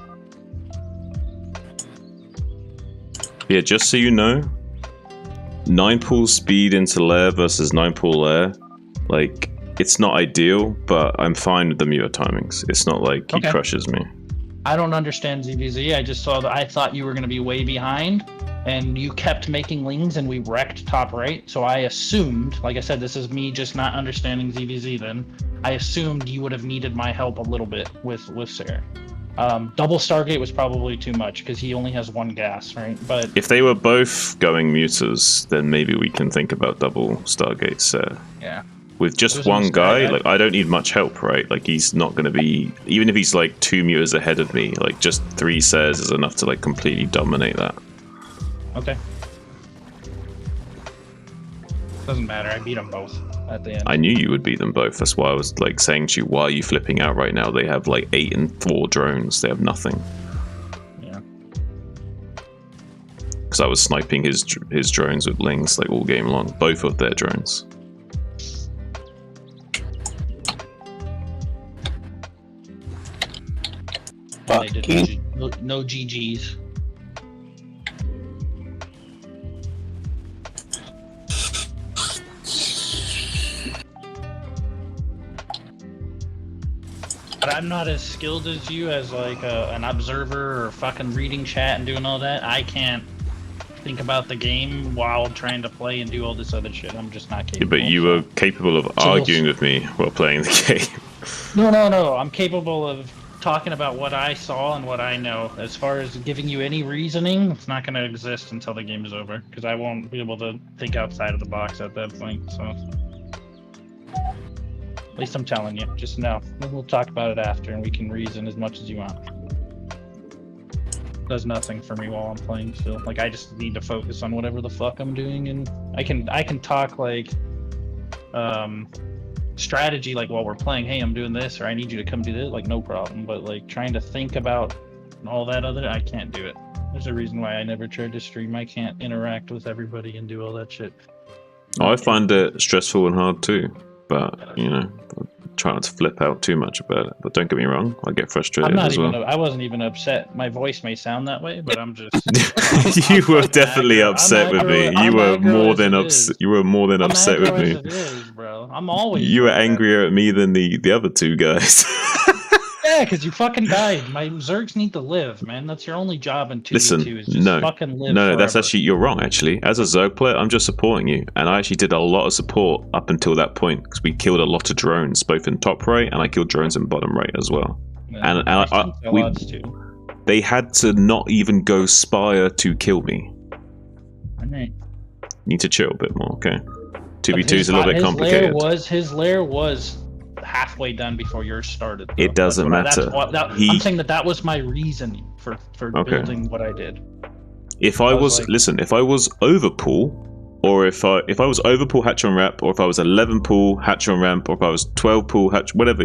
Yeah, just so you know, 9 pull speed into lair versus 9 pull lair, like, it's not ideal, but I'm fine with the meter timings. It's not like he crushes me. I don't understand ZVZ. I just saw that. I thought you were going to be way behind, and you kept making lings, and we wrecked top right. So I assumed, like I said, this is me just not understanding ZVZ. Then I assumed you would have needed my help a little bit with Sarah. Double Stargate was probably too much because he only has 1 gas, right? But if they were both going muters, then maybe we can think about double Stargates. Yeah. With just one guy, like, I don't need much help, right? Like, he's not going to be... Even if he's, like, 2 muters ahead of me, like, just 3 Sares is enough to, like, completely dominate that. Okay. Doesn't matter, I beat them both at the end. I knew you would beat them both. That's why I was, like, saying to you, why are you flipping out right now? They have, like, 8 and 4 drones. They have nothing. Yeah. Because I was sniping his drones with lings, like, all game long. Both of their drones. They did no GGs. But I'm not as skilled as you as like an observer or fucking reading chat and doing all that. I can't think about the game while trying to play and do all this other shit. I'm just not capable. Yeah, but you were capable of arguing with me while playing the game. No. I'm capable of talking about what I saw and what I know. As far as giving you any reasoning, it's not going to exist until the game is over, because I won't be able to think outside of the box at that point. So, at least I'm telling you. Just know. We'll talk about it after, and we can reason as much as you want. Does nothing for me while I'm playing still. Like, I just need to focus on whatever the fuck I'm doing, and I can talk like strategy, like while we're playing, hey, I'm doing this, or I need you to come do this, like no problem. But like trying to think about all that other, I can't do it. There's a reason why I never tried to stream. I can't interact with everybody and do all that shit. I find it stressful and hard too, but you know, I try not to flip out too much about it. But don't get me wrong, I get frustrated as well. I wasn't even upset. My voice may sound that way, but I'm just. You were definitely upset with me. You were more than upset. You were more than upset with me. Bro. I'm always. You were angrier at me than the other 2 guys. Yeah, Yeah, because you fucking died. My Zergs need to live, man. That's your only job in 2v2 Listen, is just fucking live no, that's forever. actually, you're wrong, actually. As a Zerg player, I'm just supporting you. And I actually did a lot of support up until that point, because we killed a lot of drones, both in top right, and I killed drones in bottom right as well. Yeah, And they had to not even go Spire to kill me. Right. Need to chill a bit more, okay? 2v2 is a little bit complicated. His lair was halfway done before yours started. Though. It doesn't matter. I'm saying that was my reasoning for building what I did. If I was like, listen, if I was overpool, or if I was overpool hatch on ramp, or if I was 11 pool hatch on ramp, or if I was 12 pool hatch, whatever,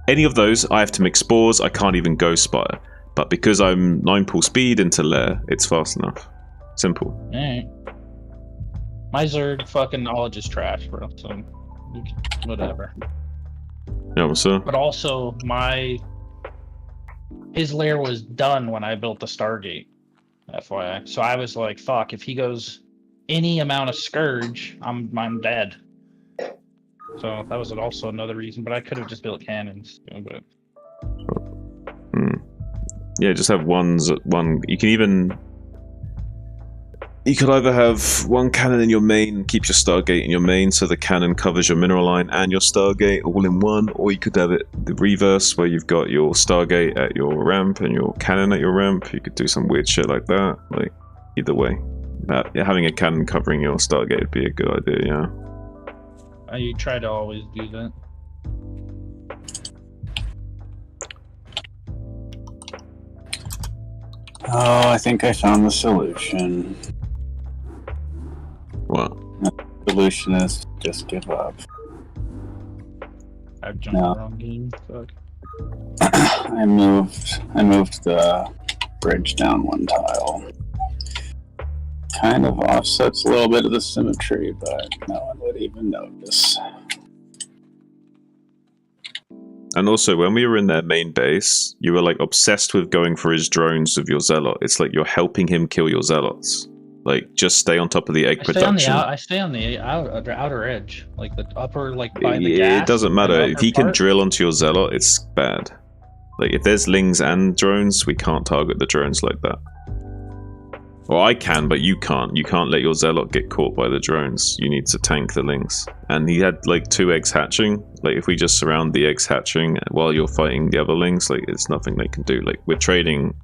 any of those, I have to make spores. I can't even go Spire. But because I'm 9 pool speed into lair, it's fast enough. Simple. Alright. My Zerg fucking knowledge is trash, bro. So whatever. Yeah, what's up? But also, his lair was done when I built the Stargate, FYI. So I was like, fuck, if he goes any amount of Scourge, I'm dead. So that was also another reason, but I could have just built cannons. But yeah, just have one. You could either have one cannon in your main, keep your Stargate in your main, so the cannon covers your mineral line and your Stargate all in one, or you could have it the reverse, where you've got your Stargate at your ramp and your cannon at your ramp. You could do some weird shit like that. Like, either way. Having a cannon covering your Stargate would be a good idea, yeah. You try to always do that. Oh, I think I found the solution. What? The solution is just give up. I've jumped the wrong game. Fuck. I moved the bridge down one tile. Kind of offsets a little bit of the symmetry, but no one would even notice. And also, when we were in their main base, you were like obsessed with going for his drones with your zealot. It's like you're helping him kill your zealots. Like, just stay on top of the egg production. I stay on the outer edge, like the upper, like by the gas. It doesn't matter. If he can part. drill onto your zealot, it's bad. Like, if there's lings and drones, we can't target the drones like that. Well, I can, but you can't. You can't let your zealot get caught by the drones. You need to tank the lings. And he had like 2 eggs hatching. Like, if we just surround the eggs hatching while you're fighting the other lings, like, it's nothing they can do. Like, we're trading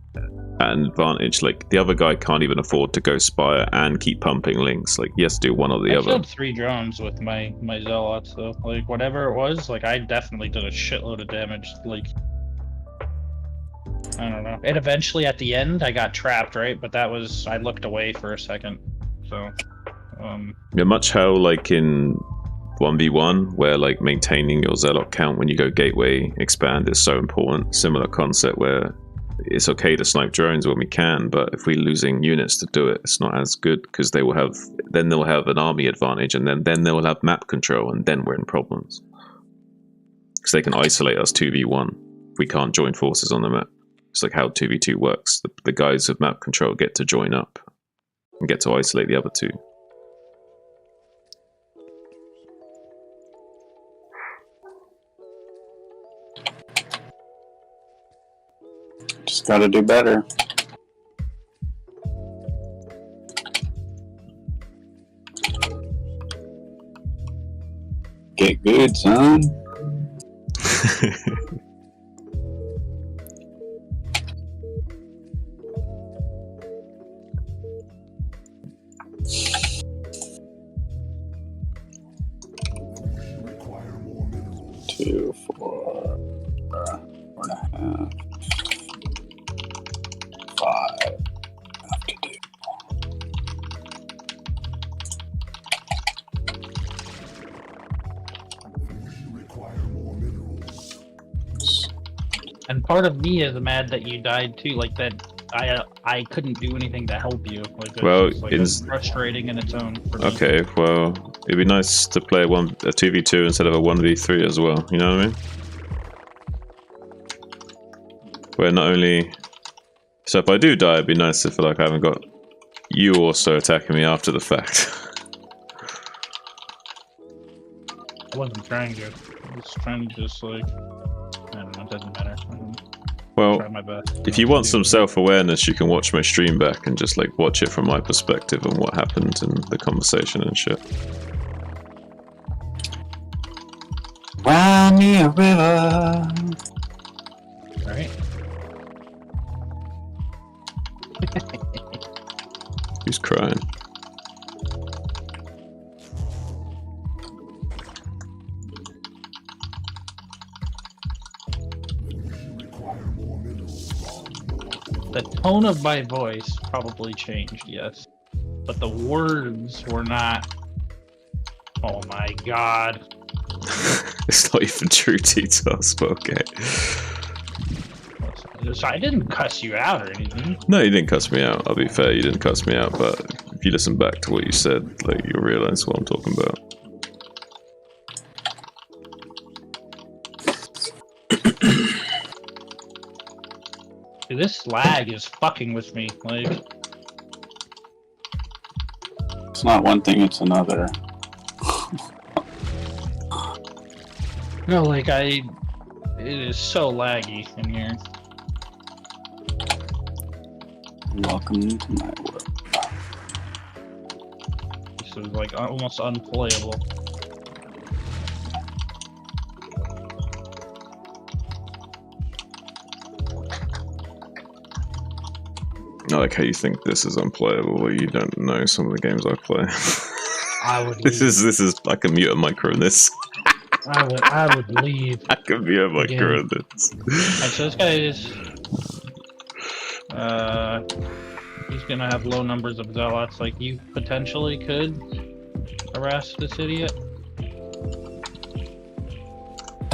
at an advantage. Like, the other guy can't even afford to go Spire and keep pumping lings. Like, he has to do one or the other. I killed 3 drones with my zealots, so like whatever it was, like I definitely did a shitload of damage. Like, I don't know. And eventually at the end I got trapped, right? But that was, I looked away for a second. So yeah, much how like in 1v1 where like maintaining your zealot count when you go gateway expand is so important. Similar concept where it's okay to snipe drones when we can, but if we're losing units to do it, it's not as good, because they'll have an army advantage, and then they'll have map control, and then we're in problems. Because they can isolate us 2v1. We can't join forces on the map. It's like how 2v2 works. The guys with map control get to join up and get to isolate the other 2. Just gotta do better. Get good, son. Require more minerals. 2, 4, 4.5, 5. Have to do. Require more minerals. and part of me is mad that you died too, like that I couldn't do anything to help you. Like, it's Well, just, like, it's frustrating in its own. For me. okay. Well, it'd be nice to play a 2v2 instead of a 1v3 as well. You know what I mean? Where not only, so if I do die, it'd be nice to feel like I haven't got you also attacking me after the fact. I wasn't trying to. I was trying to just like, I don't know. It doesn't matter. Well, Try my best. if you want some self-awareness, you can watch my stream back and just like watch it from my perspective and what happened in the conversation and shit. Run me a river. Right? Who's crying? The tone of my voice probably changed, yes. But the words were not. Oh my god. It's not even true details, but okay. So I didn't cuss you out or anything. No, you didn't cuss me out. I'll be fair, you didn't cuss me out, but if you listen back to what you said, like, you'll realize what I'm talking about. Dude, this lag is fucking with me. Like, It's not one thing, it's another. no, like it is so laggy in here. Welcome to my world. This is like almost unplayable. I like how you think this is unplayable, but you don't know some of the games I play. I would. This is I can mute a micro in this. I would leave. I can mute a micro in this. Alright, so this guy is. He's gonna have low numbers of zealots. Like, you potentially could harass this idiot.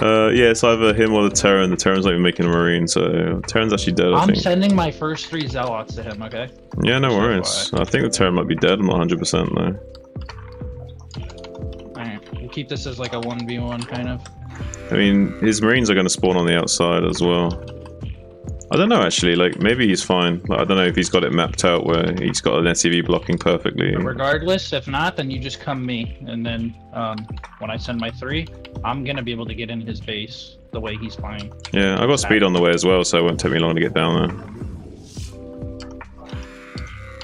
Yeah, it's either him or the Terran. The Terran's not even making a Marine, so Terran's actually dead, I I'm think. sending my first 3 zealots to him, okay? Yeah, no So worries. I think the Terran might be dead, I'm not 100% though. Alright, we'll keep this as like a 1v1 kind of. I mean, his Marines are going to spawn on the outside as well. I don't know actually, like, maybe he's fine. Like, I don't know if he's got it mapped out where he's got an SCV blocking perfectly. But regardless, if not, then you just come me, and then when I send my 3, I'm gonna be able to get in his base the way he's flying. Yeah, I got speed on the way as well, so it won't take me long to get down there.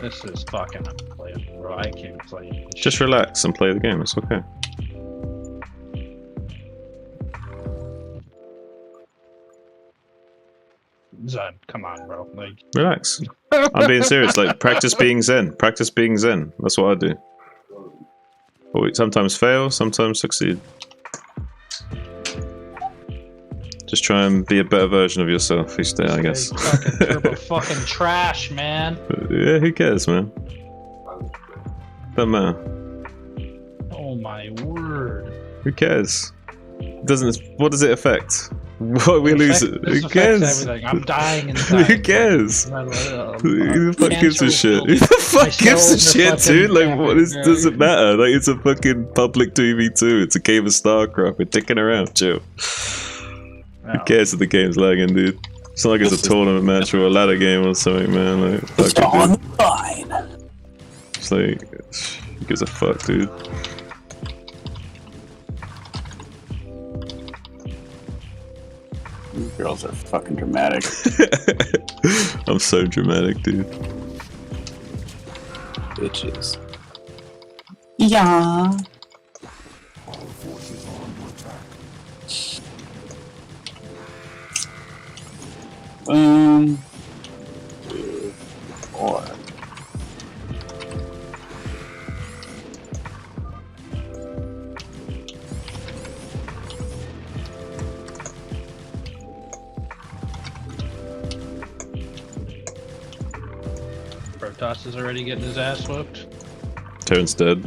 This is fucking unplayable, bro. I can't play this Just shit. relax and play the game, it's okay. Zen, come on, bro. Like, Relax. I'm being serious, like, practice being zen. Practice being zen. That's what I do. But we sometimes fail, sometimes succeed. Just try and be a better version of yourself each day, I guess. fucking turbo fucking trash, man. Yeah, who cares, man? Doesn't matter. Oh my word. Who cares? Doesn't. What does it affect? What we lose? This Who affects cares? everything. I'm dying inside. Who cares? Who the fuck gives a shit? Who the My fuck gives a soul shit, is dude? fucking Like, what is? cancer, Does it matter? Like, it's a fucking public 2v2. It's a game of StarCraft. We're dicking around. Chill. Who cares if the game's lagging, dude? It's not like it's a tournament match or a ladder game or something, man. Like, It's fuck it, on dude. the line. It's like, who gives a fuck, dude? You girls are fucking dramatic. I'm so dramatic, dude. Bitches. Yeah. Boom. 2, 4. Protoss is already getting his ass whooped. Terran's dead.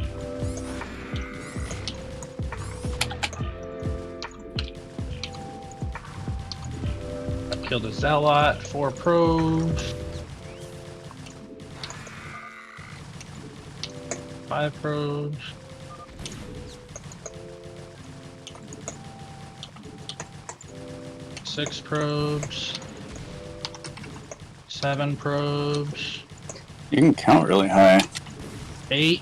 I killed a zealot, 4 probes. 5 probes. 6 probes. 7 probes. You can count really high. 8.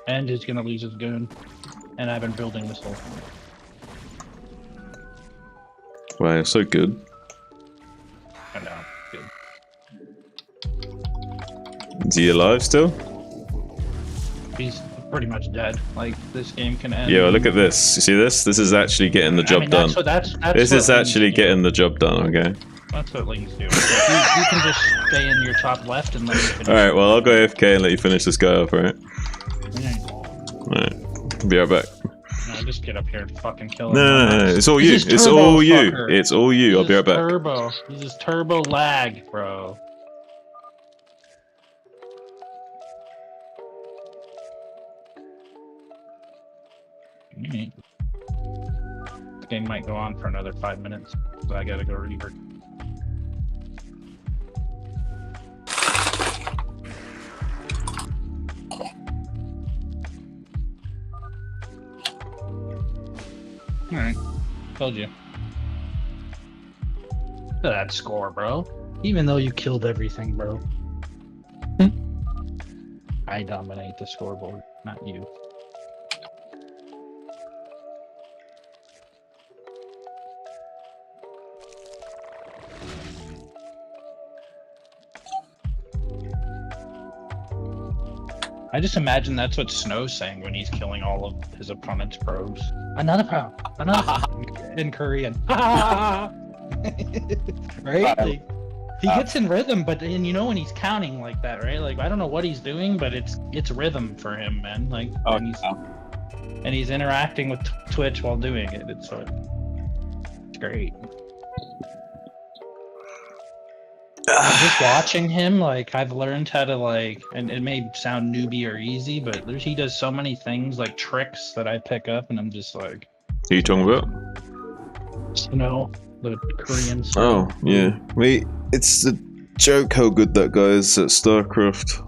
And he's gonna lose his goon. And I've been building this whole thing. Wow, you're so good. I know. Good. Is he alive still? He's pretty much dead. Like, this game can end. Yeah, look at this. You see this? This is actually getting the job done. That's This what is actually Link's doing. getting the job done, okay? That's what Link's doing. You can just stay in your top left and let me finish. Alright, well, I'll go AFK and let you finish this guy off, alright? Yeah. Alright. Be right back. No, just get up here and fucking kill him. No, it's all He's you. just It's turbo all you. fucker. It's all you. I'll be right back. Turbo. He's just turbo lag, bro. Alright. This game might go on for another 5 minutes, so I gotta go revert. Alright, told you. Look at that score, bro. Even though you killed everything, bro. I dominate the scoreboard, not you. I just imagine that's what Snow's saying when he's killing all of his opponent's probes. Another probe, another probe. In Korean. Right? Like, he gets in rhythm, but then you know when he's counting like that, right? Like, I don't know what he's doing, but it's rhythm for him, man. Like, and he's interacting with Twitch while doing it. It's great. Just watching him, like, I've learned how to, like, and it may sound newbie or easy, but he does so many things, like tricks that I pick up, and I'm just like, Who are you talking about? Snow, the Korean Oh, yeah. Wait, it's a joke how good that guy is at StarCraft.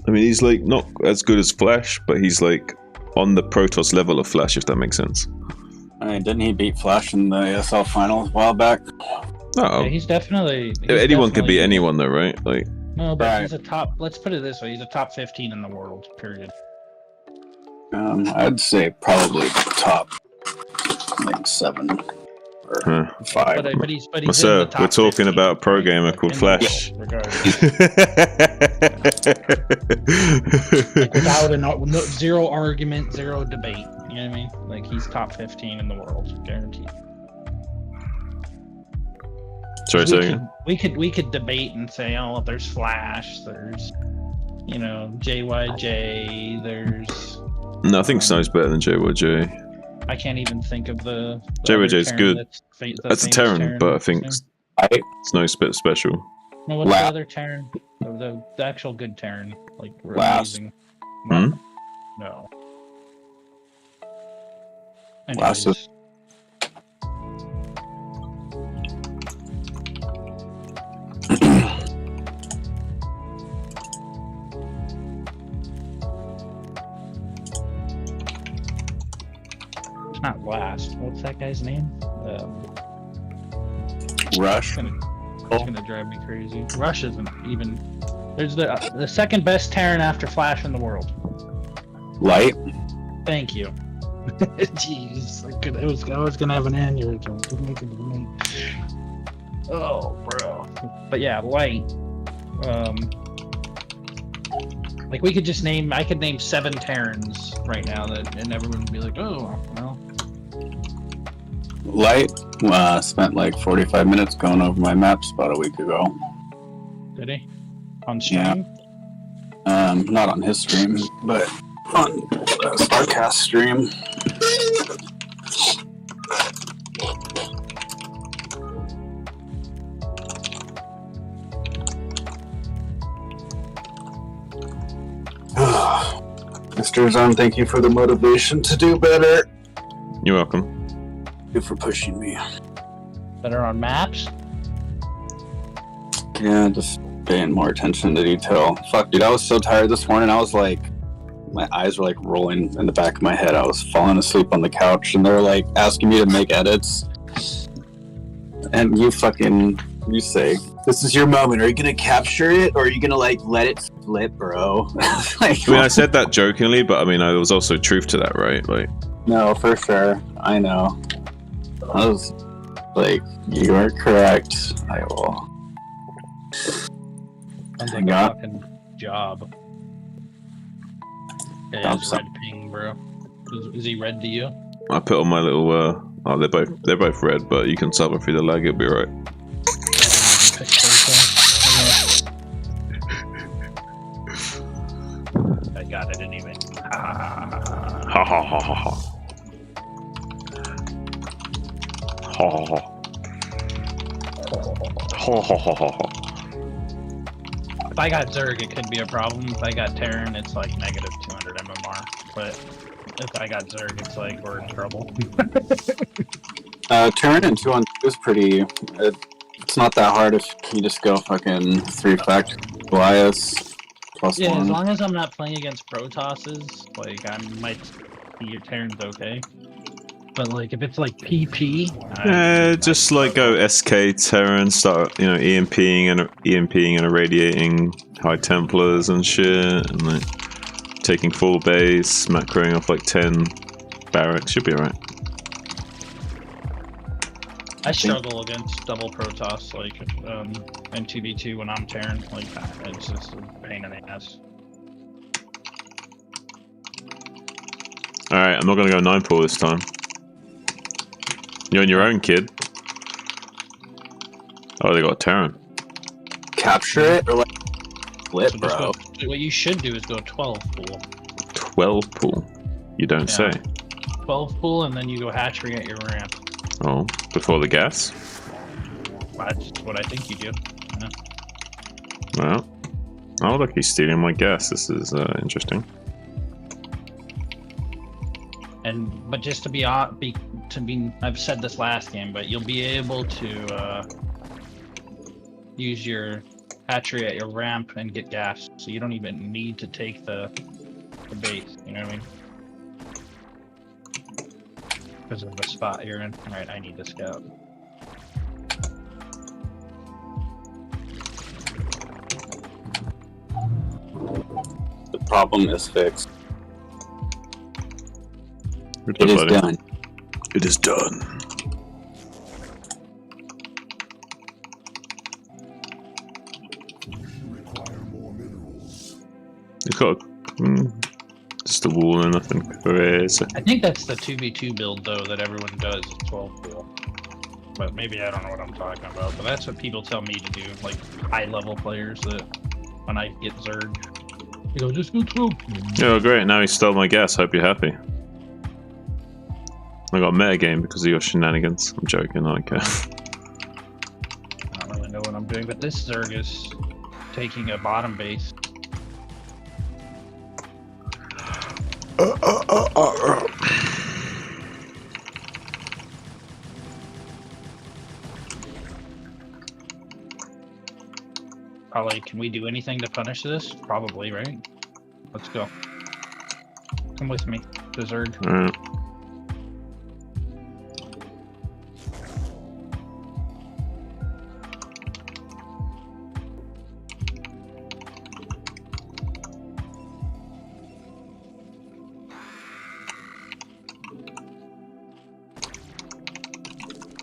I mean, he's like not as good as Flash, but he's like on the Protoss level of Flash, if that makes sense. I mean, didn't he beat Flash in the ASL finals a while back? Oh, Yeah, he's definitely. anyone can beat anyone, though, right? Like, No, but Right. he's a top. Let's put it this way: he's a top 15 in the world. Period. I'd say probably top like 7 or Huh. 5. But he's What's in the up? top We're talking 15, about a pro right? gamer Like, called in the Flash. world, regardless. Like, without zero argument, zero debate. You know what I mean? Like, he's top 15 in the world, guaranteed. Sorry, say again. We could debate and say, oh, there's Flash, there's, you know, JYJ, there's. No, I think Snow's better than JYJ. I can't even think of the JYJ is other good. Terran That's a Terran, but I think Snow's a bit special. No, what's the other Terran? The actual good Terran, like Last. amazing. Hmm? No. Last Anyways. It's not last. What's that guy's name? Rush. It's gonna drive me crazy. Rush isn't even. There's the second best Terran after Flash in the world. Light. Thank you. Jeez, I was gonna have an aneurysm. Oh, bro. But yeah, Light. Like we could just name. I could name 7 Terrans right now and everyone would be like, oh, well. Light. Spent like 45 minutes going over my maps about a week ago. Did he? On stream? Not on his stream, but on Starcast stream. Mr. Zon, thank you for the motivation to do better. You're welcome. Thank you for pushing me. That are on maps? Yeah, just paying more attention to detail. Fuck, dude, I was so tired this morning. I was like, my eyes were like rolling in the back of my head. I was falling asleep on the couch, and they were like asking me to make edits. And you say, this is your moment. Are you gonna capture it, or are you gonna like let it flip, bro? Like, I mean, I said that jokingly, but I mean, there was also truth to that, right? Like, no, for sure. I know. I was like, you are correct. I will. Sounds like a Got- fucking job. Yeah, Dump it's some. red ping, bro. Is he red to you? I put on my little. Oh, they're both red, but you can suffer through the lag. It'll be alright. I got it anyway. Ha ha ha ha ha. Ha ha ha. Ha ha ha ha ha. If I got Zerg, it could be a problem. If I got Terran, it's like negative 200 MMR. But if I got Zerg, it's like we're in trouble. Terran and 2-on-2 is pretty. It's not that hard if you just go fucking 3-fact Goliaths plus Yeah, as 1. long as I'm not playing against Protosses, like I might be your Terran's okay. But like if it's like PP, Yeah, just like go SK Terran, start EMPing and irradiating High Templars and shit, and like taking full base, macroing off like 10 barracks. Should be alright. I struggle against double Protoss like in 2v2 when I'm Terran. Like it's just a pain in the ass. Alright, I'm not gonna go 9-pool this time. You're on your own, kid. Oh, they got a Terran. Capture it or like flip, So bro. just what you should do is go 12 pool. 12 pool. You don't Yeah. say. 12 pool, and then you go hatchery at your ramp. Oh, before the gas? That's what I think you do. Yeah. Well. Oh, look, he's stealing my gas. This is interesting. But just to be I've said this last game, but you'll be able to use your hatchery at your ramp and get gas, so you don't even need to take the base. You know what I mean? Because of the spot you're in. All right, I need to scout. The problem is fixed. Good It job, is buddy. done. It is done. Require more minerals. It's got just a wall and nothing crazy. I think that's the 2v2 build though that everyone does is 12 pool. But maybe I don't know what I'm talking about. But that's what people tell me to do, like high level players that when I get Zerg, you go just go 12 pool. Oh, great. Now he stole my gas. Hope you're happy. I got metagame because of your shenanigans. I'm joking. I don't care. I don't really know what I'm doing, but this Zerg is taking a bottom base. Probably, can we do anything to punish this? Probably, right? Let's go. Come with me, to Zerg. Alright.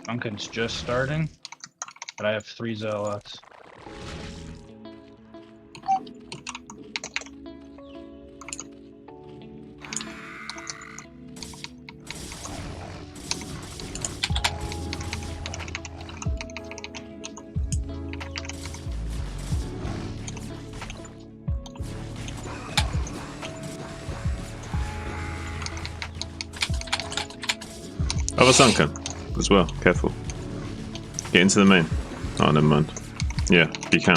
Duncan's just starting, but I have 3 zealots. I have a sunken as well. Careful. Get into the main. Oh, never mind. Yeah, you can.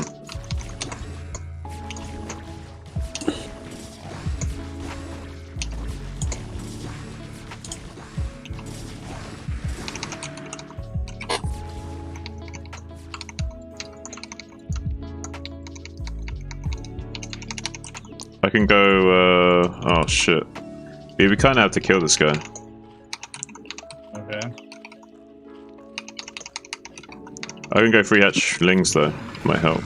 I can go, oh shit. Yeah, we kind of have to kill this guy. Okay. I can go free hatch lings though. Might help.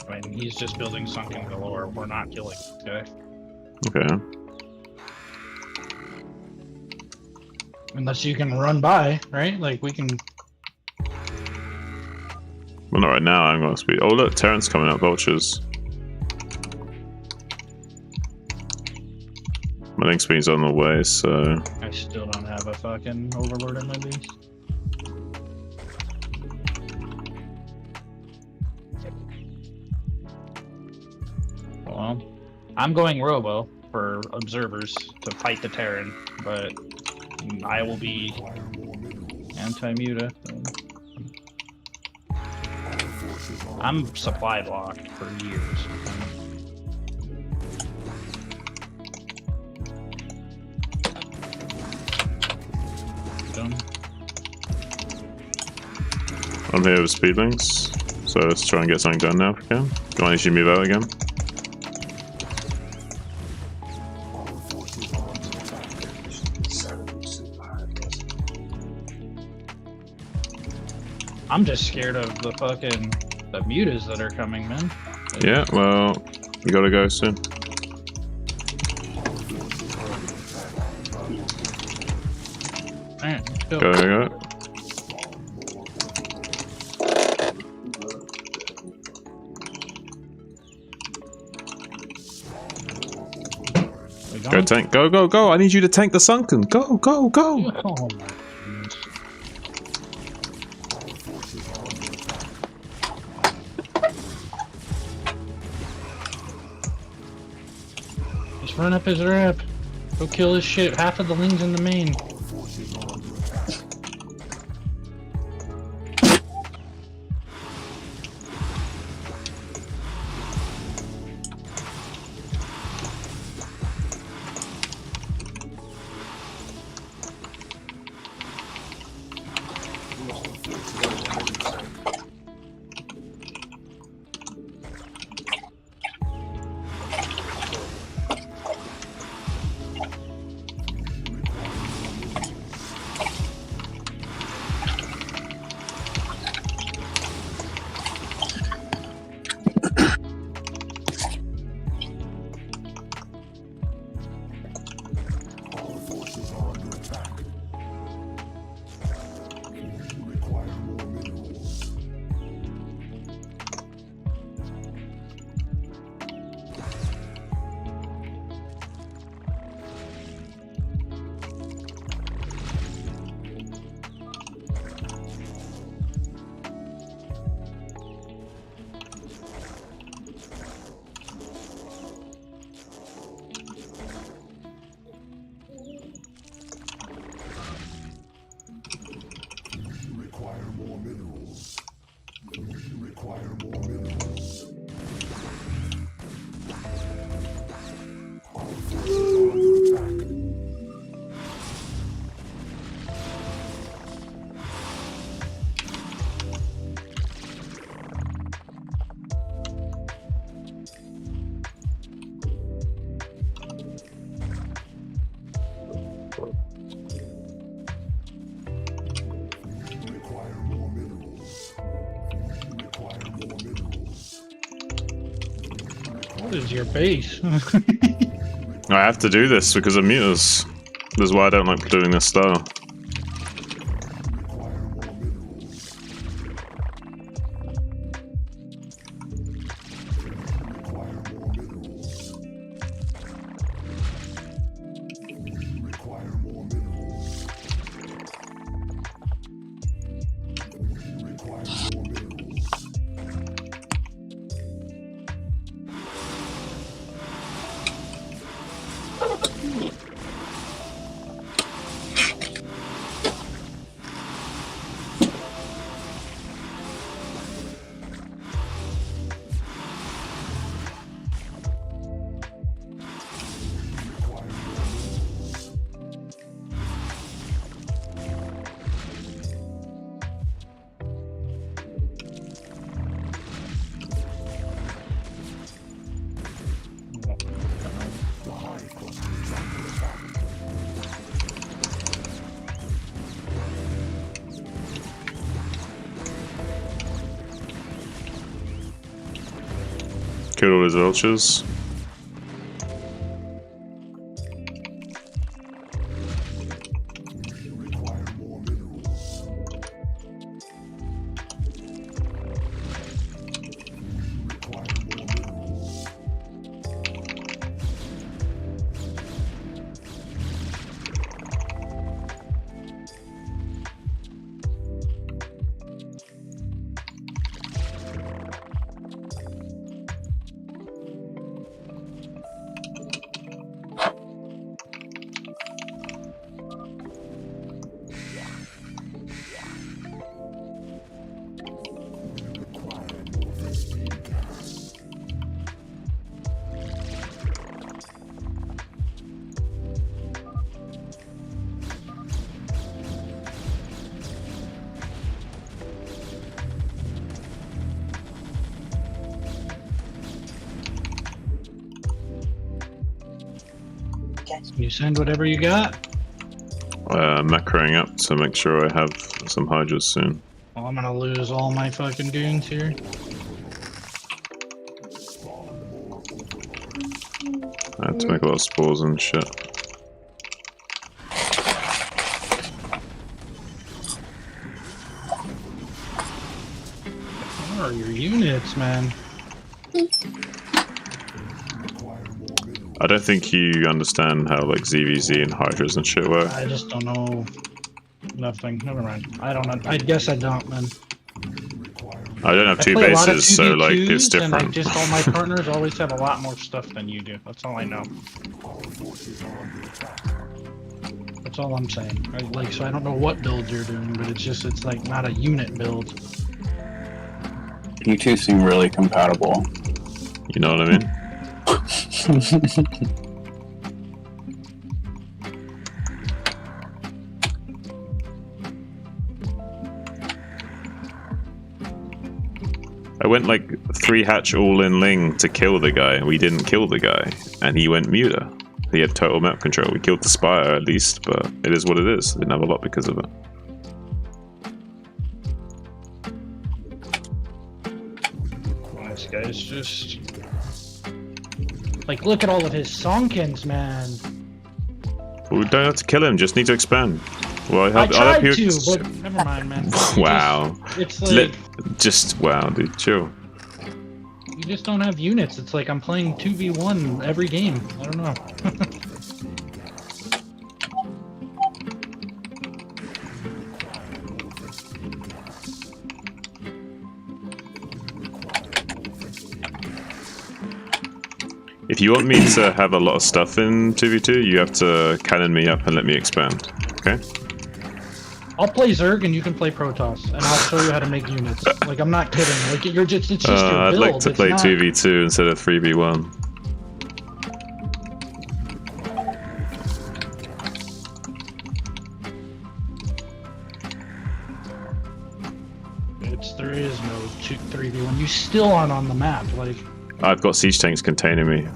I mean, he's just building sunken galore. We're not killing this guy. Okay. Unless you can run by, right? Like we can. Well, not right now. I'm gonna speed. Oh look, Terrence coming up. Vultures. My link speed's on the way, so I still don't have a fucking overlord in my base. Well, I'm going Robo for observers to fight the Terran, but I will be anti-muta. I'm supply blocked for years. Done. I'm here with speedlings. So let's try and get something done now if we can. Do I need you to move out again? I'm just scared of the fucking the mutas that are coming, man. Yeah, well, we gotta go soon. Alright, let's go. Go. We Go going? tank. Go. I need you to tank the sunken. Go. Oh my goodness. Just run up his rep. Go kill his shit. Half of the lings in the main. What is your base? I have to do this because of mutas. This is why I don't like doing this style. Killed all his vultures. You send whatever you got. Macroing up to make sure I have some hydras soon. Well, I'm gonna lose all my fucking goons here. I had to make a lot of spores and shit. Where are your units, man? I don't think you understand how like ZVZ and hydras and shit work. I just don't know nothing. Never mind. I don't know. I guess I don't, man. I don't have I two play a lot of bases, so like 2v2s, it's and I different. just all my partners always have a lot more stuff than you do. That's all I know. That's all I'm saying. Like, so I don't know what build you're doing, but it's like not a unit build. You two seem really compatible. You know what I mean? I went like 3 hatch all in Ling to kill the guy, and we didn't kill the guy, and he went muter. He had total map control. We killed the Spire at least, but it is what it is. Didn't have a lot because of it. This guy's just like, look at all of his Sonkins, man. We don't have to kill him, just need to expand. Well, I tried to, but never mind, man. Wow. It's like just wow, dude, chill. you just don't have units. It's like I'm playing 2v1 every game. I don't know. If you want me to have a lot of stuff in 2v2, you have to cannon me up and let me expand, okay? I'll play Zerg and you can play Protoss, and I'll show you how to make units. Like, I'm not kidding. Like, it's just your build. I'd like to It's play not... 2v2 instead of 3v1. There is no 3v1. You still aren't on the map. Like, I've got siege tanks containing me.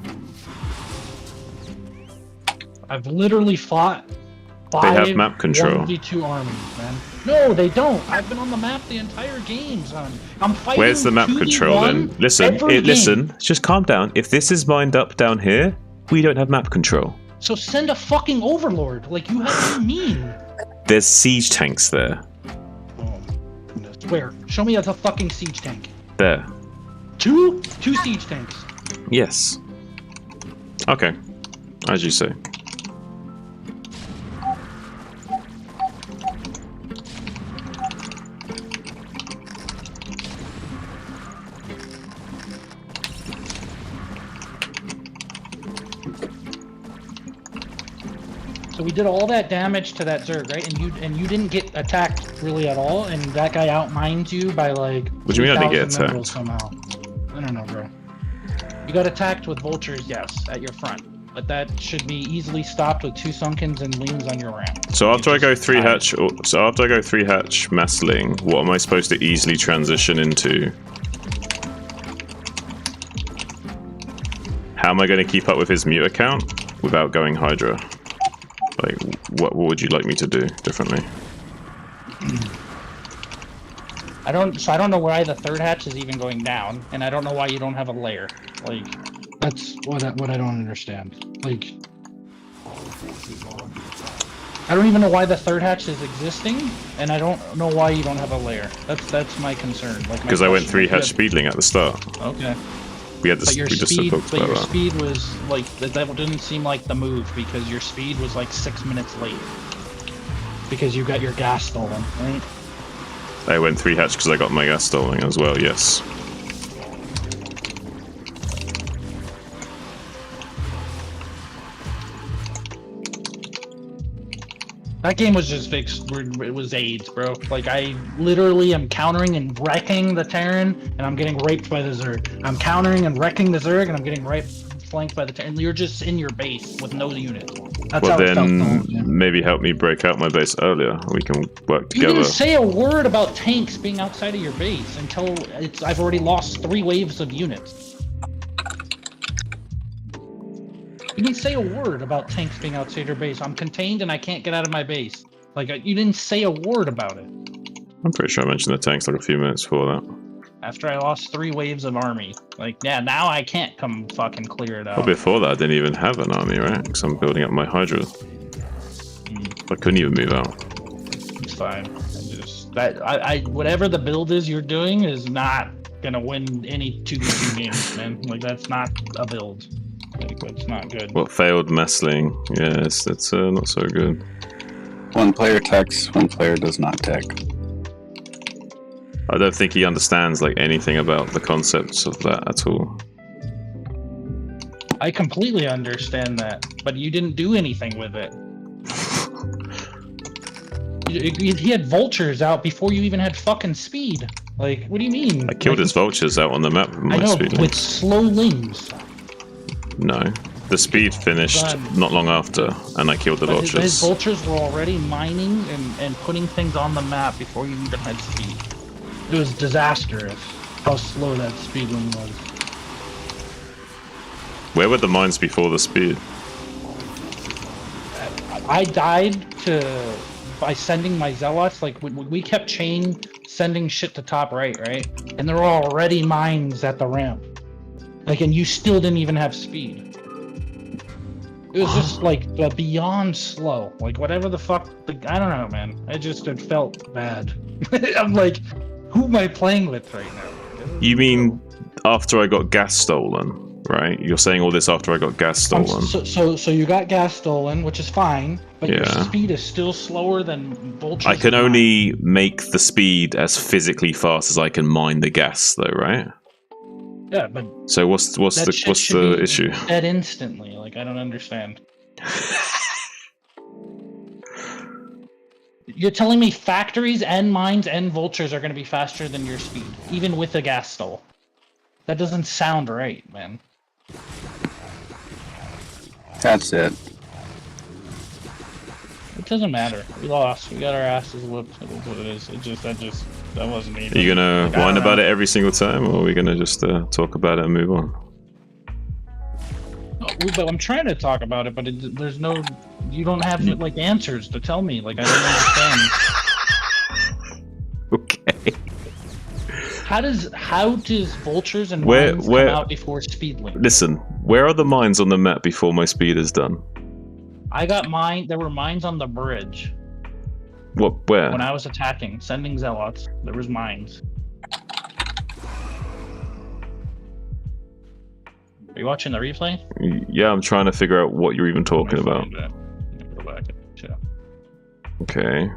I've literally fought 5 They have map control. 1v2 armies, man. No, they don't. I've been on the map the entire game, son. I'm fighting. Where's the map 2v1 control then? Listen, listen, just calm down. If this is mined up down here, we don't have map control. So send a fucking overlord. Like, you have to mean. There's siege tanks there. Oh, goodness. Where? Show me a fucking siege tank. There. 2 siege tanks. Yes. Okay. As you say. So we did all that damage to that Zerg, right? And you didn't get attacked really at all, and that guy outmined you by like. What do you mean I didn't get 3,000 attacked? somehow. I don't know, bro. You got attacked with vultures, yes, at your front, but that should be easily stopped with 2 Sunkins and Lings on your ramp. So after I go 3 hatch, so after I go 3 hatch mass ling, what am I supposed to easily transition into? How am I going to keep up with his mute account without going Hydra? Like, what would you like me to do differently? I don't know why the 3rd hatch is even going down, and I don't know why you don't have a layer. Like, that's what I don't understand. Like, I don't even know why the 3rd hatch is existing, and I don't know why you don't have a layer. That's my concern. Like, Because I went 3 hatch speedling at the start. Okay. We had this. But your We just speed, talked but about your that. speed was like that didn't seem like the move because your speed was like 6 minutes late because you got your gas stolen, right? I went 3 hatch because I got my gas stolen as well. Yes. That game was just fixed. It was AIDS, bro. Like, I literally am countering and wrecking the Terran, and I'm getting raped by the Zerg. I'm countering and wrecking the Zerg, and I'm getting flanked by the Terran. You're just in your base with no units. That's Well how it felt the whole then, game. maybe help me break out my base earlier. We can work You together. didn't say a word about tanks being outside of your base until I've already lost 3 waves of units. You You didn't say a word about tanks being outside your base. I'm contained and I can't get out of my base. Like, you didn't say a word about it. I'm pretty sure I mentioned the tanks like a few minutes before that. After I lost 3 waves of army. Like, yeah, now I can't come fucking clear it out. Well, before that, I didn't even have an army, right? Because I'm building up my Hydra. I couldn't even move out. It's fine. Whatever the build is you're doing is not gonna win any 2v2 games, man. Like, that's not a build. Like, that's not good. What, failed messling? Yes, that's not so good. One player techs, one player does not tech. I don't think he understands like anything about the concepts of that at all. I completely understand that, but you didn't do anything with it. He had vultures out before you even had fucking speed. Like, what do you mean? I killed his vultures out on the map with my I know, speed. with slow limbs. No. The speed finished not long after, and I killed the vultures. His vultures were already mining and putting things on the map before you even had speed. It was disastrous how slow that speed limb was. Where were the mines before the speed? I died by sending my zealots. Like, we kept chain sending shit to top right? And there were already mines at the ramp. Like, and you still didn't even have speed. It was just like beyond slow. Like, whatever the fuck. Like, I don't know, man. It felt bad. I'm like, who am I playing with right now? You mean after I got gas stolen, right? You're saying all this after I got gas stolen. So you got gas stolen, which is fine, but your Yeah. speed is still slower than vultures. I can only make the speed as physically fast as I can mine the gas, though, right? Yeah, but So what's the issue? Dead instantly. Like, I don't understand. You're telling me factories and mines and vultures are going to be faster than your speed, even with a gas stole? That doesn't sound right, man. That's it. It doesn't matter. We lost. We got our asses whooped. It is what it is. That wasn't even. Are you gonna like, whine about it every single time, or are we gonna just talk about it and move on? But I'm trying to talk about it, but there's no. You don't have like answers to tell me. Like, I don't understand. Okay. How does vultures and mines come out before speed limit? Listen, where are the mines on the map before my speed is done? I got mine. There were mines on the bridge. What? Where? When I was attacking, sending zealots, there was mines. Are you watching the replay? Yeah, I'm trying to figure out what you're even talking about. Go back and check. Okay.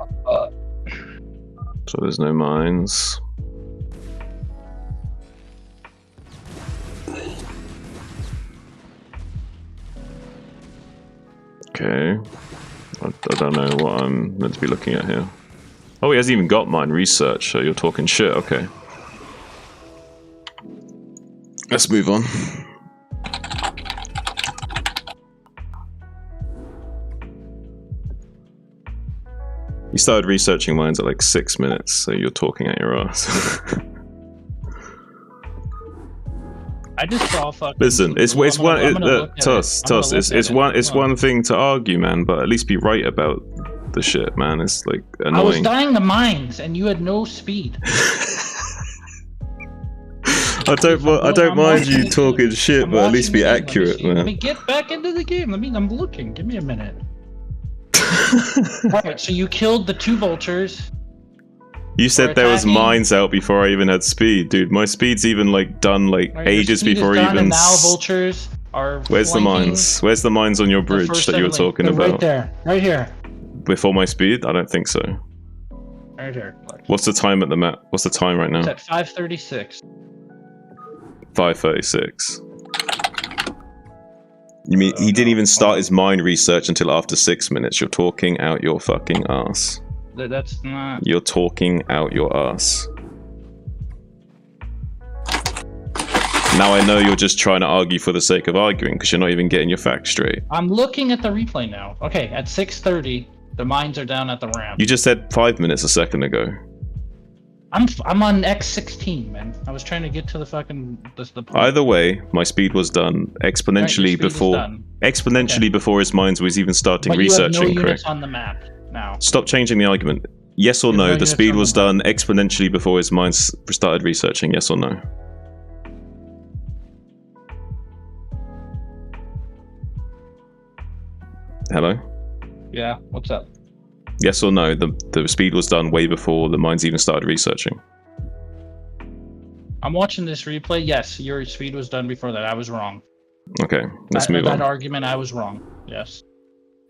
So there's no mines. Okay. I don't know what I'm meant to be looking at here. Oh, he hasn't even got mine research, so you're talking shit. Okay. Let's move on. You started researching mines at like 6 minutes, so you're talking at your ass. I just saw fucking. Listen, it's one thing to argue, man, but at least be right about the shit, man. It's like annoying. I was dying to mines, and you had no speed. I don't mind you talking shit, but at least be accurate, man. Let me get back into the game. I'm looking. Give me a minute. Alright, so you killed the 2 vultures. You said there was mines out before I even had speed, dude. My speed's even like done like ages before even. And now vultures are. Where's the mines? Where's the mines on your bridge that you were talking about? Right there, right here. Before my speed? I don't think so. Right here. What's the time at the map? What's the time right now? It's at 5:36. 5:36. You mean he didn't even start his mine research until after 6 minutes? You're talking out your fucking ass. That's not. You're talking out your ass. Now I know you're just trying to argue for the sake of arguing because you're not even getting your facts straight. I'm looking at the replay now. Okay, at 6:30, the mines are down at the ramp. You just said 5 minutes a second ago. I'm on X16, man. I was trying to get to the fucking the point. Either way, my speed was done exponentially Right, your speed is before. done. Exponentially before his mind was even starting But you have researching, no units correct? on the map now. Stop changing the argument. Yes or You have no no, the units speed on was the done exponentially before his mind started researching, yes or no? Hello? Yeah, what's up? Yes or no, the speed was done way before the minds even started researching. I'm watching this replay. Yes, your speed was done before that. I was wrong. Okay, let's move on. That argument, I was wrong. Yes.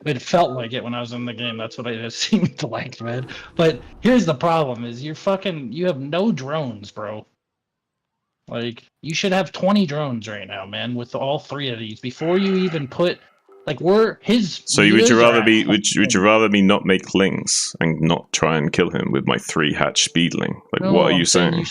It felt like it when I was in the game. That's what I just seemed to like, man. But here's the problem: is you have no drones, bro. Like you should have 20 drones right now, man, with all 3 of these before you even put. Like So would you rather be would you rather me not make lings and not try and kill him with my 3 hatch speedling? Like No, what are you I'm saying?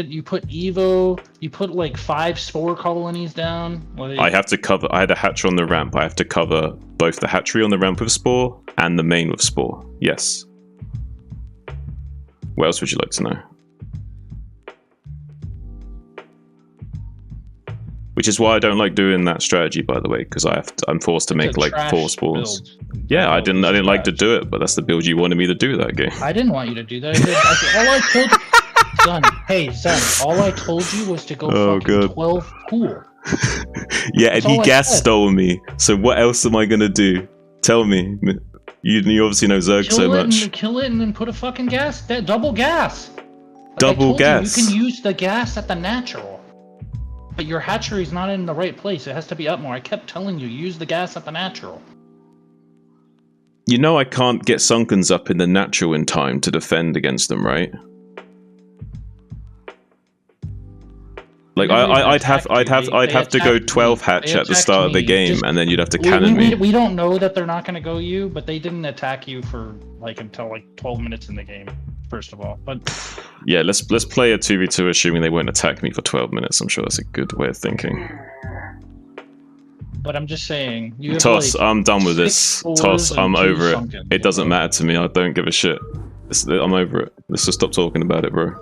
You put Evo, you put like 5 spore colonies down. Like, I have to cover. I had a hatcher on the ramp. I have to cover both the hatchery on the ramp with spore and the main with spore. Yes. What else would you like to know? Which is why I don't like doing that strategy, by the way, because I'm forced to make like 4 spawns. Build. Yeah, I didn't like to do it, but that's the build you wanted me to do that game. I didn't want you to do that. All I told son, all I told you was to go fucking 12 pool. Yeah, and he gas stole me. So what else am I gonna do? Tell me. You obviously know Zerg so much. Kill it and then put a fucking gas. Double gas. Double gas. You can use the gas at the natural. But your hatchery's not in the right place. It has to be up more. I kept telling you, use the gas at the natural. You know I can't get Sunkens up in the natural in time to defend against them, right? Like I'd have to go 12 hatch at the start of the game, and then you'd have to cannon me. We don't know that they're not going to go you, but they didn't attack you for like until like 12 minutes in the game. First of all, but yeah, let's play a 2v2 assuming they won't attack me for 12 minutes. I'm sure that's a good way of thinking. But I'm just saying, Toss, like I'm done with this. Toss, I'm over it. It doesn't matter to me. I don't give a shit. I'm over it. Let's just stop talking about it, bro.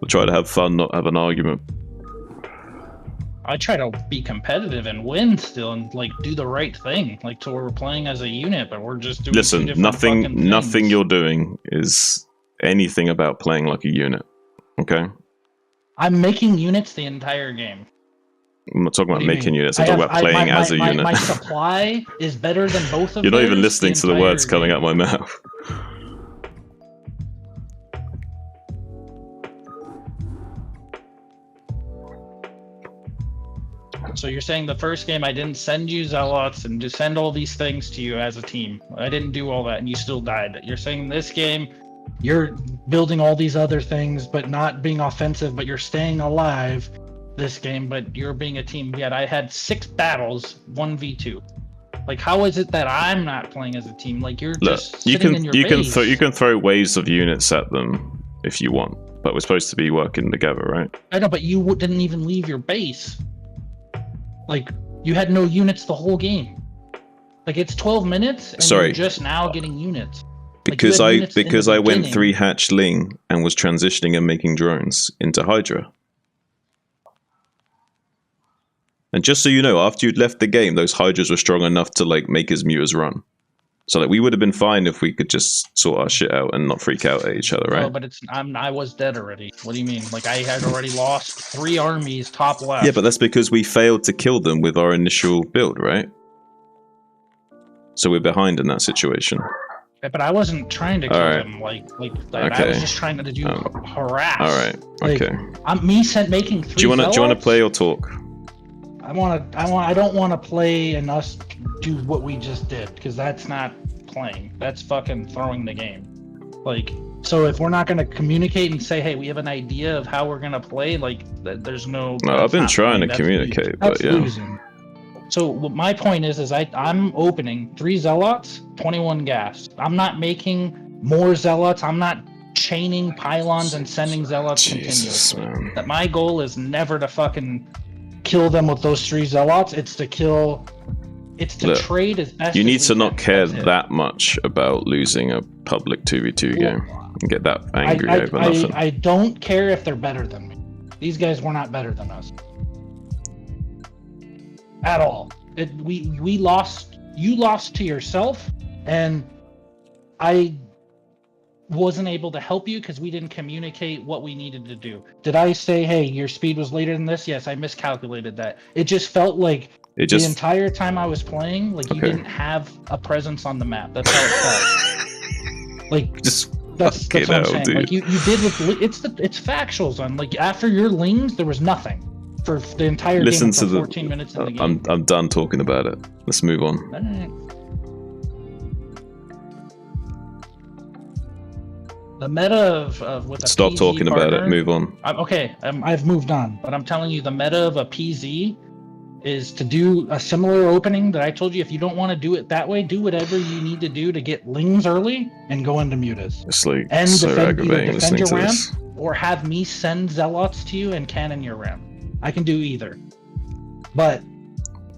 We'll try to have fun, not have an argument. I try to be competitive and win still, and like do the right thing, like so we're playing as a unit, but we're just doing. Listen, nothing you're doing is anything about playing like a unit. Okay. I'm making units the entire game. I'm not talking about making units. I'm talking about playing as a unit. My supply is better than both of. You're not even listening to the words coming out my mouth. So you're saying the first game I didn't send you zealots and just send all these things to you as a team. I didn't do all that and you still died. You're saying this game you're building all these other things but not being offensive, but you're staying alive this game, but you're being a team. Yet I had 6 battles, 1v2. Like how is it that I'm not playing as a team? Like you're just sitting in your base. You can throw waves of units at them if you want, but we're supposed to be working together, right? I know, but you didn't even leave your base. Like, you had no units the whole game. Like, it's 12 minutes, and you're just now getting units. Because I went 3 hatch Ling and was transitioning and making drones into Hydra. And just so you know, after you'd left the game, those Hydras were strong enough to, like, make his muters run. So, like, we would have been fine if we could just sort our shit out and not freak out at each other, right? No, but I was dead already. What do you mean? Like, I had already lost 3 armies top left. Yeah, but that's because we failed to kill them with our initial build, right? So we're behind in that situation. Yeah, but I wasn't trying to kill them. Like I was just trying to do harass. All right. Okay. I'm making 3. Do you want to play or talk? I don't want to play and us do what we just did, because that's not playing. That's fucking throwing the game. Like, so if we're not going to communicate and say, hey, we have an idea of how we're going to play, like, there's no. No, I've been trying to communicate, but yeah. Losing. So my point is I'm opening 3 zealots, 21 gas. I'm not making more zealots. I'm not chaining pylons and sending zealots continuously. That my goal is never to fucking kill them with those 3 zealots. It's to kill It's to Look, trade as best you as need we to not can. care That's it. that much about losing a public 2v2 Well, game and get that angry over nothing. I don't care if they're better than me. These guys were not better than us at all. We lost. You lost to yourself, and I wasn't able to help you because we didn't communicate what we needed to do. Did I say, hey, your speed was later than this? Yes, I miscalculated that. It just felt like the entire time I was playing, like you didn't have a presence on the map. That's how it felt. Like just that's what I'm saying. dude. Like you did with it's factuals on like after your lings there was nothing for the entire Listen game to for the 14 minutes in the game. I'm done talking about it. Let's move on. The meta of with a Stop PZ talking about it. partner- Move on. I've moved on, but I'm telling you, the meta of a PZ is to do a similar opening that I told you. If you don't want to do it that way, do whatever you need to do to get lings early and go into mutas. It's like And so defend aggravating listening your to ramp, this. or have me send zealots to you and cannon your ramp. I can do either. But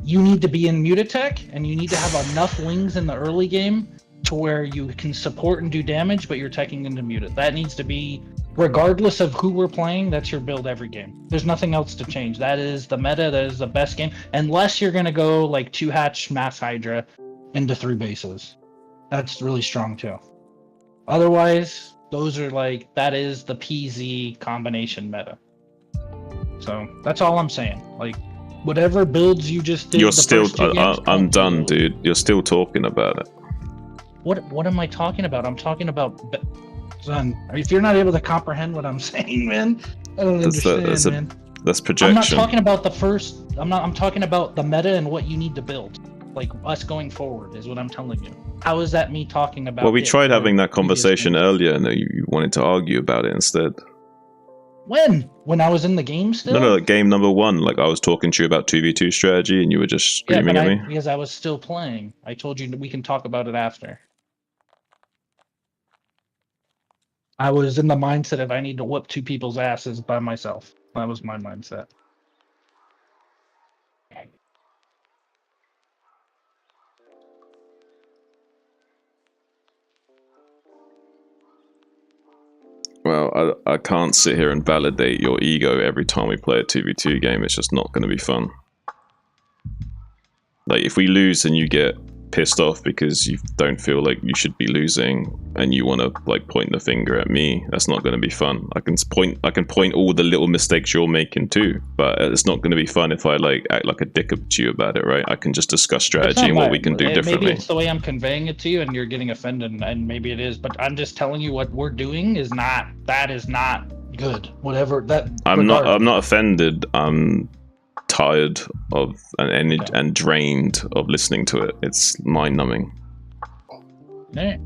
you need to be in mutatech, and you need to have enough lings in the early game to where you can support and do damage, but you're teching into muted. That needs to be, regardless of who we're playing, that's your build every game. There's nothing else to change. That is the meta, that is the best game, unless you're going to go like 2-hatch mass hydra into 3 bases. That's really strong too. Otherwise, those are like, that is the PZ combination meta. So that's all I'm saying. Like, whatever builds you just did. You're the still. first 2 games, I'm don't done, do. dude. You're still talking about it. What am I talking about? I'm talking about, son. If you're not able to comprehend what I'm saying, man, I don't understand, man. That's projection. I'm not talking about the first. I'm talking about the meta and what you need to build, like us going forward, is what I'm telling you. How is that me talking about? Well, we tried having that previous conversation games? earlier, and you wanted to argue about it instead. When I was in the game still? No, game number 1. Like I was talking to you about 2v2 strategy, and you were just screaming at me. Because I was still playing. I told you we can talk about it after. I was in the mindset of I need to whoop 2 people's asses by myself. That was my mindset. Well, I can't sit here and validate your ego every time we play a 2v2 game. It's just not going to be fun. Like, if we lose and you get pissed off because you don't feel like you should be losing and you want to like point the finger at me, that's not going to be fun. I can point all the little mistakes you're making too, but it's not going to be fun if I like act like a dick to you about it, right? I can just discuss strategy and what we can do differently. Maybe it's the way I'm conveying it to you and you're getting offended, and maybe it is, but I'm just telling you what we're doing is not good. Whatever that. I'm not offended. I'm tired of and drained of listening to it. It's mind-numbing. Yeah.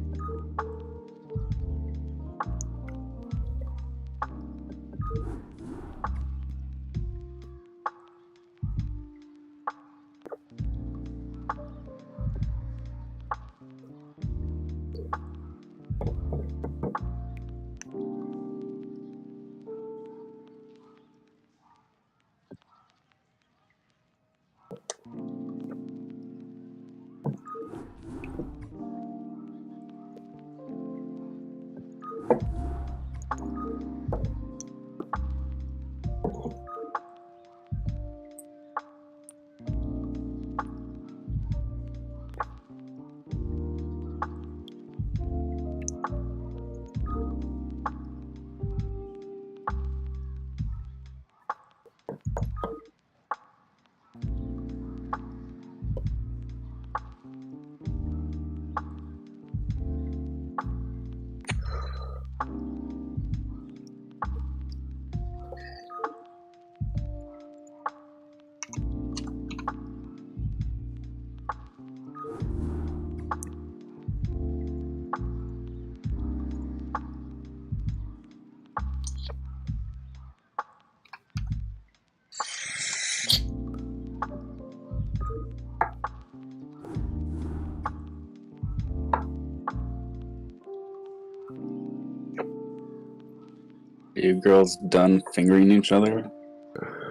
Are you girls done fingering each other?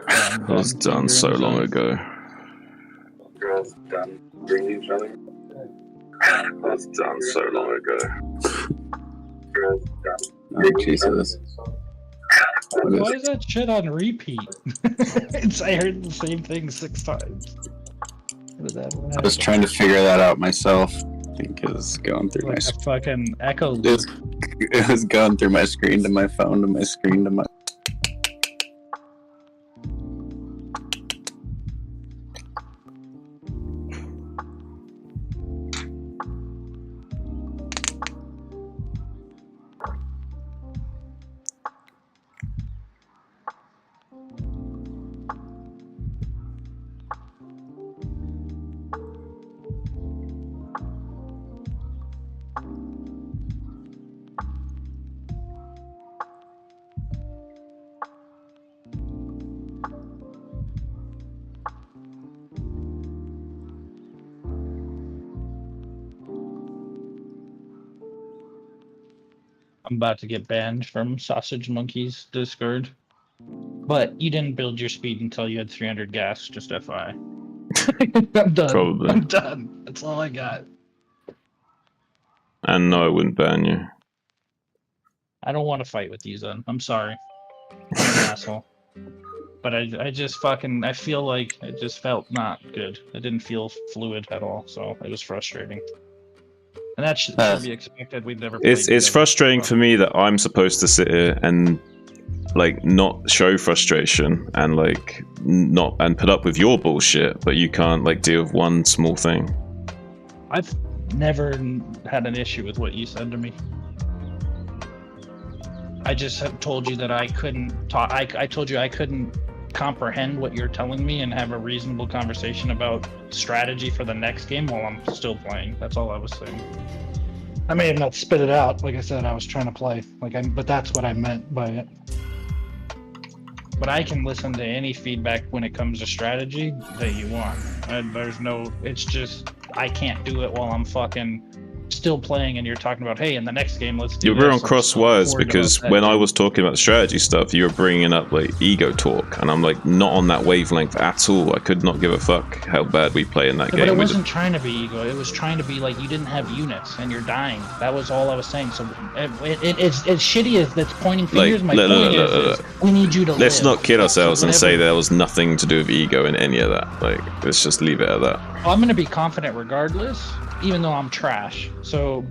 It was done so long ago. Girls done That's done so long ago. Oh, Jesus. Why is that shit on repeat? I heard the same thing 6 times. What did that I was trying to figure that out myself. I think it was going through my like a fucking echo It loop. was going through my screen to my phone to my screen to my. I'm about to get banned from Sausage Monkey's Discord. But you didn't build your speed until you had 300 gas, just FYI. I'm done. Probably. I'm done. That's all I got. And no, I wouldn't ban you. I don't want to fight with you, Zen. I'm sorry. I'm an asshole. But I just fucking, I feel like it just felt not good. It didn't feel fluid at all, so it was frustrating. And that should be expected. We've never played It's together. frustrating for me that I'm supposed to sit here and like not show frustration and like not and put up with your bullshit, but you can't like deal with one small thing. I've never had an issue with what you said to me. I just have told you that I couldn't talk. I told you I couldn't comprehend what you're telling me and have a reasonable conversation about strategy for the next game while I'm still playing. That's all I was saying. I may have not spit it out. Like I said, I was trying to play. But that's what I meant by it. But I can listen to any feedback when it comes to strategy that you want. There's no. It's just I can't do it while I'm fucking still playing, and you're talking about, hey, in the next game, let's do You're this. on I'm cross so wires bored because about that. when I was talking about strategy stuff, you were bringing up like ego talk, and I'm like not on that wavelength at all. I could not give a fuck how bad we play in that But game. it We wasn't trying to be ego. It was trying to be like you didn't have units and you're dying. That was all I was saying. So it's shitty as that's pointing fingers. My point is we need you to Let's live. not kid ourselves So and say whenever- there was nothing to do with ego in any of that. Like, let's just leave it at that. I'm going to be confident regardless, even though I'm trash. So,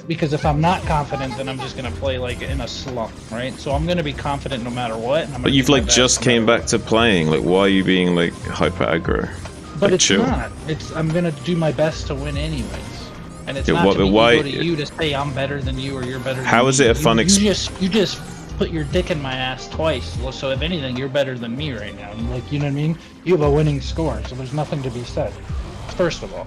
because if I'm not confident, then I'm just going to play like in a slump, right? So I'm going to be confident no matter what. And I'm But gonna you've do my like best just no came matter back to playing. Like, why are you being like hyper aggro? But Like, it's chill. not. I'm going to do my best to win anyways. And it's Yeah, not to be why- ego to you to say I'm better than you or you're better than me. How is it a fun You just put your dick in my ass twice. So if anything, you're better than me right now. Like, you know what I mean? You have a winning score, so there's nothing to be said. First of all.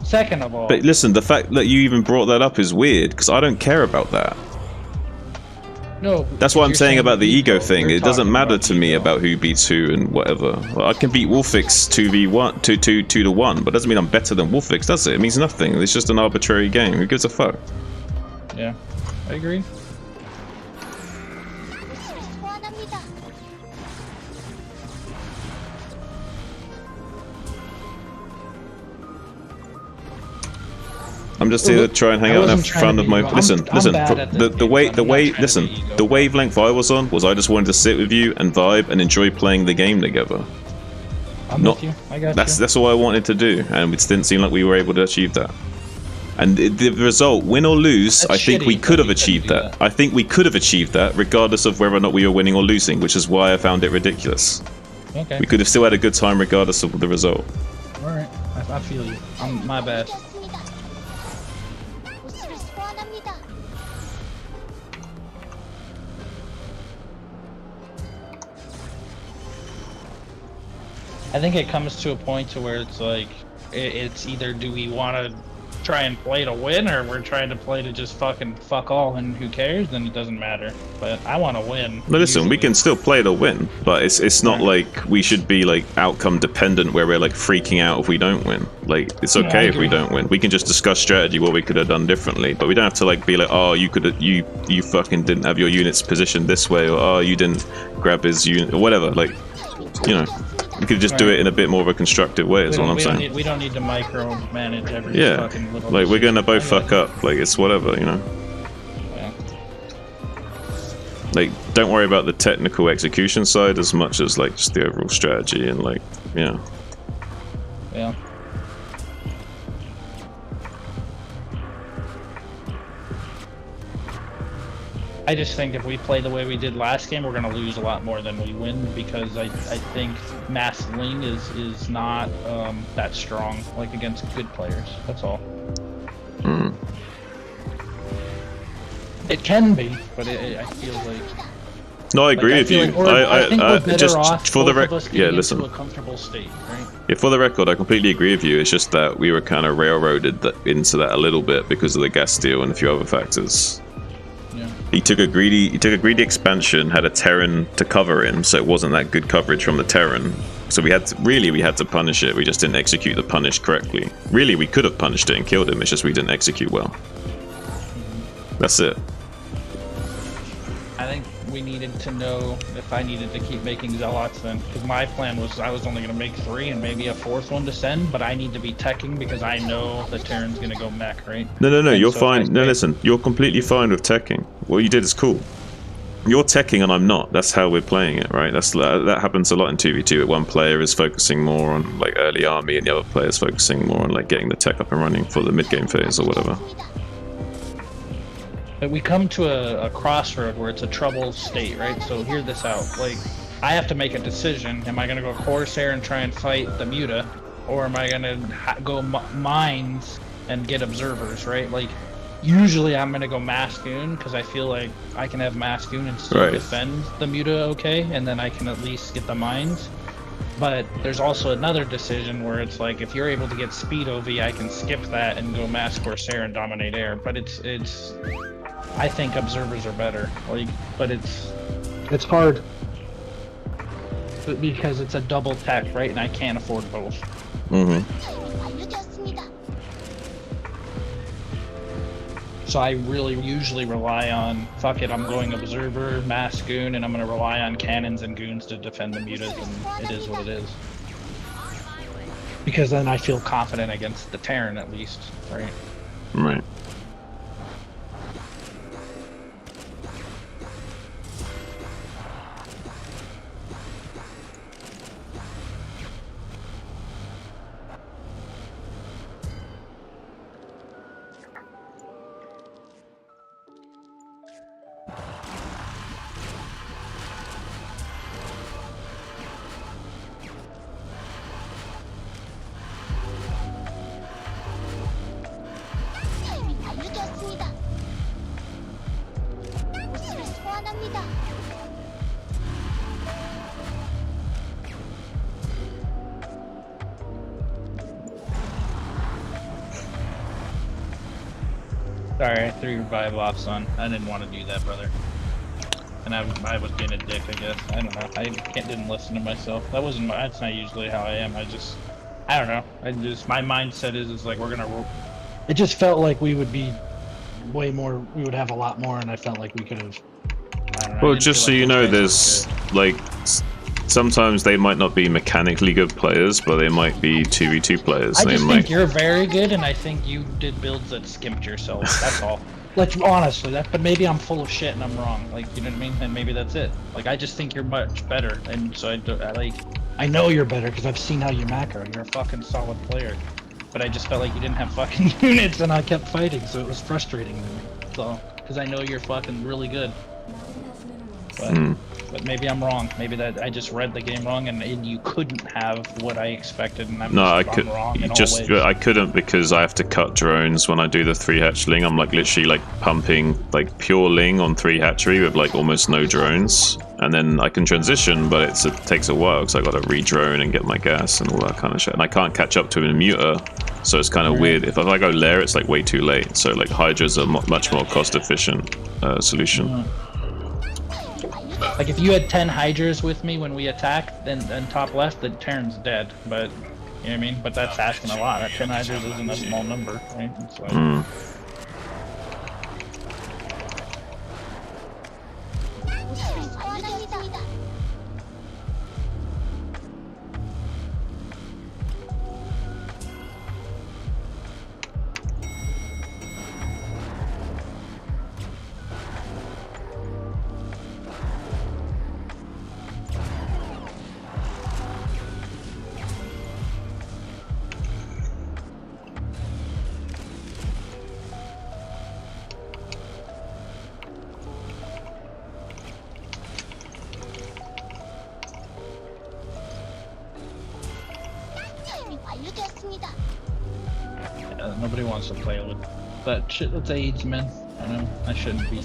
Second of all. But listen, the fact that you even brought that up is weird because I don't care about that. No. That's what I'm you're saying about the ego thing. You're It doesn't talking matter about to me ego. about who beats who and whatever. Well, I can beat Wolfix 2v1, 2 to 1, but doesn't mean I'm better than Wolfix, does it? It means nothing. It's just an arbitrary game. Who gives a fuck? Yeah, I agree. I'm just here to try and hang I out in wasn't trying front to of be my. ego. Listen, I'm listen. bad at this The game, way, so the I'm not way, trying to listen. be ego. The wavelength I was on was I just wanted to sit with you and vibe and enjoy playing the game together. I'm Not- with you. I got you. That's all I wanted to do, and it didn't seem like we were able to achieve that. And the result, win or lose, That's I think we shitty could that have we couldn't achieved do that. I think we could have achieved that, regardless of whether or not we were winning or losing, which is why I found it ridiculous. Okay. We could have still had a good time regardless of the result. All right. I feel you. My bad. I think it comes to a point to where it's like it's either do we want to try and play to win or we're trying to play to just fucking fuck all and who cares, then it doesn't matter. But I want to win. No, listen, we usually. can still play to win, but it's not like we should be like outcome dependent where we're like freaking out if we don't win. Like, it's Yeah, I okay if we agree. don't win. We can just discuss strategy, what we could have done differently, but we don't have to like be like, oh, you could you fucking didn't have your units positioned this way, or oh, you didn't grab his unit or whatever. Like, you know, We could just do it in a bit more of a constructive way, is all I'm saying. We don't need to micromanage every Yeah, fucking little like we're decision. gonna both fuck up. Like it's whatever, you know. Yeah. Like, don't worry about the technical execution side as much as like just the overall strategy and like, yeah. Yeah. I just think if we play the way we did last game, we're gonna lose a lot more than we win because I think mass ling is not that strong like against good players. That's all. Mm. It can be, but I feel like. No, I agree with you. I think we're better just off for the both of us yeah, getting listen. into a comfortable state, right? Yeah, for the record, I completely agree with you. It's just that we were kind of railroaded into that a little bit because of the gas deal and a few other factors. Yeah. He took a greedy expansion, had a Terran to cover him, so it wasn't that good coverage from the Terran. So we had to punish it. We just didn't execute the punish correctly. Really, we could have punished it and killed him. It's just we didn't execute well. That's it. I think we needed to know if I needed to keep making zealots then, because my plan was I was only going to make 3 and maybe a 4th one to send, but I need to be teching because I know the Terran's going to go mech, right? No, And you're so fine. No, listen, you're completely fine with teching. What you did is cool. You're teching and I'm not. That's how we're playing it, right? That happens a lot in 2v2. Where one player is focusing more on like early army and the other player is focusing more on like getting the tech up and running for the mid game phase or whatever. But we come to a crossroad where it's a troubled state, right? So hear this out. Like, I have to make a decision. Am I going to go Corsair and try and fight the Muta? Or am I going to go mines and get observers, right? Like, usually I'm going to go Mascoon because I feel like I can have Mascoon and still defend the Muta okay, and then I can at least get the mines. But there's also another decision where it's like, if you're able to get speed OV, I can skip that and go Mass Corsair and dominate air. But it's I think observers are better. Like, but it's hard. But because it's a double tech, right? And I can't afford both. Mm-hmm. So I really usually rely on, fuck it, I'm going observer, mass goon, and I'm going to rely on cannons and goons to defend the mutas, and it is what it is. Because then I feel confident against the Terran at least, right? Right. Sorry, I threw your vibe off, son. I didn't want to do that, brother. And I was being a dick, I guess. I don't know. I didn't listen to myself. That's not usually how I am. I don't know. My mindset is like, it just felt like we would be way more, we would have a lot more, and I felt like we could have, I don't know. Well, just so you know, there's like, sometimes they might not be mechanically good players, but they might be 2v2 players. I just think you're very good, and I think you did builds that skimped yourself. That's all. Like, honestly, but maybe I'm full of shit and I'm wrong. Like, you know what I mean? And maybe that's it. Like, I just think you're much better, and so I know you're better because I've seen how you macro. You're a fucking solid player. But I just felt like you didn't have fucking units, and I kept fighting, so it was frustrating to me. So, because I know you're fucking really good. But maybe I'm wrong. Maybe that I just read the game wrong, and you couldn't have what I expected, and I'm wrong in all ways. I couldn't because I have to cut drones when I do the 3-hatch ling. I'm like literally like pumping like pure ling on 3-hatchery with like almost no drones, and then I can transition, but it takes a while because I got to re-drone and get my gas and all that kind of shit, and I can't catch up to a muta, so it's kind of weird. If I go lair, it's like way too late. So like Hydra's a much more cost-efficient solution. Like, if you had 10 Hydras with me when we attacked, then top left, the Terran's dead. But, you know what I mean? But that's asking a lot. That 10 Hydras isn't a small number, right? It's like... Nobody wants to play with that shit. That's AIDS, man. I know. I shouldn't be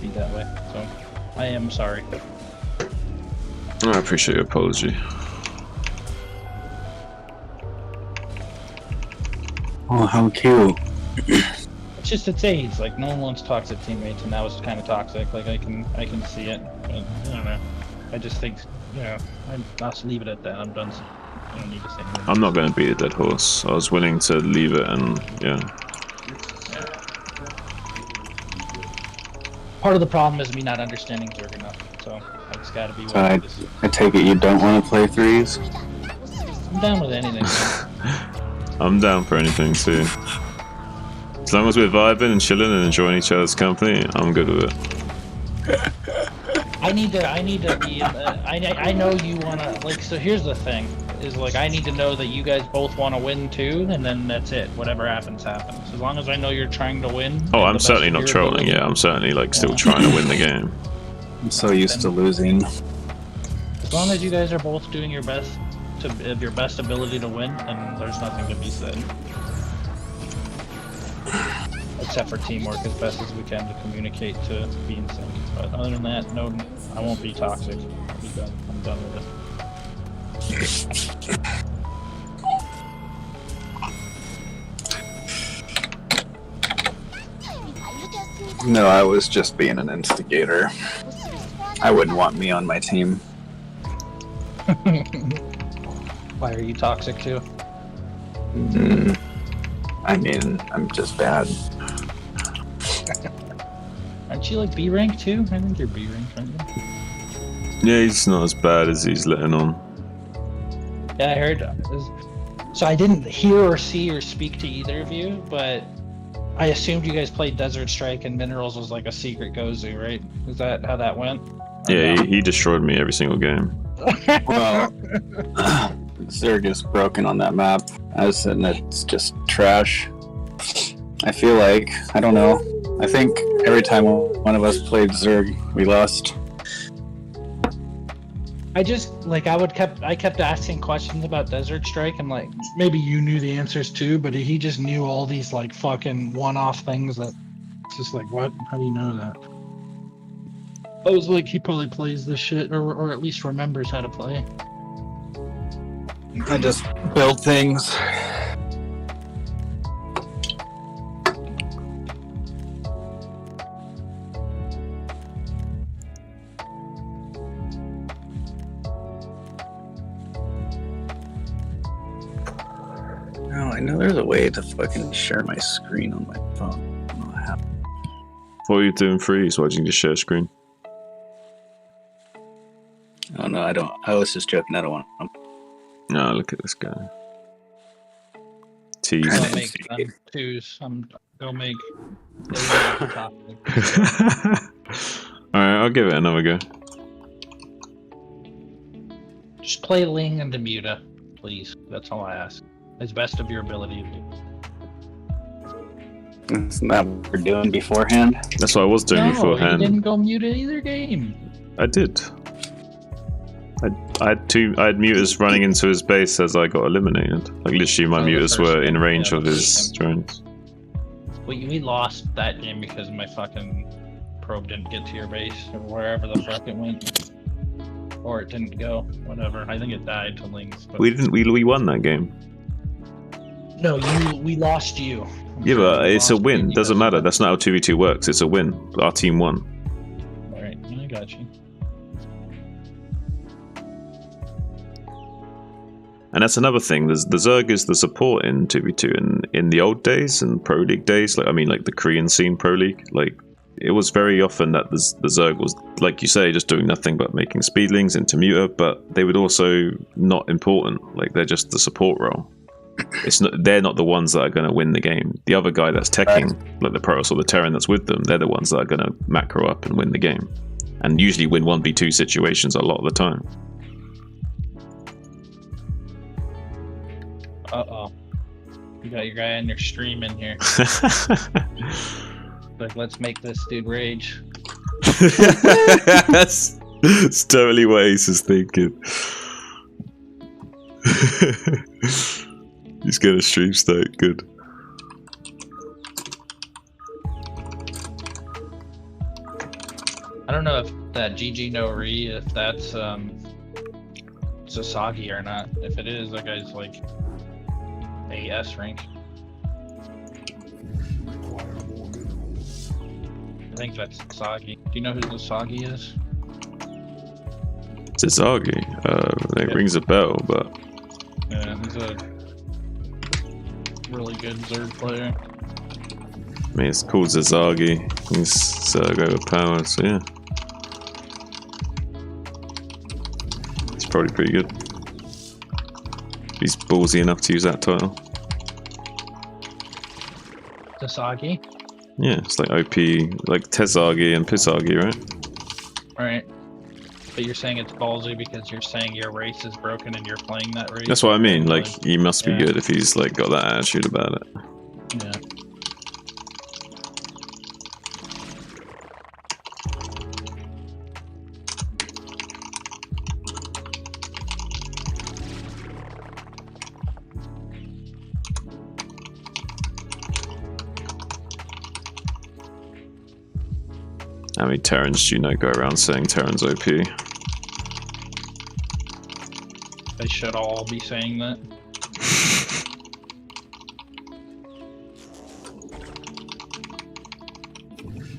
that way. So, I am sorry. I appreciate your apology. Oh, how cute. It's just it's AIDS. Like no one wants toxic teammates, and that was kind of toxic. Like I can see it. But, I don't know. I just think I'll just leave it at that. I'm done. I don't need to say anything. I'm not going to beat a dead horse. I was willing to leave it, and yeah. Part of the problem is me not understanding Zerg enough. So I just gotta be. So I take it you don't want to play threes? I'm down with anything. I'm down for anything too. As long as we're vibing and chilling and enjoying each other's company, I'm good with it. I need to be. I know you wanna like. So here's the thing: is like I need to know that you guys both want to win too, and then that's it. Whatever happens, happens. As long as I know you're trying to win. Oh, I'm certainly not trolling. Yeah, I'm certainly like still trying to win the game. I'm so used to losing. As long as you guys are both doing your best of your best ability to win, and there's nothing to be said. Except for teamwork as best as we can to communicate to be in sync. But other than that, no, I won't be toxic. I'll be done. I'm done with it. No, I was just being an instigator. I wouldn't want me on my team. Why are you toxic too? I mean, I'm just bad. Aren't you like B rank too? I think you're B rank, aren't you? Yeah, he's not as bad as he's letting on. Yeah, I heard. So I didn't hear or see or speak to either of you, but I assumed you guys played Desert Strike and Minerals was like a secret Gozu, right? Is that how that went? Yeah, he destroyed me every single game. Well, Zerg is broken on that map, as in it's just trash. I feel like, I don't know, I think every time one of us played Zerg, we lost. I just, like, I kept asking questions about Desert Strike, and like, maybe you knew the answers too, but he just knew all these like fucking one-off things that, it's just like, what? How do you know that? I was like, he probably plays this shit, or at least remembers how to play. I just build things. No, I know there's a way to fucking share my screen on my phone. I don't know how. What are you doing freeze? Why did you just share screen? Oh no, I don't. I was just joking. I don't want to. No, look at this guy. I'll Tease. make twos. I'll make. Alright, I'll give it another go. Just play Ling and Demuta, please. That's all I ask. As best of your ability. Isn't that what we're doing beforehand? That's what I was doing beforehand. You didn't go Muta either game. I did. I had mutas running into his base as I got eliminated. Like literally my mutas were in range of his drones. We lost that game because my fucking probe didn't get to your base, or wherever the fuck it went. Or it didn't go, whatever. I think it died to Lings. But... We won that game. No, we lost you. Yeah, but it's a win. Doesn't matter. That's not how 2v2 works. It's a win. Our team won. Alright, I got you. And that's another thing. The Zerg is the support in 2v2. In the old days and Pro League days, like I mean, like the Korean scene Pro League, like it was very often that the Zerg was, like you say, just doing nothing but making speedlings into Muta, but they would also not important. Like they're just the support role. It's not, they're not the ones that are going to win the game. The other guy that's teching, like the Protoss or the Terran that's with them, they're the ones that are going to macro up and win the game. And usually win 1v2 situations a lot of the time. Uh-oh. You got your guy on your stream in here. Like, let's make this dude rage. That's totally what Ace is thinking. He's gonna stream start, good. I don't know if that GG no re, if that's Sasagi or not. If it is, that guy's like a S rank. Require more minerals. I think that's Sasagi. Do you know who Sasagi is? Zerg. It rings a bell, but Yeah, he's a really good Zerg player. I mean, it's called Zazagi. He's Zerg overpowered, so yeah. He's probably pretty good. He's ballsy enough to use that title. Sasagi? Yeah, it's like OP, like Tezagi and Pisagi, right? Right. But you're saying it's ballsy because you're saying your race is broken and you're playing that race? That's what I mean, like, he must be Yeah. good if he's like got that attitude about it. Yeah. How many Terrans do you know go around saying Terran's OP? They should all be saying that.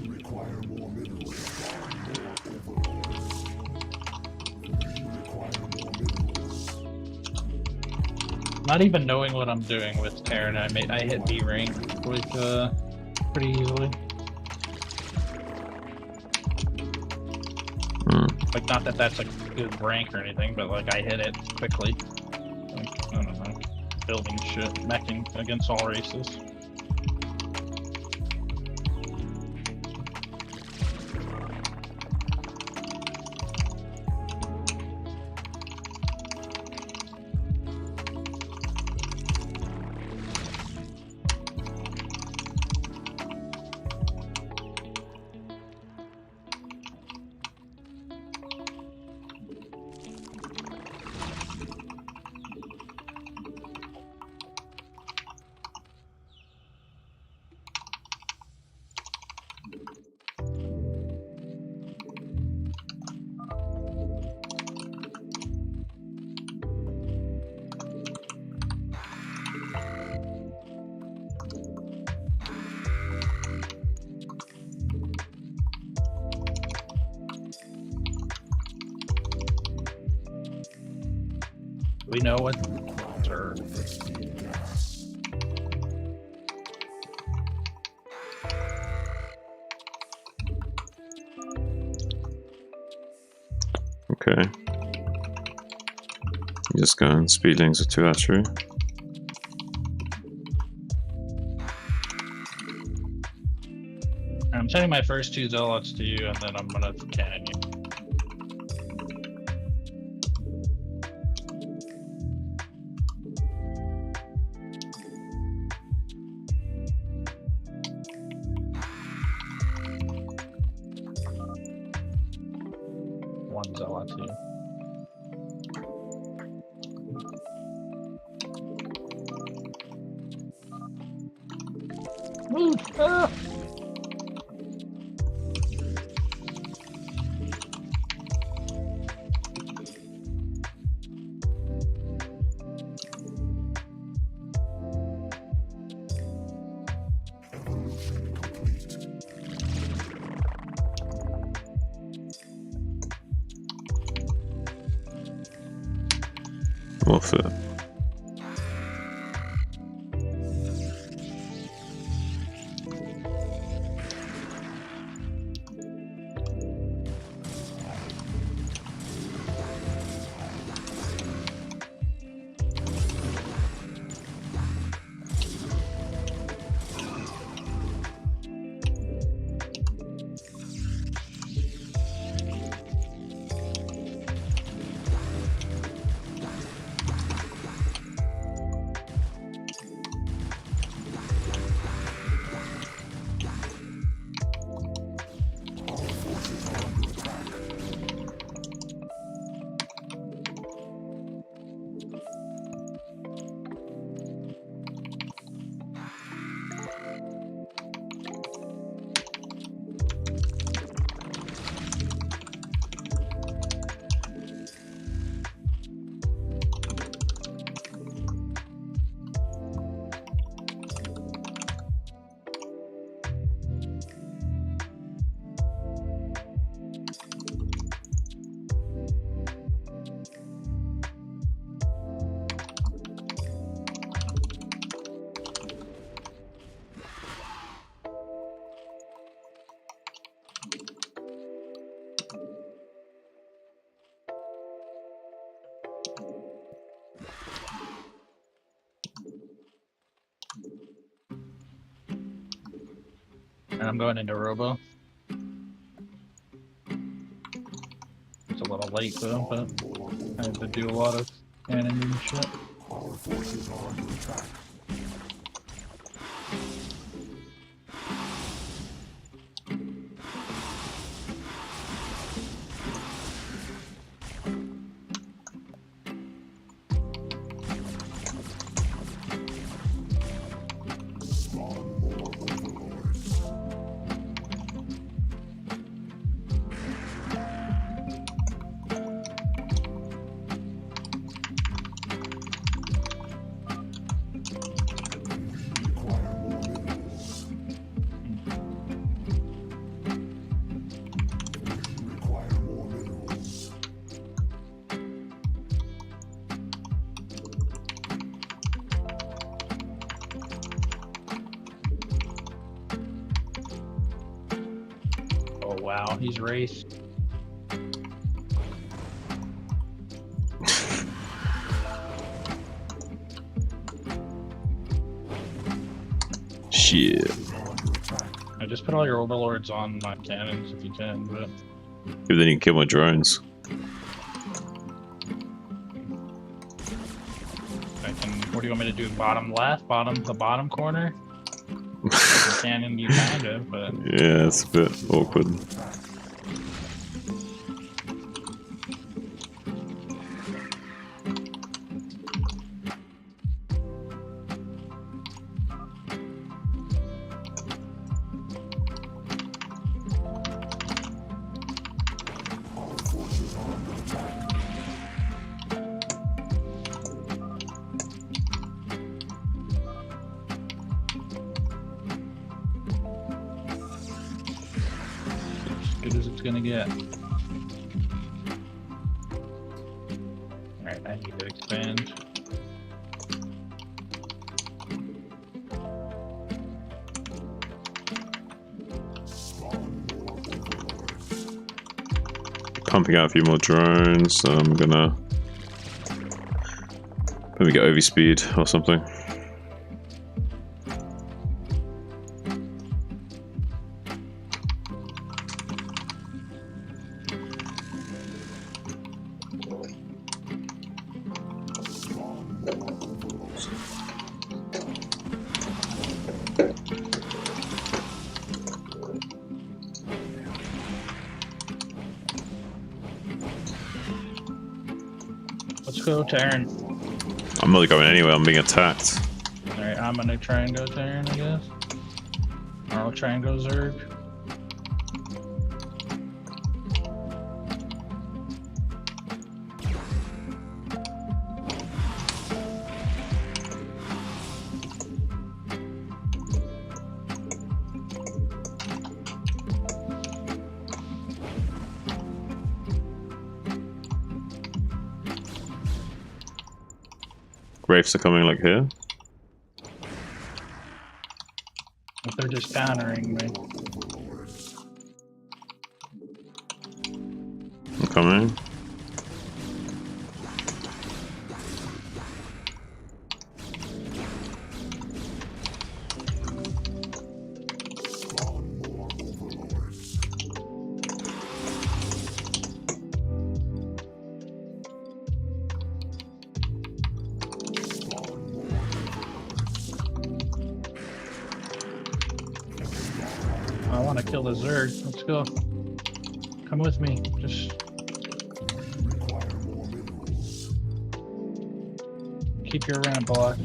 Require more minerals. More overlords. Require more minerals. Not even knowing what I'm doing with Terran, I hit B rank like pretty easily. Like, not that that's a good rank or anything, but like I hit it quickly. Like, I don't know, building shit, meching against all races. We know what Zerg. Okay. You just going speed lanes with 2 archery. I'm sending my first 2 zealots to you, and then I'm gonna cannon you. One zealot to you. Move! Ah! Off it. I'm going into Robo. It's a little late though, but I have to do a lot of cannon and shit. Our forces are under attack. Oh wow, he's raced. Shit. I just put all your overlords on my cannons if you can, but If then you can kill my drones. I can. What do you want me to do? Bottom left, the bottom corner. The cannon, you kind of, but Yeah, it's a bit awkward. as good as it's gonna get. Alright, I need to expand. Pumping out a few more drones. I'm gonna maybe get overspeed or something. Let's go, Terran. I'm not going anywhere, I'm being attacked. Alright, I'm gonna try and go Terran, I guess. Or I'll try and go Zerg. Wraiths are coming like here. If they're just countering me. I'm coming. I want to kill the Zerg. Let's go. Come with me. Just keep your ramp blocked.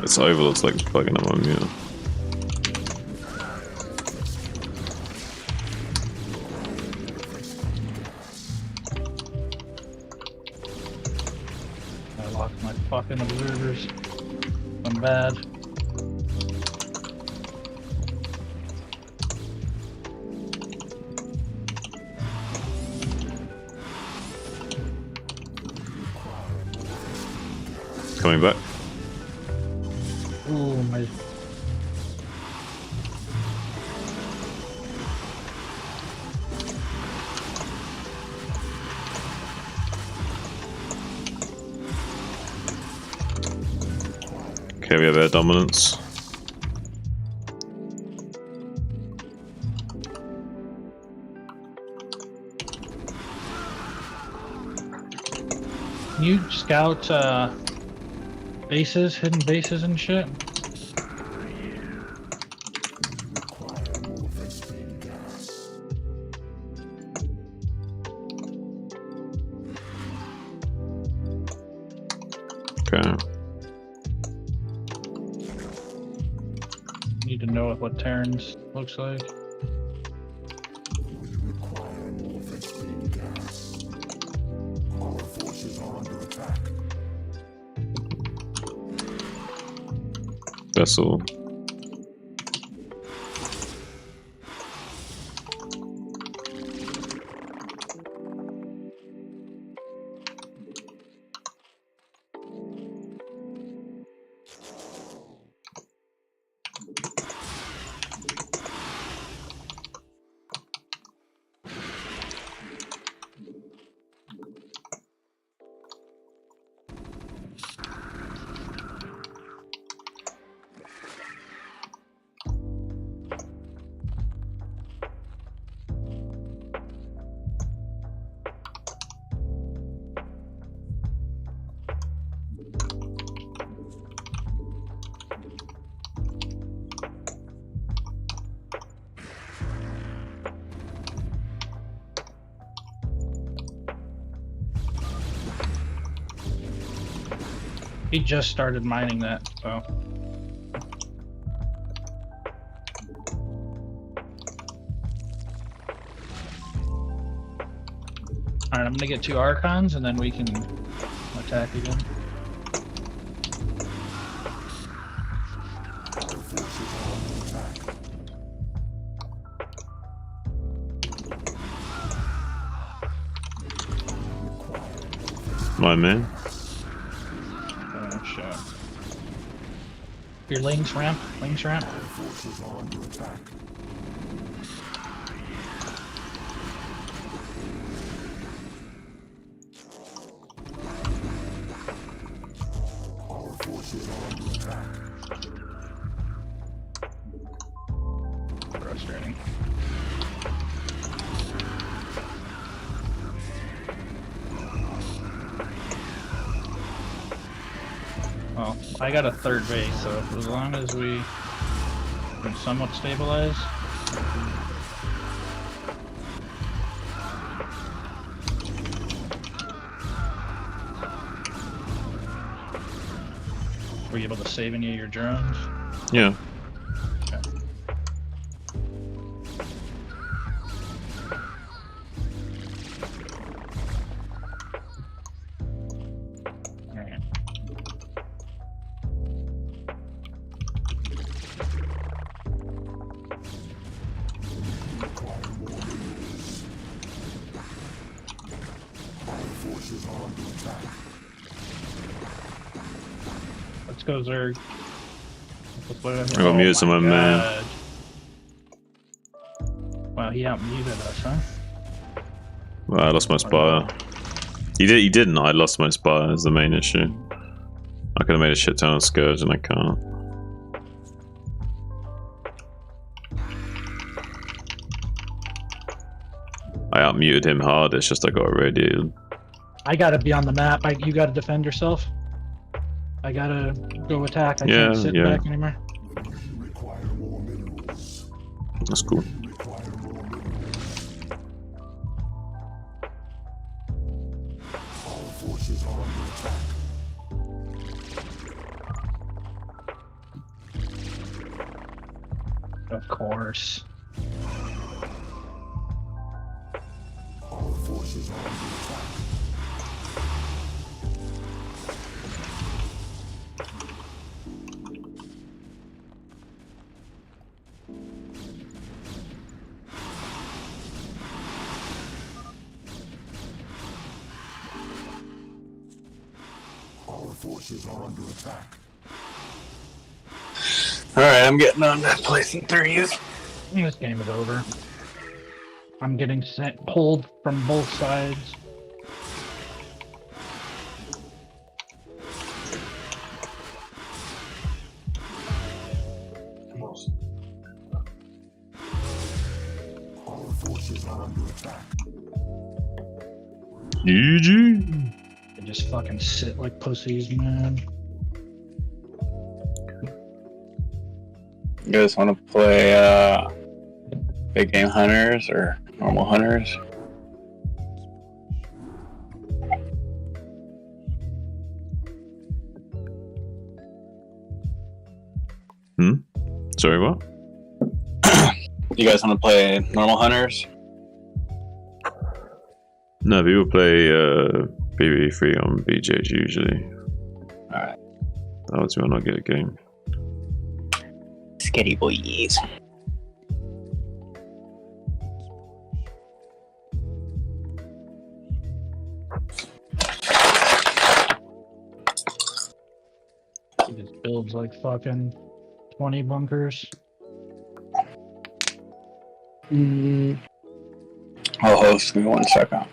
It's overlord's like plugging up on mute. fucking observers. I'm bad. Coming back. Ooh, my. Okay, we have air dominance. Can you scout bases, hidden bases and shit? Okay. Need to know what Terran's looks like. Vessel. He just started mining that, so. Alright, I'm gonna get 2 Archons and then we can attack again. My man. Oh shit. Your Lings ramp, Lings ramp. Frustrating. Well, I got a 3rd base, so as long as we can somewhat stabilize. Were you able to save any of your drones? Yeah. Okay. Alright. Let's go, Zerg. I got muted my man. Wow, he outmuted us, huh? Well, I lost my spire. He didn't. I lost my spire is the main issue. I could have made a shit ton of Scourge and I can't. I outmuted him hard, it's just I got irradiated. I gotta be on the map. You gotta defend yourself. I gotta go attack. I can't sit back anymore. That's cool. Of course. forces are under attack. Alright, I'm getting on to placing threes. This game is over. I'm getting sent pulled from both sides. Our forces are under attack. GG. They just fucking sit like pussies, man. You guys want to play big game hunters or normal hunters? Sorry, what? You guys want to play normal hunters? No, people play PvE3 on BJs usually. Alright. Else you will not get a game. Skitty boys. He just builds like fucking 20 bunkers. I'll host. Give me 1 second.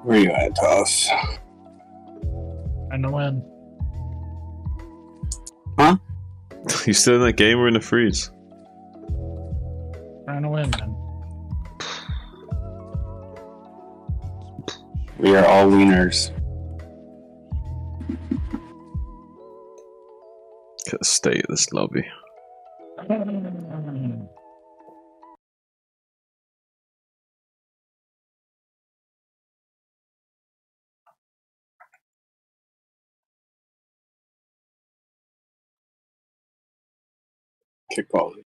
Where are you at, Toss? nOm. You still in that game or in the freeze? Trying to win, man. We are all wieners. Look at the state of this lobby. Kick quality.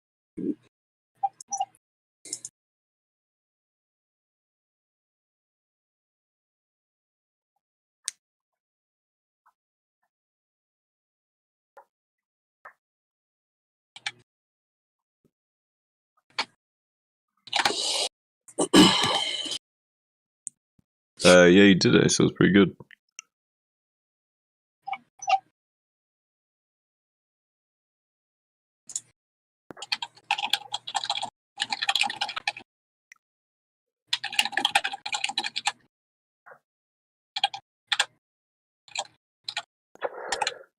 Yeah, you did it, so it was pretty good.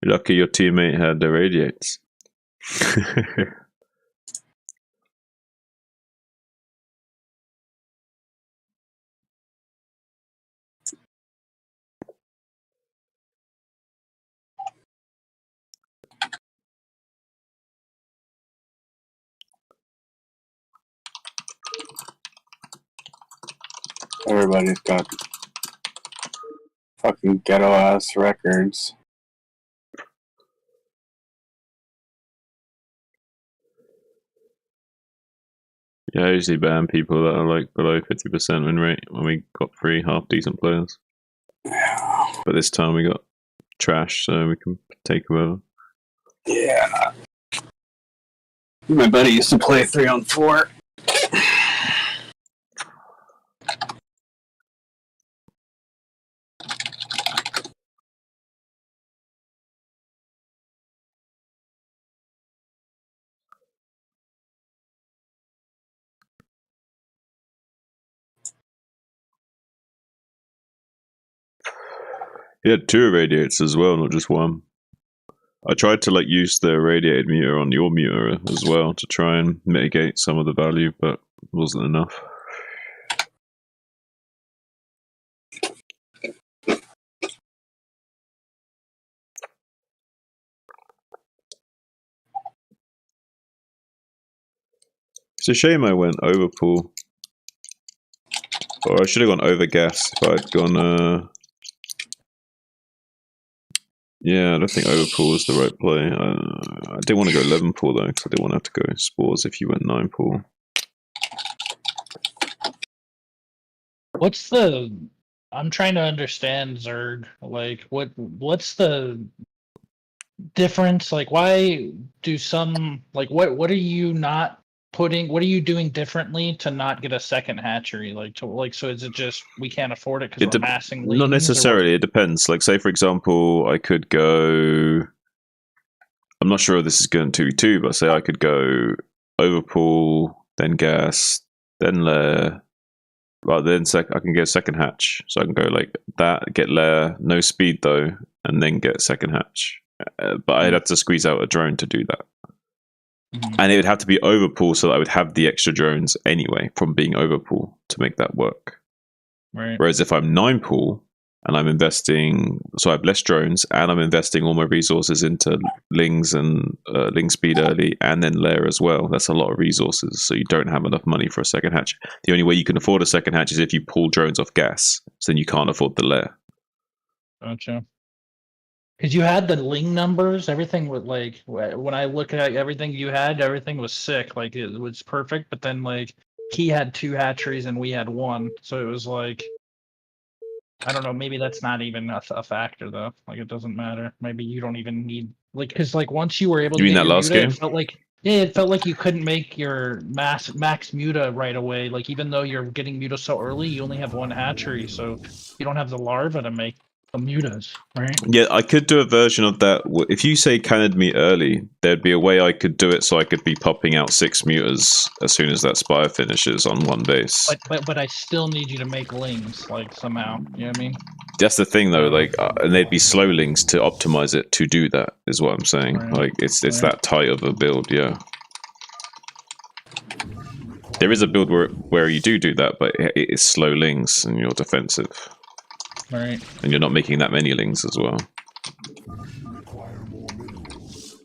You're lucky your teammate had the radiates. Everybody's got fucking ghetto ass records. Yeah, I usually ban people that are like below 50% win rate when we got 3 half decent players. But this time we got trash, so we can take them over. Yeah. My buddy used to play 3-on-4. He had 2 irradiators as well, not just one. I tried to like use the irradiated meter on your meter as well to try and mitigate some of the value, but it wasn't enough. It's a shame I went overpool. Or I should have gone over gas if I'd gone, yeah, I don't think overpool was the right play. I didn't want to go 11 pool though, because I didn't want to have to go spores if you went 9 pool. What's the? I'm trying to understand Zerg. Like, what's the difference? Like, why do some like what are you not putting? What are you doing differently to not get a second hatchery? Like, to like, so is it just we can't afford it because we're massing lings? Not necessarily. It depends. Like, say for example, I could go. I'm not sure if this is going to 2, but say I could go overpool, then gas, then lair. Well, then I can get a second hatch, so I can go like that, get lair, no speed though, and then get second hatch. But I'd have to squeeze out a drone to do that, and it would have to be overpool, so that I would have the extra drones anyway from being overpool to make that work. Right. Whereas if I'm 9 pool and I'm investing, so I have less drones, and I'm investing all my resources into lings and ling speed early, and then lair as well. That's a lot of resources, so you don't have enough money for a second hatch. The only way you can afford a second hatch is if you pull drones off gas, so then you can't afford the lair. Gotcha. Because you had the ling numbers, everything was like when I look at everything you had, everything was sick. Like it was perfect, but then like he had 2 hatcheries and we had 1, so it was like. I don't know. Maybe that's not even a factor though. Like it doesn't matter. Maybe you don't even need like because like once you were able to You mean get that your last muta, game? it felt like it felt like you couldn't make your max muta right away. Like even though you're getting muta so early, you only have 1 hatchery, so you don't have the larva to make the mutas, right? Yeah, I could do a version of that. If you say cannoned me early, there'd be a way I could do it so I could be popping out 6 mutas as soon as that spire finishes on 1 base. But I still need you to make lings like somehow. You know what I mean? That's the thing though, like, and they'd be slow links to optimize it to do that, is what I'm saying. Right. Like, it's Right. that tight of a build, yeah. There is a build where you do that, but it is slow lings and you're defensive. Right. And you're not making that many lings as well. Require more minerals.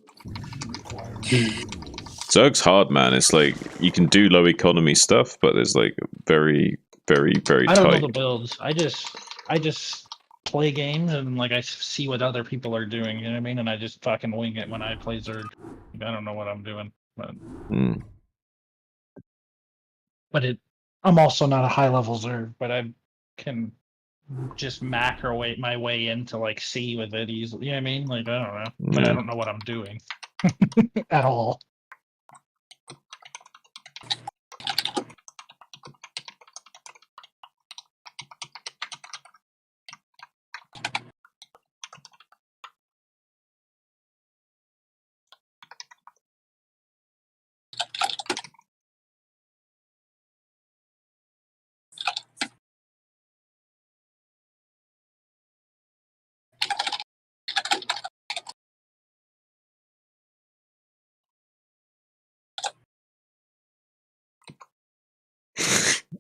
Require more minerals. Zerg's hard, man. It's like, you can do low economy stuff, but there's like very, very, very I don't tight. know the builds. I just play games and like I see what other people are doing. You know what I mean? And I just fucking wing it when I play Zerg. I don't know what I'm doing, but I'm also not a high level Zerg, but I can just macro my way into like C with it easily. You know what I mean? Like I don't know, but I don't know what I'm doing at all.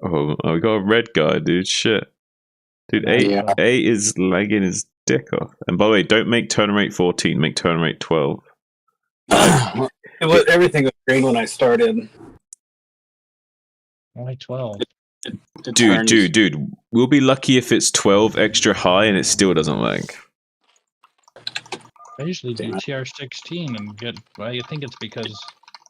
Oh, we got a red guy, dude. Shit. Dude, A is lagging his dick off. And by the way, don't make turn rate 14, make turn rate 12. Everything was green when I started. Only 12. Dude. We'll be lucky if it's 12 extra high and it still doesn't lag. I usually do TR16 and get. Well, I think it's because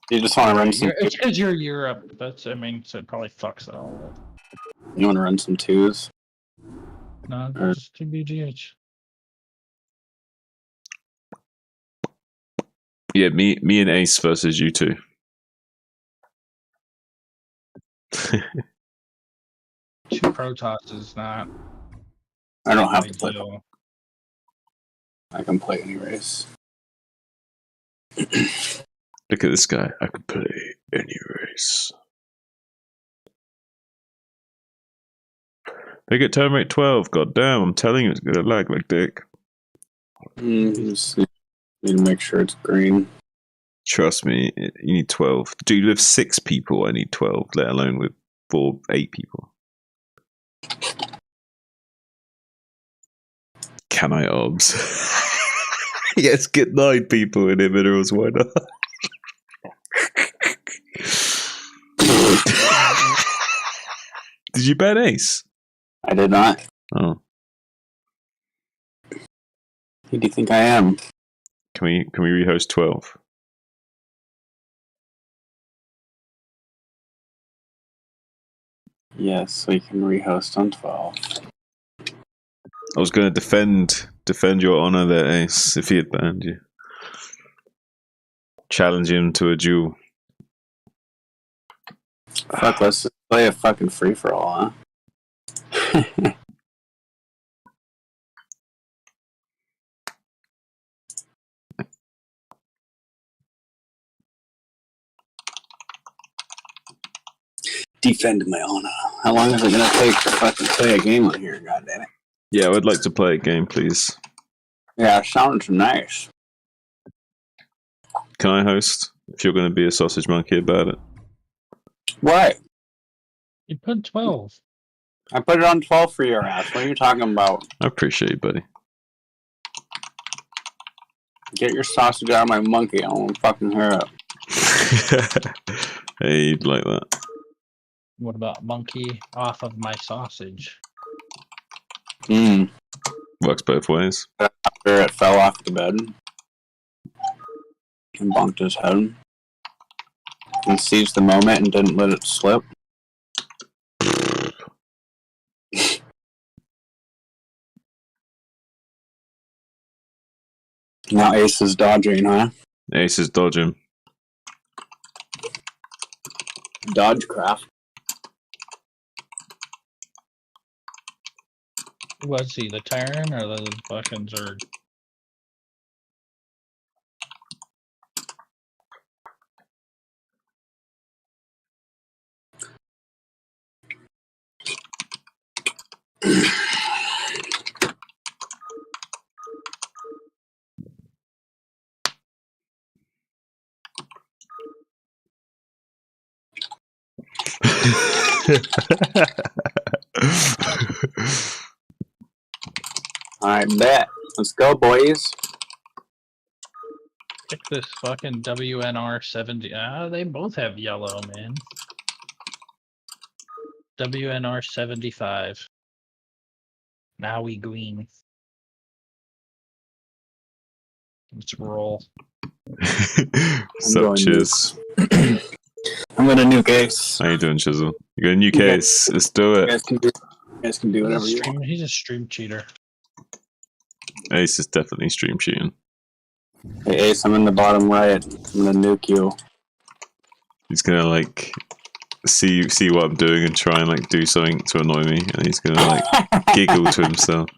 you just want to run some. It's because you're Europe. That's I mean, so it probably fucks it all up. You want to run some 2s? No, just 2 BGH. Yeah, me and Ace versus you two. 2 Protoss is not. I don't have to play. I can play any race. Look at this guy. I can play any race. They get turn rate 12. God damn, I'm telling you, it's gonna lag like dick. Just need to make sure it's green. Trust me, you need 12. Dude, with 6 people, I need 12, let alone with 8 people. Can I obs? Yes, get 9 people in it, minerals, why not? Did you bet ace? I did not. Oh. Who do you think I am? Can we rehost 12? Yes, we can rehost on 12. I was gonna defend your honor there, Ace, if he had banned you. Challenge him to a duel. Fuck, let's just play a fucking free-for-all, huh? Defend my honor. How long is it gonna take to fucking play a game on here, goddammit? Yeah, I would like to play a game, please. Yeah, sounds nice. Can I host? If you're gonna be a sausage monkey about it. What? You put 12. I put it on 12 for your ass. What are you talking about? I appreciate you, buddy. Get your sausage out of my monkey. I won't fucking hear it. Hey, you'd like that. What about monkey off of my sausage? Works both ways. After it fell off the bed and bonked his head and seized the moment and didn't let it slip. Now Ace is dodging, huh? Ace is dodging. Dodgecraft. Was he the Terran or the fucking Zerg? I bet. Let's go, boys. Pick this fucking WNR 70. They both have yellow, man. WNR 75. Now we green. Let's roll. What's up, Chiz? I'm gonna nuke Ace. How you doing, Chisel? You got a new case. Let's do You it. guys can do whatever you want. He's a stream cheater. Ace is definitely stream cheating. Hey Ace, I'm in the bottom right. I'm gonna nuke you. He's gonna like see what I'm doing and try and like do something to annoy me, and he's gonna like giggle to himself.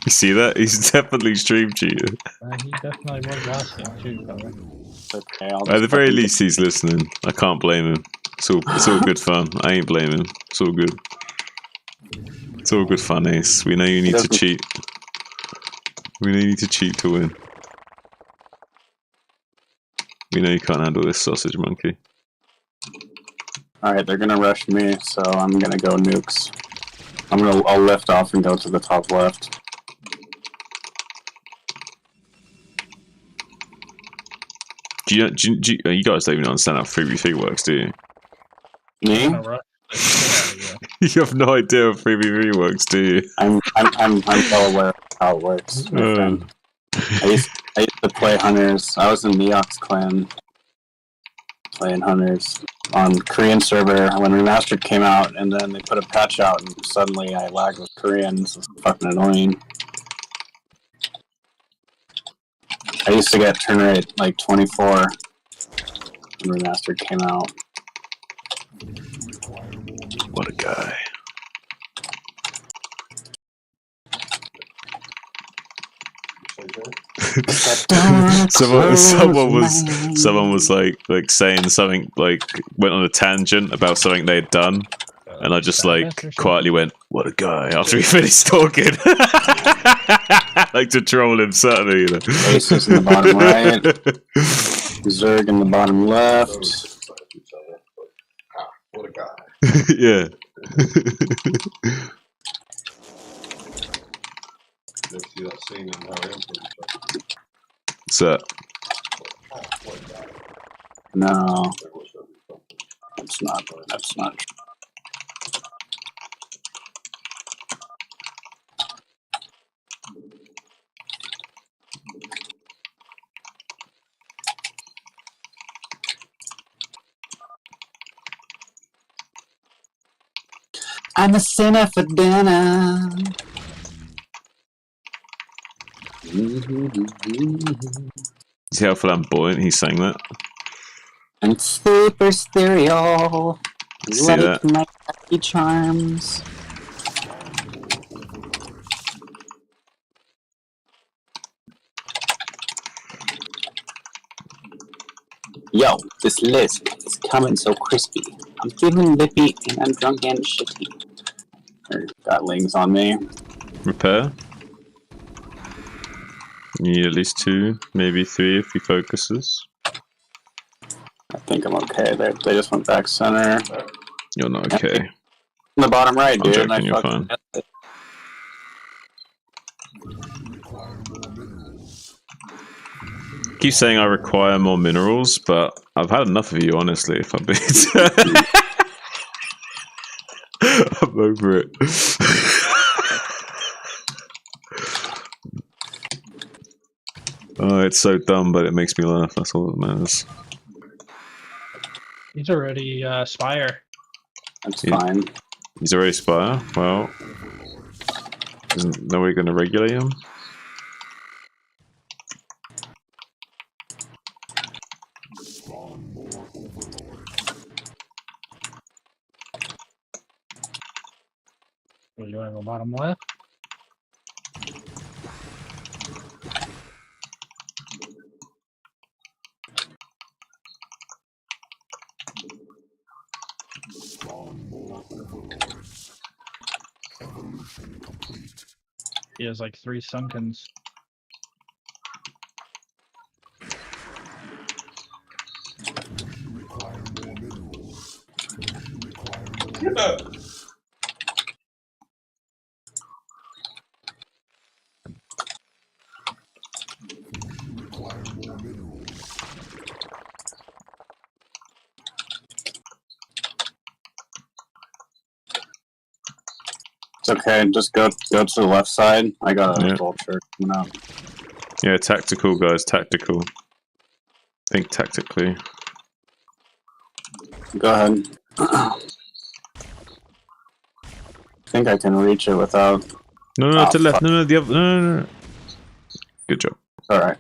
You see that? He's definitely stream cheating. He definitely was last game too, probably. Okay, At the very least, he's listening. I can't blame him. It's all good fun. I ain't blaming him. It's all good. It's all good fun, Ace. We know you need to cheat. We know you need to cheat to win. We know you can't handle this sausage monkey. Alright, they're gonna rush me, so I'm gonna go nukes. I'll lift off and go to the top left. Do you guys don't even understand how 3v3 works, do you? Me? You have no idea how 3v3 works, do you? I'm well aware of how it works, my friend. I used to play Hunters. I was in Neox clan playing Hunters on Korean server when Remastered came out, and then they put a patch out, and suddenly I lagged with Koreans. It's fucking annoying. I used to get turn rate like 24 when Remastered came out. What a guy. someone was like saying something, like went on a tangent about something they'd done, And I just Side like best or something? quietly went, "What a guy!" after he finished talking, like to troll him, certainly. You know. Aces in the bottom right. Zerg in the bottom left. What a guy. Yeah. You see that scene in Harry Potter? So What a guy. No, that's not. That's not. I'm a sinner for dinner. see how flamboyant he sang that? And super stereo. See that? Like my lucky charms. Yo, this list is coming so crispy. I'm feeling lippy and I'm drunk and shitty. Got lings on me. Repair. You need at least 2, maybe 3 if he focuses. I think I'm okay. They just went back center. You're not okay. In the bottom right, I'm dude. joking, I you're fucking fine. Keep saying I require more minerals, but I've had enough of you, honestly, if I'm being I'm over it. Oh, it's so dumb, but it makes me laugh. That's all that matters. He's already Spire. That's Yeah. fine. He's already Spire. Well, isn't nobody going to regulate him? What, you want to go bottom left? He has like 3 Sunkens. It's okay. Just go to the left side. I got a Yeah. vulture coming up. Yeah, tactical, guys. Tactical. Think tactically. Go ahead. I think I can reach it without. No, no, Oh, to the left. fuck. No, no, the other. No, no, no. Good job. All right.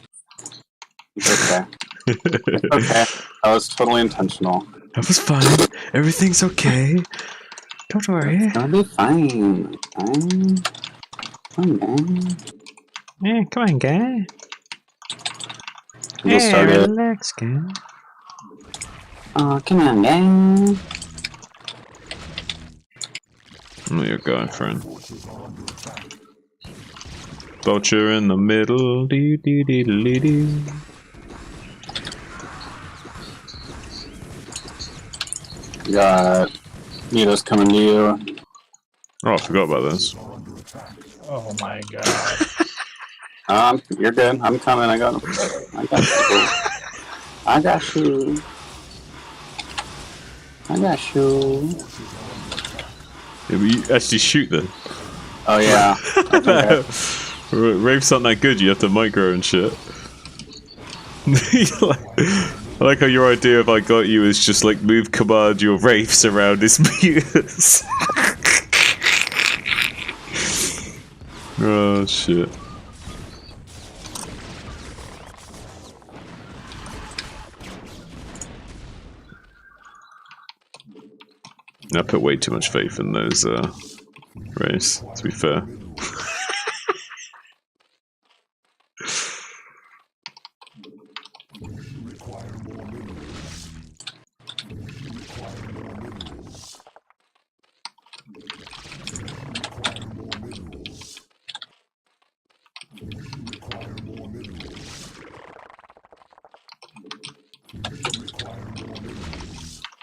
It's okay. Okay. That was totally intentional. That was fine. Everything's okay. Don't worry. It's gonna be fine. Fine. Come on. Yeah, come on, guy. Just started. relax, guy. Oh, come on, man. I'm not your guy, friend. Vulture in the middle. Doo, doo, doo, doo, doo. Got Nito's coming to you. Oh, I forgot about this. Oh my god. You're good. I'm coming. I got you. I got you. I got you. Yeah, but you actually shoot them. Oh yeah. Okay. Rave's not that good, you have to micro and shit. I like how your idea of I got you is just like move command your wraiths around his mutants. Oh shit. I put way too much faith in those wraiths, to be fair.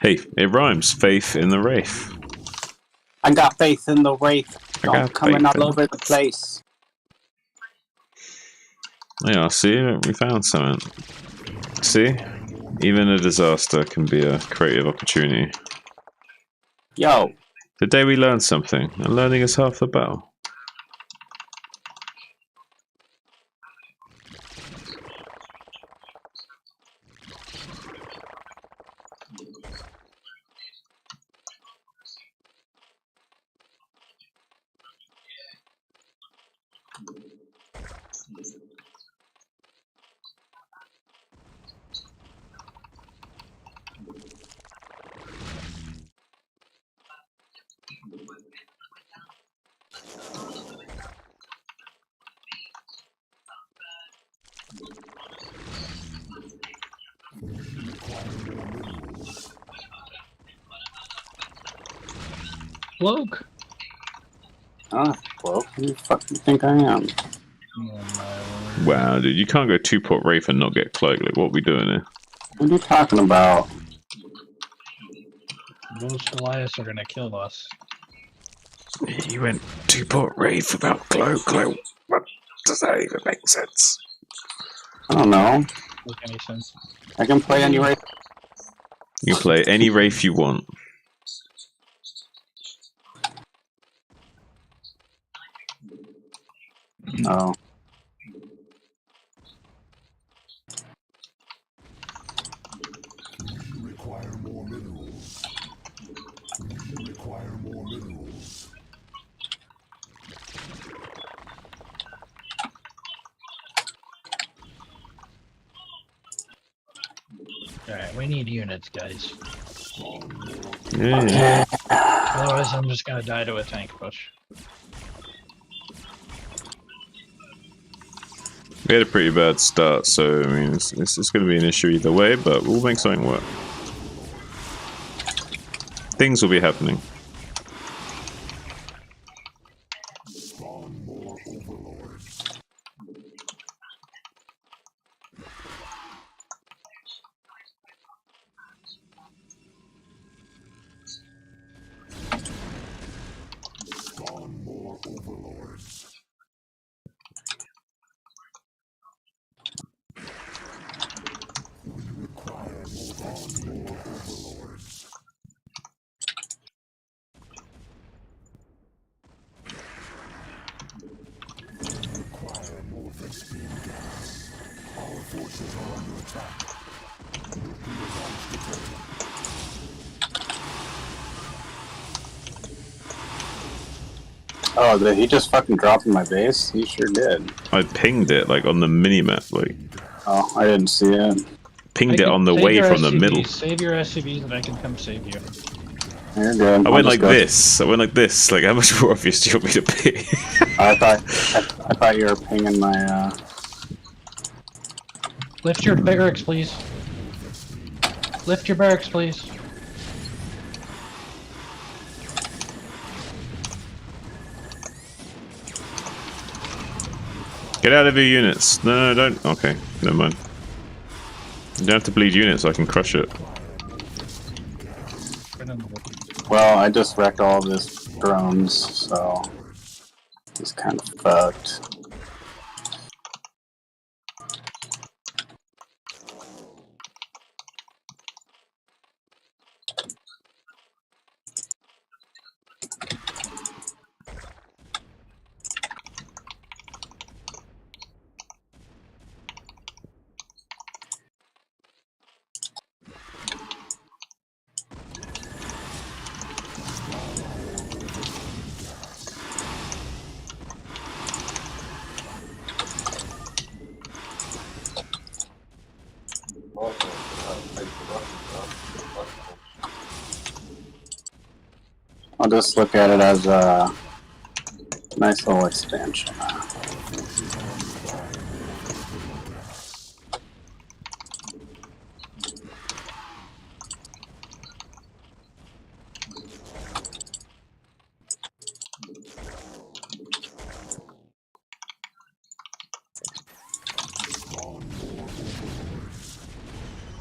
Hey, it rhymes. Faith in the Wraith. I got faith in the wraith. I got Don't coming faith all in- over the place. Yeah, see, we found something. See? Even a disaster can be a creative opportunity. Yo, Today we learned something, and learning is half the battle. Cloak. well, who the fuck do you think I am? Oh my word. Wow, dude, you can't go 2-port Wraith and not get cloaked. Like, what are we doing here? What are you talking about? Those Goliaths are gonna kill us. You went 2-port Wraith without cloak. What does that even make sense? I don't know. Make any sense? I can play any wraith. You can play any Wraith you want. Oh. Require more minerals. Require more minerals. Alright, we need units, guys. Yeah. Otherwise, I'm just gonna die to a tank push. We had a pretty bad start, so I mean, it's going to be an issue either way, but we'll make something work. Things will be happening. Spawn more overlords. Spawn more overlords. We require more overlords. Require more Vespene gas. Our forces are under attack. Oh, did he just fucking drop in my base? He sure did. I pinged it, like, on the minimap, like, Oh, I didn't see it. pinged I it can on the save way your from the SCVs, middle. Save your SCVs and I can come save you. You're good. I I'll went just like go- this. I went like this. Like, how much more obvious do you want me to be? I thought you were pinging my. Lift your barracks, please. Lift your barracks, please. Get out of your units. No, don't. Okay, never mind. You don't have to bleed units, so I can crush it. Well, I just wrecked all of his drones, so he's kind of fucked. I'll just look at it as a nice little expansion.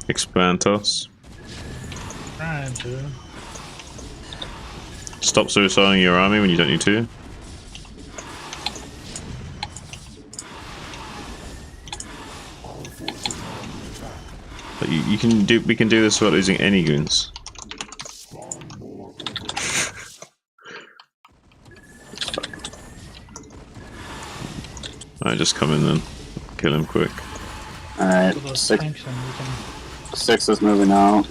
Explantos. Trying to. Stop suiciding your army when you don't need to. But you can do. We can do this without losing any goons. Alright, just come in then. Kill him quick. Alright, Put those six, tanks in, we can. 6 is moving out.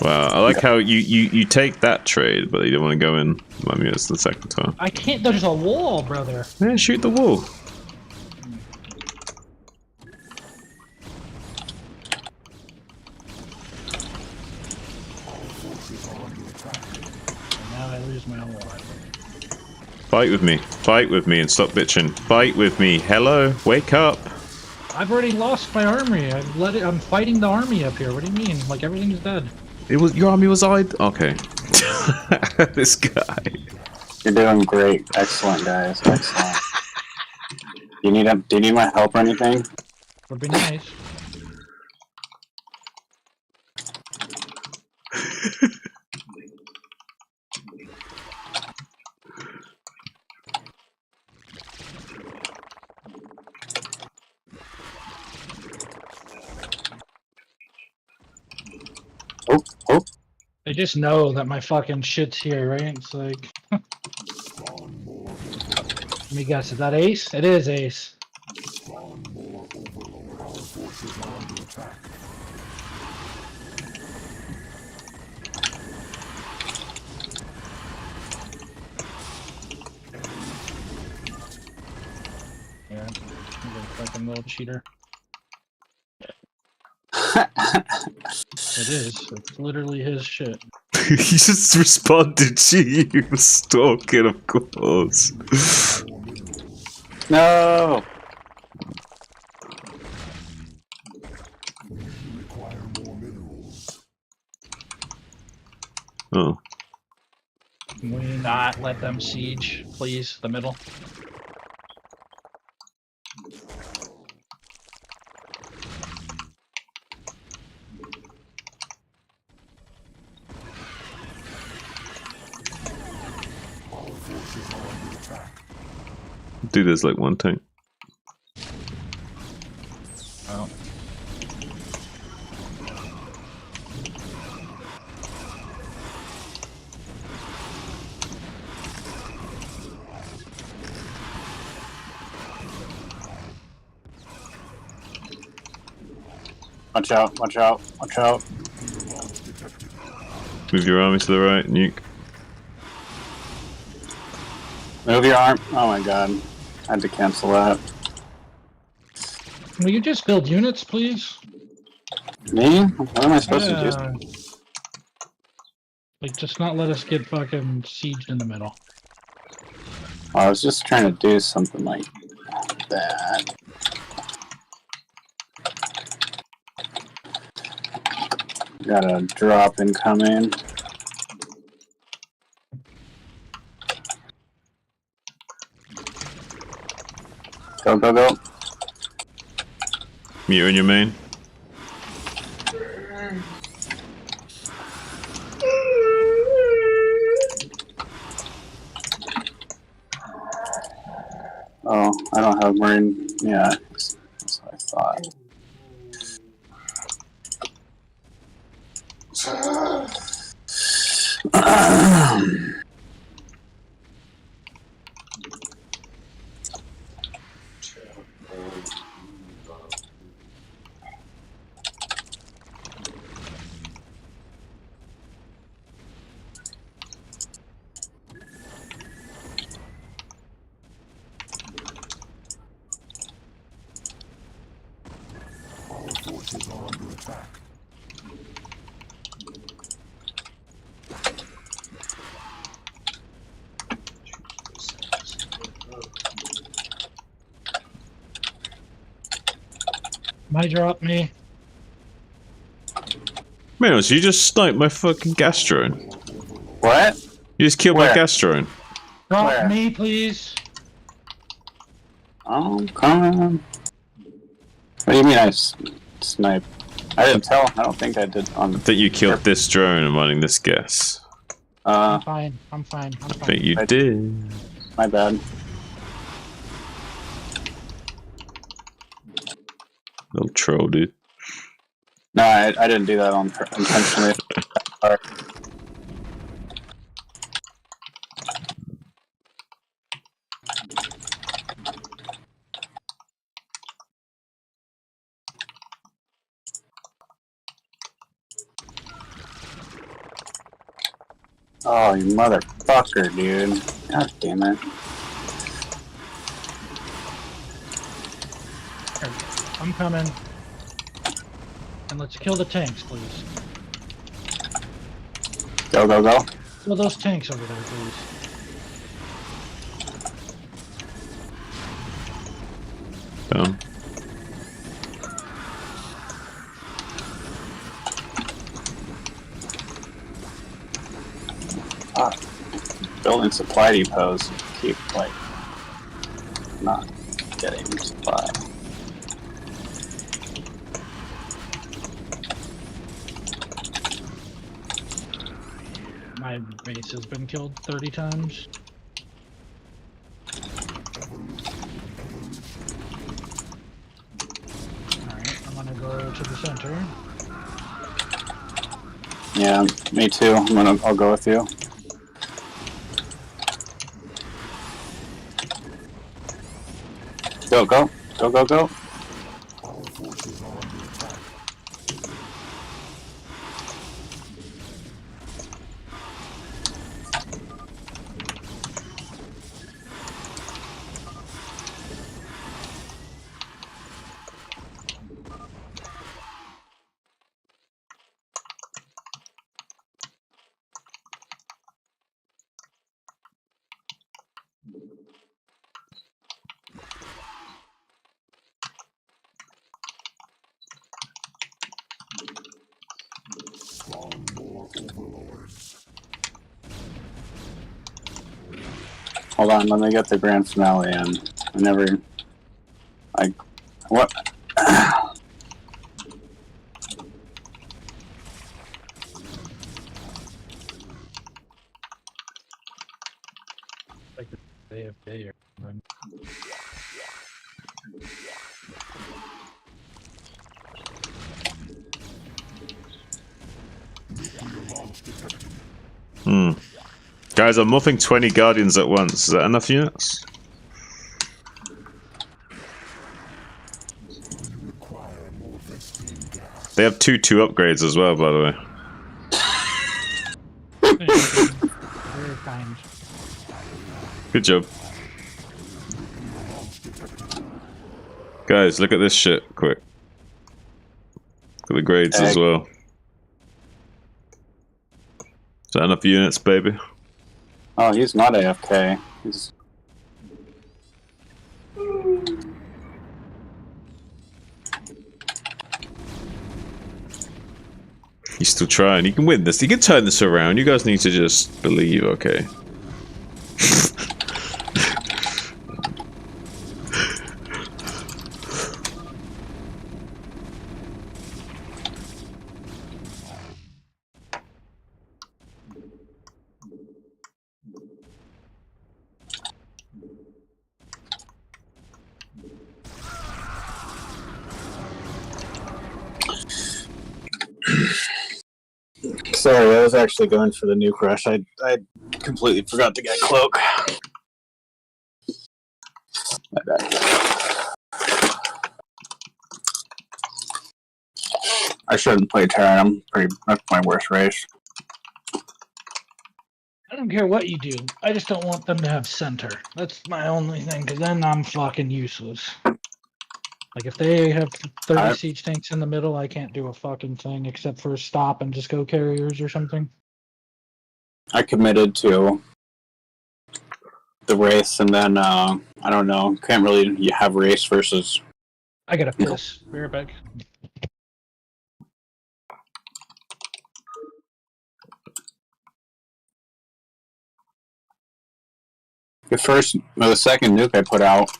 Wow, I like how you take that trade, but you don't want to go in. I mean, it's the second time. I can't. There's a wall, brother. Yeah, shoot the wall. And now I lose my wall. Fight with me. Fight with me and stop bitching. Fight with me. Hello, wake up. I've already lost my army. I'm fighting the army up here. What do you mean? Like everything's dead. It was your army was I. Okay. This guy. You're doing great. Excellent, guys. Excellent. Do you need my help or anything? Would be nice. Oh. They just know that my fucking shit's here, right? It's like. Let me guess. Is that Ace? It is Ace. Yeah, he's a fucking little cheater. It is. It's literally his shit. He just responded to you, stalking, of course. No! Oh. Can we not let them siege, please? The middle. Dude, there's like one tank. Oh. Watch out, watch out, watch out. Move your army to the right, nuke. Move your arm. Oh my god. I had to cancel that. Will you just build units, please? Me? What am I supposed to do? Like, just not let us get fucking sieged in the middle. I was just trying to do something like that. Got a drop incoming. Go, go, go. Mute in your main. Oh, I don't have marine. Yeah, that's what I thought. Might drop me. Man, so you just sniped my fucking gas drone. What? You just killed my Where? gas drone. Drop Where? me, please. Oh, come on. What do you mean I sniped? I didn't tell. I don't think I did. I think you killed this drone and running this gas. I'm fine. I'm fine. I'm I fine. think you I- did. My bad. Little troll, dude. No, I didn't do that on intentionally. Sorry. Oh, you motherfucker, dude. God damn it. I'm coming. And let's kill the tanks, please. Go, go, go. Kill those tanks over there, please. Down. Building supply depots. Keep, like, not getting supply. My base has been killed 30 times. Alright, I'm gonna go to the center. Yeah, me too. I'll go with you. Go, go. Go, go, go. Our forces are under attack. Spawn more overlords. Hold on, let me get the grand finale in. What? Like the AFK or something. Guys, I'm muffing 20 Guardians at once. Is that enough units? We require more Vespene gas. They have 2 upgrades as well, by the way. Very kind. Good job. Guys, look at this shit, quick. Look at the grades as well. Is that enough units, baby? Oh, he's not AFK. He's... He's still trying. He can win this. He can turn this around. You guys need to just believe, okay? Sorry, I was actually going for the nuke rush. I completely forgot to get cloak. My bad. I shouldn't play Terran. That's my worst race. I don't care what you do. I just don't want them to have center. That's my only thing, because then I'm fucking useless. Like, if they have 30 siege tanks in the middle, I can't do a fucking thing except for stop and just go carriers or something. I committed to the race, and then, I don't know, can't really have race versus... I gotta piss. Be right back. The second nuke I put out.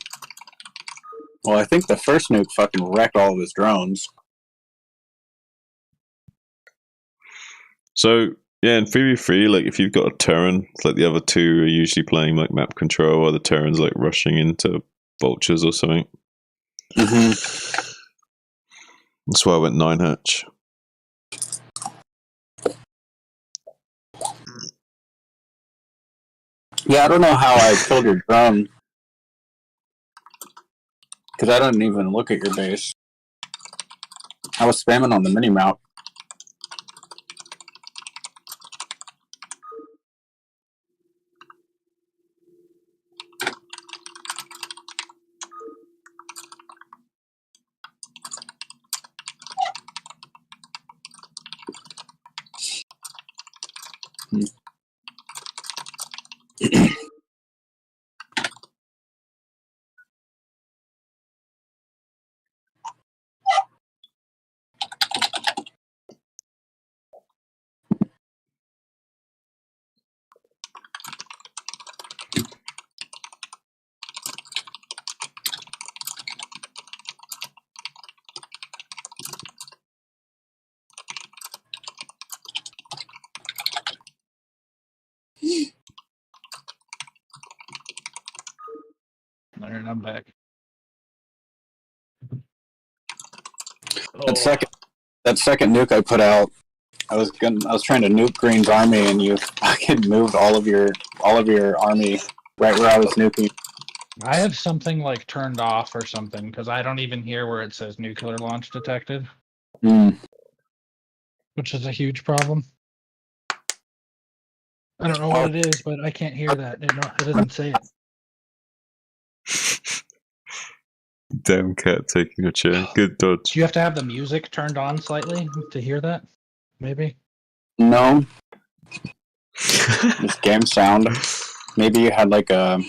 Well, I think the first nuke fucking wrecked all of his drones. So yeah, in 3v3, like if you've got a Terran, it's like the other two are usually playing like map control, or the Terran's like rushing into vultures or something. Mm-hmm. That's why I went 9 hatch. Yeah, I don't know how I killed your drone. Because I didn't even look at your base. I was spamming on the mini-map. Alright, I'm back. That second nuke I put out, I was trying to nuke Green's army, and you fucking moved all of your army right where I was nuking. I have something like turned off or something because I don't even hear where it says nuclear launch detected, which is a huge problem. I don't know what it is, but I can't hear that. It doesn't say it. Damn cat taking a chair. Good dodge. Do you have to have the music turned on slightly to hear that? Maybe. No. This game sound. Maybe you had like a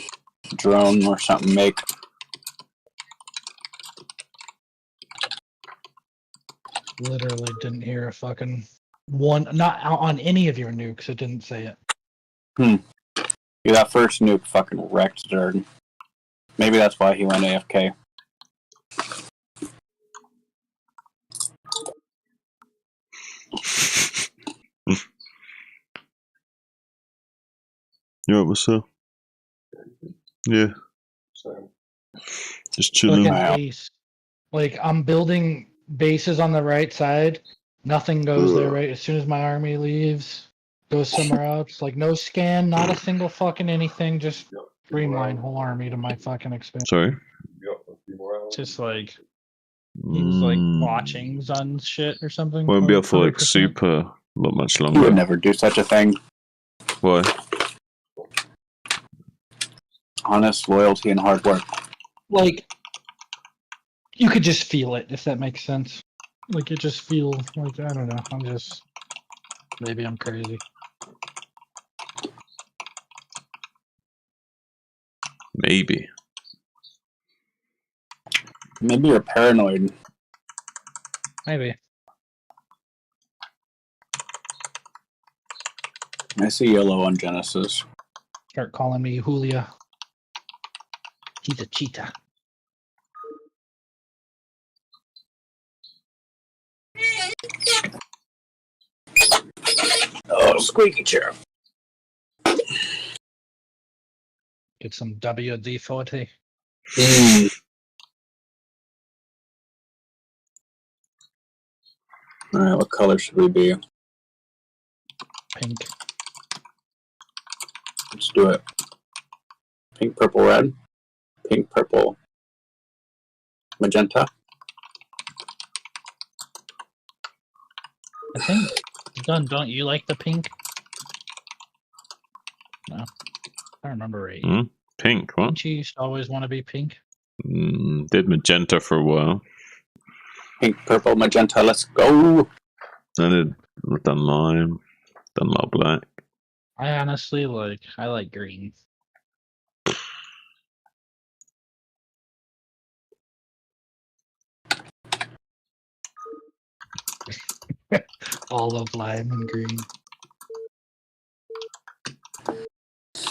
drone or something make. Literally didn't hear a fucking one. Not on any of your nukes. It didn't say it. Yeah, that first nuke fucking wrecked Zerg. Maybe that's why he went AFK. You alright, Marcel? Yeah. Just chilling. Fucking base. Like I'm building bases on the right side. Nothing goes there, right? As soon as my army leaves, goes somewhere else. Like no scan, not a single fucking anything. Just streamline whole army to my fucking expense. Sorry? Just like he's like watching Zun's shit or something. Won't be able for like 100%. super, not much He would longer. never do such a thing. Why? Honest loyalty and hard work. Like you could just feel it, if that makes sense. Like you just feel like I don't know. Maybe I'm crazy. Maybe. Maybe you're paranoid. Maybe. I see yellow on Genesis. Start calling me Julia. He's a cheetah. Oh, squeaky chair. Get some WD-40. Alright, what color should we be? Pink. Let's do it. Pink, purple, red. Pink, purple, magenta. I think. Don't you like the pink? No. I don't remember right. Pink, what? Didn't you used to always want to be pink? Did magenta for a while. Pink, purple, magenta, let's go! I've done lime, done a lot of black. I honestly I like green. All of lime and green.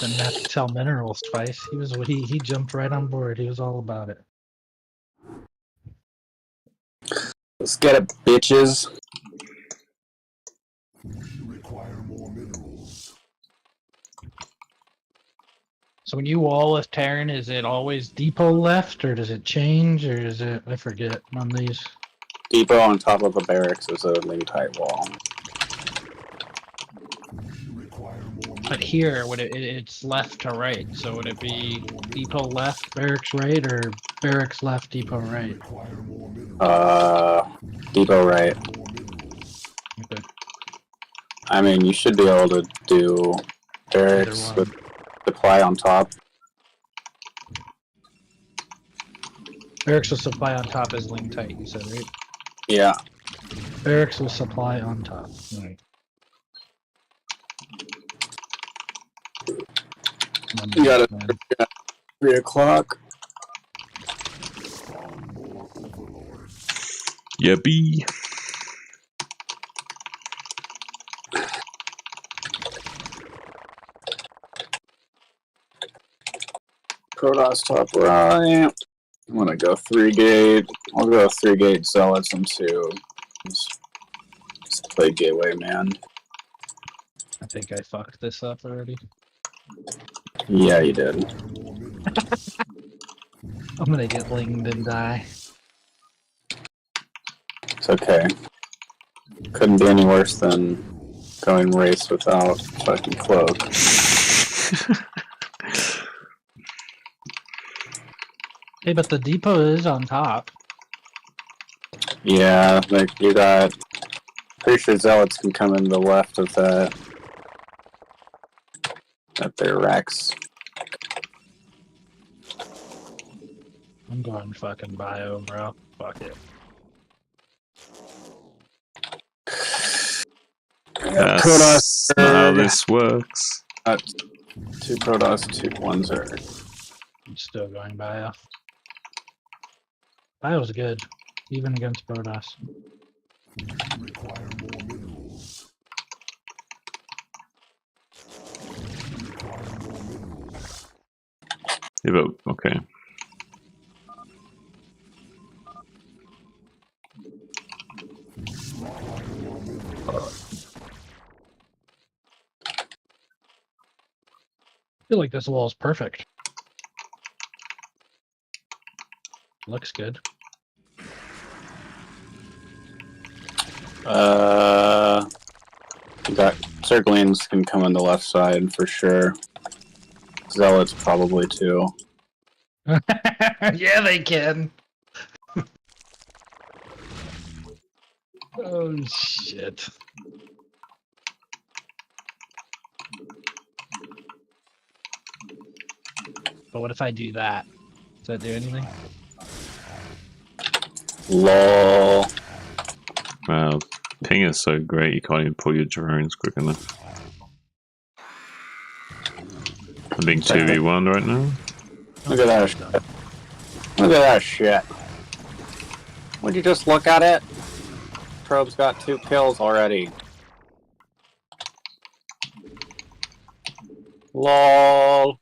Didn't have to tell minerals twice. He jumped right on board. He was all about it. Let's get it, bitches. Require more minerals. So when you wall with Terran, is it always depot left, or does it change, or is it? I forget on these. Depot on top of the barracks is a link tight wall. Require more But here, would it's left to right. So would it be depot left, barracks right, or barracks left, depot right? require more minerals. Depot right. More minerals. Okay. I mean, you should be able to do barracks Either one. with supply on top. Barracks with supply on top is link tight. You said right. Yeah. Barracks with supply on top. Right. You got it. 3 o'clock. Spawn more overlords. Yippee. Protoss top right. I'm gonna go 3-gate. I'll go 3-gate zealots into. Just play gateway, man. I think I fucked this up already. Yeah, you did. More minerals. I'm gonna get linged and die. It's okay. Couldn't be any worse than going race without fucking cloak. Hey, but the depot is on top. Yeah, like you got. Pretty sure zealots can come in the left of that. At their racks. I'm going fucking bio, bro. Fuck it. That's not how this works. 2 Protoss, 2 1 Zerg. I'm still going bio. Bio's good, even against Protoss. Require more minerals. Require more minerals. Yeah, but, okay. I feel like this wall is perfect. Looks good. You got Zerglings can come on the left side for sure. Zealots probably too. Yeah, they can. Oh shit. But what if I do that? Does that do anything? LOL. Wow, ping is so great you can't even pull your drones quick enough. I'm being 2v1 right now. Look at that shit. Look at that shit. Would you just look at it? Probe's got 2 kills already. LOL.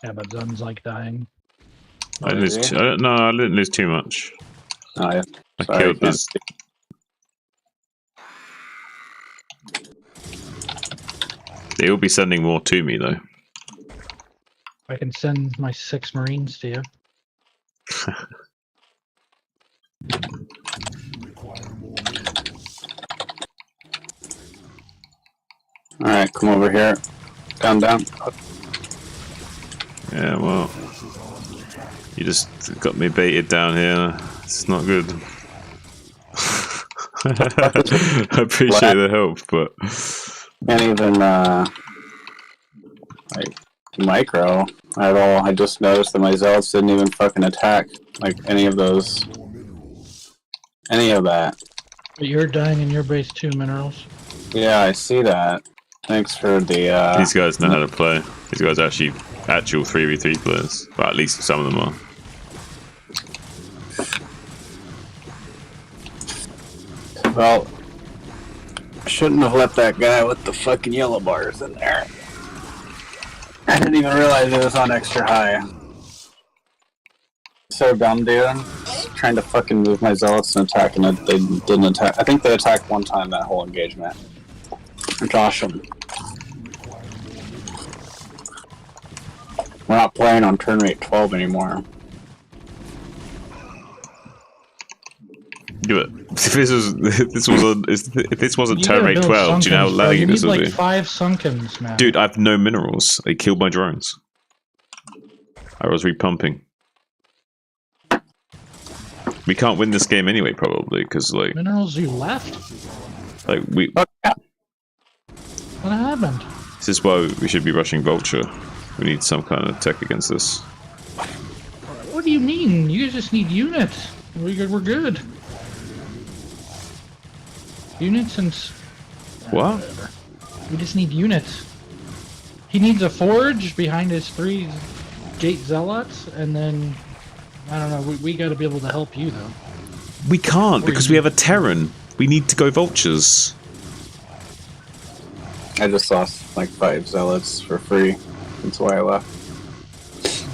Yeah, but Zun's like dying. I didn't lose no, I didn't lose too much. Oh, yeah. I Sorry, killed I can't this. see. They'll be sending more to me though. I can send my 6 Marines to you. Require more minerals. Alright, come over here. Down, down. Yeah, well, you just got me baited down here. It's not good. I appreciate the help, but Can't even, like, micro at all. I just noticed that my zealots didn't even fucking attack, like, any of those. More minerals. Any of that. But you're dying in your base too, Minerals. Yeah, I see that. Thanks for the, these guys know how to play. These guys are actually actual 3v3 players. Well, at least some of them are. Well, I shouldn't have let that guy with the fucking yellow bars in there. I didn't even realize it was on extra high. So dumb, dude. Trying to fucking move my zealots and attack, and they didn't attack. I think they attacked one time that whole engagement. Josh them. We're not playing on turn rate 12 anymore. Do it. If this wasn't You turn gotta rate build 12, do you know how Sunkens, bro. laggy You this need will like be? 5 Sunkens, man. Dude, I have no minerals. They killed my drones. I was repumping. We can't win this game anyway, probably, because like Minerals you left? we. What happened? This is why we should be rushing Vulture. We need some kind of tech against this. What do you mean? You just need units. We're good. Units and... What? Whatever. We just need units. He needs a forge behind his 3 gate zealots, and then... I don't know, we gotta be able to help you, though. We can't, because we have a Terran. We need to go Vultures. I just lost like 5 zealots for free. That's why I left.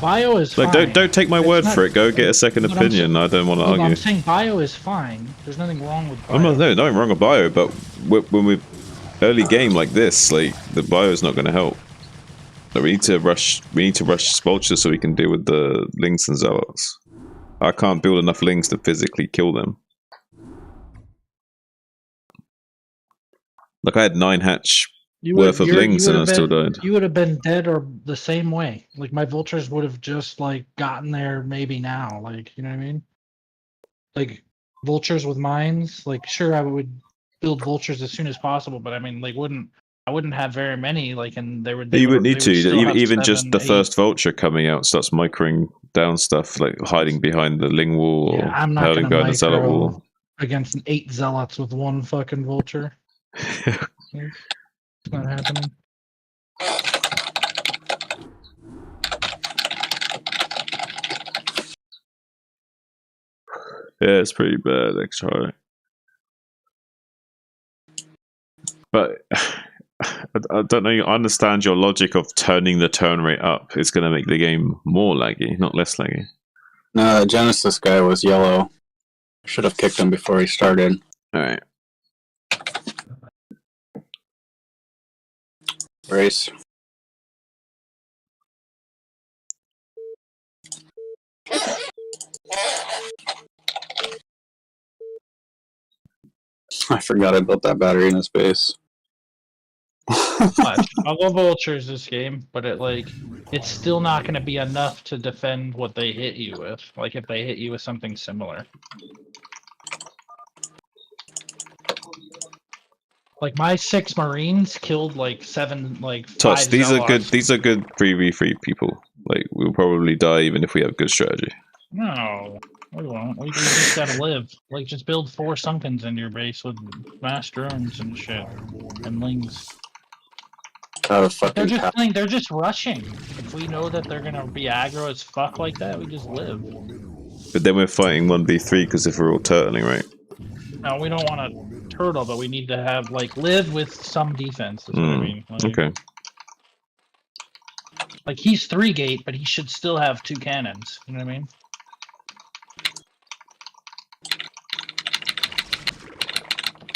Bio is Like, fine. don't take my It's word not- for it. Go get a second But I'm opinion. I don't want to I'm argue. saying bio is fine. There's nothing wrong with bio. I'm not nothing wrong with bio, but when we're early game like this, like the bio is not going to help. Like, we need to rush Vultures so we can deal with the Lings and Zealots. I can't build enough Lings to physically kill them. Like, I had 9 hatch worth of Lings and I still died. You would have been dead or the same way. Like, my vultures would have just, like, gotten there maybe now. Like, you know what I mean? Like, vultures with mines. Like, sure, I would build vultures as soon as possible, but I mean, like, I wouldn't have very many, like, and they would... You wouldn't need to. Even just 7, the 8. first Vulture coming out starts microing down stuff, like hiding behind the Ling wall or I'm not hiding gonna behind the Zealot micro wall. against 8 zealots with 1 fucking vulture. It's not happening. Yeah, it's pretty bad, actually. But I don't know. I understand your logic of turning the turn rate up. It's going to make the game more laggy, not less laggy. No, the Genesis guy was yellow. Should have kicked him before he started. All right. Race. I forgot I built that battery in his base. I'll go vultures this game, but it's still not going to be enough to defend what they hit you with. Like, if they hit you with something similar. Like, my 6 Marines killed like 7, like 5 Touch. These are good. Zealots. These are good 3v3 people. Like, we'll probably die even if we have good strategy. No, we won't. We just gotta live. Like, just build 4 Sunkens in your base with mass drones and shit. And Lings. Oh, fucking They're just rushing. If we know that they're gonna be aggro as fuck like that, we just live. But then we're fighting 1v3 because if we're all turtling, right? No, we don't want to turtle, but we need to have, like, live with some defense, is what I mean. Like, Okay. Like, he's 3 gate, but he should still have 2 cannons. You know what I mean?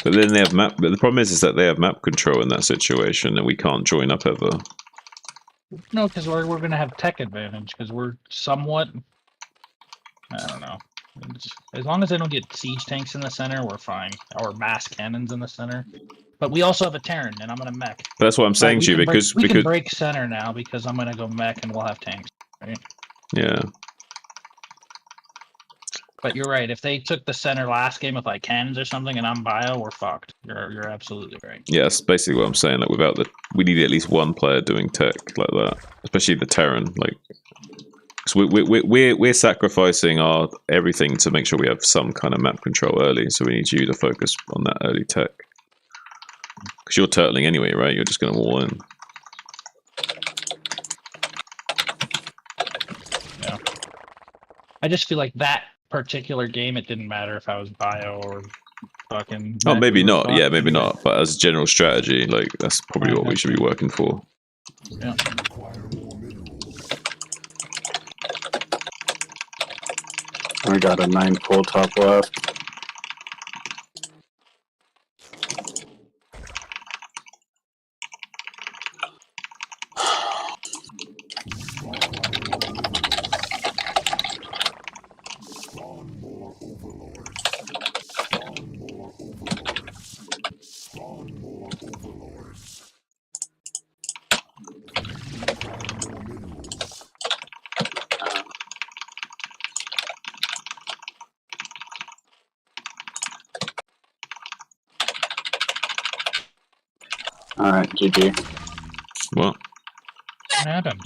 But then they have map. But the problem is that they have map control in that situation, and we can't join up ever. No, because we're gonna have tech advantage, because we're somewhat... I don't know. As long as they don't get siege tanks in the center, we're fine. Or mass cannons in the center. But we also have a Terran, and I'm gonna mech. But that's what I'm saying to you, because we can break center now, because I'm gonna go mech and we'll have tanks. Right? Yeah. But you're right. If they took the center last game with like cannons or something, and I'm bio, we're fucked. You're absolutely right. Yeah, that's basically what I'm saying. Like, without we need at least one player doing tech like that, especially the Terran. Like, so we're sacrificing our everything to make sure we have some kind of map control early. So we need you to focus on that early tech. Because you're turtling anyway, right? You're just going to wall in. Yeah. I just feel like that particular game, it didn't matter if I was bio or fucking... Oh, maybe not. Yeah, maybe not. But as a general strategy, like, that's probably what we should be working for. Yeah. Require more minerals. We got a 9 pull top left. Spawn more overlords. Spawn more overlords. Spawn more overlords. Require more minerals. Alright, GG. What? What happened?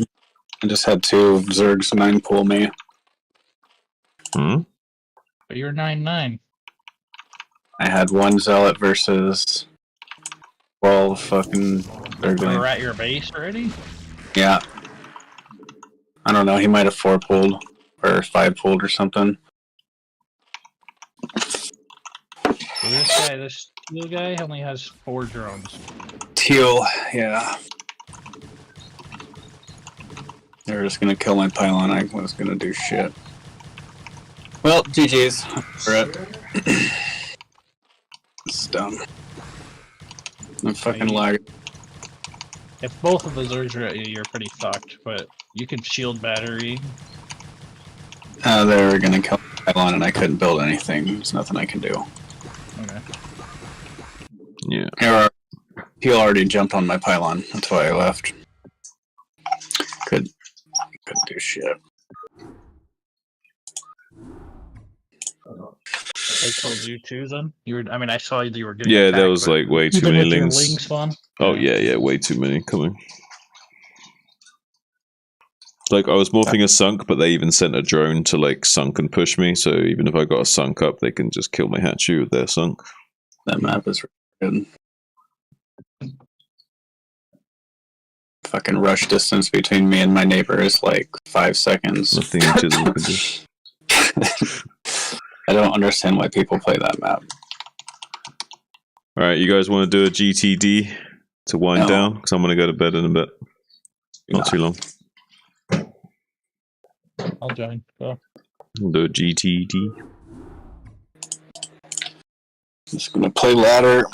I just had 2 Zergs 9 pull me. Hmm? But you're 9-9. I had 1 Zealot versus 12 fucking We're Zerg. at your base already? Yeah. I don't know, he might have 4 pulled or 5 pulled or something. So this teal guy only has 4 drones. Teal, yeah. They were just gonna kill my pylon, I was gonna do shit. Well, GG's. Brett. It's dumb. I'm fucking lagging. If both of the Zergs are at you, you're pretty fucked, but you could shield battery. They were gonna kill my pylon and I couldn't build anything. There's nothing I can do. Okay. Yeah. Teal already jumped on my pylon, that's why I left. Couldn't do shit. They killed you too, then? I mean, I saw you were getting Yeah, attacked, there was but like way too even many with your lings. ling spawn? Oh yeah, way too many coming. Like I was morphing a sunk, but they even sent a drone to like sunk and push me. So even if I got a sunk up, they can just kill my hatchery with their sunk. That map is really good. Fucking rush distance between me and my neighbor is like 5 seconds. Nothing Chisel can do. I don't understand why people play that map. All right, you guys want to do a GTD to wind No. down? Because I'm going to go to bed in a bit. Not too long. I'll join. Go. We'll do a GTD. Just gonna play ladder.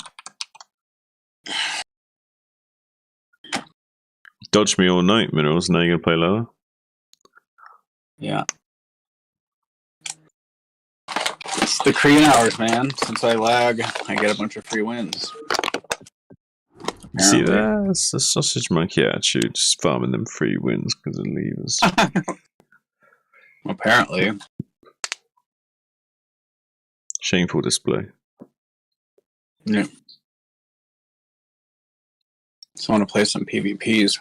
Dodged me all night, Minerals. Now you're going to play lower? Yeah. It's the Korean hours, man. Since I lag, I get a bunch of free wins. See, Apparently. that's the sausage monkey attitude. Just farming them free wins because of levers. Apparently. Shameful display. Yeah. Just want to play some PvPs.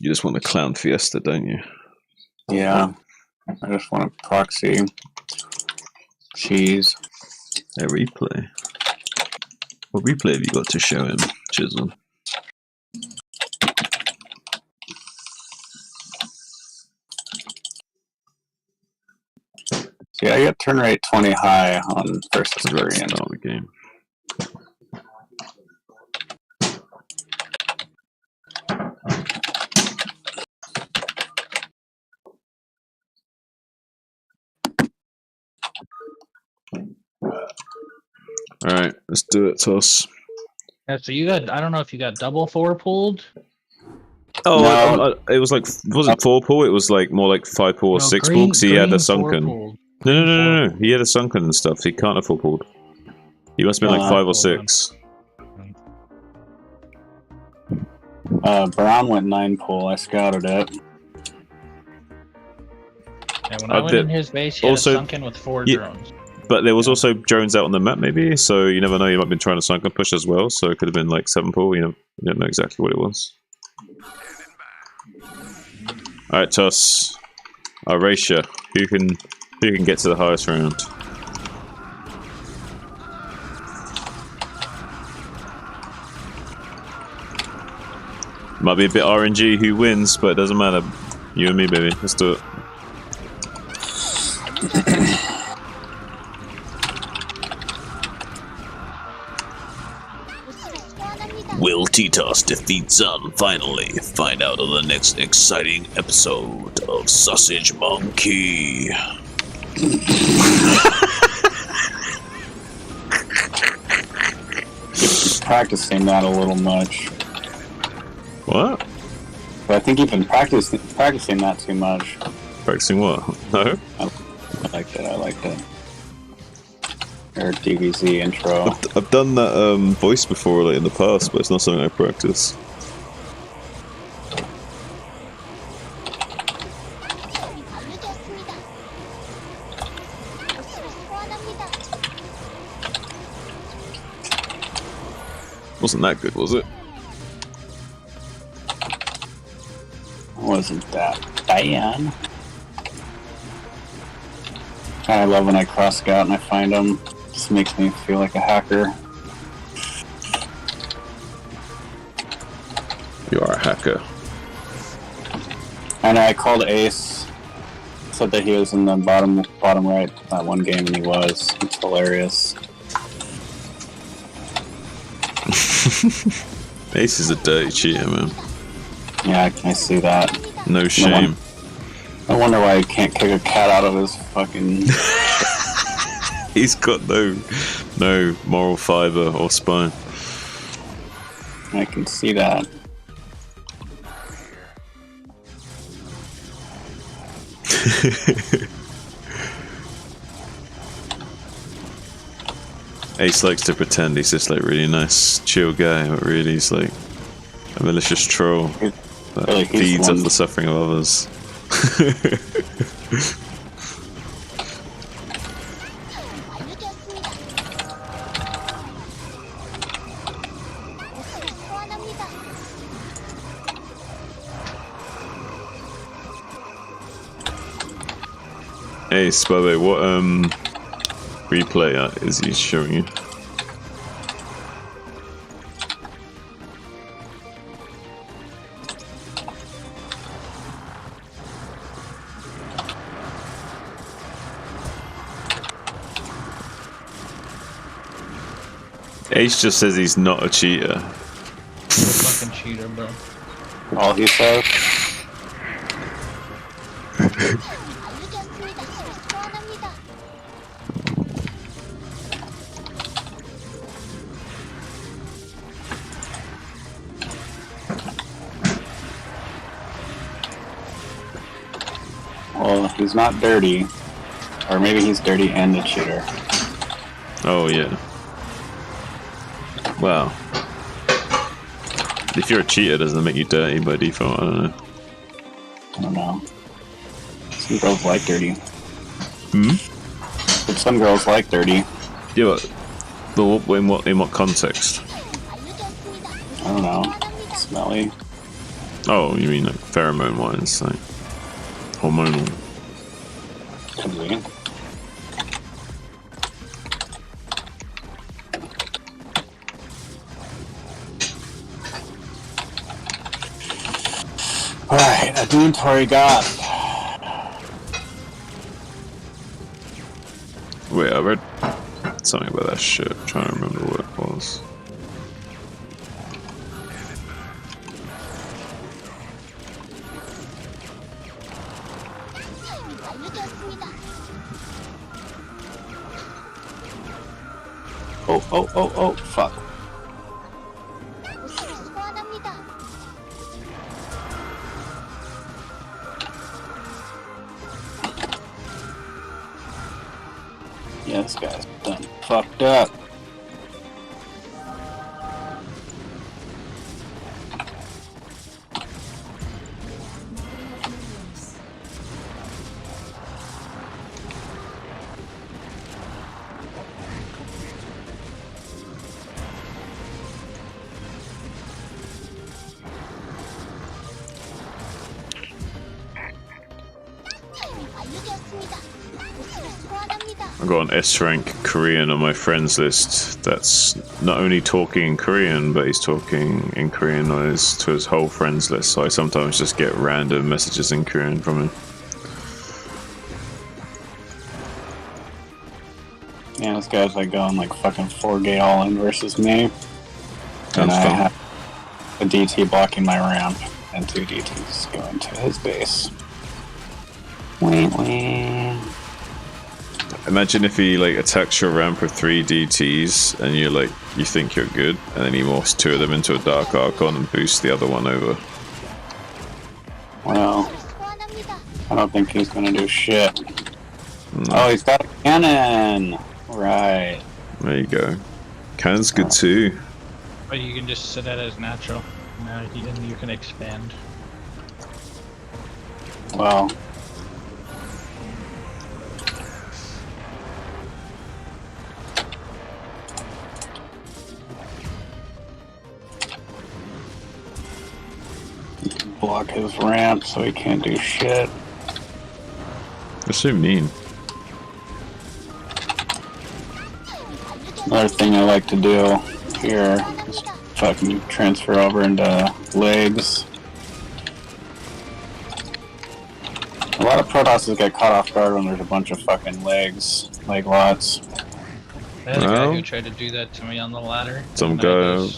You just want a clown fiesta, don't you? Yeah. I just want to proxy. Cheese. A replay. What replay have you got to show him, Chisel? See, I get turn rate 20 high on versus Let's Korean. start the game. Alright, let's do it, Toss. Yeah, so you got, I don't know if you got double 4 pulled. Oh, No. it was like, wasn't 4 pull, it was like more like 5 pull or No, 6 pull, green- because he had green a 4 sunken. pulled. No, he had a sunken and stuff, he can't have 4 pulled. He must have been like 5 or hold 6. Brown went 9 pull. I scouted it. And when I went in his base, he had also- a sunken with 4 Yeah. drones. But there was also drones out on the map, maybe, so you never know, you might have been trying to sunken push as well, so it could have been like 7 pull, you don't know exactly what it was. Alright, Toss. I'll race you. Who can get to the highest round? Might be a bit RNG who wins, but it doesn't matter. You and me, baby. Let's do it. Will Titos defeat Zun finally? Find out on the next exciting episode of Sausage Monkey. Practicing that a little much. What? But I think you've been practicing that too much. Practicing what? No? I like that. I like that. Or DBZ intro. I've done that voice before, like in the past, but it's not something I practice. Wasn't that good, was it? Wasn't that bad? I love when I cross scout and I find them. Just makes me feel like a hacker. You are a hacker. I know I called Ace. Said that he was in the bottom right that one game, and he was. It's hilarious. Ace is a dirty cheater, man. Yeah, I see that. No shame. I wonder why he can't kick a cat out of his fucking... He's got no moral fiber or spine. I can see that. Ace likes to pretend he's just like really nice, chill guy, but really he's like a malicious troll that Really, he's feeds the off one- the suffering of others. Ace, by the way, what replay is he showing you? Ace just says he's not a cheater. You're a fucking cheater, bro. All he says. Well, he's not dirty. Or maybe he's dirty and a cheater. Oh yeah. Well, if you're a cheater, doesn't it make you dirty by default? I don't know. I don't know. Some girls like dirty. Hmm? But some girls like dirty. Yeah, but in what context? I don't know. Smelly. Oh, you mean like pheromone wise, like hormonal? Could be. Alright, a inventory got. Wait, I read something about that shit. I'm trying to remember what it was. Oh, fuck. Yeah, this guy's done fucked up. I got an S rank Korean on my friends list that's not only talking in Korean, but he's talking in Korean to his whole friends list, so I sometimes just get random messages in Korean from him. Yeah, this guy's like going like fucking 4 gay all in versus me. Sounds fun. DT blocking my ramp, and 2 DTs going to his base. Wee. Imagine if he like attacks your ramp with 3 DTs and you think you're good, and then he morphs 2 of them into a Dark Archon and boosts the other one over. Well, I don't think he's gonna do shit. Oh, he's got a cannon! Right. There you go. Cannon's good too. But you can just set that as natural. And you can expand. Well. Block his ramp so he can't do shit. That's so mean. Another thing I like to do here is fucking transfer over into legs. A lot of Protosses get caught off guard when there's a bunch of fucking leg lots. I had a guy who tried to do that to me on the ladder. Some guy.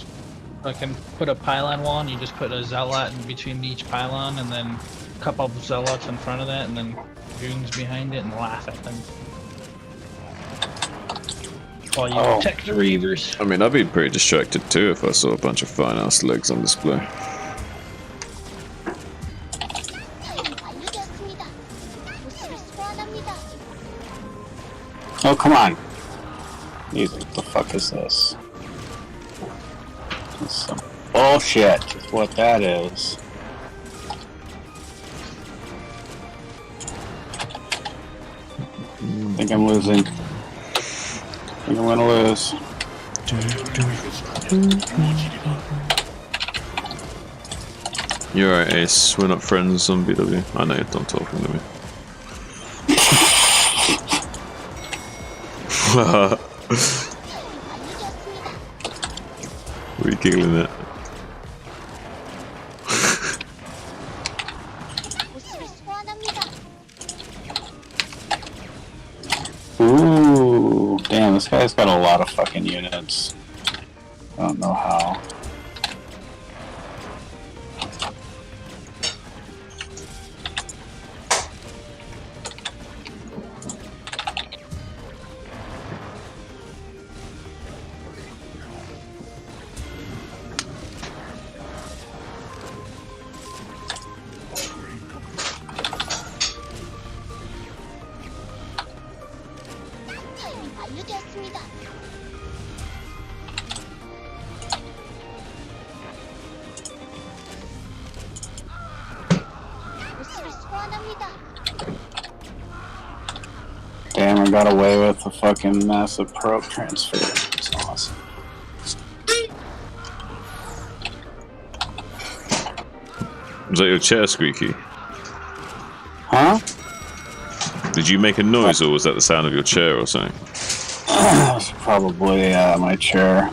Fucking put a pylon wall and you just put a zealot in between each pylon and then a couple of zealots in front of that and then goons behind it and laugh at them. While you protect the reavers. I mean, I'd be pretty distracted too if I saw a bunch of fine ass legs on display. Oh, come on. Jesus, what the fuck is this? That's some bullshit, is what that is. I think I'm losing. I think I'm gonna lose. You're right, Ace. We're not friends on BW. I know you're not talking to me. What are you giggling at? Ooh, damn, this guy's got a lot of fucking units. I don't know how. Damn, I got away with a fucking massive probe transfer. It's awesome. Was that your chair squeaky? Huh? Did you make a noise or was that the sound of your chair or something? It's probably my chair.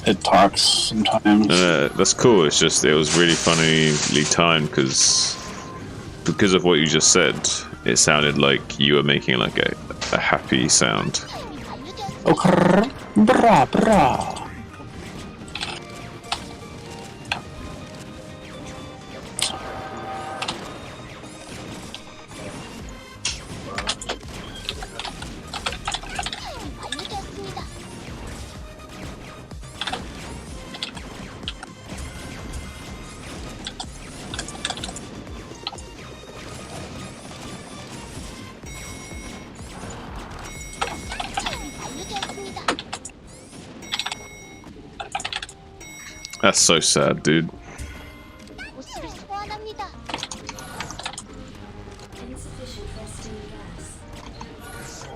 It talks sometimes. That's cool. It's just it was really funnily timed because of what you just said. It sounded like you were making like a happy sound. Okay, bra bra. That's so sad, dude. Insufficient resting gas.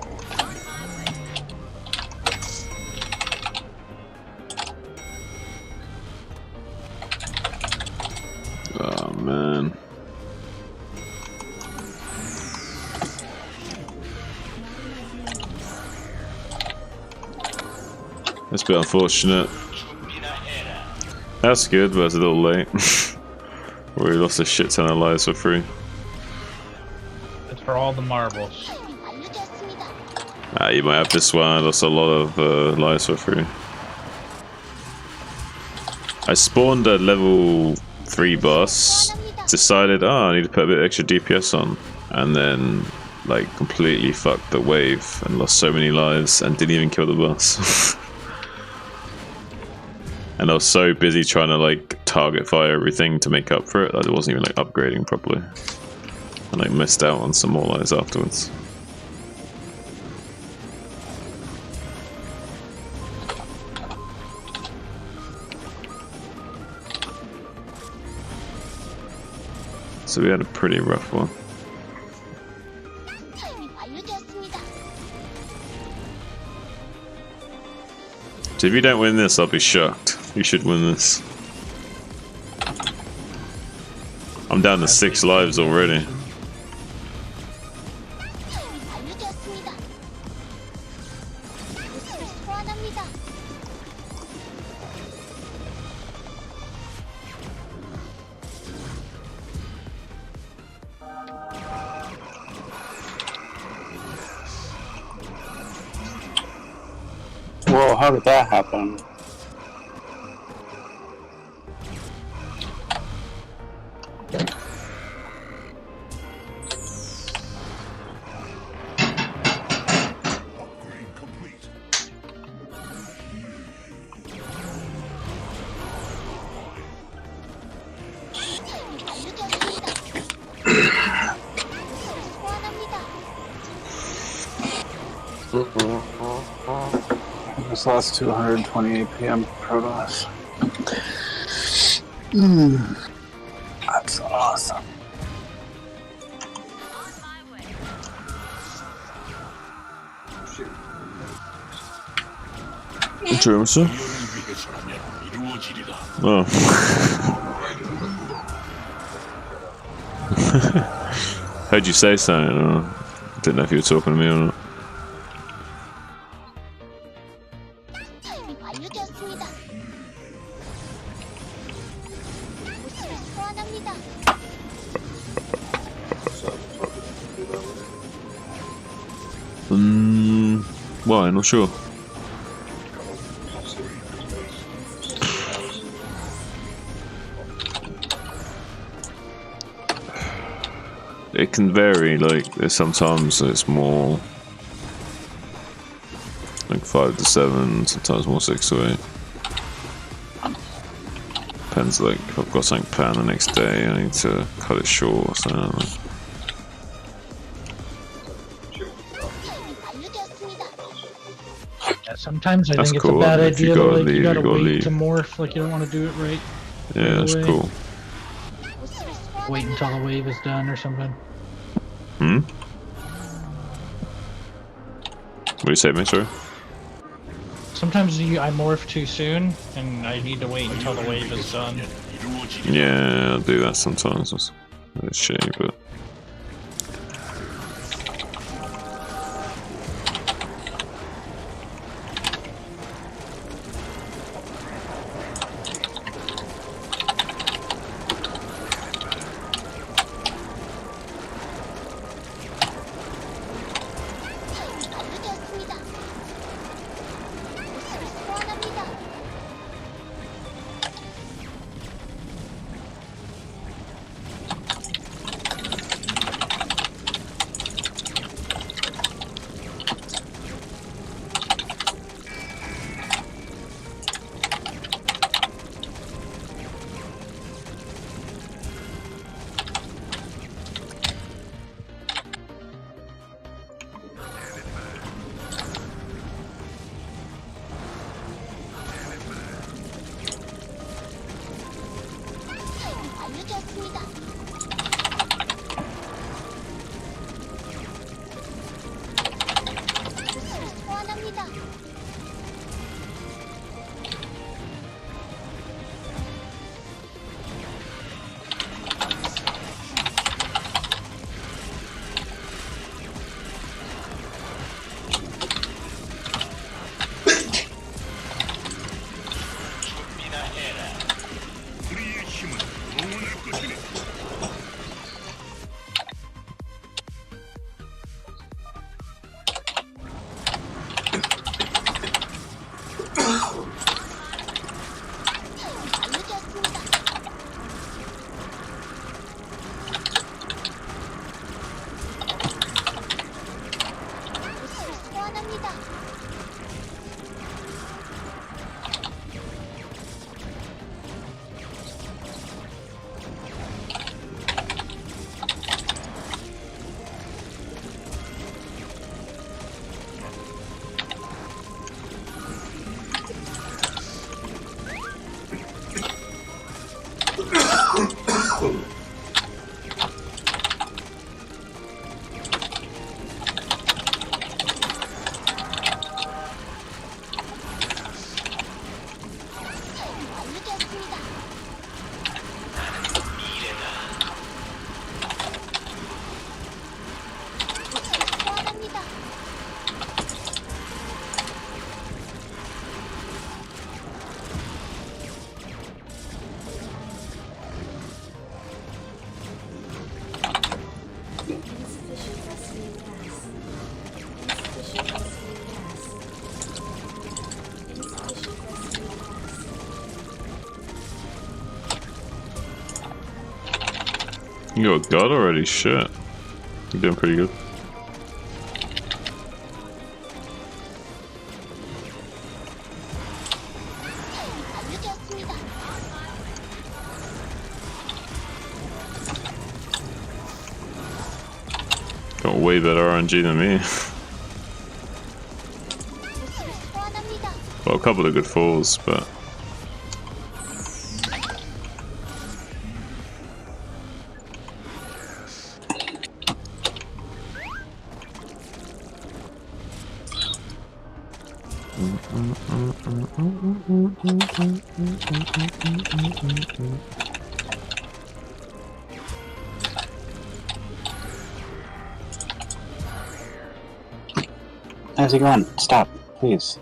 Oh man. That's a bit unfortunate. That's good, but it's a little late. We lost a shit ton of lives for free. It's for all the marbles. You might have this one. I lost a lot of lives for free. I spawned a level 3 boss, decided, oh, I need to put a bit extra DPS on, and then like completely fucked the wave and lost so many lives and didn't even kill the boss. And I was so busy trying to like target fire everything to make up for it that I wasn't even like upgrading properly, and I missed out on some more lives afterwards. So we had a pretty rough one. So if you don't win this, I'll be shocked. You should win this. I'm down to 6 lives already. Whoa, how did that happen? Upgrade complete. I just lost 220 PM Protoss. That's awesome. Jameson? Oh. Heard you say something. I didn't know if you were talking to me or not. Why? Not sure. It can vary, like sometimes it's more like 5 to 7, sometimes more 6 to 8. Depends, like if I've got something planned the next day, I need to cut it short or something. Yeah, sometimes I That's think it's cool. a bad If you idea to gotta like leave, you gotta you gotta wait leave. to morph, like you don't want to do it right. Yeah, that's away. cool. Wait until the wave is done or something. Hmm? What do you say, mate? Sorry? Sometimes I morph too soon, and I need to wait until the wave is done. Yeah, I'll do that sometimes. It's a shame, but. You got God already? Shit. You're doing pretty good. Got way better RNG than me. Well, a couple of good falls, but... How's it going? Stop, please.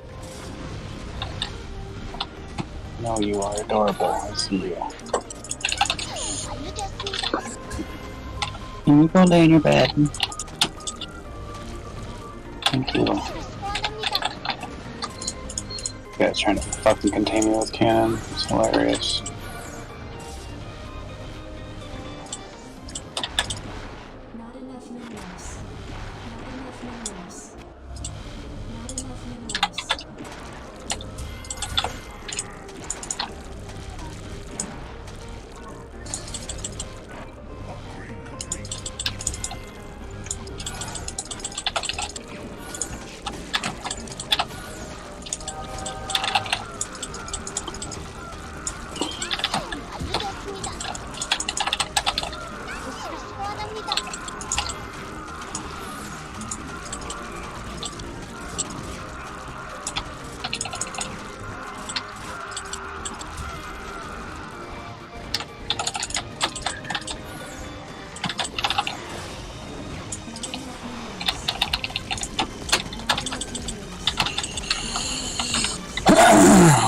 No, you are adorable. I see you. Can you go lay in your bed? Thank you. You guys trying to fucking contain me with cannon. It's hilarious. Not enough minerals. Not enough minerals. Not enough minerals.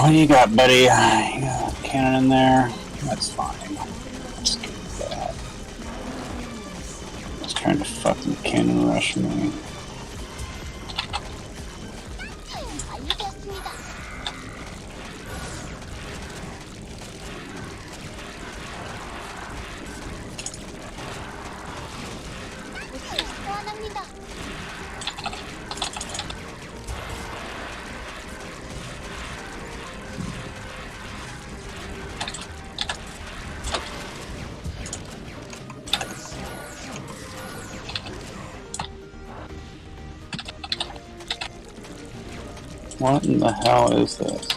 What do you got, buddy? You got a cannon in there? That's fine. Let's get that. It's trying to fucking cannon rush me. What in the hell is this?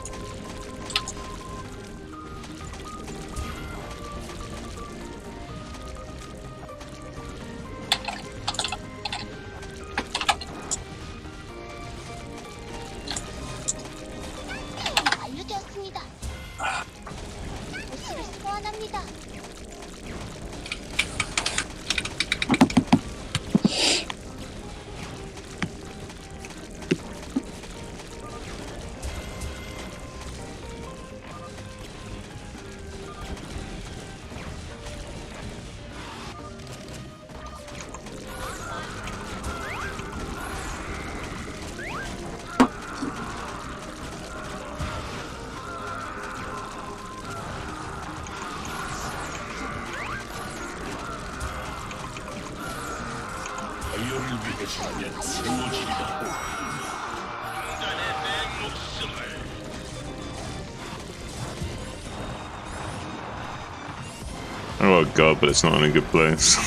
Oh god, but it's not in a good place.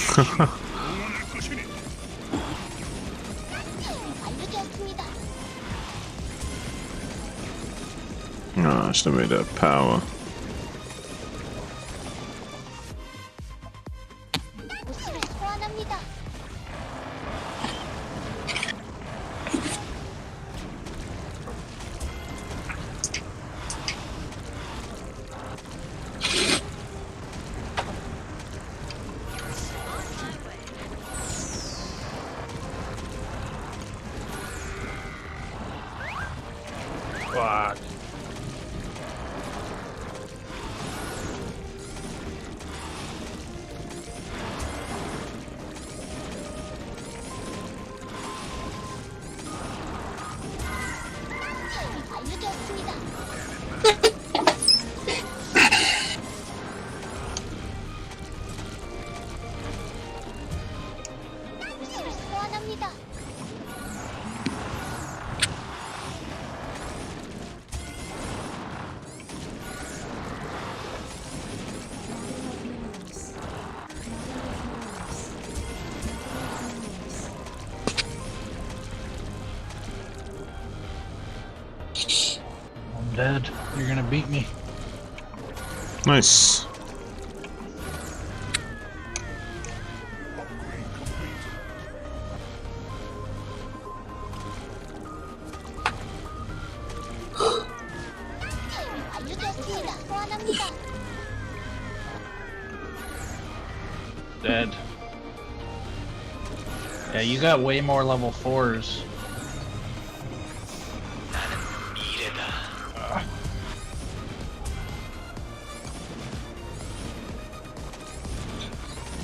I should have made that power. Fuck. dead. You're gonna beat me. Nice. Dead. Yeah, you got way more level 4s.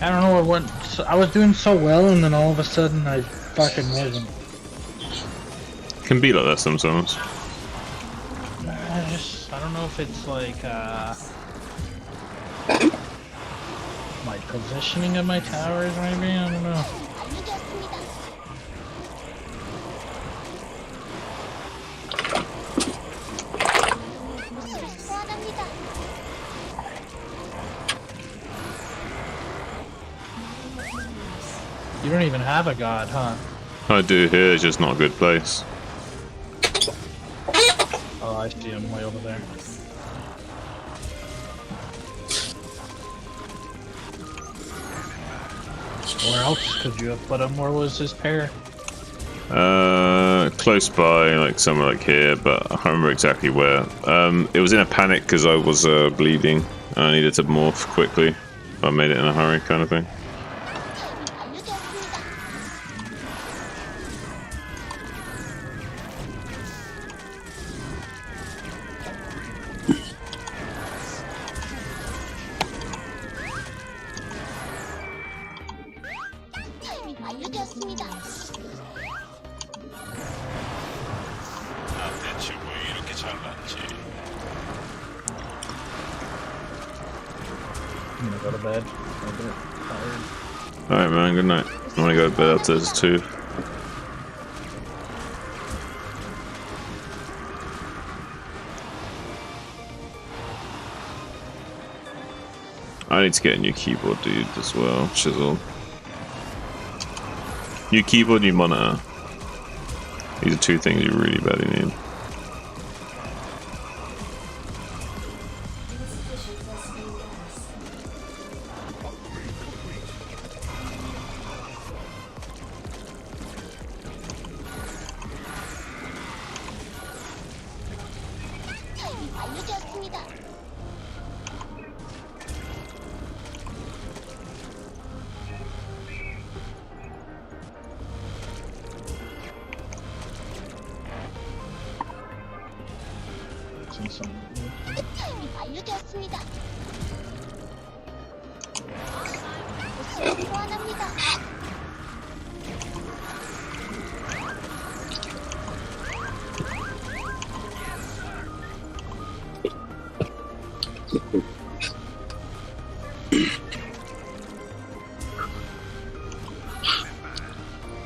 I don't know what went. I was doing so well, and then all of a sudden, I fucking wasn't. Can be like that sometimes. I don't know if it's like my positioning of my towers, maybe. I don't know. You don't even have a god, huh? I do here, it's just not a good place. Oh, I see him way over there. Where else could you have put him? Where was his pair? Close by, like somewhere like here, but I can't remember exactly where. It was in a panic because I was bleeding. I needed to morph quickly. I made it in a hurry, kind of thing. I'm gonna go to bed. I'm a bit tired. Alright, man, good night. I want to go to bed after this too. I need to get a new keyboard, dude, as well. Chisel. New keyboard, new monitor. These are two things you really badly need.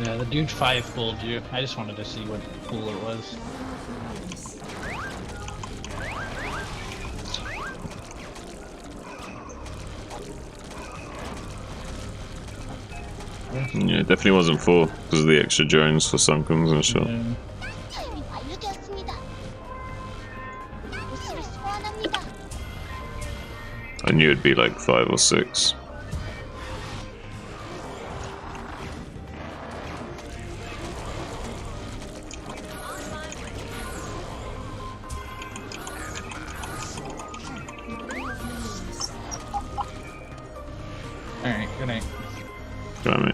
Yeah, the dude 5 fooled you. I just wanted to see what pool it was. Yeah, it definitely wasn't full because of the extra drones for Sunkens and shit. Yeah. I knew it'd be like 5 or 6. Alright, good night. Got me.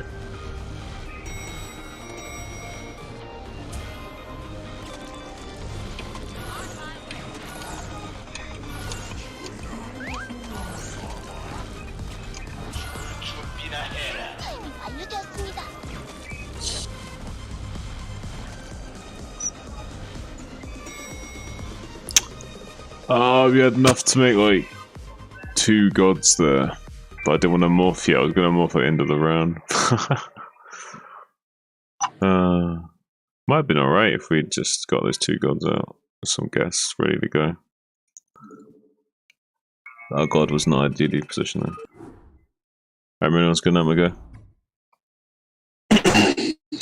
Oh, we had enough to make like 2 gods there, but I didn't want to morph yet. I was going to morph at the end of the round. Might have been alright if we'd just got those 2 gods out with some guests ready to go. Our god was not ideally positioned there. Alright, everyone's good night, my guy.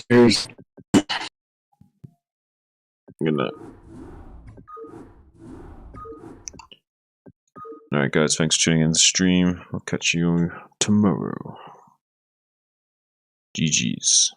Here's Good night. Alright, guys, thanks for tuning in the stream. I'll catch you tomorrow. GG's.